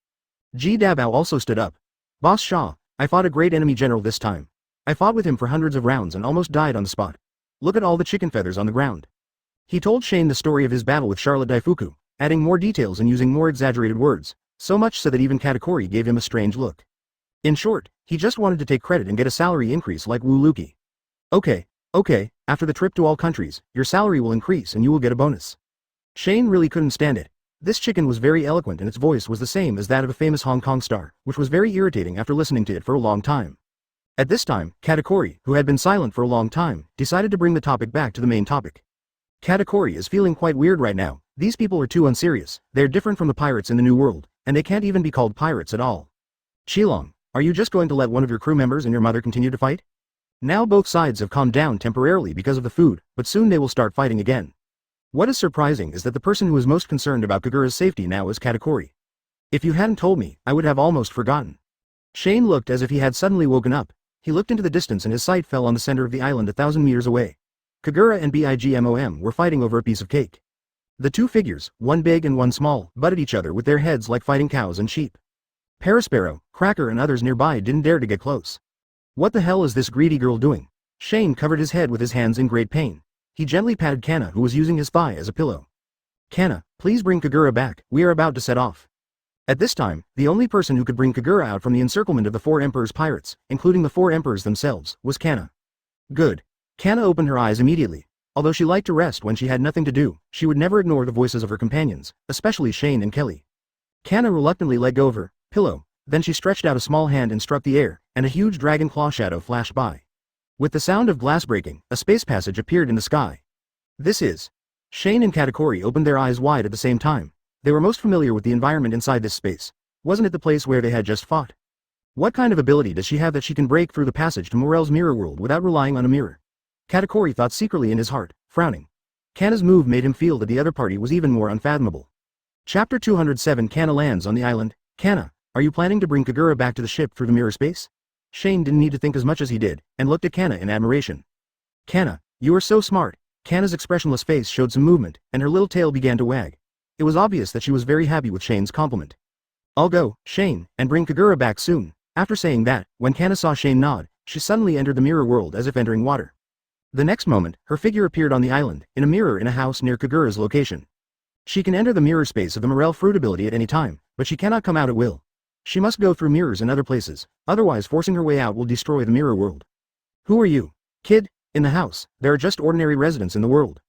Ji Dabao also stood up. Boss Shaw, I fought a great enemy general this time. I fought with him for hundreds of rounds and almost died on the spot. Look at all the chicken feathers on the ground. He told Shane the story of his battle with Charlotte Daifuku, adding more details and using more exaggerated words, so much so that even Katakuri gave him a strange look. In short, he just wanted to take credit and get a salary increase like Liuqi. Okay, after the trip to all countries, your salary will increase and you will get a bonus. Shane really couldn't stand it. This chicken was very eloquent and its voice was the same as that of a famous Hong Kong star, which was very irritating after listening to it for a long time. At this time, Katakuri, who had been silent for a long time, decided to bring the topic back to the main topic. Katakuri is feeling quite weird right now. These people are too unserious, they're different from the pirates in the New World, and they can't even be called pirates at all. Qilong, are you just going to let one of your crew members and your mother continue to fight? Now both sides have calmed down temporarily because of the food, but soon they will start fighting again. What is surprising is that the person who is most concerned about Kagura's safety now is Katakuri. If you hadn't told me, I would have almost forgotten. Shane looked as if he had suddenly woken up. He looked into the distance and his sight fell on the center of the island 1,000 meters away. Kagura and Bigmom were fighting over a piece of cake. The two figures, one big and one small, butted each other with their heads like fighting cows and sheep. Parasparrow, Cracker and others nearby didn't dare to get close. What the hell is this greedy girl doing? Shane covered his head with his hands in great pain. He gently patted Kanna, who was using his thigh as a pillow. Kanna, please bring Kagura back, we are about to set off. At this time, the only person who could bring Kagura out from the encirclement of the four emperors' pirates, including the four emperors themselves, was Kanna. Good. Kanna opened her eyes immediately. Although she liked to rest when she had nothing to do, she would never ignore the voices of her companions, especially Shane and Klee. Kanna reluctantly let go of her pillow, then she stretched out a small hand and struck the air, and a huge dragon claw shadow flashed by. With the sound of glass breaking, a space passage appeared in the sky. This is. Shane and Katakuri opened their eyes wide at the same time. They were most familiar with the environment inside this space. Wasn't it the place where they had just fought? What kind of ability does she have that she can break through the passage to Morel's mirror world without relying on a mirror? Katakuri thought secretly in his heart, frowning. Kanna's move made him feel that the other party was even more unfathomable. Chapter 207 Kanna lands on the island. Kanna, are you planning to bring Kagura back to the ship through the mirror space? Shane didn't need to think as much as he did, and looked at Kanna in admiration. Kanna, you are so smart. Kanna's expressionless face showed some movement, and her little tail began to wag. It was obvious that she was very happy with Shane's compliment. I'll go, Shane, and bring Kagura back soon. After saying that, when Kanna saw Shane nod, she suddenly entered the mirror world as if entering water. The next moment, her figure appeared on the island, in a mirror in a house near Kagura's location. She can enter the mirror space of the Morel fruit ability at any time, but she cannot come out at will. She must go through mirrors in other places, otherwise forcing her way out will destroy the mirror world. Who are you? Kid? In the house, there are just ordinary residents in the world.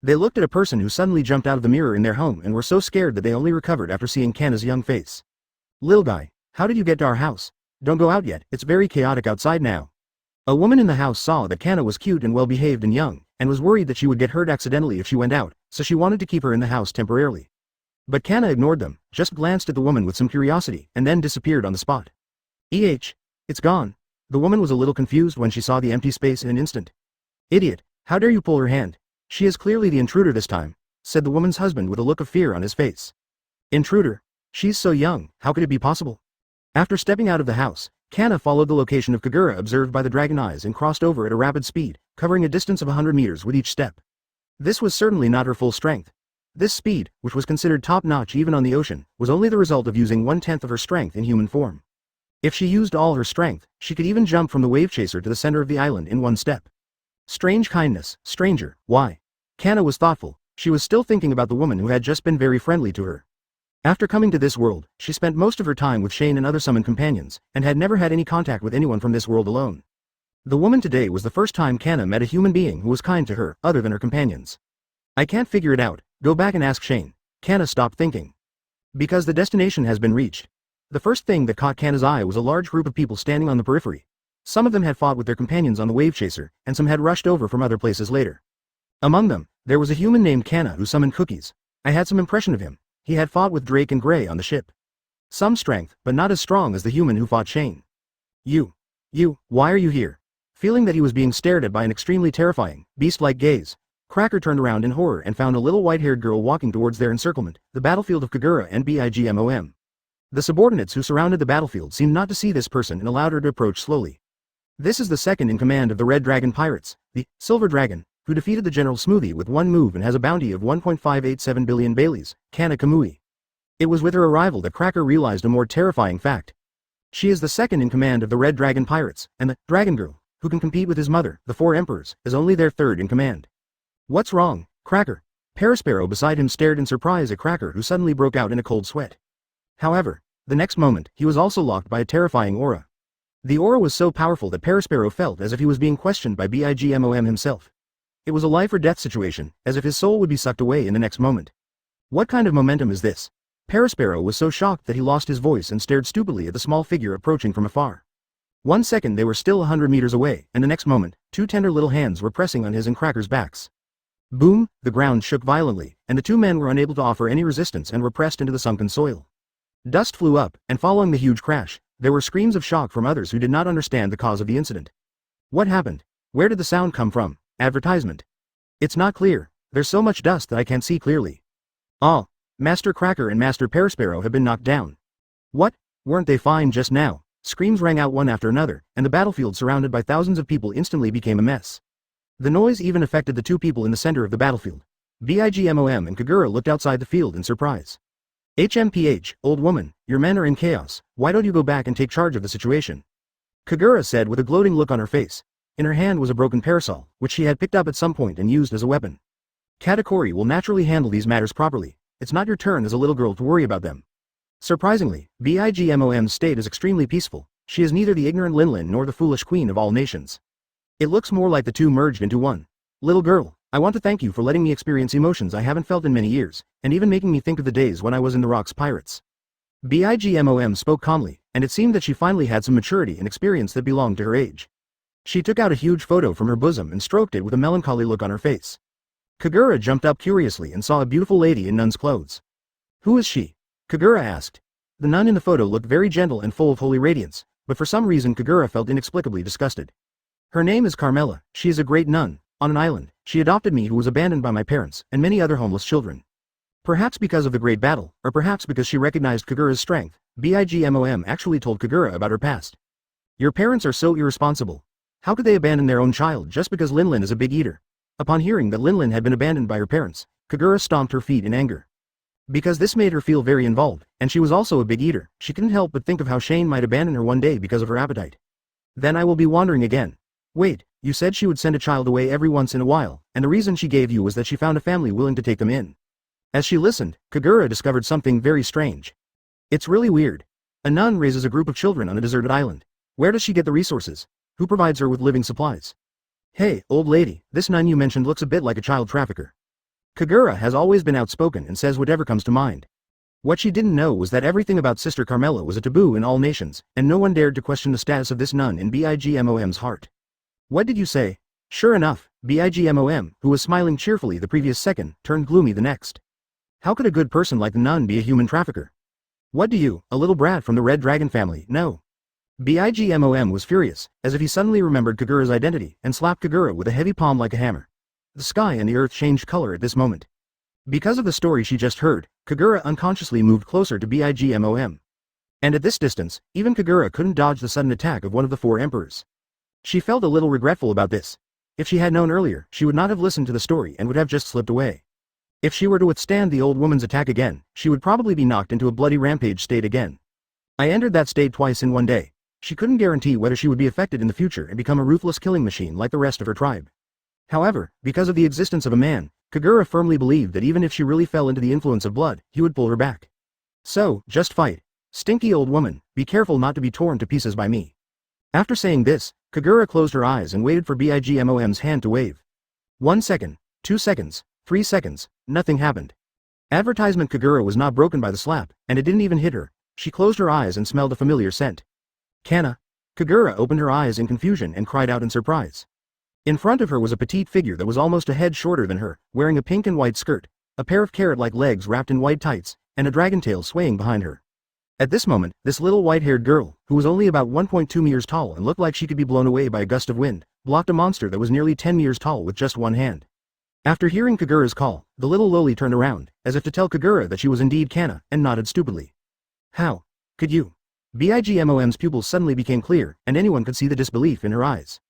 They looked at a person who suddenly jumped out of the mirror in their home and were so scared that they only recovered after seeing Kanna's young face. Lil guy, how did you get to our house? Don't go out yet, it's very chaotic outside now. A woman in the house saw that Kanna was cute and well-behaved and young, and was worried that she would get hurt accidentally if she went out, so she wanted to keep her in the house temporarily. But Kanna ignored them, just glanced at the woman with some curiosity, and then disappeared on the spot. It's gone. The woman was a little confused when she saw the empty space in an instant. Idiot, how dare you pull her hand? She is clearly the intruder this time, said the woman's husband with a look of fear on his face. Intruder? She's so young, how could it be possible? After stepping out of the house, Kanna followed the location of Kagura observed by the dragon eyes and crossed over at a rapid speed, covering a distance of 100 meters with each step. This was certainly not her full strength. This speed, which was considered top-notch even on the ocean, was only the result of using 1/10 of her strength in human form. If she used all her strength, she could even jump from the wave chaser to the center of the island in one step. Strange kindness, stranger, why? Kanna was thoughtful. She was still thinking about the woman who had just been very friendly to her. After coming to this world, she spent most of her time with Shane and other summoned companions, and had never had any contact with anyone from this world alone. The woman today was the first time Kanna met a human being who was kind to her, other than her companions. I can't figure it out, go back and ask Shane. Kanna stopped thinking. Because the destination has been reached. The first thing that caught Kanna's eye was a large group of people standing on the periphery. Some of them had fought with their companions on the wave chaser, and some had rushed over from other places later. Among them, there was a human named Kanna who summoned cookies. I had some impression of him. He had fought with Drake and Gray on the ship. Some strength, but not as strong as the human who fought Shane. You, why are you here? Feeling that he was being stared at by an extremely terrifying, beast-like gaze, Cracker turned around in horror and found a little white-haired girl walking towards their encirclement, the battlefield of Kagura and Bigmom. The subordinates who surrounded the battlefield seemed not to see this person and allowed her to approach slowly. This is the second in command of the Red Dragon Pirates, the Silver Dragon, who defeated the General Smoothie with one move and has a bounty of 1.587 billion Baileys, Kanna Kamui. It was with her arrival that Cracker realized a more terrifying fact. She is the second in command of the Red Dragon Pirates, and the Dragon Girl, who can compete with his mother, the Four Emperors, is only their third in command. What's wrong? Cracker. Parasparrow beside him stared in surprise at Cracker, who suddenly broke out in a cold sweat. However, the next moment, he was also locked by a terrifying aura. The aura was so powerful that Parasparrow felt as if he was being questioned by Bigmom himself. It was a life or death situation, as if his soul would be sucked away in the next moment. What kind of momentum is this? Parasparrow was so shocked that he lost his voice and stared stupidly at the small figure approaching from afar. 1 second they were still 100 meters away, and the next moment, 2 tender little hands were pressing on his and Cracker's backs. Boom, the ground shook violently, and the two men were unable to offer any resistance and were pressed into the sunken soil. Dust flew up, and following the huge crash, there were screams of shock from others who did not understand the cause of the incident. What happened? Where did the sound come from? Advertisement. It's not clear. There's so much dust that I can't see clearly. Oh, Master Cracker and Master Parasparrow have been knocked down. What? Weren't they fine just now? Screams rang out one after another, and the battlefield surrounded by thousands of people instantly became a mess. The noise even affected the two people in the center of the battlefield. Bigmom and Kagura looked outside the field in surprise. HMPH, old woman, your men are in chaos, why don't you go back and take charge of the situation? Kagura said with a gloating look on her face. In her hand was a broken parasol, which she had picked up at some point and used as a weapon. Katakuri will naturally handle these matters properly. It's not your turn as a little girl to worry about them. Surprisingly, Bigmom's state is extremely peaceful. She is neither the ignorant Linlin nor the foolish queen of all nations. It looks more like the two merged into one. Little girl, I want to thank you for letting me experience emotions I haven't felt in many years, and even making me think of the days when I was in the Rocks Pirates. Bigmom spoke calmly, and it seemed that she finally had some maturity and experience that belonged to her age. She took out a huge photo from her bosom and stroked it with a melancholy look on her face. Kagura jumped up curiously and saw a beautiful lady in nun's clothes. Who is she? Kagura asked. The nun in the photo looked very gentle and full of holy radiance, but for some reason Kagura felt inexplicably disgusted. Her name is Carmela. She is a great nun. On an island, she adopted me who was abandoned by my parents and many other homeless children. Perhaps because of the great battle, or perhaps because she recognized Kagura's strength, Bigmom actually told Kagura about her past. Your parents are so irresponsible. How could they abandon their own child just because Linlin is a big eater? Upon hearing that Linlin had been abandoned by her parents, Kagura stomped her feet in anger. Because this made her feel very involved, and she was also a big eater, she couldn't help but think of how Shane might abandon her one day because of her appetite. Then I will be wandering again. Wait, you said she would send a child away every once in a while, and the reason she gave you was that she found a family willing to take them in. As she listened, Kagura discovered something very strange. It's really weird. A nun raises a group of children on a deserted island. Where does she get the resources? Who provides her with living supplies? Hey, old lady, this nun you mentioned looks a bit like a child trafficker. Kagura has always been outspoken and says whatever comes to mind. What she didn't know was that everything about Sister Carmela was a taboo in all nations, and no one dared to question the status of this nun in Bigmom's heart. What did you say? Sure enough, Bigmom, who was smiling cheerfully the previous second, turned gloomy the next. How could a good person like the nun be a human trafficker? What do you, a little brat from the Red Dragon family, know? Bigmom was furious, as if he suddenly remembered Kagura's identity, and slapped Kagura with a heavy palm like a hammer. The sky and the earth changed color at this moment. Because of the story she just heard, Kagura unconsciously moved closer to Bigmom. And at this distance, even Kagura couldn't dodge the sudden attack of one of the four emperors. She felt a little regretful about this. If she had known earlier, she would not have listened to the story and would have just slipped away. If she were to withstand the old woman's attack again, she would probably be knocked into a bloody rampage state again. I entered that state twice in one day. She couldn't guarantee whether she would be affected in the future and become a ruthless killing machine like the rest of her tribe. However, because of the existence of a man, Kagura firmly believed that even if she really fell into the influence of blood, he would pull her back. So, just fight. Stinky old woman, be careful not to be torn to pieces by me. After saying this, Kagura closed her eyes and waited for Bigmom's hand to wave. 1 second, 2 seconds, 3 seconds, nothing happened. Advertisement Kagura was not broken by the slap, and it didn't even hit her. She closed her eyes and smelled a familiar scent. Kanna. Kagura opened her eyes in confusion and cried out in surprise. In front of her was a petite figure that was almost a head shorter than her, wearing a pink and white skirt, a pair of carrot-like legs wrapped in white tights, and a dragon tail swaying behind her. At this moment, this little white-haired girl, who was only about 1.2 meters tall and looked like she could be blown away by a gust of wind, blocked a monster that was nearly 10 meters tall with just one hand. After hearing Kagura's call, the little loli turned around, as if to tell Kagura that she was indeed Kanna, and nodded stupidly. How could you? Bigmom's pupils suddenly became clear, and anyone could see the disbelief in her eyes.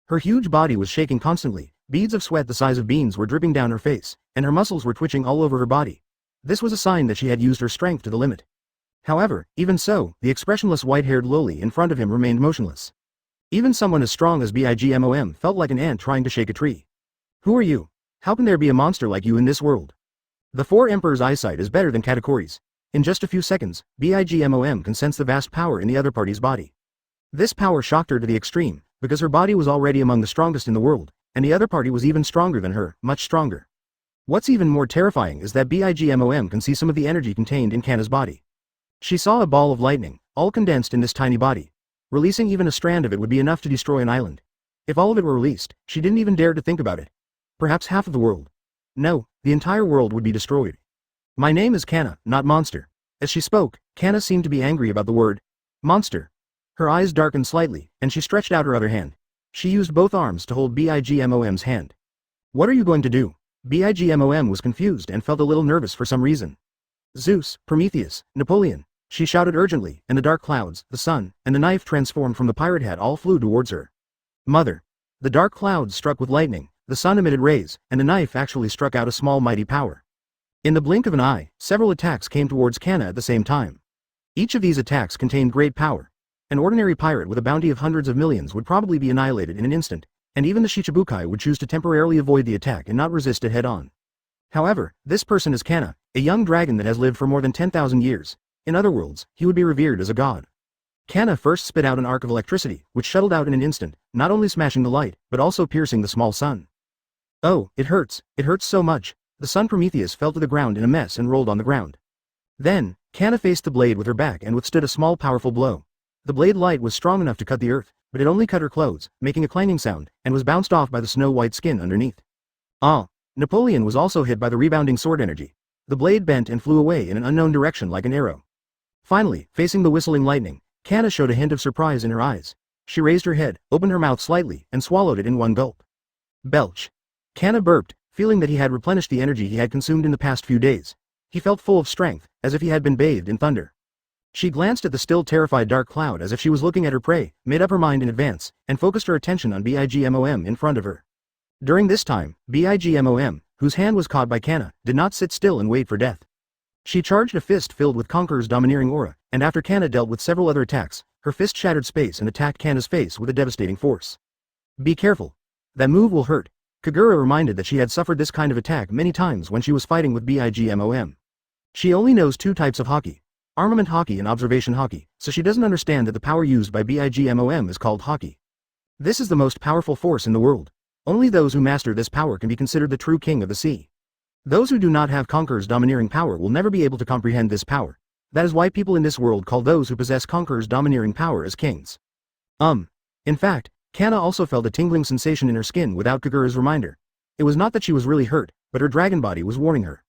Her huge body was shaking constantly, beads of sweat the size of beans were dripping down her face, and her muscles were twitching all over her body. This was a sign that she had used her strength to the limit. However, even so, the expressionless white-haired loli in front of him remained motionless. Even someone as strong as Bigmom felt like an ant trying to shake a tree. Who are you? How can there be a monster like you in this world? The four emperor's eyesight is better than Katakuri's. In just a few seconds, Bigmom can sense the vast power in the other party's body. This power shocked her to the extreme, because her body was already among the strongest in the world, and the other party was even stronger than her, much stronger. What's even more terrifying is that Bigmom can see some of the energy contained in Kanna's body. She saw a ball of lightning, all condensed in this tiny body. Releasing even a strand of it would be enough to destroy an island. If all of it were released, she didn't even dare to think about it. Perhaps half of the world. No, the entire world would be destroyed. My name is Kanna, not monster. As she spoke, Kanna seemed to be angry about the word monster. Her eyes darkened slightly, and she stretched out her other hand. She used both arms to hold Bigmom's hand. What are you going to do? Bigmom was confused and felt a little nervous for some reason. Zeus, Prometheus, Napoleon, she shouted urgently, and the dark clouds, the sun, and the knife transformed from the pirate hat all flew towards her. Mother. The dark clouds struck with lightning, the sun emitted rays, and the knife actually struck out a small mighty power. In the blink of an eye, several attacks came towards Kanna at the same time. Each of these attacks contained great power. An ordinary pirate with a bounty of hundreds of millions would probably be annihilated in an instant, and even the Shichibukai would choose to temporarily avoid the attack and not resist it head-on. However, this person is Kanna, a young dragon that has lived for more than 10,000 years. In other words, he would be revered as a god. Kanna first spit out an arc of electricity, which shuttled out in an instant, not only smashing the light, but also piercing the small sun. Oh, it hurts so much. The sun Prometheus fell to the ground in a mess and rolled on the ground. Then, Kanna faced the blade with her back and withstood a small powerful blow. The blade light was strong enough to cut the earth, but it only cut her clothes, making a clanging sound, and was bounced off by the snow-white skin underneath. Ah! Napoleon was also hit by the rebounding sword energy. The blade bent and flew away in an unknown direction like an arrow. Finally, facing the whistling lightning, Kanna showed a hint of surprise in her eyes. She raised her head, opened her mouth slightly, and swallowed it in one gulp. Belch. Kanna burped, feeling that he had replenished the energy he had consumed in the past few days. He felt full of strength, as if he had been bathed in thunder. She glanced at the still terrified dark cloud as if she was looking at her prey, made up her mind in advance, and focused her attention on Bigmom in front of her. During this time, Bigmom, whose hand was caught by Kanna, did not sit still and wait for death. She charged a fist filled with Conqueror's domineering aura, and after Kanna dealt with several other attacks, her fist shattered space and attacked Kanna's face with a devastating force. Be careful. That move will hurt. Kagura reminded that she had suffered this kind of attack many times when she was fighting with Bigmom. She only knows two types of hockey. Armament hockey and observation hockey, so she doesn't understand that the power used by Bigmom is called hockey. This is the most powerful force in the world. Only those who master this power can be considered the true king of the sea. Those who do not have Conqueror's domineering power will never be able to comprehend this power. That is why people in this world call those who possess Conqueror's domineering power as kings. In fact, Kanna also felt a tingling sensation in her skin without Kagura's reminder. It was not that she was really hurt, but her dragon body was warning her.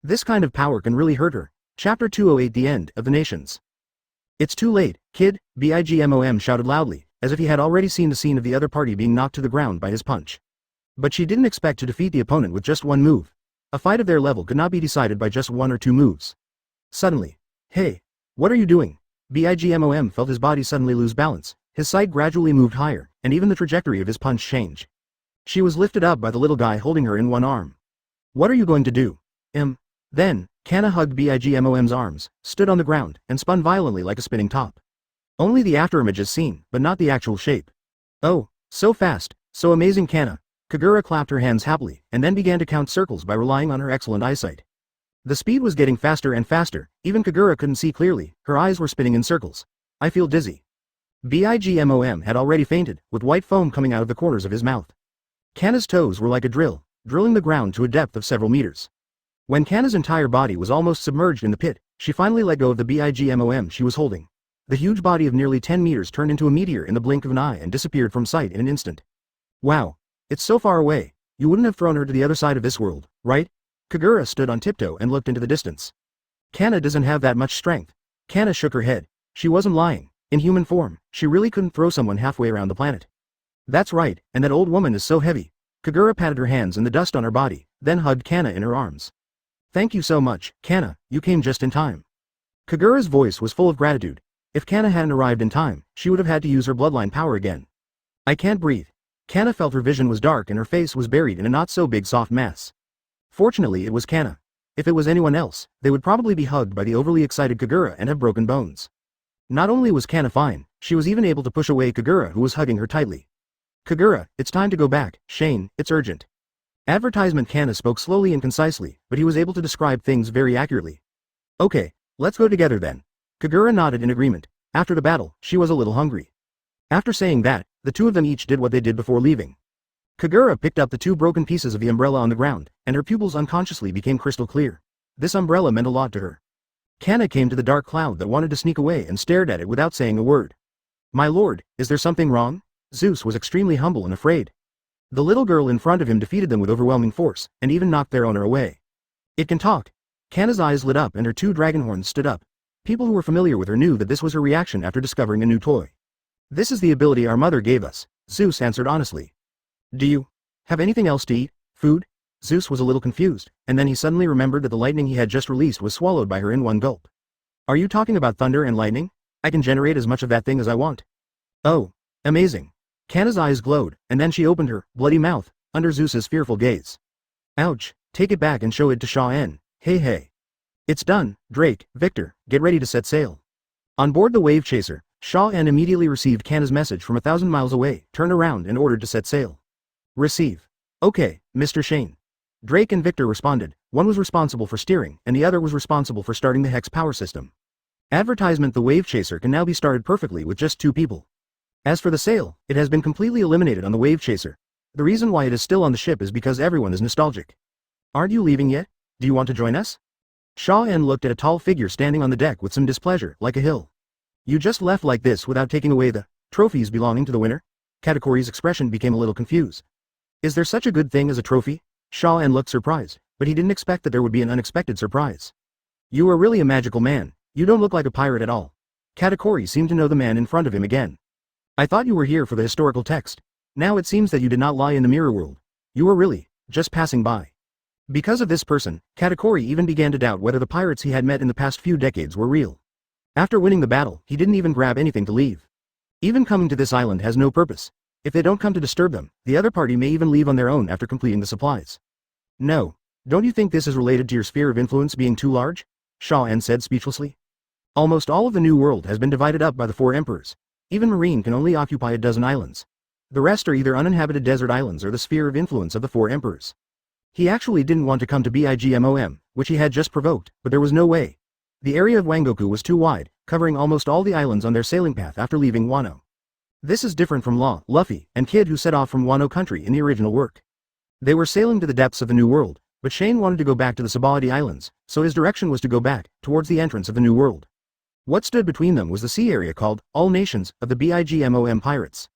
This kind of power can really hurt her. Chapter 208 The End of the Nations. It's too late, kid, Bigmom shouted loudly, as if he had already seen the scene of the other party being knocked to the ground by his punch. But she didn't expect to defeat the opponent with just one move. A fight of their level could not be decided by just one or two moves. Suddenly. Hey! What are you doing? Bigmom felt his body suddenly lose balance, his sight gradually moved higher, and even the trajectory of his punch changed. She was lifted up by the little guy holding her in one arm. What are you going to do? Then, Kanna hugged Bigmom's arms, stood on the ground, and spun violently like a spinning top. Only the afterimage is seen, but not the actual shape. Oh, so fast, so amazing Kanna. Kagura clapped her hands happily, and then began to count circles by relying on her excellent eyesight. The speed was getting faster and faster, even Kagura couldn't see clearly, her eyes were spinning in circles. I feel dizzy. Bigmom had already fainted, with white foam coming out of the corners of his mouth. Kanna's toes were like a drill, drilling the ground to a depth of several meters. When Kanna's entire body was almost submerged in the pit, she finally let go of the Bigmom she was holding. The huge body of nearly 10 meters turned into a meteor in the blink of an eye and disappeared from sight in an instant. Wow. It's so far away, you wouldn't have thrown her to the other side of this world, right? Kagura stood on tiptoe and looked into the distance. Kanna doesn't have that much strength. Kanna shook her head. She wasn't lying. In human form, she really couldn't throw someone halfway around the planet. That's right, and that old woman is so heavy. Kagura patted her hands and the dust on her body, then hugged Kanna in her arms. Thank you so much, Kanna, you came just in time. Kagura's voice was full of gratitude. If Kanna hadn't arrived in time, she would have had to use her bloodline power again. I can't breathe. Kanna felt her vision was dark and her face was buried in a not-so-big soft mass. Fortunately it was Kanna. If it was anyone else, they would probably be hugged by the overly excited Kagura and have broken bones. Not only was Kanna fine, she was even able to push away Kagura who was hugging her tightly. Kagura, it's time to go back, Shane, it's urgent. Advertisement Kanna spoke slowly and concisely, but he was able to describe things very accurately. Okay, let's go together then. Kagura nodded in agreement. After the battle, she was a little hungry. After saying that, the two of them each did what they did before leaving. Kagura picked up the two broken pieces of the umbrella on the ground, and her pupils unconsciously became crystal clear. This umbrella meant a lot to her. Kanna came to the dark cloud that wanted to sneak away and stared at it without saying a word. My lord, is there something wrong? Zeus was extremely humble and afraid. The little girl in front of him defeated them with overwhelming force, and even knocked their owner away. It can talk. Kanna's eyes lit up and her two dragon horns stood up. People who were familiar with her knew that this was her reaction after discovering a new toy. This is the ability our mother gave us, Zeus answered honestly. Do you have anything else to eat? Food? Zeus was a little confused, and then he suddenly remembered that the lightning he had just released was swallowed by her in one gulp. Are you talking about thunder and lightning? I can generate as much of that thing as I want. Oh, amazing. Kanna's eyes glowed, and then she opened her bloody mouth under Zeus's fearful gaze. Ouch, take it back and show it to Shaw-en. Hey hey. It's done, Drake, Victor, get ready to set sail. On board the wave chaser, Shaw-en immediately received Kanna's message from 1,000 miles away, turned around and ordered to set sail. Receive. Okay, Mr. Shane. Drake and Victor responded. One was responsible for steering, and the other was responsible for starting the Hex power system. Advertisement: the wave chaser can now be started perfectly with just 2 people. As for the sail, it has been completely eliminated on the wave chaser. The reason why it is still on the ship is because everyone is nostalgic. Aren't you leaving yet? Do you want to join us? Shaw-en looked at a tall figure standing on the deck with some displeasure, like a hill. You just left like this without taking away the trophies belonging to the winner? Katakuri's expression became a little confused. Is there such a good thing as a trophy? Shaw-en looked surprised, but he didn't expect that there would be an unexpected surprise. You are really a magical man. You don't look like a pirate at all. Katakuri seemed to know the man in front of him again. I thought you were here for the historical text. Now it seems that you did not lie in the mirror world. You were really just passing by. Because of this person, Katakuri even began to doubt whether the pirates he had met in the past few decades were real. After winning the battle, he didn't even grab anything to leave. Even coming to this island has no purpose. If they don't come to disturb them, the other party may even leave on their own after completing the supplies. No. Don't you think this is related to your sphere of influence being too large? Shaw-en said speechlessly. Almost all of the New World has been divided up by the 4 emperors. Even Marine can only occupy a dozen islands. The rest are either uninhabited desert islands or the sphere of influence of the 4 emperors. He actually didn't want to come to Bigmom, which he had just provoked, but there was no way. The area of Wangoku was too wide, covering almost all the islands on their sailing path after leaving Wano. This is different from Law, Luffy, and Kid, who set off from Wano country in the original work. They were sailing to the depths of the New World, but Shane wanted to go back to the Sabaody Islands, so his direction was to go back, towards the entrance of the New World. What stood between them was the sea area called All Nations of the Bigmom Pirates.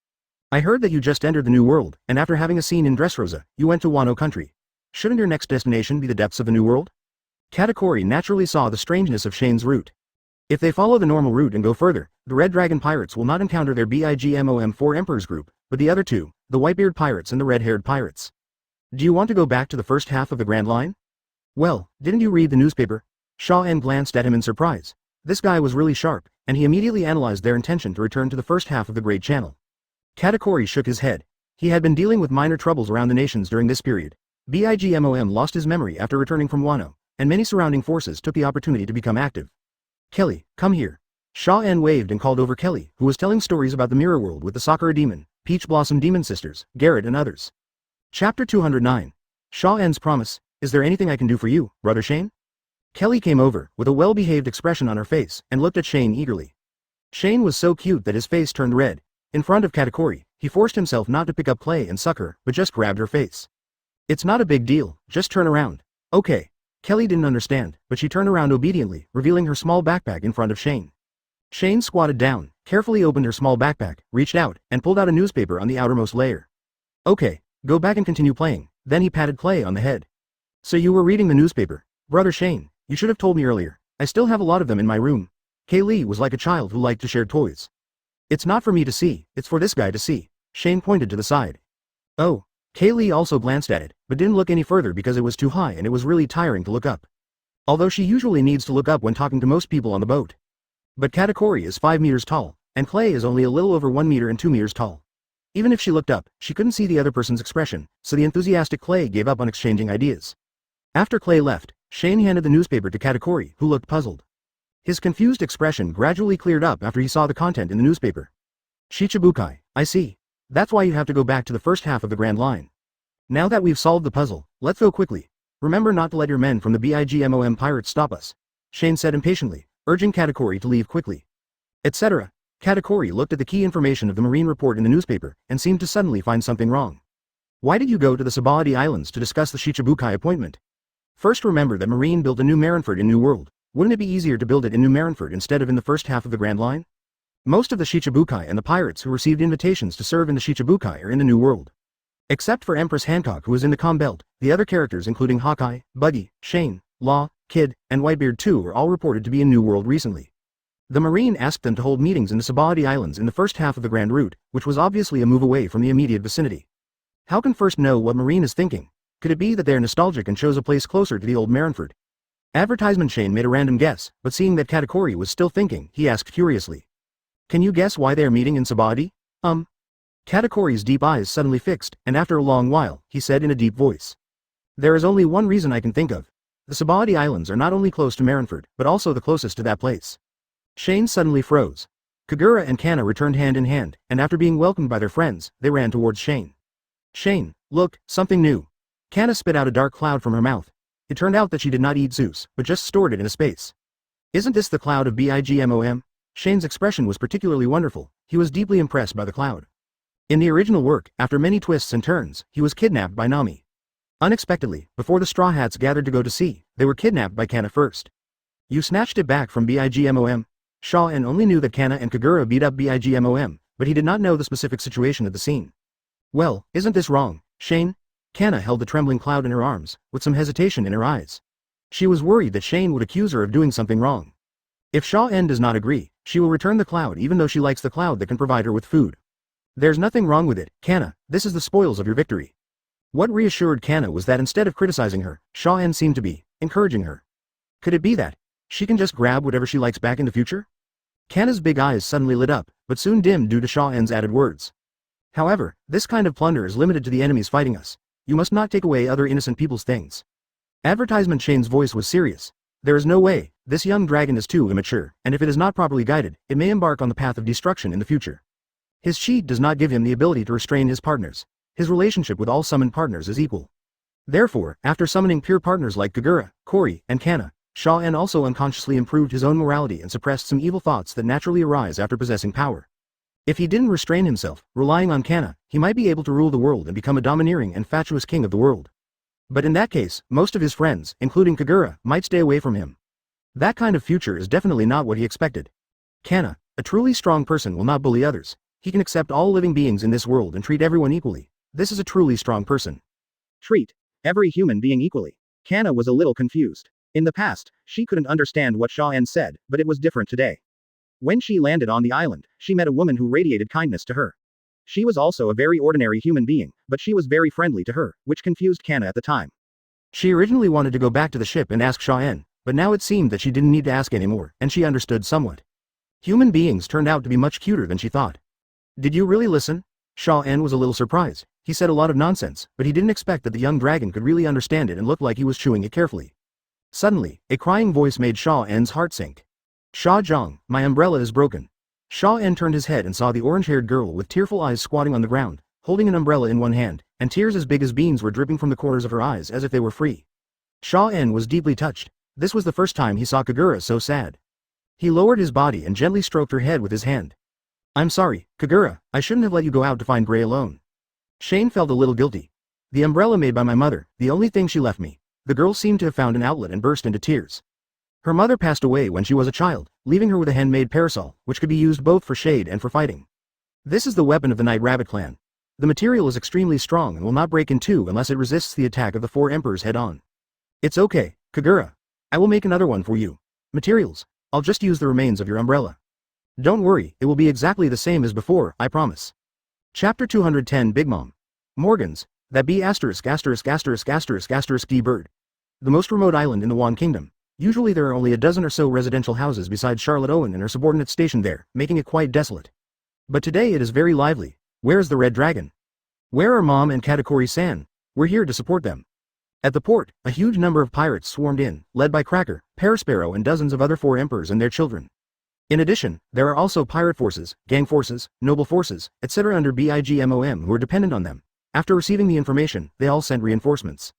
I heard that you just entered the New World, and after having a scene in Dressrosa, you went to Wano country. Shouldn't your next destination be the depths of the New World? Katakuri naturally saw the strangeness of Shane's route. If they follow the normal route and go further, the Red Dragon Pirates will not encounter their Bigmom 4 Emperors group, but the other 2, the Whitebeard Pirates and the Red-Haired Pirates. Do you want to go back to the first half of the Grand Line? Well, didn't you read the newspaper? Shaw-en glanced at him in surprise. This guy was really sharp, and he immediately analyzed their intention to return to the first half of the Great Channel. Katakuri shook his head. He had been dealing with minor troubles around the nations during this period. Bigmom lost his memory after returning from Wano, and many surrounding forces took the opportunity to become active. Kelly, come here. Shaw-en waved and called over Kelly, who was telling stories about the Mirror World with the Sakura Demon, Peach Blossom Demon Sisters, Garrett and others. Chapter 209. Shaw-en's promise. Is there anything I can do for you, Brother Shane? Kelly came over, with a well-behaved expression on her face, and looked at Shane eagerly. Shane was so cute that his face turned red. In front of Katakuri, he forced himself not to pick up Klee and suck her, but just grabbed her face. It's not a big deal, just turn around. Okay. Kelly didn't understand, but she turned around obediently, revealing her small backpack in front of Shane. Shane squatted down, carefully opened her small backpack, reached out, and pulled out a newspaper on the outermost layer. Okay, go back and continue playing. Then he patted Klee on the head. So you were reading the newspaper. Brother Shane, you should have told me earlier. I still have a lot of them in my room. Klee was like a child who liked to share toys. It's not for me to see, it's for this guy to see. Shane pointed to the side. Oh. Klee also glanced at it, but didn't look any further because it was too high and it was really tiring to look up. Although she usually needs to look up when talking to most people on the boat. But Katakuri is 5 meters tall, and Klee is only a little over 1 meter and 2 meters tall. Even if she looked up, she couldn't see the other person's expression, so the enthusiastic Klee gave up on exchanging ideas. After Klee left, Shane handed the newspaper to Katakuri, who looked puzzled. His confused expression gradually cleared up after he saw the content in the newspaper. Shichibukai, I see. That's why you have to go back to the first half of the Grand Line. Now that we've solved the puzzle, let's go quickly. Remember not to let your men from the BIGMOM pirates stop us. Shane said impatiently, urging Katakuri to leave quickly. Etc. Katakuri looked at the key information of the marine report in the newspaper, and seemed to suddenly find something wrong. Why did you go to the Sabaody Islands to discuss the Shichibukai appointment? First remember that Marine built a new Marineford in New World. Wouldn't it be easier to build it in New Marineford instead of in the first half of the Grand Line? Most of the Shichibukai and the pirates who received invitations to serve in the Shichibukai are in the New World. Except for Empress Hancock who is in the Com Belt, the other characters including Hawkeye, Buggy, Shane, Law, Kid, and Whitebeard too are all reported to be in New World recently. The Marine asked them to hold meetings in the Sabaody Islands in the first half of the Grand Route, which was obviously a move away from the immediate vicinity. How can First know what Marine is thinking? Could it be that they are nostalgic and chose a place closer to the old Marineford? Advertisement Shane made a random guess, but seeing that Katakuri was still thinking, he asked curiously. Can you guess why they are meeting in Sabaody? Katakuri's deep eyes suddenly fixed, and after a long while, he said in a deep voice. There is only one reason I can think of. The Sabaody Islands are not only close to Marineford, but also the closest to that place. Shane suddenly froze. Kagura and Kanna returned hand in hand, and after being welcomed by their friends, they ran towards Shane. Shane, look, something new. Kanna spit out a dark cloud from her mouth. It turned out that she did not eat Zeus, but just stored it in a space. Isn't this the cloud of BIGMOM? Shane's expression was particularly wonderful. He was deeply impressed by the cloud. In the original work, after many twists and turns, he was kidnapped by Nami. Unexpectedly, before the Straw Hats gathered to go to sea, they were kidnapped by Kanna first. You snatched it back from BIGMOM? Shaw-en only knew that Kanna and Kagura beat up BIGMOM, but he did not know the specific situation at the scene. Well, isn't this wrong, Shane? Kanna held the trembling cloud in her arms, with some hesitation in her eyes. She was worried that Shane would accuse her of doing something wrong. If Shaw-en does not agree, she will return the cloud even though she likes the cloud that can provide her with food. There's nothing wrong with it, Kanna, this is the spoils of your victory. What reassured Kanna was that instead of criticizing her, Shaw-en seemed to be encouraging her. Could it be that she can just grab whatever she likes back in the future? Kanna's big eyes suddenly lit up, but soon dimmed due to Shaw-en's added words. However, this kind of plunder is limited to the enemies fighting us. You must not take away other innocent people's things. Advertisement Shane's voice was serious. There is no way, this young dragon is too immature, and if it is not properly guided, it may embark on the path of destruction in the future. His chi does not give him the ability to restrain his partners. His relationship with all summoned partners is equal. Therefore, after summoning pure partners like Kagura, Kori, and Kanna, Shaw-en also unconsciously improved his own morality and suppressed some evil thoughts that naturally arise after possessing power. If he didn't restrain himself, relying on Kanna, he might be able to rule the world and become a domineering and fatuous king of the world. But in that case, most of his friends, including Kagura, might stay away from him. That kind of future is definitely not what he expected. Kanna, a truly strong person, will not bully others. He can accept all living beings in this world and treat everyone equally. This is a truly strong person. Treat every human being equally. Kanna was a little confused. In the past, she couldn't understand what Shaw-en said, but it was different today. When she landed on the island, she met a woman who radiated kindness to her. She was also a very ordinary human being, but she was very friendly to her, which confused Kanna at the time. She originally wanted to go back to the ship and ask Shaw-en, but now it seemed that she didn't need to ask anymore, and she understood somewhat. Human beings turned out to be much cuter than she thought. Did you really listen? Shaw-en was a little surprised. He said a lot of nonsense, but he didn't expect that the young dragon could really understand it and looked like he was chewing it carefully. Suddenly, a crying voice made Shaw-en's heart sink. Sha Zhang, my umbrella is broken. Shaw-en turned his head and saw the orange-haired girl with tearful eyes squatting on the ground, holding an umbrella in one hand, and tears as big as beans were dripping from the corners of her eyes as if they were free. Shaw-en was deeply touched. This was the first time he saw Kagura so sad. He lowered his body and gently stroked her head with his hand. I'm sorry, Kagura, I shouldn't have let you go out to find Gray alone. Shane felt a little guilty. The umbrella made by my mother, the only thing she left me. The girl seemed to have found an outlet and burst into tears. Her mother passed away when she was a child, leaving her with a handmade parasol, which could be used both for shade and for fighting. This is the weapon of the Night Rabbit clan. The material is extremely strong and will not break in two unless it resists the attack of the four emperors head-on. It's okay, Kagura. I will make another one for you. Materials. I'll just use the remains of your umbrella. Don't worry, it will be exactly the same as before, I promise. Chapter 210 Big Mom. Morgans, that be ******** D bird. The most remote island in the Wan Kingdom. Usually there are only a dozen or so residential houses besides Charlotte Owen and her subordinates stationed there, making it quite desolate. But today it is very lively. Where is the Red Dragon? Where are Mom and Katakuri-san? We're here to support them. At the port, a huge number of pirates swarmed in, led by Cracker, Parasparrow and dozens of other four emperors and their children. In addition, there are also pirate forces, gang forces, noble forces, etc. under BIGMOM who are dependent on them. After receiving the information, they all sent reinforcements.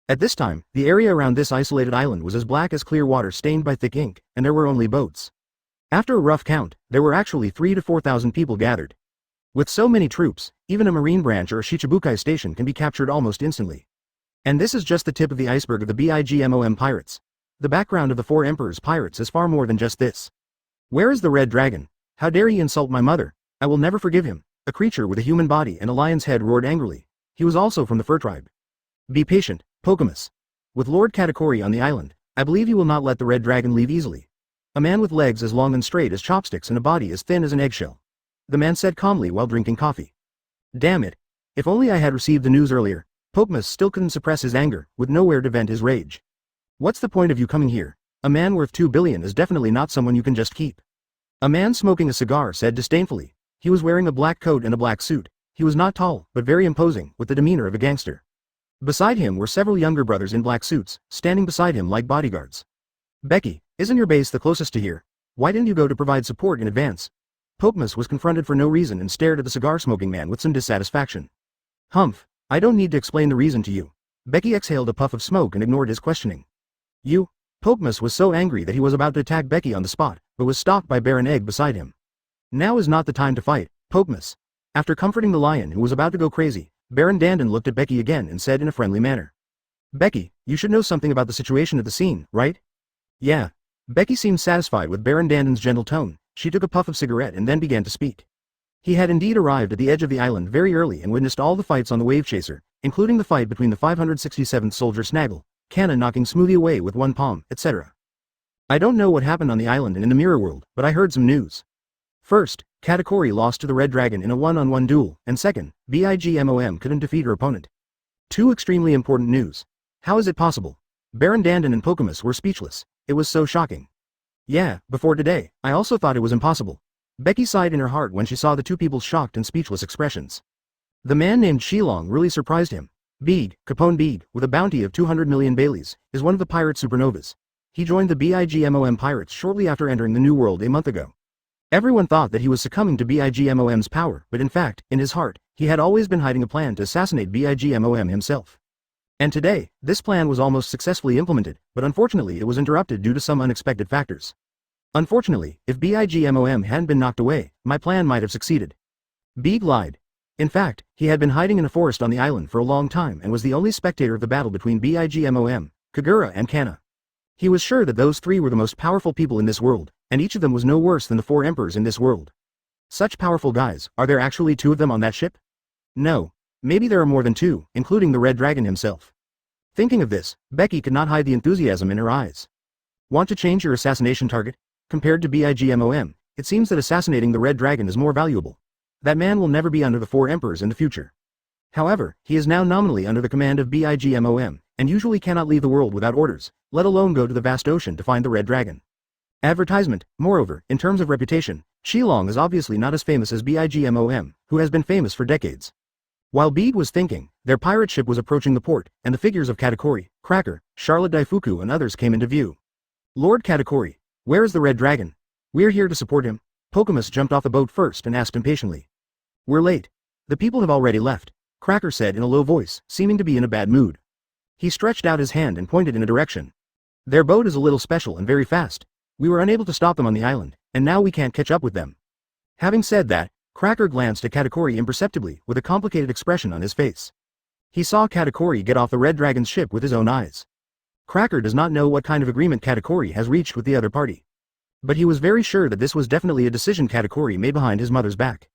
At this time, the area around this isolated island was as black as clear water stained by thick ink, and there were only boats. After a rough count, there were actually 3,000 to 4,000 people gathered. With so many troops, even a marine branch or a Shichibukai station can be captured almost instantly. And this is just the tip of the iceberg of the BIGMOM pirates. The background of the 4 Emperors pirates is far more than just this. Where is the Red Dragon? How dare he insult my mother? I will never forgive him. A creature with a human body and a lion's head roared angrily. He was also from the fur tribe. Be patient, Pokemus. With Lord Katakuri on the island, I believe he will not let the Red Dragon leave easily. A man with legs as long and straight as chopsticks and a body as thin as an eggshell. The man said calmly while drinking coffee. Damn it. If only I had received the news earlier. Pokemus still couldn't suppress his anger, with nowhere to vent his rage. What's the point of you coming here? A man worth 2 billion is definitely not someone you can just keep. A man smoking a cigar said disdainfully. He was wearing a black coat and a black suit. He was not tall, but very imposing, with the demeanor of a gangster. Beside him were several younger brothers in black suits, standing beside him like bodyguards. Becky, isn't your base the closest to here? Why didn't you go to provide support in advance? Pokemus was confronted for no reason and stared at the cigar-smoking man with some dissatisfaction. Humph, I don't need to explain the reason to you. Becky exhaled a puff of smoke and ignored his questioning. You? Pokemus was so angry that he was about to attack Becky on the spot, but was stopped by Baron Egg beside him. Now is not the time to fight, Pokemus. After comforting the lion who was about to go crazy, Baron Dandon looked at Becky again and said in a friendly manner. Becky, you should know something about the situation at the scene, right? Yeah. Becky seemed satisfied with Baron Dandon's gentle tone. She took a puff of cigarette and then began to speak. He had indeed arrived at the edge of the island very early and witnessed all the fights on the Wave Chaser, including the fight between the 567th soldier Snaggle, Kanna knocking Smoothie away with one palm, etc. I don't know what happened on the island and in the mirror world, but I heard some news. First, Katakuri lost to the Red Dragon in a one-on-one duel, and second, BIGMOM couldn't defeat her opponent. 2 extremely important news. How is it possible? Baron Dandon and Pokemus were speechless. It was so shocking. Yeah, before today, I also thought it was impossible. Becky sighed in her heart when she saw the 2 people's shocked and speechless expressions. The man named Shilong really surprised him. Beeg, Capone Beeg, with a bounty of 200 million Baileys, is one of the pirate supernovas. He joined the BIGMOM pirates shortly after entering the New World a month ago. Everyone thought that he was succumbing to BIGMOM's power, but in fact, in his heart, he had always been hiding a plan to assassinate BIGMOM himself. And today, this plan was almost successfully implemented, but unfortunately it was interrupted due to some unexpected factors. Unfortunately, if BIGMOM hadn't been knocked away, my plan might have succeeded. Beeg lied. In fact, he had been hiding in a forest on the island for a long time and was the only spectator of the battle between BIGMOM, Kagura and Kanna. He was sure that those 3 were the most powerful people in this world, and each of them was no worse than the 4 emperors in this world. Such powerful guys, are there actually 2 of them on that ship? No. Maybe there are more than 2, including the Red Dragon himself. Thinking of this, Becky could not hide the enthusiasm in her eyes. Want to change your assassination target? Compared to BIGMOM, it seems that assassinating the Red Dragon is more valuable. That man will never be under the 4 emperors in the future. However, he is now nominally under the command of BIGMOM, and usually cannot leave the world without orders, let alone go to the vast ocean to find the Red Dragon. Advertisement. Moreover, in terms of reputation, Shilong is obviously not as famous as BIGMOM, who has been famous for decades. While Beeg was thinking, their pirate ship was approaching the port, and the figures of Katakuri, Cracker, Charlotte Daifuku and others came into view. Lord Katakuri, where is the Red Dragon? We're here to support him. Pokemus jumped off the boat first and asked impatiently. We're late. The people have already left, Cracker said in a low voice, seeming to be in a bad mood. He stretched out his hand and pointed in a direction. Their boat is a little special and very fast. We were unable to stop them on the island, and now we can't catch up with them. Having said that, Cracker glanced at Katakuri imperceptibly, with a complicated expression on his face. He saw Katakuri get off the Red Dragon's ship with his own eyes. Cracker does not know what kind of agreement Katakuri has reached with the other party. But he was very sure that this was definitely a decision Katakuri made behind his mother's back.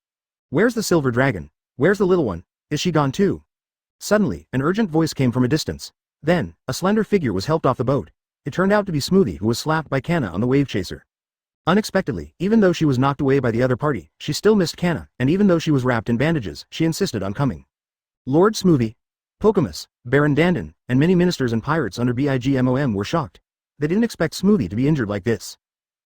Where's the Silver Dragon? Where's the little one? Is she gone too? Suddenly, an urgent voice came from a distance. Then, a slender figure was helped off the boat. It turned out to be Smoothie, who was slapped by Kanna on the Wave Chaser. Unexpectedly, even though she was knocked away by the other party, she still missed Kanna, and even though she was wrapped in bandages, she insisted on coming. Lord Smoothie, Pokemus, Baron Dandon, and many ministers and pirates under BIGMOM were shocked. They didn't expect Smoothie to be injured like this.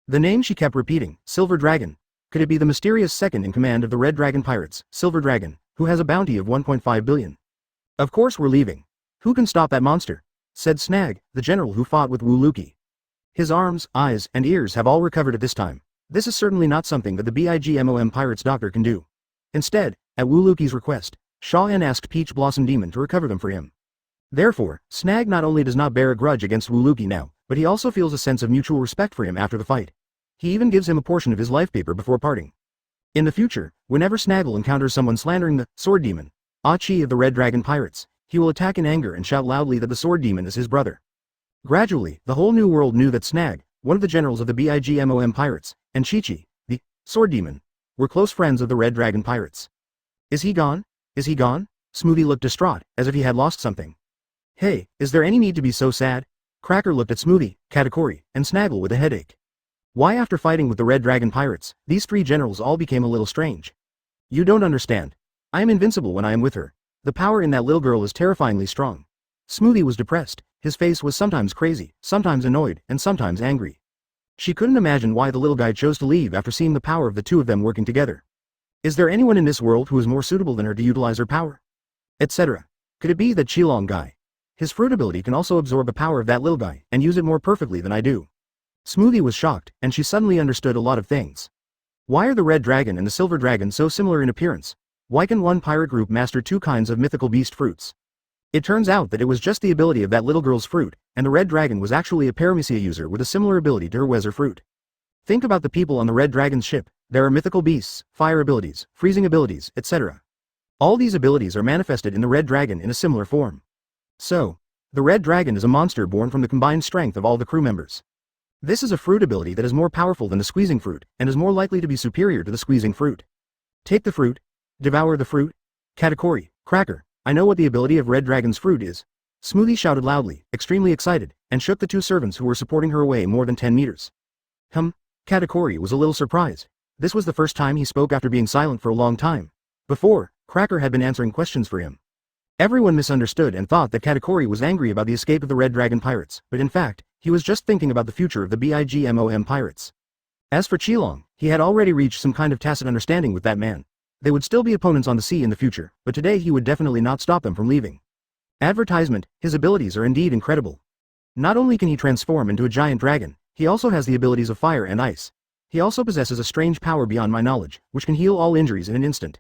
The name she kept repeating, Silver Dragon. Could it be the mysterious second in command of the Red Dragon pirates, Silver Dragon, who has a bounty of 1.5 billion? Of course we're leaving. Who can stop that monster? Said Snag, the general who fought with Liuqi. His arms, eyes, and ears have all recovered at this time. This is certainly not something that the BIGMOM pirates doctor can do. Instead, at Liuqi's request, Shaw-en asked Peach Blossom Demon to recover them for him. Therefore, Snag not only does not bear a grudge against Liuqi now, but he also feels a sense of mutual respect for him after the fight. He even gives him a portion of his life paper before parting. In the future, whenever Snaggle encounters someone slandering the Sword Demon, Achi of the Red Dragon Pirates, he will attack in anger and shout loudly that the Sword Demon is his brother. Gradually, the whole new world knew that Snag, one of the generals of the BIGMOM pirates, and Chi-Chi, the Sword Demon, were close friends of the Red Dragon Pirates. Is he gone? Is he gone? Smoothie looked distraught, as if he had lost something. Hey, is there any need to be so sad? Cracker looked at Smoothie, Katakuri, and Snaggle with a headache. Why after fighting with the Red Dragon Pirates, these three generals all became a little strange? You don't understand. I am invincible when I am with her. The power in that little girl is terrifyingly strong. Smoothie was depressed, his face was sometimes crazy, sometimes annoyed, and sometimes angry. She couldn't imagine why the little guy chose to leave after seeing the power of the two of them working together. Is there anyone in this world who is more suitable than her to utilize her power? Etc. Could it be that Qilong guy? His fruit ability can also absorb the power of that little guy and use it more perfectly than I do. Smoothie was shocked, and she suddenly understood a lot of things. Why are the Red Dragon and the Silver Dragon so similar in appearance? Why can one pirate group master two kinds of mythical beast fruits? It turns out that it was just the ability of that little girl's fruit, and the Red Dragon was actually a Paramecia user with a similar ability to her Weather fruit. Think about the people on the Red Dragon's ship. There are mythical beasts, fire abilities, freezing abilities, etc. All these abilities are manifested in the Red Dragon in a similar form. So, the Red Dragon is a monster born from the combined strength of all the crew members. This is a fruit ability that is more powerful than the squeezing fruit, and is more likely to be superior to the squeezing fruit. Take the fruit. Devour the fruit. Katakuri, Cracker, I know what the ability of Red Dragon's fruit is. Smoothie shouted loudly, extremely excited, and shook the two servants who were supporting her away more than 10 meters. Katakuri was a little surprised. This was the first time he spoke after being silent for a long time. Before, Cracker had been answering questions for him. Everyone misunderstood and thought that Katakuri was angry about the escape of the Red Dragon Pirates, but in fact, he was just thinking about the future of the BIGMOM Pirates. As for Qilong, he had already reached some kind of tacit understanding with that man. They would still be opponents on the sea in the future, but today he would definitely not stop them from leaving. Advertisement, his abilities are indeed incredible. Not only can he transform into a giant dragon, he also has the abilities of fire and ice. He also possesses a strange power beyond my knowledge, which can heal all injuries in an instant.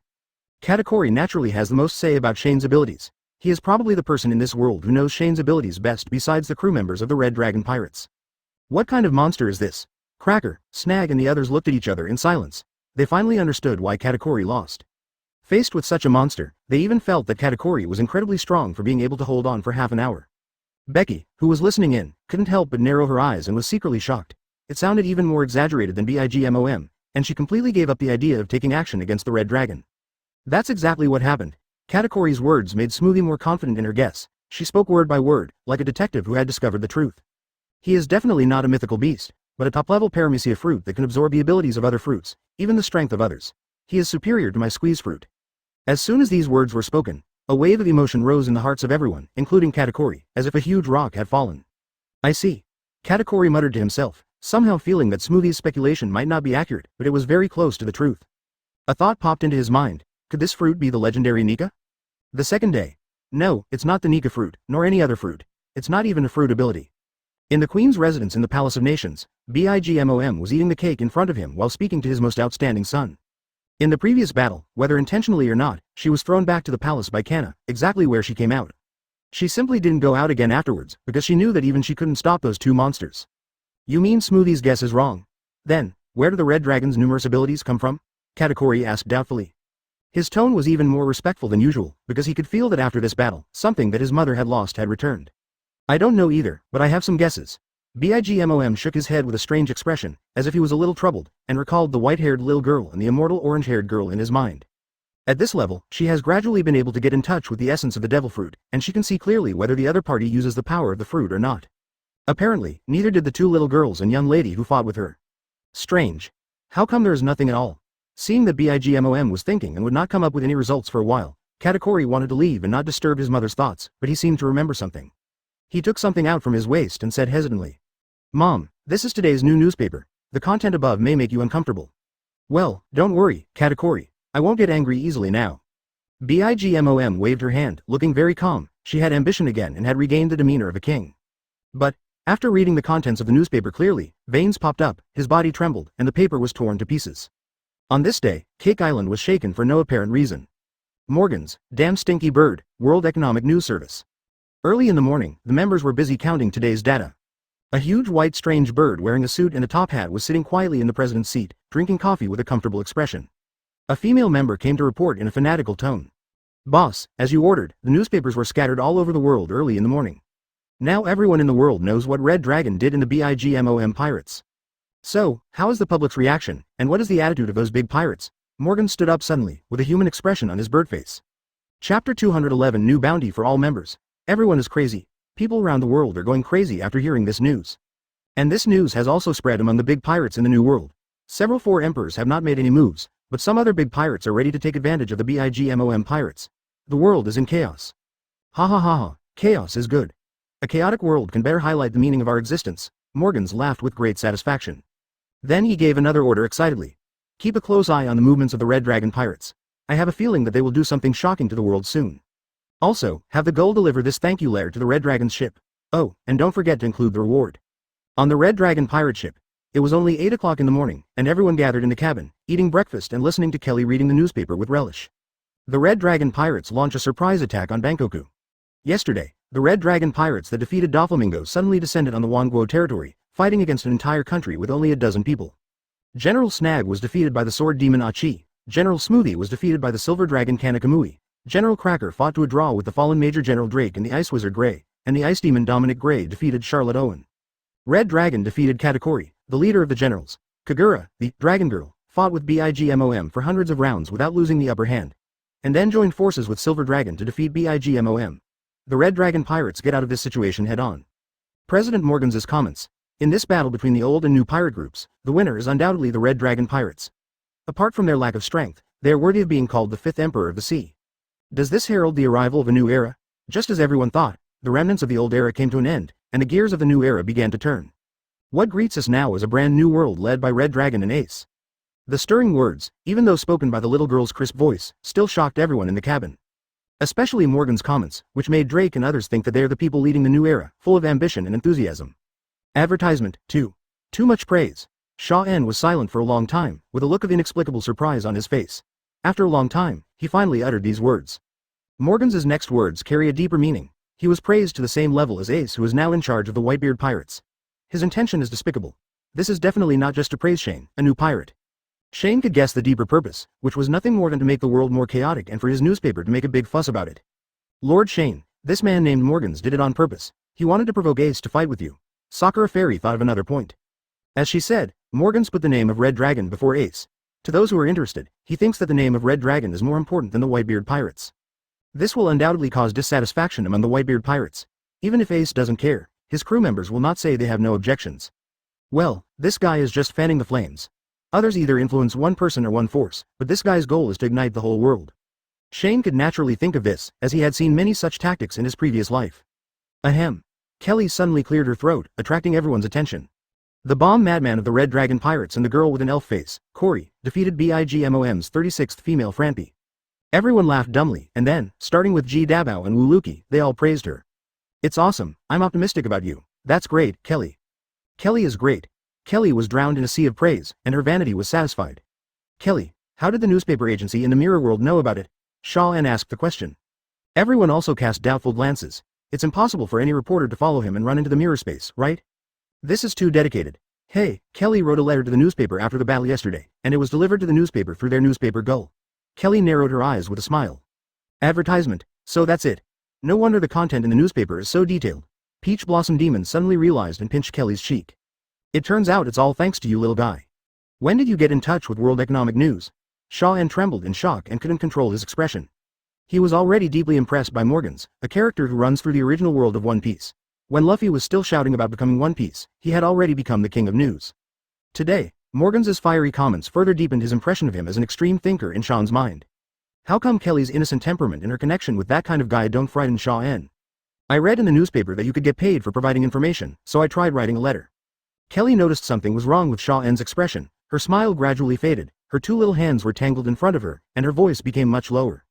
Katakuri naturally has the most say about Shane's abilities. He is probably the person in this world who knows Shane's abilities best besides the crew members of the Red Dragon Pirates. What kind of monster is this? Cracker, Snag and the others looked at each other in silence. They finally understood why Katakuri lost. Faced with such a monster, they even felt that Katakuri was incredibly strong for being able to hold on for half an hour. Becky, who was listening in, couldn't help but narrow her eyes and was secretly shocked. It sounded even more exaggerated than BIGMOM, and she completely gave up the idea of taking action against the Red Dragon. That's exactly what happened. Katakuri's words made Smoothie more confident in her guess. She spoke word by word, like a detective who had discovered the truth. He is definitely not a mythical beast, but a top-level Paramecia fruit that can absorb the abilities of other fruits, even the strength of others. He is superior to my squeeze fruit. As soon as these words were spoken, a wave of emotion rose in the hearts of everyone, including Katakuri, as if a huge rock had fallen. I see. Katakuri muttered to himself, somehow feeling that Smoothie's speculation might not be accurate, but it was very close to the truth. A thought popped into his mind. Could this fruit be the legendary Nika? The second day. No, it's not the Nika fruit, nor any other fruit. It's not even a fruit ability. In the Queen's residence in the Palace of Nations, BIGMOM was eating the cake in front of him while speaking to his most outstanding son. In the previous battle, whether intentionally or not, she was thrown back to the palace by Kanna, exactly where she came out. She simply didn't go out again afterwards, because she knew that even she couldn't stop those two monsters. You mean Smoothie's guess is wrong? Then, where do the Red Dragon's numerous abilities come from? Katakuri asked doubtfully. His tone was even more respectful than usual, because he could feel that after this battle, something that his mother had lost had returned. I don't know either, but I have some guesses. BIGMOM shook his head with a strange expression, as if he was a little troubled, and recalled the white-haired little girl and the immortal orange-haired girl in his mind. At this level, she has gradually been able to get in touch with the essence of the devil fruit, and she can see clearly whether the other party uses the power of the fruit or not. Apparently, neither did the two little girls and young lady who fought with her. Strange. How come there is nothing at all? Seeing that BIGMOM was thinking and would not come up with any results for a while, Katakuri wanted to leave and not disturb his mother's thoughts, but he seemed to remember something. He took something out from his waist and said hesitantly, Mom, this is today's new newspaper. The content above may make you uncomfortable. Well, don't worry, Katakuri. I won't get angry easily now. BIGMOM waved her hand, looking very calm. She had ambition again and had regained the demeanor of a king. But, after reading the contents of the newspaper clearly, veins popped up, his body trembled, and the paper was torn to pieces. On this day, Cake Island was shaken for no apparent reason. Morgan's, damn stinky bird, World Economic News Service. Early in the morning, the members were busy counting today's data. A huge white strange bird wearing a suit and a top hat was sitting quietly in the president's seat, drinking coffee with a comfortable expression. A female member came to report in a fanatical tone. Boss, as you ordered, the newspapers were scattered all over the world early in the morning. Now everyone in the world knows what Red Dragon did in the BIGMOM pirates. So, how is the public's reaction, and what is the attitude of those big pirates? Morgan stood up suddenly, with a human expression on his bird face. Chapter 211 New Bounty for all members. Everyone is crazy. People around the world are going crazy after hearing this news. And this news has also spread among the big pirates in the New World. Several four emperors have not made any moves, but some other big pirates are ready to take advantage of the BIGMOM pirates. The world is in chaos. Ha ha ha ha, chaos is good. A chaotic world can better highlight the meaning of our existence. Morgans laughed with great satisfaction. Then he gave another order excitedly. Keep a close eye on the movements of the Red Dragon pirates. I have a feeling that they will do something shocking to the world soon. Also, have the Gull deliver this thank you letter to the Red Dragon's ship. Oh, and don't forget to include the reward. On the Red Dragon pirate ship, it was only 8 o'clock in the morning, and everyone gathered in the cabin, eating breakfast and listening to Kelly reading the newspaper with relish. The Red Dragon pirates launch a surprise attack on Bangkoku. Yesterday, the Red Dragon pirates that defeated Doflamingo suddenly descended on the Wonguo territory, fighting against an entire country with only a dozen people. General Snag was defeated by the Sword Demon Achi, General Smoothie was defeated by the Silver Dragon Kanna Kamui, General Cracker fought to a draw with the fallen Major General Drake and the Ice Wizard Grey, and the Ice Demon Dominic Grey defeated Charlotte Owen. Red Dragon defeated Katakuri, the leader of the generals. Kagura, the Dragon Girl, fought with BIGMOM for hundreds of rounds without losing the upper hand, and then joined forces with Silver Dragon to defeat BIGMOM. The Red Dragon pirates get out of this situation head-on. President Morgan's comments. In this battle between the old and new pirate groups, the winner is undoubtedly the Red Dragon pirates. Apart from their lack of strength, they are worthy of being called the fifth emperor of the sea. Does this herald the arrival of a new era? Just as everyone thought, the remnants of the old era came to an end, and the gears of the new era began to turn. What greets us now is a brand new world led by Red Dragon and Ace. The stirring words, even though spoken by the little girl's crisp voice, still shocked everyone in the cabin. Especially Morgan's comments, which made Drake and others think that they are the people leading the new era, full of ambition and enthusiasm. Advertisement, too. Too much praise. Shaw En was silent for a long time, with a look of inexplicable surprise on his face. After a long time, he finally uttered these words. Morgan's next words carry a deeper meaning. He was praised to the same level as Ace, who is now in charge of the Whitebeard pirates. His intention is despicable. This is definitely not just to praise Shane, a new pirate. Shane could guess the deeper purpose, which was nothing more than to make the world more chaotic and for his newspaper to make a big fuss about it. Lord Shane, this man named Morgans did it on purpose. He wanted to provoke Ace to fight with you. Sakura Fairy thought of another point. As she said, Morgans put the name of Red Dragon before Ace. To those who are interested, he thinks that the name of Red Dragon is more important than the Whitebeard pirates. This will undoubtedly cause dissatisfaction among the Whitebeard pirates. Even if Ace doesn't care, his crew members will not say they have no objections. Well, this guy is just fanning the flames. Others either influence one person or one force, but this guy's goal is to ignite the whole world. Shane could naturally think of this, as he had seen many such tactics in his previous life. Ahem. Kelly suddenly cleared her throat, attracting everyone's attention. The bomb madman of the Red Dragon pirates and the girl with an elf face, Cory, defeated BIGMOM's 36th female Franpy. Everyone laughed dumbly, and then, starting with Ji Dabao and Liuqi, they all praised her. It's awesome, I'm optimistic about you. That's great, Kelly. Kelly is great. Kelly was drowned in a sea of praise, and her vanity was satisfied. Kelly, how did the newspaper agency in the mirror world know about it? Shaw En asked the question. Everyone also cast doubtful glances. It's impossible for any reporter to follow him and run into the mirror space, right? This is too dedicated. Hey, Kelly wrote a letter to the newspaper after the battle yesterday, and it was delivered to the newspaper through their newspaper Gull. Kelly narrowed her eyes with a smile. Advertisement, so that's it. No wonder the content in the newspaper is so detailed. Peach Blossom Demon suddenly realized and pinched Kelly's cheek. It turns out it's all thanks to you, little guy. When did you get in touch with World Economic News? Shaw En trembled in shock and couldn't control his expression. He was already deeply impressed by Morgans, a character who runs through the original world of One Piece. When Luffy was still shouting about becoming One Piece, he had already become the king of news. Today, Morgans' fiery comments further deepened his impression of him as an extreme thinker in Sean's mind. How come Kelly's innocent temperament and her connection with that kind of guy don't frighten Shaw En? I read in the newspaper that you could get paid for providing information, so I tried writing a letter. Kelly noticed something was wrong with Shaw En's expression. Her smile gradually faded, her two little hands were tangled in front of her, and her voice became much lower.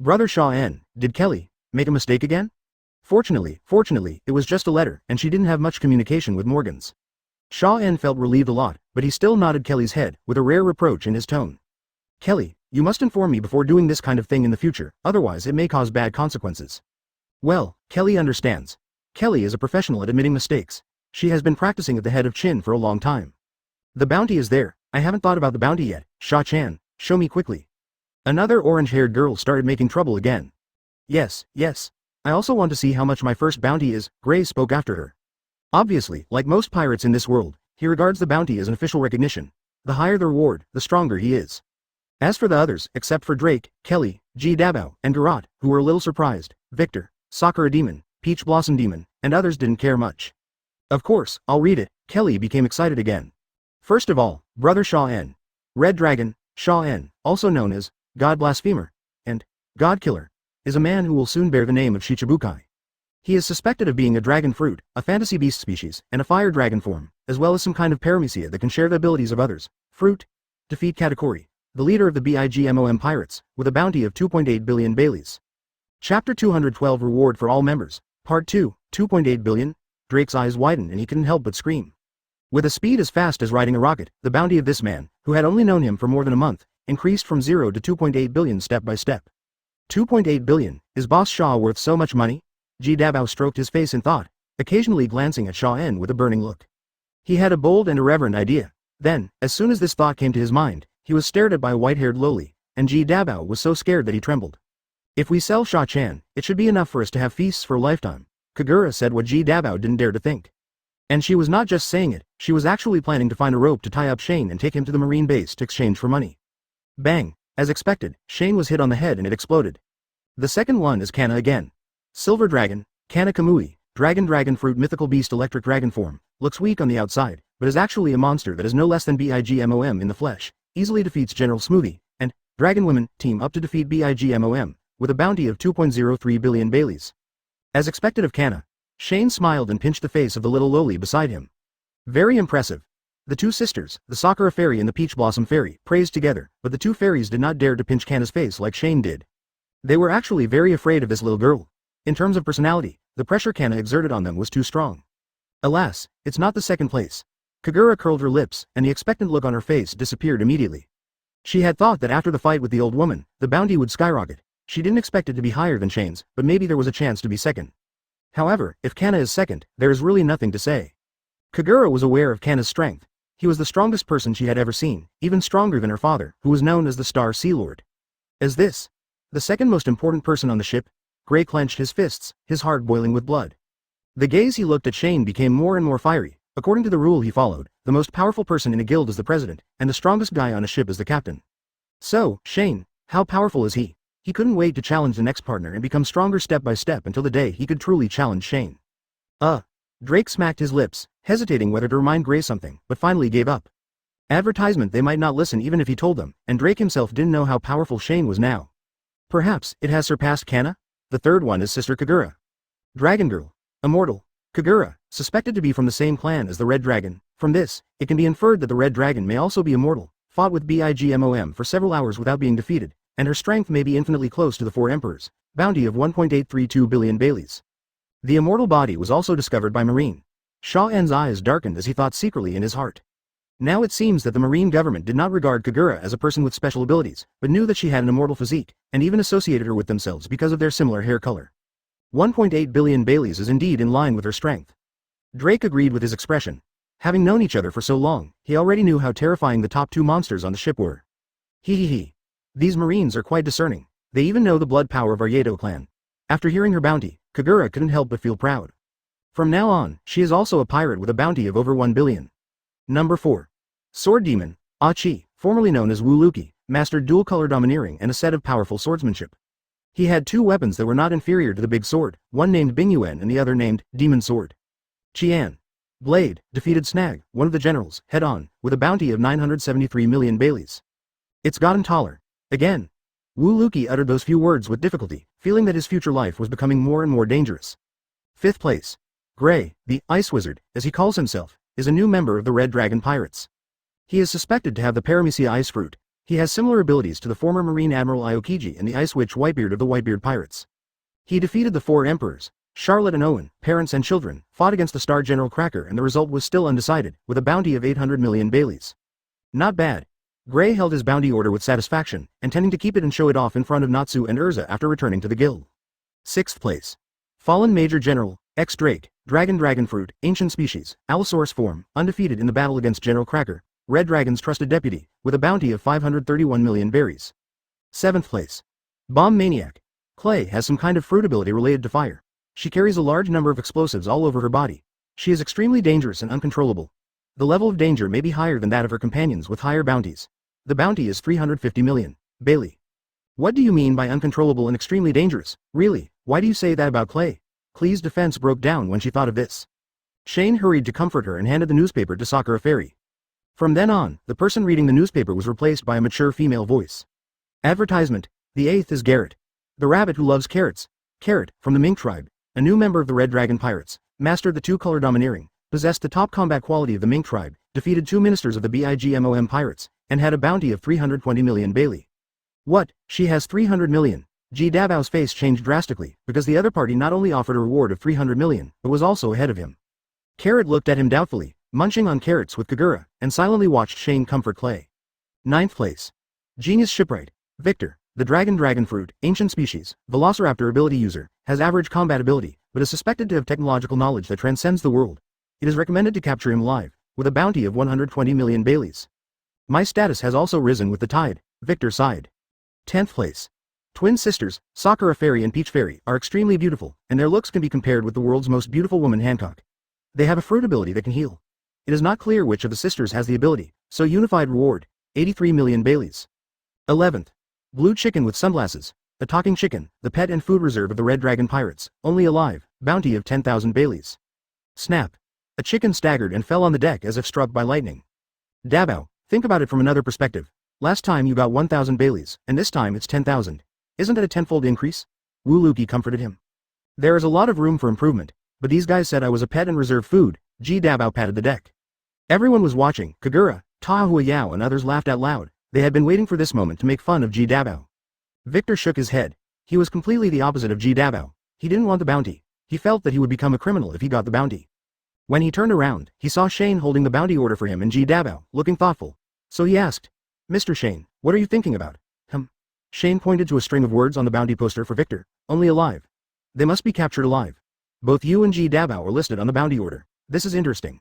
Brother Shaw En, did Kelly make a mistake again? Fortunately, it was just a letter, and she didn't have much communication with Morgans. Shaw En felt relieved a lot, but he still nodded Kelly's head, with a rare reproach in his tone. Kelly, You must inform me before doing this kind of thing in the future, otherwise it may cause bad consequences. Well, Klee understands. Klee is a professional at admitting mistakes. She has been practicing at the head of Chin for a long time. The bounty is there. I haven't thought about the bounty yet. Sha-chan, show me quickly. Another orange-haired girl started making trouble again. Yes, yes. I also want to see how much my first bounty is, Gray spoke after her. Obviously, like most pirates in this world, he regards the bounty as an official recognition. The higher the reward, the stronger he is. As for the others, except for Drake, Klee, Ji Dabao, and Garot, who were a little surprised, Victor, Sakura Demon, Peach Blossom Demon, and others didn't care much. Of course, I'll read it. Klee became excited again. First of all, Brother Sha-en. Red Dragon, Sha-en, also known as God Blasphemer and God Killer, is a man who will soon bear the name of Shichibukai. He is suspected of being a dragon fruit, a fantasy beast species, and a fire dragon form, as well as some kind of paramecia that can share the abilities of others. Fruit. Defeat Katakuri, the leader of the BIGMOM pirates, with a bounty of 2.8 billion Baileys. Chapter 212 Reward for all members. Part 2, 2.8 billion. Drake's eyes widened and he couldn't help but scream. With a speed as fast as riding a rocket, the bounty of this man, who had only known him for more than a month, increased from 0 to 2.8 billion step by step. 2.8 billion, is Boss Shaw worth so much money? Ji Dabao stroked his face in thought, occasionally glancing at Sha-en with a burning look. He had a bold and irreverent idea. Then, as soon as this thought came to his mind, he was stared at by a white-haired loli, and Ji Dabao was so scared that he trembled. If we sell Sha-chan, it should be enough for us to have feasts for a lifetime. Kagura said what Ji Dabao didn't dare to think. And she was not just saying it, she was actually planning to find a rope to tie up Shane and take him to the marine base to exchange for money. Bang! As expected, Shane was hit on the head and it exploded. The second one is Kanna again. Silver Dragon, Kanna Kamui, Dragon Fruit Mythical Beast Electric Dragon form, looks weak on the outside, but is actually a monster that is no less than BIGMOM in the flesh, easily defeats General Smoothie, and Dragon Women team up to defeat BIGMOM, with a bounty of 2.03 billion Baileys. As expected of Kanna, Shane smiled and pinched the face of the little loli beside him. Very impressive. The two sisters, the Sakura Fairy and the Peach Blossom Fairy, praised together, but the two fairies did not dare to pinch Kanna's face like Shane did. They were actually very afraid of this little girl. In terms of personality, the pressure Kanna exerted on them was too strong. Alas, it's not the second place. Kagura curled her lips, and the expectant look on her face disappeared immediately. She had thought that after the fight with the old woman, the bounty would skyrocket. She didn't expect it to be higher than Shane's, but maybe there was a chance to be second. However, if Kanna is second, there is really nothing to say. Kagura was aware of Kanna's strength. He was the strongest person she had ever seen, even stronger than her father, who was known as the Star Sea Lord. As this, the second most important person on the ship, Gray clenched his fists, his heart boiling with blood. The gaze he looked at Shane became more and more fiery. According to the rule he followed, the most powerful person in a guild is the president, and the strongest guy on a ship is the captain. So, Shane, how powerful is he? He couldn't wait to challenge the next partner and become stronger step by step until the day he could truly challenge Shane. Drake smacked his lips, hesitating whether to remind Gray something, but finally gave up. Advertisement they might not listen even if he told them, and Drake himself didn't know how powerful Shane was now. Perhaps it has surpassed Kanna? The third one is Sister Kagura. Dragon Girl. Immortal. Kagura, suspected to be from the same clan as the Red Dragon. From this, it can be inferred that the Red Dragon may also be immortal, fought with BIGMOM for several hours without being defeated, and her strength may be infinitely close to the four emperors, bounty of 1.832 billion Baileys. The immortal body was also discovered by Marine. Sha-en's eyes darkened as he thought secretly in his heart. Now it seems that the Marine government did not regard Kagura as a person with special abilities, but knew that she had an immortal physique, and even associated her with themselves because of their similar hair color. 1.8 billion Baileys is indeed in line with her strength. Drake agreed with his expression. Having known each other for so long, he already knew how terrifying the top two monsters on the ship were. He. These Marines are quite discerning. They even know the blood power of our Yato clan. After hearing her bounty, Kagura couldn't help but feel proud. From now on, she is also a pirate with a bounty of over 1 billion. Number 4. Sword Demon, Achi, formerly known as Liuqi, mastered dual-color domineering and a set of powerful swordsmanship. He had two weapons that were not inferior to the big sword, one named Bingyuan and the other named Demon Sword. Qian. Blade, defeated Snag, one of the generals, head-on, with a bounty of 973 million Baileys. It's gotten taller. Again. Liuqi uttered those few words with difficulty, feeling that his future life was becoming more and more dangerous. 5th place. Gray, the Ice Wizard, as he calls himself, is a new member of the Red Dragon Pirates. He is suspected to have the Paramecia Ice Fruit. He has similar abilities to the former Marine Admiral Aokiji and the Ice Witch Whitebeard of the Whitebeard Pirates. He defeated the four emperors, Charlotte and Owen, parents and children, fought against the Star General Cracker and the result was still undecided, with a bounty of 800 million Baileys. Not bad. Gray held his bounty order with satisfaction, intending to keep it and show it off in front of Natsu and Urza after returning to the guild. 6th place. Fallen Major General, X-Drake, Dragon Fruit, Ancient Species, Allosaurus Form, undefeated in the battle against General Cracker, Red Dragon's trusted deputy, with a bounty of 531 million berries. 7th place. Bomb Maniac. Klee has some kind of fruit ability related to fire. She carries a large number of explosives all over her body. She is extremely dangerous and uncontrollable. The level of danger may be higher than that of her companions with higher bounties. The bounty is 350 million. Bailey. What do you mean by uncontrollable and extremely dangerous? Really, why do you say that about Klee? Klee's defense broke down when she thought of this. Shane hurried to comfort her and handed the newspaper to Sakura Fairy. From then on, the person reading the newspaper was replaced by a mature female voice. Advertisement. The 8th is Garrett. The rabbit who loves carrots. Carrot, from the Mink tribe, a new member of the Red Dragon Pirates, mastered the two-color domineering, possessed the top combat quality of the Mink tribe, defeated 2 ministers of the BIGMOM Pirates, and had a bounty of 320 million Bailey. What, she has 300 million? Ji Dabao's face changed drastically, because the other party not only offered a reward of 300 million, but was also ahead of him. Carrot looked at him doubtfully, munching on carrots with Kagura, and silently watched Shane comfort Klee. 9th place. Genius Shipwright. Victor, the Dragon Fruit, Ancient Species, Velociraptor ability user, has average combat ability, but is suspected to have technological knowledge that transcends the world. It is recommended to capture him alive, with a bounty of 120 million Baileys. My status has also risen with the tide, Victor sighed. 10th place. Twin sisters, Sakura Fairy and Peach Fairy, are extremely beautiful, and their looks can be compared with the world's most beautiful woman Hancock. They have a fruit ability that can heal. It is not clear which of the sisters has the ability, so unified reward, 83 million Baileys. 11th. Blue Chicken with Sunglasses, a talking chicken, the pet and food reserve of the Red Dragon Pirates, only alive, bounty of 10,000 Baileys. Snap. A chicken staggered and fell on the deck as if struck by lightning. Dabao, think about it from another perspective. Last time you got 1,000 Baileys, and this time it's 10,000. Isn't it a tenfold increase? Liuqi comforted him. There is a lot of room for improvement, but these guys said I was a pet and reserved food. Ji Dabao patted the deck. Everyone was watching. Kagura, Tahua Yao and others laughed out loud. They had been waiting for this moment to make fun of Ji Dabao. Victor shook his head. He was completely the opposite of Ji Dabao. He didn't want the bounty. He felt that he would become a criminal if he got the bounty. When he turned around, he saw Shane holding the bounty order for him and Ji Dabao, looking thoughtful. So he asked, Mr. Shane, what are you thinking about? Shane pointed to a string of words on the bounty poster for Victor. Only alive. They must be captured alive. Both you and Ji Dabao are listed on the bounty order. This is interesting.